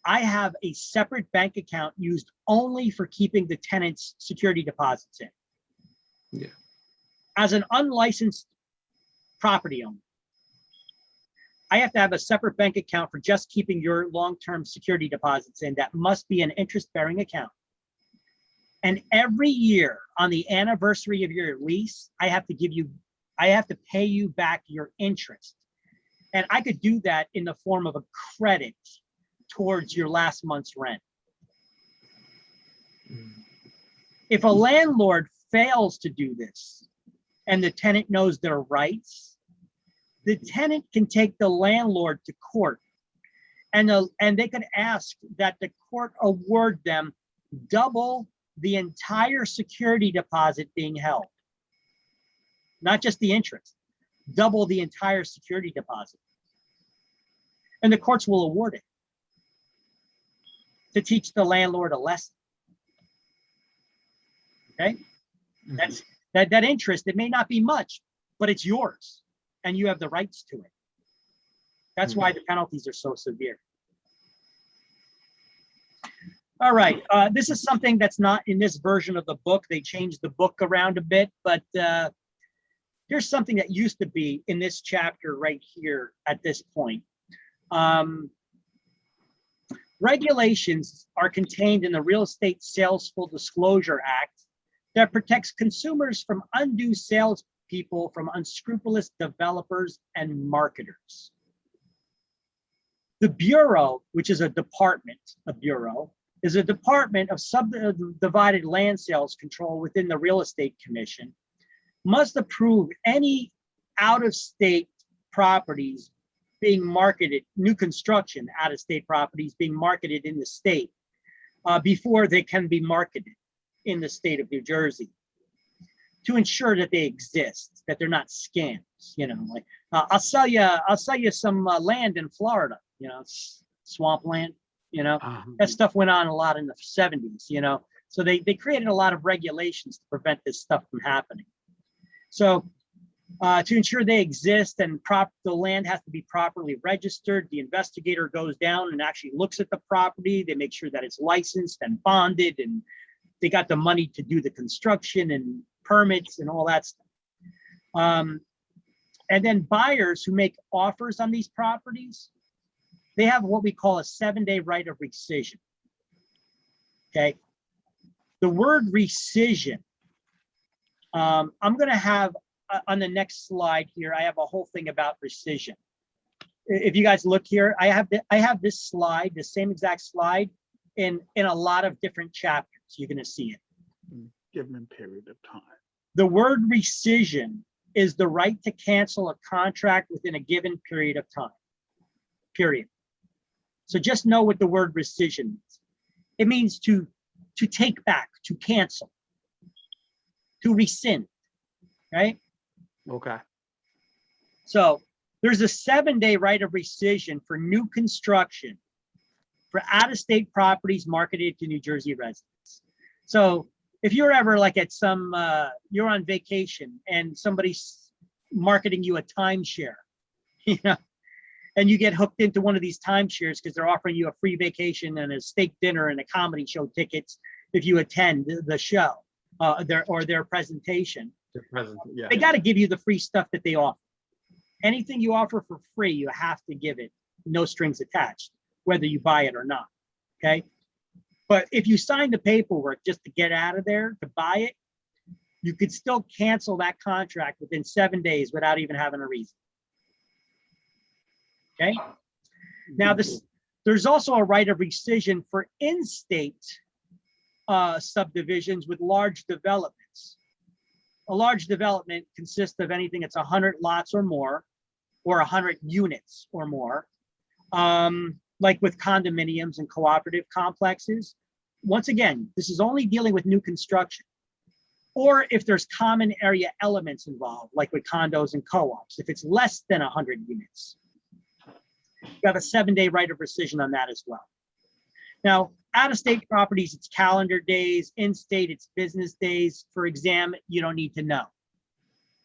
I have a separate bank account used only for keeping the tenant's security deposits in. Yeah. As an unlicensed property owner, I have to have a separate bank account for just keeping your long-term security deposits in. That must be an interest-bearing account. And every year on the anniversary of your lease, I have to pay you back your interest. And I could do that in the form of a credit towards your last month's rent. If a landlord fails to do this and the tenant knows their rights, the tenant can take the landlord to court, and they could ask that the court award them double the entire security deposit being held. Not just the interest, double the entire security deposit. And the courts will award it to teach the landlord a lesson. Okay? That's that interest, it may not be much, but it's yours and you have the rights to it. That's why the penalties are so severe. All right, this is something that's not in this version of the book. They changed the book around a bit, but here's something that used to be in this chapter right here at this point. Regulations are contained in the Real Estate Sales Full Disclosure Act that protects consumers from undue salespeople, from unscrupulous developers and marketers. The Bureau, which is a department, is a department of subdivided land sales control within the Real Estate Commission, must approve any out-of-state properties being marketed, new construction out-of-state properties being marketed in the state before they can be marketed in the state of New Jersey, to ensure that they exist, that they're not scams. You know, like I'll sell you some land in Florida. You know, swampland. You know, that stuff went on a lot in the 70s. You know, so they created a lot of regulations to prevent this stuff from happening. So To ensure they exist and the land has to be properly registered, the investigator goes down and actually looks at the property. They make sure that it's licensed and bonded and they got the money to do the construction and permits and all that stuff. And then buyers who make offers on these properties, they have what we call a 7-day right of rescission. Okay. The word rescission, I'm going to have on the next slide here, I have a whole thing about rescission. If you guys look here, I have this slide, the same exact slide in a lot of different chapters. You're going to see it. Given period of time. The word rescission is the right to cancel a contract within a given period of time, period. So just know what the word rescission means. It means to take back, to cancel, to rescind, right? Okay. So there's a 7-day right of rescission for new construction for out-of-state properties marketed to New Jersey residents. So if you're ever like at some, you're on vacation and somebody's marketing you a timeshare, you know, and you get hooked into one of these timeshares because they're offering you a free vacation and a steak dinner and a comedy show tickets if you attend the show, their presentation. Yeah. They got to give you the free stuff that they offer. Anything you offer for free, you have to give it, no strings attached, whether you buy it or not. Okay. But if you sign the paperwork just to get out of there, to buy it, you could still cancel that contract within 7 days without even having a reason. Okay. Now, there's also a right of rescission for in-state subdivisions with large developments. A large development consists of anything that's 100 lots or more, or 100 units or more. Like with condominiums and cooperative complexes. Once again, this is only dealing with new construction. Or if there's common area elements involved, like with condos and co-ops, if it's less than 100 units. You have a 7-day right of rescission on that as well. Now, out-of-state properties, it's calendar days. In-state, it's business days. For exam, you don't need to know.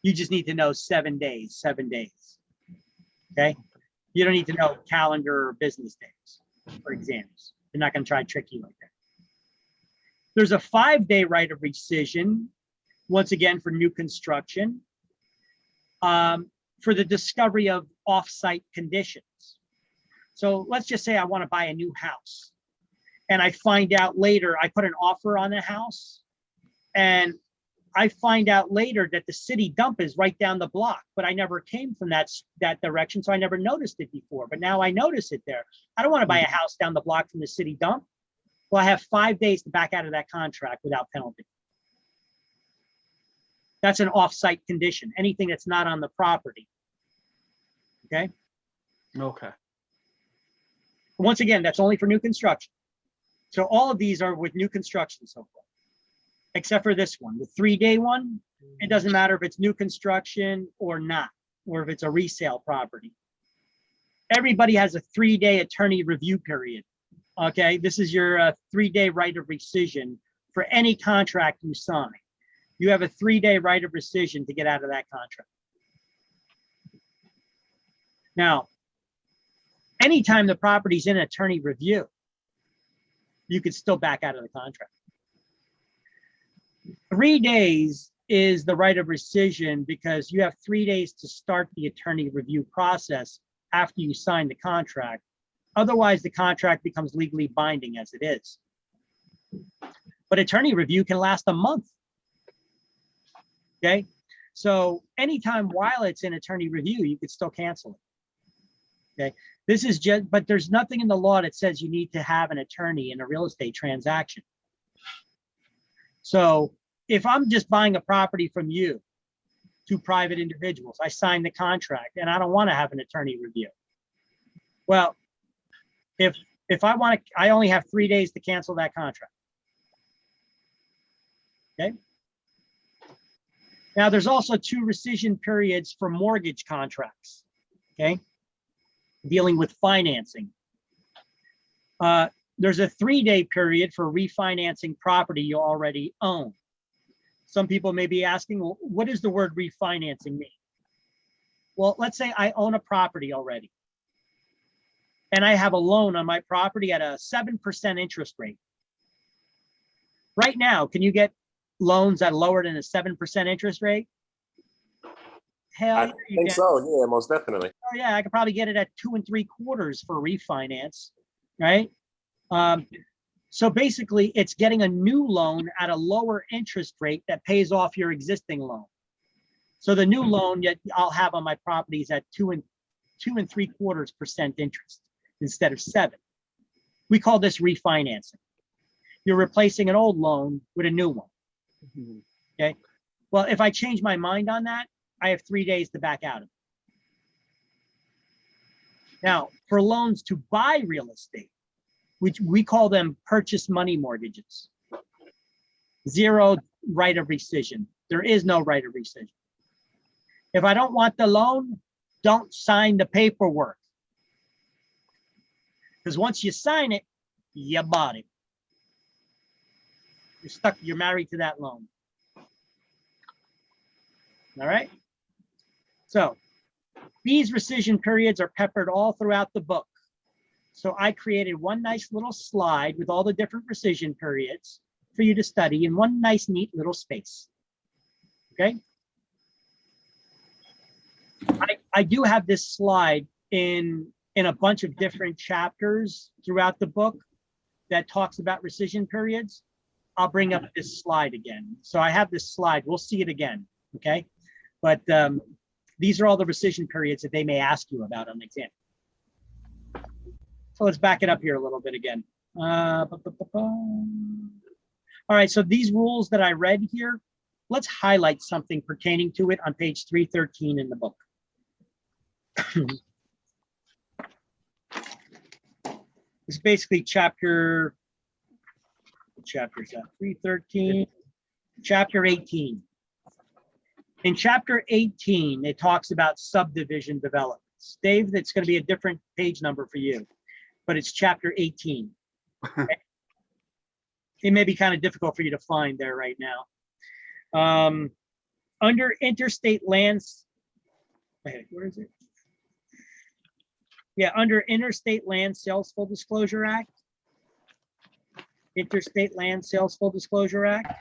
You just need to know 7 days, 7 days. Okay? You don't need to know calendar or business days for exams. They're not going to try to trick you like that. There's a 5-day right of rescission, once again, for new construction, for the discovery of off-site conditions. So let's just say I want to buy a new house. And I find out later, I put an offer on the house, and I find out later that the city dump is right down the block, but I never came from that direction, so I never noticed it before. But now I notice it there. I don't want to buy a house down the block from the city dump. Well, I have 5 days to back out of that contract without penalty. That's an off-site condition, anything that's not on the property. Okay? Okay. Once again, that's only for new construction. So all of these are with new construction so far, except for this one, the 3-day one. It doesn't matter if it's new construction or not, or if it's a resale property. Everybody has a 3-day attorney review period. Okay, this is your 3-day right of rescission for any contract you sign. You have a 3-day right of rescission to get out of that contract. Now, anytime the property's in attorney review, you could still back out of the contract. 3 days is the right of rescission because you have 3 days to start the attorney review process after you sign the contract. Otherwise, the contract becomes legally binding as it is. But attorney review can last a month. Okay, so anytime while it's in attorney review, you could still cancel it. Okay, this is just, but there's nothing in the law that says you need to have an attorney in a real estate transaction. So if I'm just buying a property from you, two private individuals, I sign the contract and I don't want to have an attorney review. Well, if I want to, I only have 3 days to cancel that contract. Okay. Now there's also 2 rescission periods for mortgage contracts. Okay. Dealing with financing. There's a 3-day period for refinancing property you already own. Some people may be asking, well, what does the word refinancing mean? Well, let's say I own a property already. And I have a loan on my property at a 7% interest rate. Right now, can you get loans that are lower than a 7% interest rate? Hell I yeah, you think can. so. Yeah, most definitely. Oh yeah, I could probably get it at 2 3/4 for refinance, right? So basically, it's getting a new loan at a lower interest rate that pays off your existing loan. So the new loan that I'll have on my properties at 2 3/4% interest instead of 7. We call this refinancing. You're replacing an old loan with a new one. Okay. Well, if I change my mind on that, I have 3 days to back out of it. Now, for loans to buy real estate, which we call them purchase money mortgages, 0 right of rescission. There is no right of rescission. If I don't want the loan, don't sign the paperwork. Because once you sign it, you bought it. You're stuck, you're married to that loan. All right. So these rescission periods are peppered all throughout the book. So I created one nice little slide with all the different rescission periods for you to study in one nice, neat little space. Okay. I do have this slide in a bunch of different chapters throughout the book that talks about rescission periods. I'll bring up this slide again. So I have this slide. We'll see it again. Okay. But these are all the rescission periods that they may ask you about on the exam. So let's back it up here a little bit again. All right, so these rules that I read here, let's highlight something pertaining to it on page 313 in the book. It's basically chapter, what chapter is that? 313, chapter 18. In chapter 18, it talks about subdivision developments. Dave, that's going to be a different page number for you, but it's chapter 18. Okay? It may be kind of difficult for you to find there right now. Under interstate lands, wait, where is it? Yeah, under Interstate Land Sales Full Disclosure Act. Interstate Land Sales Full Disclosure Act.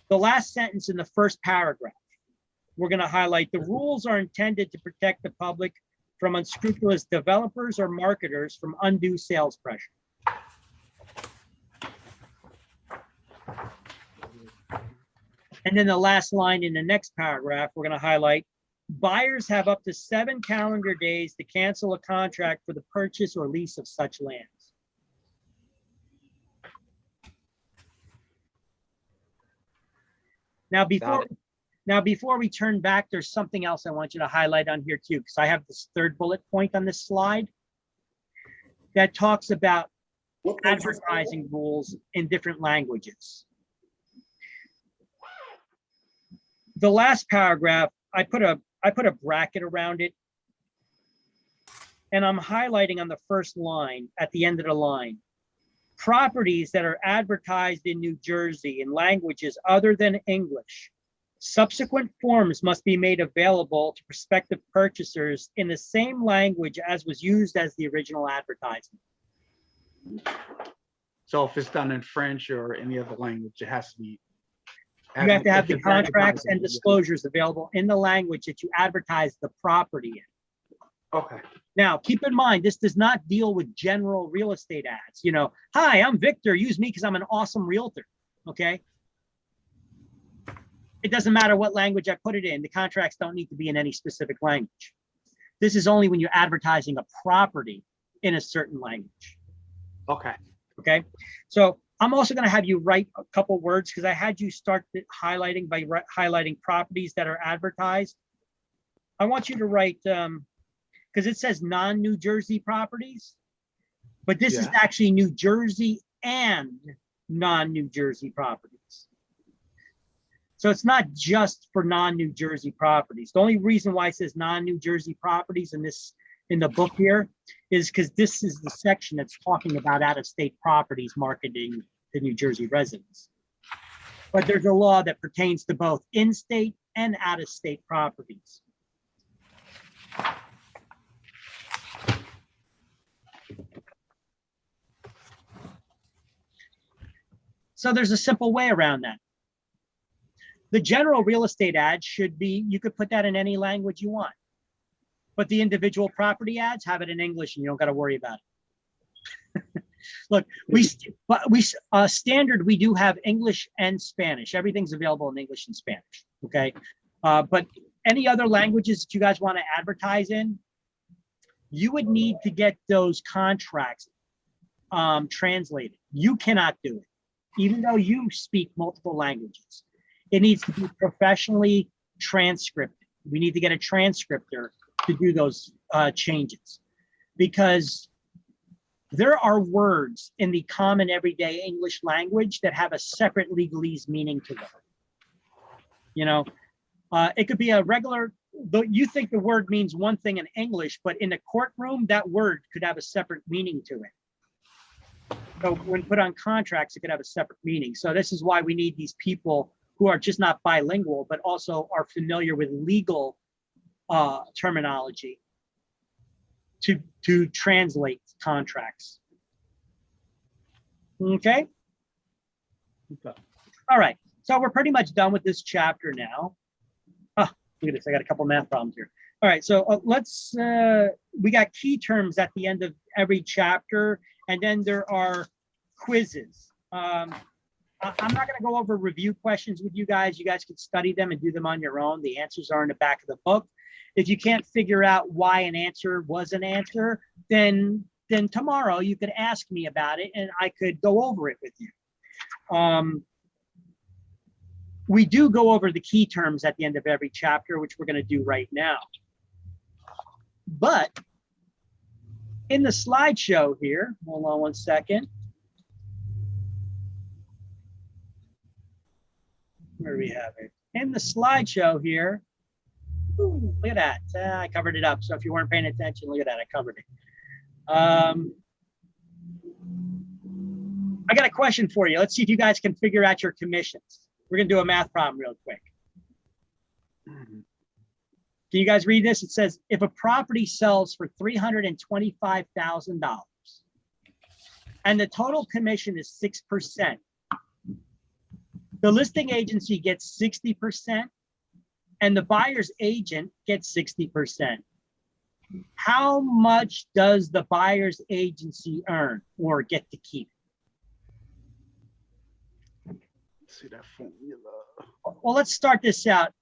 The last sentence in the first paragraph, we're going to highlight the rules are intended to protect the public from unscrupulous developers or marketers from undue sales pressure. And then the last line in the next paragraph, we're going to highlight buyers have up to 7 calendar days to cancel a contract for the purchase or lease of such lands. Now, before we turn back, there's something else I want you to highlight on here too, because I have this third bullet point on this slide that talks about advertising rules in different languages. The last paragraph, I put a bracket around it, and I'm highlighting on the first line at the end of the line, properties that are advertised in New Jersey in languages other than English. Subsequent forms must be made available to prospective purchasers in the same language as was used as the original advertisement. So if it's done in French or any other language, it has to be. You have to have if the it's contracts advertising. and disclosures available in the language that you advertise the property in. Okay. Now, keep in mind, this does not deal with general real estate ads. You know, hi, I'm Victor. Use me because I'm an awesome realtor. Okay. It doesn't matter what language I put it in. The contracts don't need to be in any specific language. This is only when you're advertising a property in a certain language. Okay. Okay. So I'm also going to have you write a couple words because I had you start highlighting by highlighting properties that are advertised. I want you to write, because it says non-New Jersey properties, but this is actually New Jersey and non-New Jersey properties. So it's not just for non-New Jersey properties. The only reason why it says non-New Jersey properties in the book here is because this is the section that's talking about out-of-state properties marketing to New Jersey residents. but there's a law that pertains to both in-state and out-of-state properties. So there's a simple way around that. The general real estate ad should be, you could put that in any language you want. But the individual property ads have it in English and you don't got to worry about it. Look, standard, we do have English and Spanish. Everything's available in English and Spanish, okay? But any other languages that you guys want to advertise in, you would need to get those contracts translated. You cannot do it, even though you speak multiple languages. It needs to be professionally transcribed. We need to get a transcriptor to do those changes, because there are words in the common everyday English language that have a separate legalese meaning to them. You know, it could be a regular, though you think the word means one thing in English, but in a courtroom, that word could have a separate meaning to it. So when put on contracts, it could have a separate meaning. So this is why we need these people who are just not bilingual, but also are familiar with legal terminology to translate contracts. Okay. All right. So we're pretty much done with this chapter now. Oh, look at this. I got a couple math problems here. All right. So let's, we got key terms at the end of every chapter, and then there are quizzes. I'm not going to go over review questions with you guys. You guys can study them and do them on your own. The answers are in the back of the book. If you can't figure out why an answer was an answer, then tomorrow you could ask me about it and I could go over it with you. We do go over the key terms at the end of every chapter, which we're going to do right now. But in the slideshow here, hold on one second. Where do we have it? In the slideshow here, ooh, look at that. I covered it up. So if you weren't paying attention, look at that. I covered it. I got a question for you. Let's see if you guys can figure out your commissions. We're going to do a math problem real quick. Can you guys read this? It says, if a property sells for $325,000 and the total commission is 6%, the listing agency gets 60% and the buyer's agent gets 60%. How much does the buyer's agency earn or get to keep? Let's see that formula. Well, let's start this out.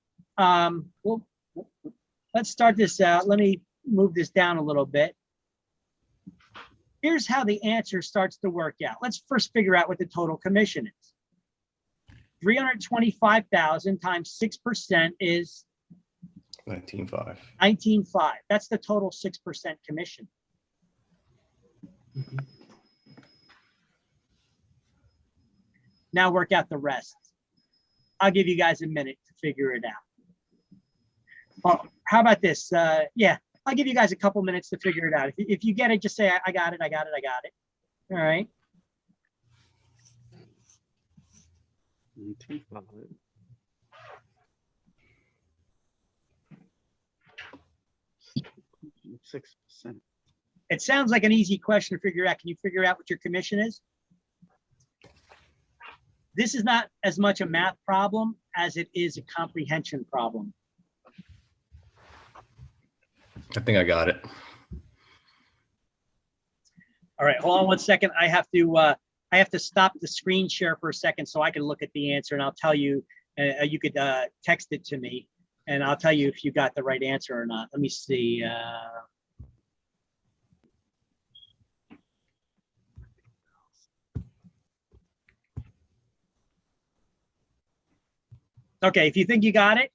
Let's start this out. Let me move this down a little bit. Here's how the answer starts to work out. Let's first figure out what the total commission is. 325,000 times 6% is 19.5. 19.5. That's the total 6% commission. Now work out the rest. I'll give you guys a minute to figure it out. Well, how about this? Yeah, I'll give you guys a couple minutes to figure it out. If you get it, just say, I got it, I got it, I got it. All right. 6%. It sounds like an easy question to figure out. Can you figure out what your commission is? This is not as much a math problem as it is a comprehension problem. I think I got it. All right, hold on one second. I have to stop the screen share for a second so I can look at the answer, and I'll tell you. You could text it to me, and I'll tell you if you got the right answer or not. Let me see. Okay, if you think you got it,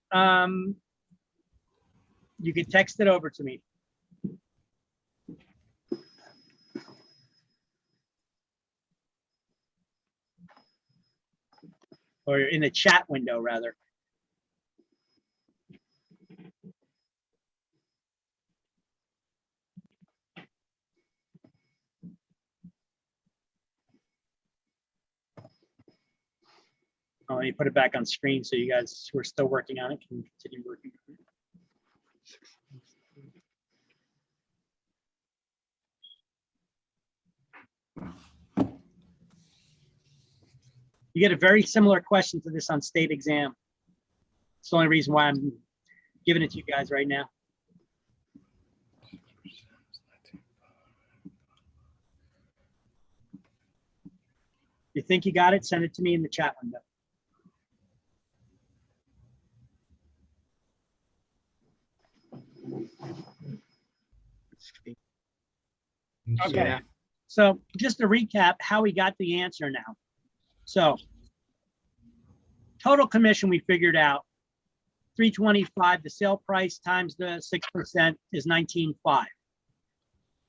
you can text it over to me. Or in the chat window, rather. Oh, Let me put it back on screen so you guys who are still working on it can continue working. You get a very similar question to this on state exam. It's the only reason why I'm giving it to you guys right now. You think you got it? Send it to me in the chat window. Okay. Yeah. So just to recap how we got the answer now. So total commission we figured out 325, the sale price times the 6% is 19.5.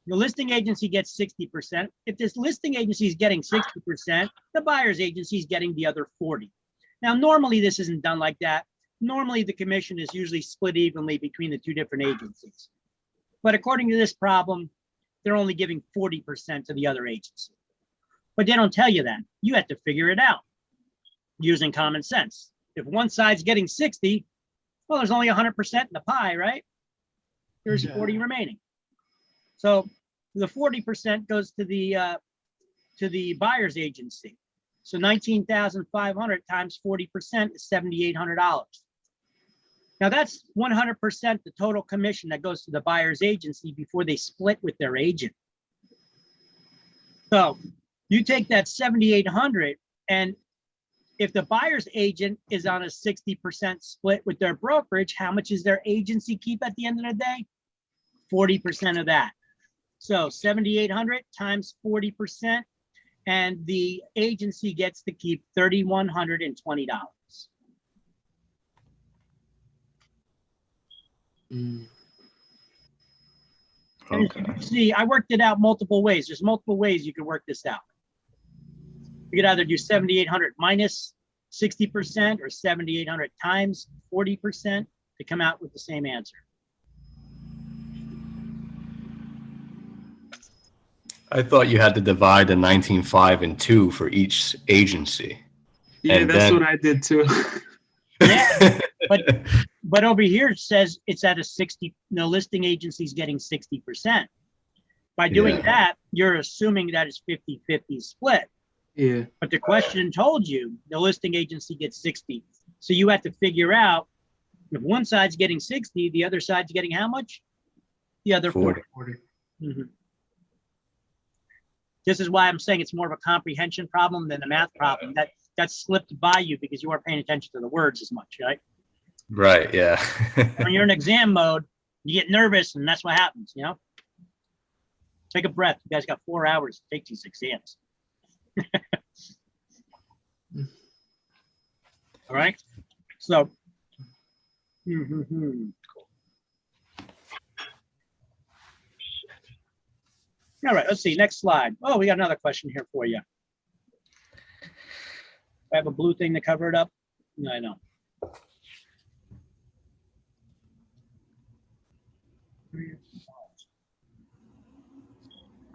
The listing agency gets 60%. If this listing agency is getting 60%, the buyer's agency is getting the other 40. Now, normally this isn't done like that. Normally the commission is usually split evenly between the two different agencies. But according to this problem, they're only giving 40% to the other agency. But they don't tell you that. You have to figure it out using common sense. If one side's getting 60, well, there's only 100% in the pie, right? There's 40 remaining. So the 40% goes to the buyer's agency. So 19,500 times 40% is $7,800. Now that's 100% the total commission that goes to the buyer's agency before they split with their agent. So you take that 7,800, and if the buyer's agent is on a 60% split with their brokerage, how much is their agency keep at the end of the day? 40% of that. So 7,800 times 40%, and the agency gets to keep $3,120. And as you can see, I worked it out multiple ways. There's multiple ways you can work this out. You could either do 7,800 minus 60% or 7,800 times 40% to come out with the same answer. I thought you had to divide the 19.5 in two for each agency. Yeah, And that's then- what I did too. Yeah, but over here it says it's at a 60. No, listing agency is getting 60%. By doing Yeah. that, you're assuming that it's 50-50 split. Yeah. But the question told you the listing agency gets 60. So you have to figure out if one side's getting 60, the other side's getting how much? The other 40. 40. Mhm. This is why I'm saying it's more of a comprehension problem than a math problem. That slipped by you because you weren't paying attention to the words as much, right? Right, yeah. When you're in exam mode, you get nervous, and that's what happens, you know? Take a breath. You guys got 4 hours to take these exams. All right. So, all right, let's see. Next slide. Oh, we got another question here for you. I have a blue thing to cover it up. I know.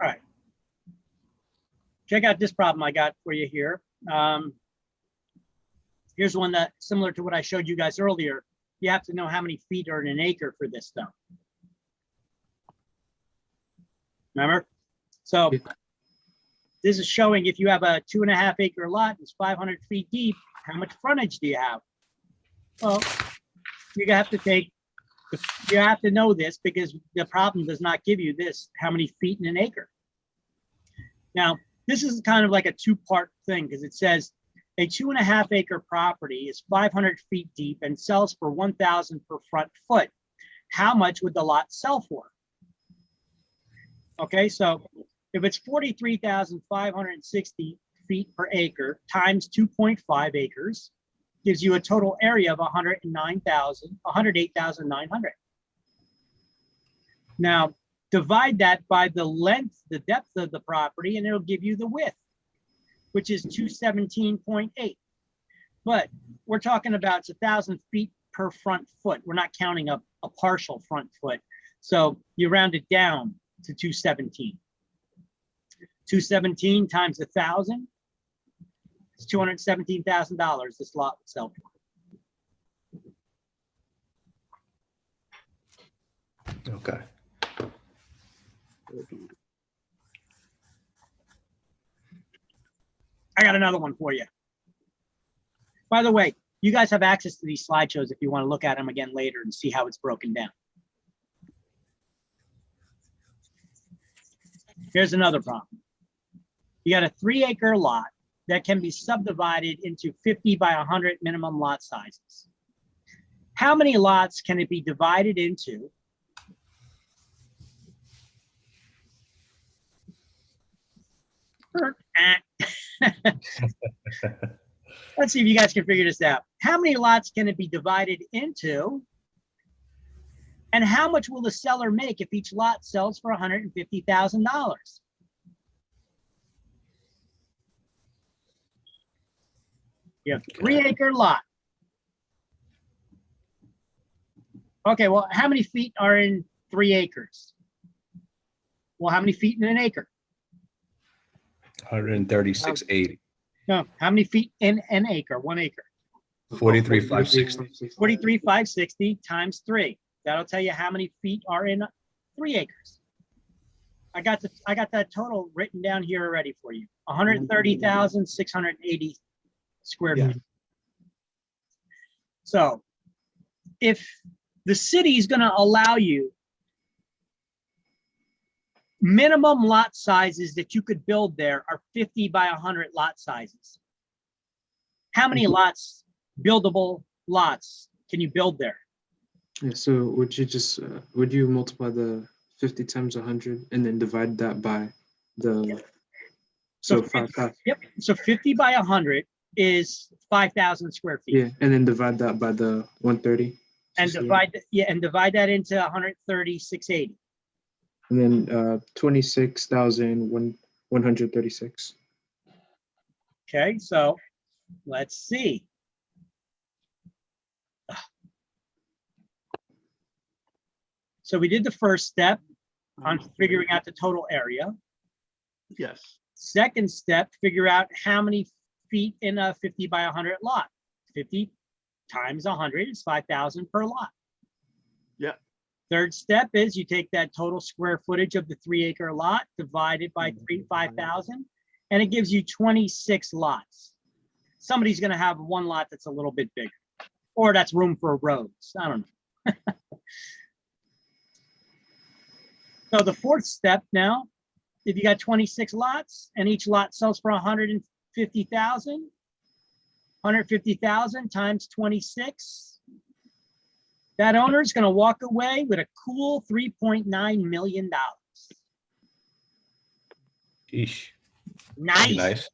All right. Check out this problem I got for you here. Here's one that similar to what I showed you guys earlier. You have to know how many feet are in an acre for this stuff. Remember? So this is showing if you have a 2.5 acre lot, it's 500 feet deep, how much frontage do you have? Well, you have to know this because the problem does not give you this, how many feet in an acre. Now, this is kind of like a two-part thing because it says a 2.5 acre property is 500 feet deep and sells for 1,000 per front foot. How much would the lot sell for? Okay, so if it's 43,560 feet per acre times 2.5 acres, gives you a total area of 108,900. Now, divide that by the length, the depth of the property, and it'll give you the width, which is 217.8. But we're talking about it's 1,000 feet per front foot. We're not counting a partial front foot. So you round it down to 217. 217 times 1,000 It's $217,000 this lot would sell for. Okay. I got another one for you. By the way, you guys have access to these slideshows if you want to look at them again later and see how it's broken down. Here's another problem. You got a 3-acre lot that can be subdivided into 50 by 100 minimum lot sizes. How many lots can it be divided into? Let's see if you guys can figure this out. How many lots can it be divided into? And how much will the seller make if each lot sells for $150,000? You have a 3-acre lot. Okay, well, how many feet are in 3 acres? Well, how many feet in an acre? 136.80. No, how many feet in an acre? 1 acre. 43,560. 43,560 times 3. That'll tell you how many feet are in 3 acres. I got that total written down here already for you. 130,680 square feet. So if the city is going to allow you minimum lot sizes that you could build there are 50 by 100 lot sizes. How many lots, buildable lots, can you build there? Yeah, so would you just would you multiply the 50 times 100 and then divide that by the so 5,000? Yep. So 50 by 100 is 5,000 square feet. Yeah, and then divide that by the 130. And divide that into 130,680. And then 26,136. Okay, so let's see. So we did the first step on figuring out the total area. Yes. Second step, figure out how many feet in a 50 by 100 lot. 50 times 100 is 5,000 per lot. Yeah. Third step is you take that total square footage of the 3-acre lot, divide it by 5,000, and it gives you 26 lots. Somebody's going to have one lot that's a little bit bigger, or that's room for roads. I don't know. So the fourth step now, if you got 26 lots and each lot sells for 150,000, 150,000 times 26, that owner is going to walk away with a cool $3.9 million. Sheesh. Nice. Nice.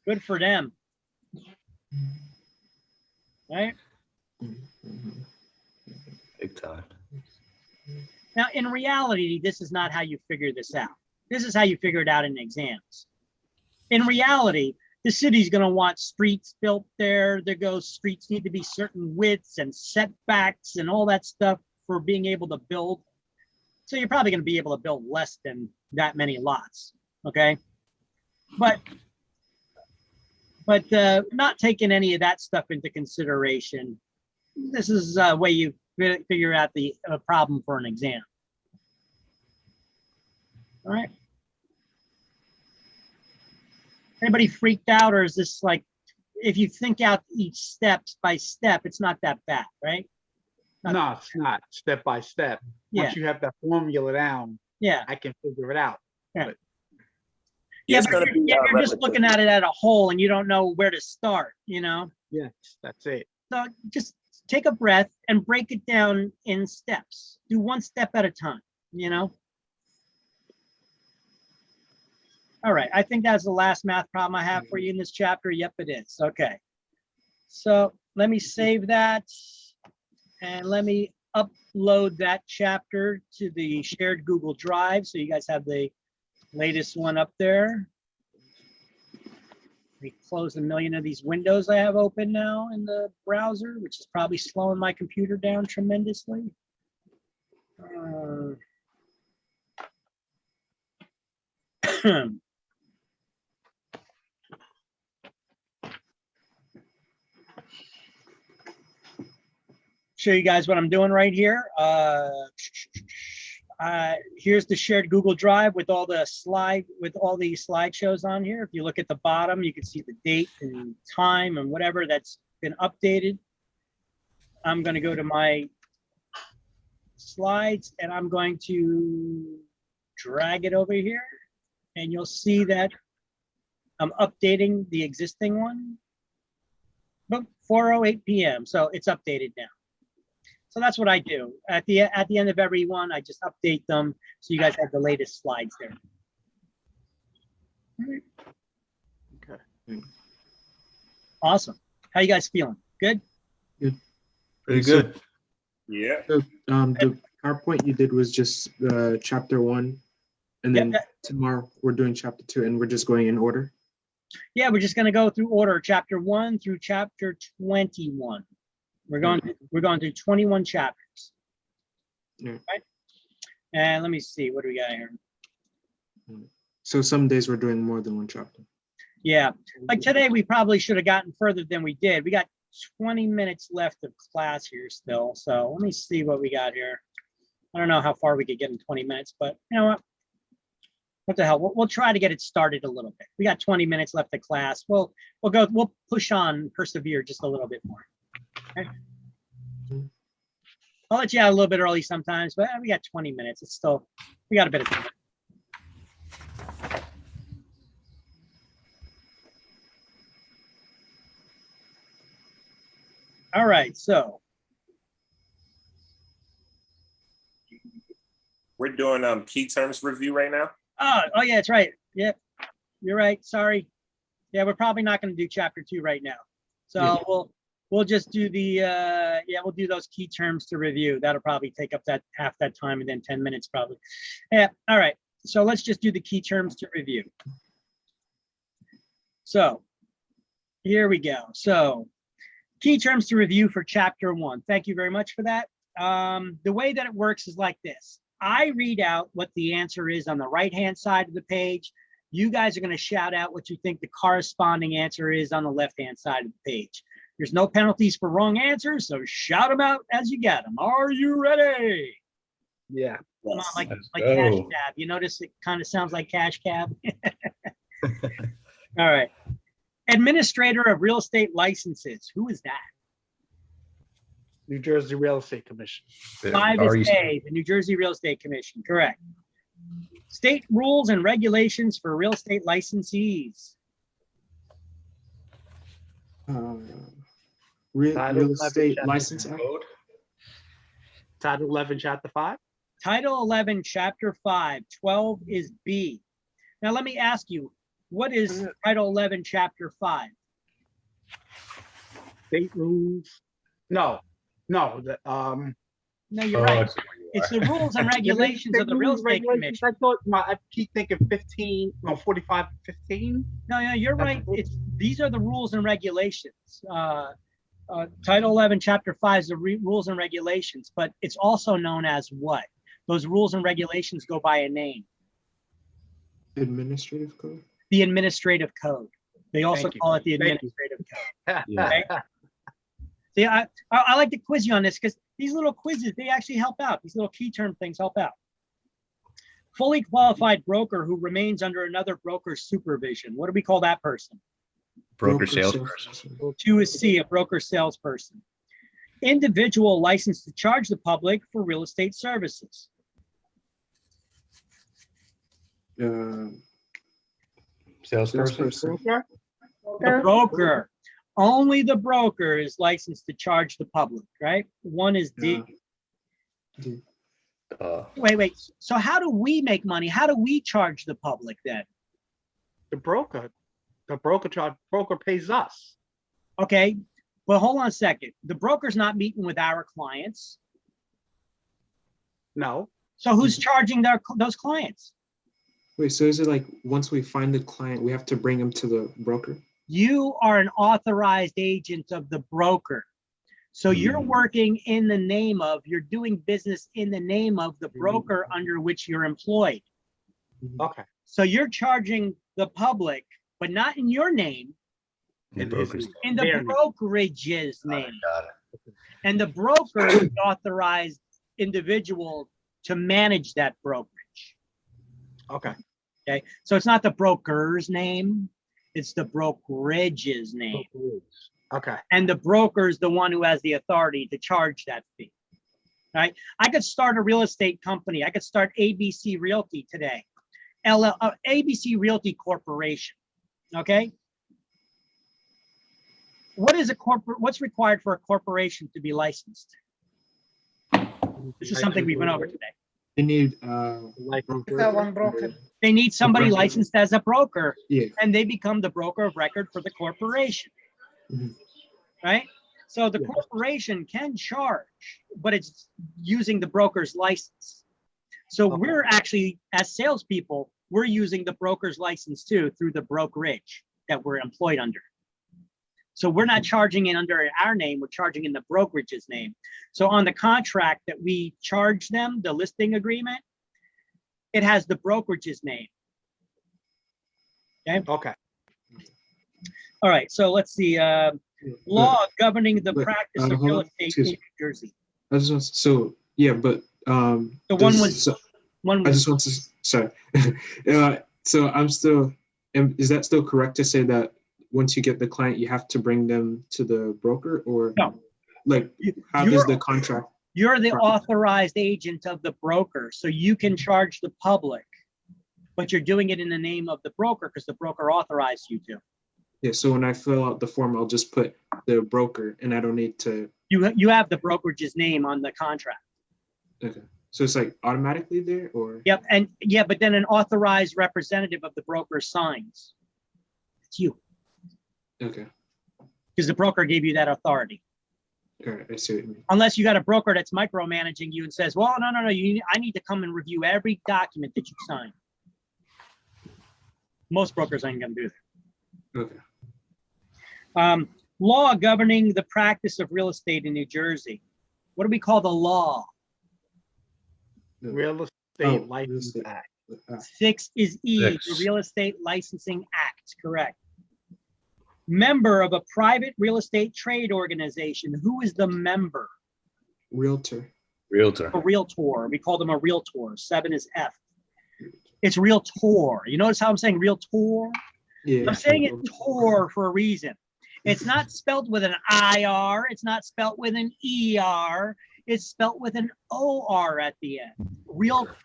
Good for them. Right? Big time. Now, in reality, this is not how you figure this out. This is how you figure it out in exams. In reality, the city's going to want streets built there. Streets need to be certain widths and setbacks and all that stuff for being able to build. So you're probably going to be able to build less than that many lots, okay? But not taking any of that stuff into consideration, this is a way you figure out the problem for an exam. All right. Anybody freaked out, or is this like, if you think out each step by step, it's not that bad, right? No, it's not step by step. Yeah. Once you have that formula down, Yeah. I can figure it out. Yeah. But Yeah, It's but gonna be, you're just looking repetition. at it at a whole and you don't know where to start, you know? yes, that's it. So just take a breath and break it down in steps. Do one step at a time, you know? All right, I think that's the last math problem I have for you in this chapter. Yep, it is. Okay. So let me save that and let me upload that chapter to the shared Google Drive so you guys have the latest one up there. Let me close a million of these windows I have open now in the browser, which is probably slowing my computer down tremendously. show you guys what I'm doing right here. Here's the shared Google Drive with all the slideshows on here. If you look at the bottom, you can see the date and time and whatever that's been updated. I'm going to go to my slides and I'm going to drag it over here, and you'll see that I'm updating the existing one. But 4:08 p.m. So it's updated now. So that's what I do. At the end of every one, I just update them so you guys have the latest slides there. Okay. Awesome. How you guys feeling? Good? Pretty good. Yeah. So, the PowerPoint you did was just chapter 1, and then tomorrow we're doing chapter 2, and we're just going in order. Yeah, we're just going to go through order, chapter 1 through chapter 21. We're going through 21 chapters. Yeah. Right? And let me see, what do we got here? So some days we're doing more than one chapter. Yeah, like today we probably should have gotten further than we did. We got 20 minutes left of class here still. So let me see what we got here. I don't know how far we could get in 20 minutes, but you know what? What the hell? We'll try to get it started a little bit. We got 20 minutes left of class. We'll push on, persevere just a little bit more. Okay. I'll let you out a little bit early sometimes, but we got 20 minutes. It's still, we got a bit of time. All right, so We're doing key terms review right now. oh yeah, that's right. Yep, you're right. Sorry. Yeah, we're probably not going to do chapter 2 right now. So Yeah. we'll just do the we'll do those key terms to review. That'll probably take up that half that time, and then 10 minutes probably. Yeah. All right. So let's just do the key terms to review. So here we go. So key terms to review for chapter 1. Thank you very much for that. The way that it works is like this. I read out what the answer is on the right-hand side of the page. You guys are going to shout out what you think the corresponding answer is on the left-hand side of the page. There's no penalties for wrong answers, so shout them out as you get them. Are you ready? Yeah. Come on, like Let's Cash go. Cab. You notice it kind of sounds like Cash Cab? All right. Administrator of real estate licenses. Who is that? New Jersey Real Estate Commission. 5 is A, the New Jersey Real Estate Commission. Correct. State rules and regulations for real estate licensees. Real estate license act. Title 11, Chapter 5. Title 11, Chapter 5. 12 is B. Now, let me ask you, what is Title 11, Chapter 5? State rules. No. No, you're right. It's the rules and regulations of the real estate commission. I thought I keep thinking 45, 15. No, you're right. These are the rules and regulations. Title 11, Chapter 5 is the rules and regulations, but it's also known as what? Those rules and regulations go by a name. Administrative code. The administrative code. They also call it the administrative code. Okay? See, I like to quiz you on this because these little quizzes, they actually help out. These little key term things help out. Fully qualified broker who remains under another broker's supervision. What do we call that person? Broker salesperson. 2 is C, a broker salesperson. Individual licensed to charge the public for real estate services. Salesperson. The broker. Only the broker is licensed to charge the public, right? 1 is D. Wait. So how do we make money? How do we charge the public then? The broker pays us. Okay, but hold on a second. The broker's not meeting with our clients. No. So who's charging those clients? Wait, so is it like once we find the client, we have to bring them to the broker? You are an authorized agent of the broker. So you're working in the name of, you're doing business in the name of the broker under which you're employed. Okay. So you're charging the public, but not in your name, The broker's. in the brokerage's name. Got it. And the broker is the authorized individual to manage that brokerage. Okay. Okay, so it's not the broker's name, it's the brokerage's name. Okay. And the broker is the one who has the authority to charge that fee. Right? I could start a real estate company. I could start ABC Realty today, ABC Realty Corporation. Okay. What's required for a corporation to be licensed? This is something we went over today. They need One broker. They need somebody broker. licensed as a broker, yeah. and they become the broker of record for the corporation. Mhm. Right? So the Yeah. corporation can charge, but it's using the broker's license. So Okay. we're actually, as salespeople, we're using the broker's license too through the brokerage that we're employed under. So we're not charging it under our name, we're charging in the brokerage's name. So on the contract that we charge them, the listing agreement, it has the brokerage's name. Okay. Okay. All right. So let's see. Law governing the but, practice of hold real on, estate excuse in me. New Jersey. I just want so yeah, but So one I was just want to sorry. So I'm still. Is that still correct to say that once you get the client, you have to bring them to the broker, or No. like how does the contract? You're the Right. authorized agent of the broker, so you can charge the public, but you're doing it in the name of the broker because the broker authorized you to. Yeah. So when I fill out the form, I'll just put the broker, and I don't need to. You have the brokerage's name on the contract. Okay. So it's like automatically there, or Yep, and yeah, but then an authorized representative of the broker signs. It's you, okay. because the broker gave you that authority. All right. I see what you mean. Unless you got a broker that's micromanaging you and says, well, no, I need to come and review every document that you sign. Most brokers ain't gonna do that. Okay. Law governing the practice of real estate in New Jersey. What do we call the law? Real estate Oh, license real estate. act. 6 is E, the Six. Real Estate Licensing Act, correct. Member of a private real estate trade organization. Who is the member? Realtor. Realtor. A realtor. We call them a realtor. 7 is F. It's realtor. You notice how I'm saying realtor? Yeah. I'm saying it tor for a reason. It's not spelled with an IR. It's not spelled with an ER. It's spelled with an OR at the end. Realtor.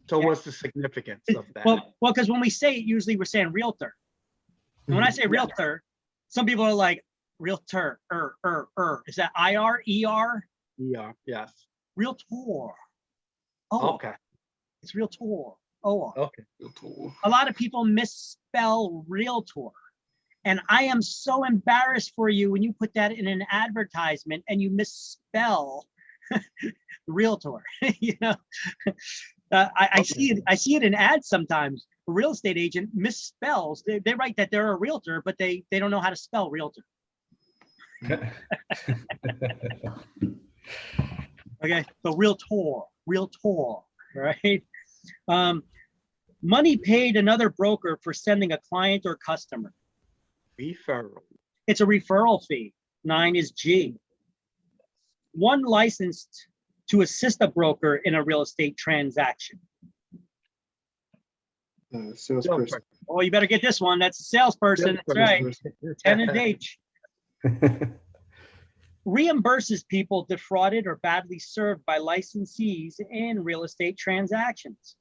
So what's the significance of that? Well, because when we say it, usually we're saying realtor. And when I say realtor, some people are like, realtor, Is that IR, ER? Yeah. Yes. Realtor. Oh, Okay. it's realtor. Oh, Okay. a lot of people misspell realtor. And I am so embarrassed for you when you put that in an advertisement and you misspell realtor. You know, I see it in ads sometimes. A real estate agent misspells. They write that they're a realtor, but they don't know how to spell realtor. Okay, so realtor, right? Money paid another broker for sending a client or customer. Referral. It's a referral fee. 9 is G. One licensed to assist a broker in a real estate transaction. Salesperson. Oh, you better get this one. That's a salesperson. That's right. 10 is H. Reimburses people defrauded or badly served by licensees in real estate transactions.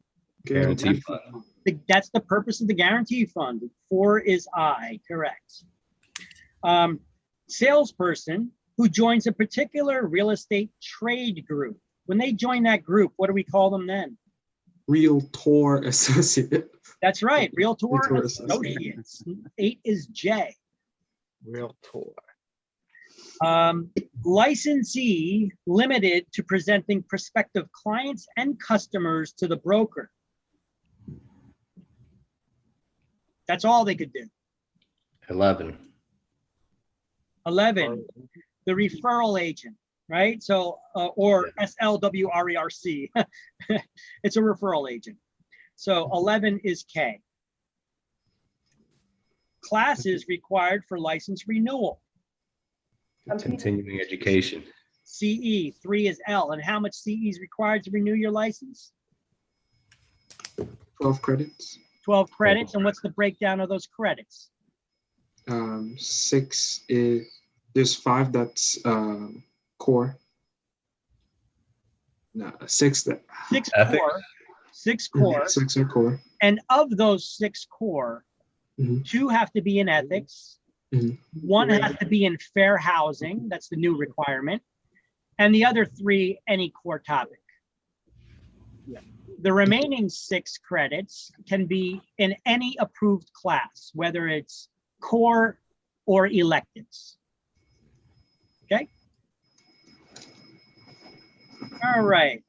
Guarantee fund. That's the purpose of the guarantee fund. 4 is I, correct. Salesperson who joins a particular real estate trade group. When they join that group, what do we call them then? Realtor associate. That's right, realtor Realtor associates. 8 is J. Realtor. Licensee limited to presenting prospective clients and customers to the broker. That's all they could do. 11. 11, the referral agent, right? So, or SLWRERC. It's a referral agent. So 11 is K. Classes required for license renewal. Continuing education. CE, 3 is L. And how much CE is required to renew your license? 12 credits. 12 credits. And what's the breakdown of those credits? 6 is, there's 5 that's core. No, 6 that. 6 Ethics? core. 6 core. 6 are core. And of those 6 core, Mhm. 2 have to be in ethics. Mhm. 1 has to be in fair housing. That's the new requirement. And the other 3, any core topic. The remaining 6 credits can be in any approved class, whether it's core or electives. Okay. All right.